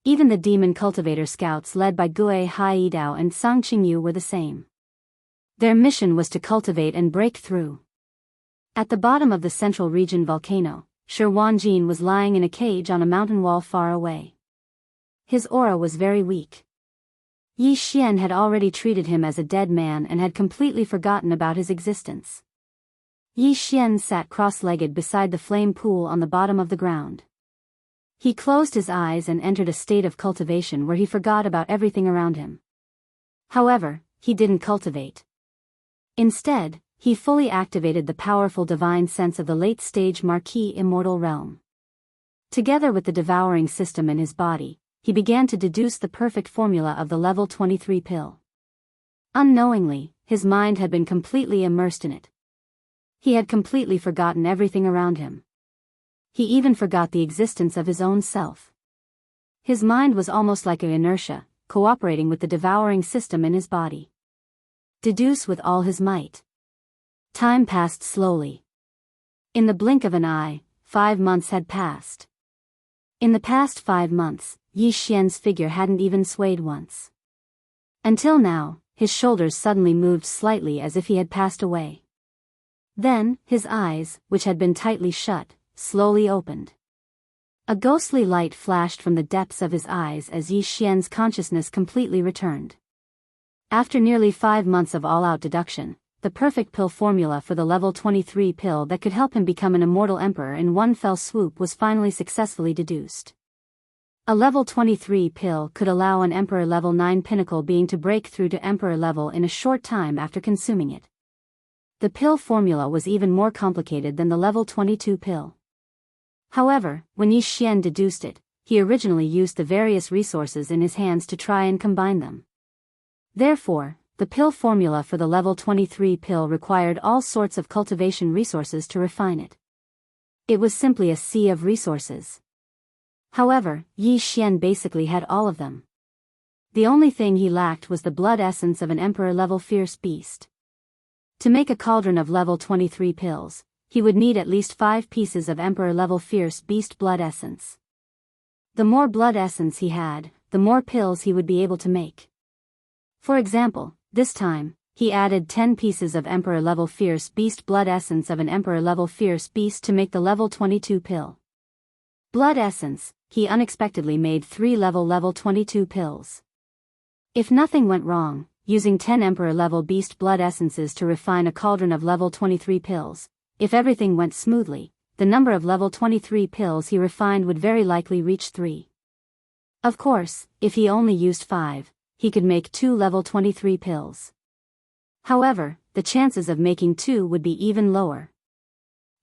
Even the demon cultivator scouts led by Gue Haidao and Sang Qingyu were the same. Their mission was to cultivate and break through. At the bottom of the central region volcano, Shi Wanjin was lying in a cage on a mountain wall far away. His aura was very weak. Yi Xian had already treated him as a dead man and had completely forgotten about his existence. Yi Xian sat cross-legged beside the flame pool on the bottom of the ground. He closed his eyes and entered a state of cultivation where he forgot about everything around him. However, he didn't cultivate. Instead, he fully activated the powerful divine sense of the late-stage Marquis immortal realm. Together with the devouring system in his body, he began to deduce the perfect formula of the level 23 pill. Unknowingly, his mind had been completely immersed in it. He had completely forgotten everything around him. He even forgot the existence of his own self. His mind was almost like an inertia, cooperating with the devouring system in his body. Deduce with all his might. Time passed slowly. In the blink of an eye, 5 months had passed. In the past 5 months, Yi Xian's figure hadn't even swayed once. Until now, his shoulders suddenly moved slightly as if he had passed away. Then, his eyes, which had been tightly shut, slowly opened. A ghostly light flashed from the depths of his eyes as Yi Xian's consciousness completely returned. After nearly 5 months of all-out deduction, the perfect pill formula for the level 23 pill that could help him become an immortal emperor in one fell swoop was finally successfully deduced. A level 23 pill could allow an emperor level 9 pinnacle being to break through to emperor level in a short time after consuming it. The pill formula was even more complicated than the level 22 pill. However, when Yi Xian deduced it, he originally used the various resources in his hands to try and combine them. Therefore, the pill formula for the level 23 pill required all sorts of cultivation resources to refine it. It was simply a sea of resources. However, Yi Xian basically had all of them. The only thing he lacked was the blood essence of an emperor-level fierce beast. To make a cauldron of level 23 pills, he would need at least 5 pieces of emperor-level fierce beast blood essence. The more blood essence he had, the more pills he would be able to make. For example, this time, he added 10 pieces of emperor-level fierce beast blood essence of an emperor-level fierce beast to make the level 22 pill. Blood essence, he unexpectedly made 3 level 22 pills. If nothing went wrong, using 10 emperor-level beast blood essences to refine a cauldron of level 23 pills, if everything went smoothly, the number of level 23 pills he refined would very likely reach 3. Of course, if he only used 5, he could make 2 level 23 pills. However, the chances of making 2 would be even lower.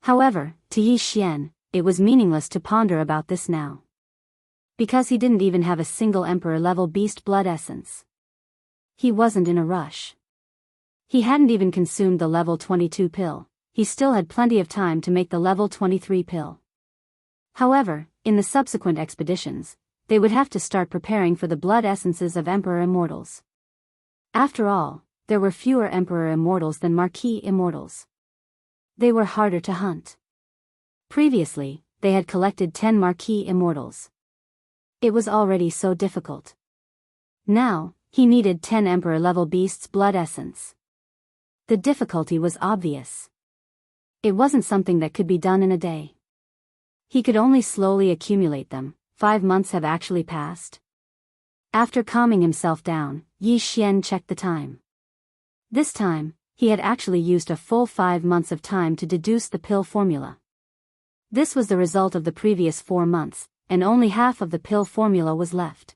However, to Yi Xian, it was meaningless to ponder about this now. Because he didn't even have a single emperor-level beast blood essence. He wasn't in a rush. He hadn't even consumed the level 22 pill, he still had plenty of time to make the level 23 pill. However, in the subsequent expeditions, they would have to start preparing for the blood essences of Emperor Immortals. After all, there were fewer Emperor Immortals than Marquis Immortals. They were harder to hunt. Previously, they had collected 10 Marquis Immortals. It was already so difficult. Now, he needed 10 Emperor-level beasts' blood essence. The difficulty was obvious. It wasn't something that could be done in a day. He could only slowly accumulate them. 5 months have actually passed. After calming himself down, Yi Xian checked the time. This time, he had actually used a full 5 months of time to deduce the pill formula. This was the result of the previous 4 months, and only half of the pill formula was left.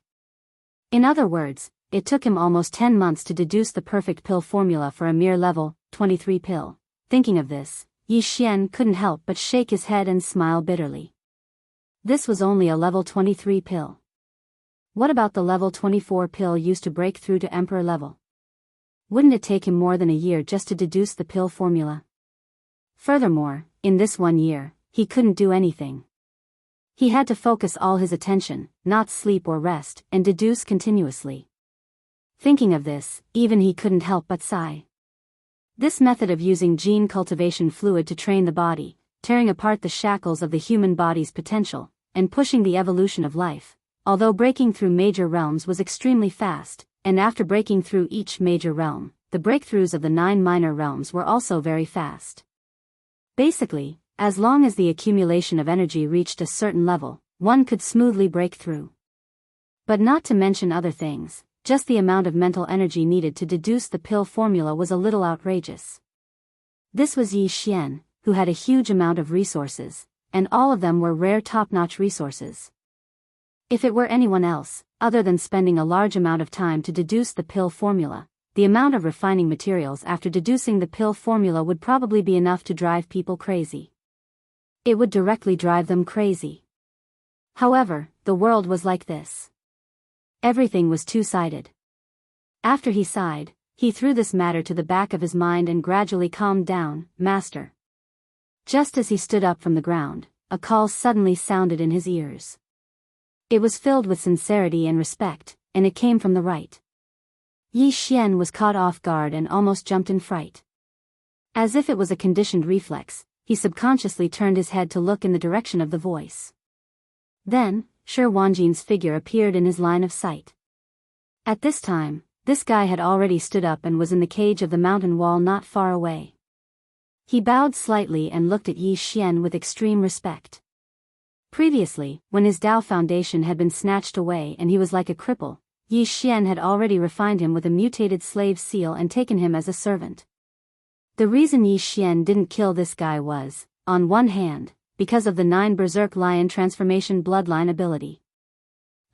In other words, it took him almost 10 months to deduce the perfect pill formula for a mere level 23 pill. Thinking of this, Yi Xian couldn't help but shake his head and smile bitterly. This was only a level 23 pill. What about the level 24 pill used to break through to Emperor level? Wouldn't it take him more than a year just to deduce the pill formula? Furthermore, in this 1 year, he couldn't do anything. He had to focus all his attention, not sleep or rest, and deduce continuously. Thinking of this, even he couldn't help but sigh. This method of using gene cultivation fluid to train the body, tearing apart the shackles of the human body's potential, and pushing the evolution of life, although breaking through major realms was extremely fast, and after breaking through each major realm, the breakthroughs of the 9 minor realms were also very fast. Basically, as long as the accumulation of energy reached a certain level, one could smoothly break through. But not to mention other things, just the amount of mental energy needed to deduce the pill formula was a little outrageous. This was Yi Xian, who had a huge amount of resources, and all of them were rare top-notch resources. If it were anyone else, other than spending a large amount of time to deduce the pill formula, the amount of refining materials after deducing the pill formula would probably be enough to drive people crazy. It would directly drive them crazy. However, the world was like this. Everything was two-sided. After he sighed, he threw this matter to the back of his mind and gradually calmed down. Master. Just as he stood up from the ground, a call suddenly sounded in his ears. It was filled with sincerity and respect, and it came from the right. Yi Xian was caught off guard and almost jumped in fright. As if it was a conditioned reflex, he subconsciously turned his head to look in the direction of the voice. Then, Shi Wanjin's figure appeared in his line of sight. At this time, this guy had already stood up and was in the cage of the mountain wall not far away. He bowed slightly and looked at Yi Xian with extreme respect. Previously, when his Dao foundation had been snatched away and he was like a cripple, Yi Xian had already refined him with a mutated slave seal and taken him as a servant. The reason Yi Xian didn't kill this guy was, on one hand, because of the 9 Berserk Lion transformation bloodline ability.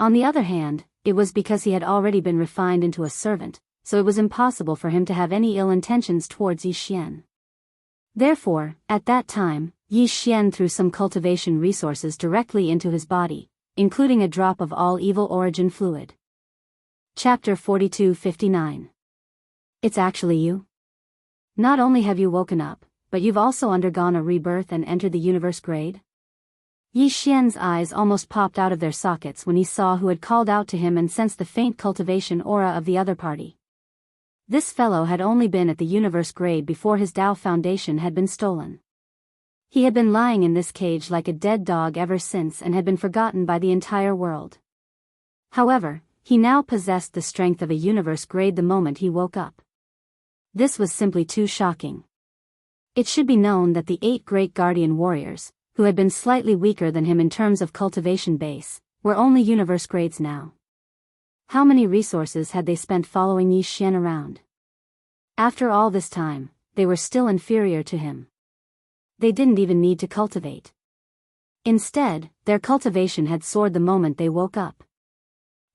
On the other hand, it was because he had already been refined into a servant, so it was impossible for him to have any ill intentions towards Yi Xian. Therefore, at that time, Yi Xian threw some cultivation resources directly into his body, including a drop of all evil origin fluid. Chapter 42-59. It's actually you? Not only have you woken up, but you've also undergone a rebirth and entered the universe grade? Yi Xian's eyes almost popped out of their sockets when he saw who had called out to him and sensed the faint cultivation aura of the other party. This fellow had only been at the universe grade before his Dao foundation had been stolen. He had been lying in this cage like a dead dog ever since and had been forgotten by the entire world. However, he now possessed the strength of a universe grade the moment he woke up. This was simply too shocking. It should be known that the 8 great guardian warriors, who had been slightly weaker than him in terms of cultivation base, were only universe grades now. How many resources had they spent following Yi Xian around? After all this time, they were still inferior to him. They didn't even need to cultivate. Instead, their cultivation had soared the moment they woke up.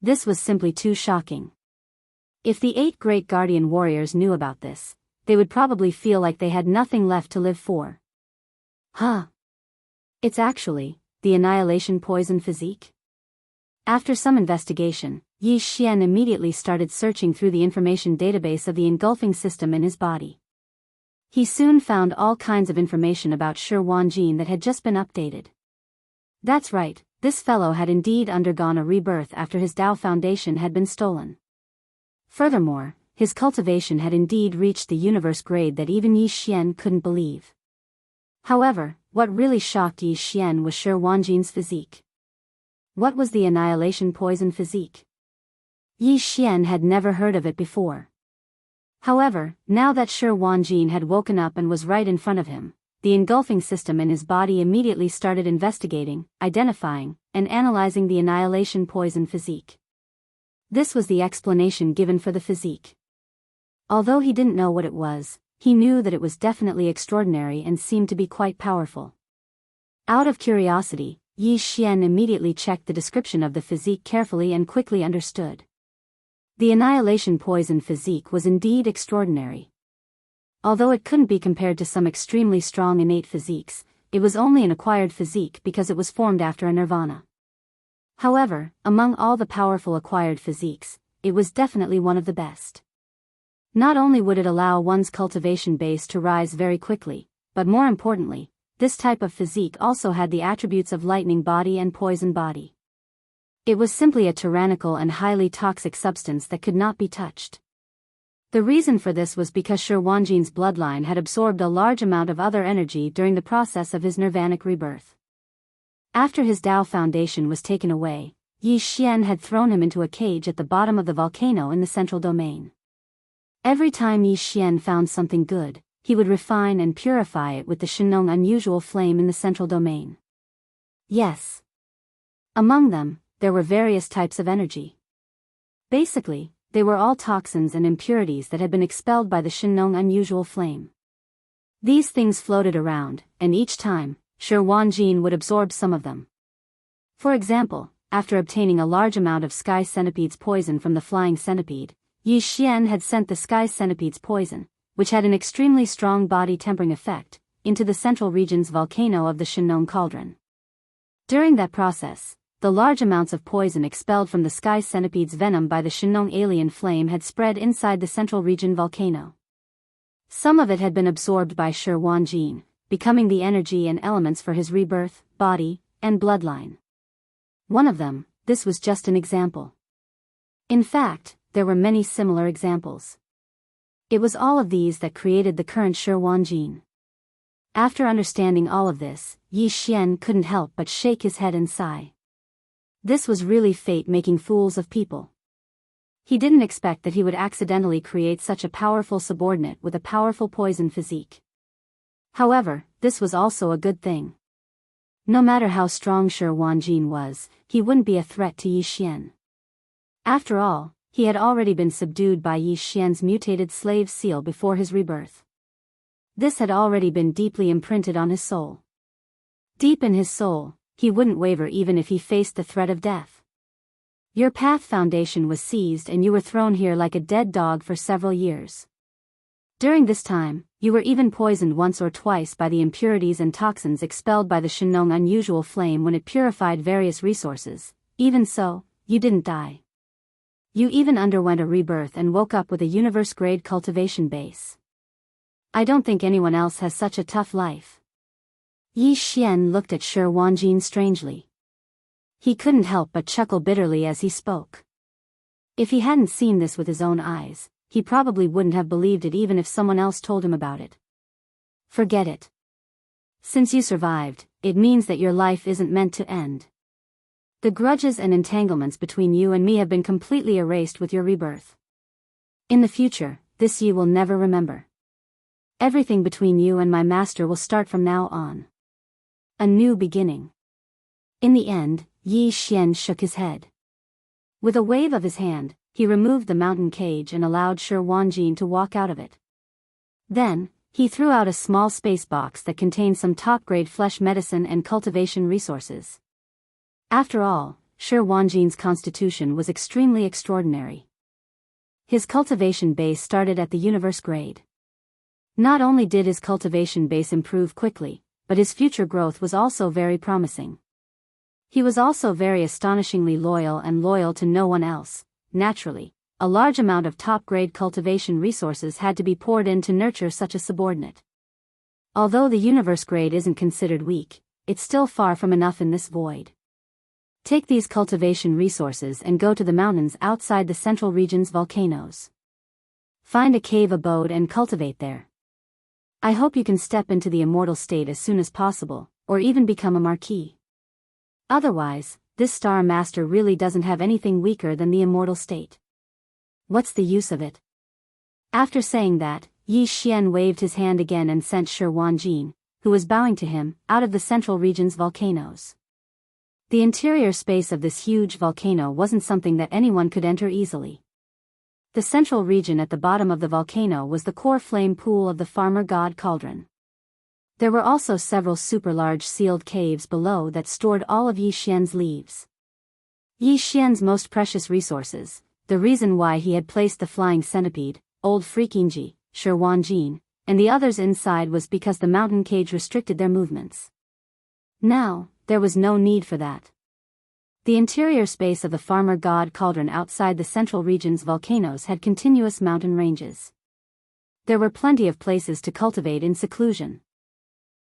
This was simply too shocking. If the 8 great guardian warriors knew about this, they would probably feel like they had nothing left to live for. Huh. It's actually the annihilation poison physique? After some investigation, Yi Xian immediately started searching through the information database of the engulfing system in his body. He soon found all kinds of information about Shi Wanjin that had just been updated. That's right, this fellow had indeed undergone a rebirth after his Dao foundation had been stolen. Furthermore, his cultivation had indeed reached the universe grade that even Yi Xian couldn't believe. However, what really shocked Yi Xian was Shi Wanjin's physique. What was the annihilation poison physique? Yi Xian had never heard of it before. However, now that Shi Wanjin had woken up and was right in front of him, the engulfing system in his body immediately started investigating, identifying, and analyzing the annihilation poison physique. This was the explanation given for the physique. Although he didn't know what it was, he knew that it was definitely extraordinary and seemed to be quite powerful. Out of curiosity, Yi Xian immediately checked the description of the physique carefully and quickly understood. The annihilation poison physique was indeed extraordinary. Although it couldn't be compared to some extremely strong innate physiques, it was only an acquired physique because it was formed after a nirvana. However, among all the powerful acquired physiques, it was definitely one of the best. Not only would it allow one's cultivation base to rise very quickly, but more importantly, this type of physique also had the attributes of lightning body and poison body. It was simply a tyrannical and highly toxic substance that could not be touched. The reason for this was because Shi Wanjin's bloodline had absorbed a large amount of other energy during the process of his nirvanic rebirth. After his Dao foundation was taken away, Yi Xian had thrown him into a cage at the bottom of the volcano in the central domain. Every time Yi Xian found something good, he would refine and purify it with the Shenong unusual flame in the central domain. Yes. Among them, there were various types of energy. Basically, they were all toxins and impurities that had been expelled by the Shenong unusual flame. These things floated around, and each time, Shi Wanjin would absorb some of them. For example, after obtaining a large amount of sky centipede's poison from the flying centipede, Yi Xian had sent the sky centipede's poison, which had an extremely strong body-tempering effect, into the central region's volcano of the Shenong cauldron. During that process, the large amounts of poison expelled from the sky centipede's venom by the Shenong alien flame had spread inside the central region volcano. Some of it had been absorbed by Shi Wanjin, becoming the energy and elements for his rebirth, body, and bloodline. One of them, this was just an example. In fact, there were many similar examples. It was all of these that created the current Shi Wanjin. After understanding all of this, Yi Xian couldn't help but shake his head and sigh. This was really fate making fools of people. He didn't expect that he would accidentally create such a powerful subordinate with a powerful poison physique. However, this was also a good thing. No matter how strong Shi Wanjin was, he wouldn't be a threat to Yi Xian. After all, he had already been subdued by Yi Xian's mutated slave seal before his rebirth. This had already been deeply imprinted on his soul. Deep in his soul, he wouldn't waver even if he faced the threat of death. Your path foundation was seized and you were thrown here like a dead dog for several years. During this time, you were even poisoned once or twice by the impurities and toxins expelled by the Shenong unusual flame when it purified various resources. Even so, you didn't die. You even underwent a rebirth and woke up with a universe-grade cultivation base. I don't think anyone else has such a tough life. Yi Xian looked at Shi Wanjin strangely. He couldn't help but chuckle bitterly as he spoke. If he hadn't seen this with his own eyes, he probably wouldn't have believed it even if someone else told him about it. Forget it. Since you survived, it means that your life isn't meant to end. The grudges and entanglements between you and me have been completely erased with your rebirth. In the future, this you will never remember. Everything between you and my master will start from now on. A new beginning. In the end, Yi Xian shook his head. With a wave of his hand, he removed the mountain cage and allowed Shi Wanjin to walk out of it. Then, he threw out a small space box that contained some top-grade flesh medicine and cultivation resources. After all, Shi Wanjin's constitution was extremely extraordinary. His cultivation base started at the universe grade. Not only did his cultivation base improve quickly, but his future growth was also very promising. He was also very astonishingly loyal to no one else. Naturally, a large amount of top-grade cultivation resources had to be poured in to nurture such a subordinate. Although the universe grade isn't considered weak, it's still far from enough in this void. Take these cultivation resources and go to the mountains outside the central region's volcanoes. Find a cave abode and cultivate there. I hope you can step into the immortal state as soon as possible, or even become a marquis. Otherwise, this Star Master really doesn't have anything weaker than the immortal state. What's the use of it? After saying that, Yi Xian waved his hand again and sent Shi Wanjin, who was bowing to him, out of the central region's volcanoes. The interior space of this huge volcano wasn't something that anyone could enter easily. The central region at the bottom of the volcano was the core flame pool of the farmer god cauldron. There were also several super-large sealed caves below that stored all of Yi Xian's leaves. Yi Xian's most precious resources, the reason why he had placed the flying centipede, old Freakinji, Shi Wanjin, and the others inside was because the mountain cage restricted their movements. Now, there was no need for that. The interior space of the farmer god cauldron outside the central region's volcanoes had continuous mountain ranges. There were plenty of places to cultivate in seclusion.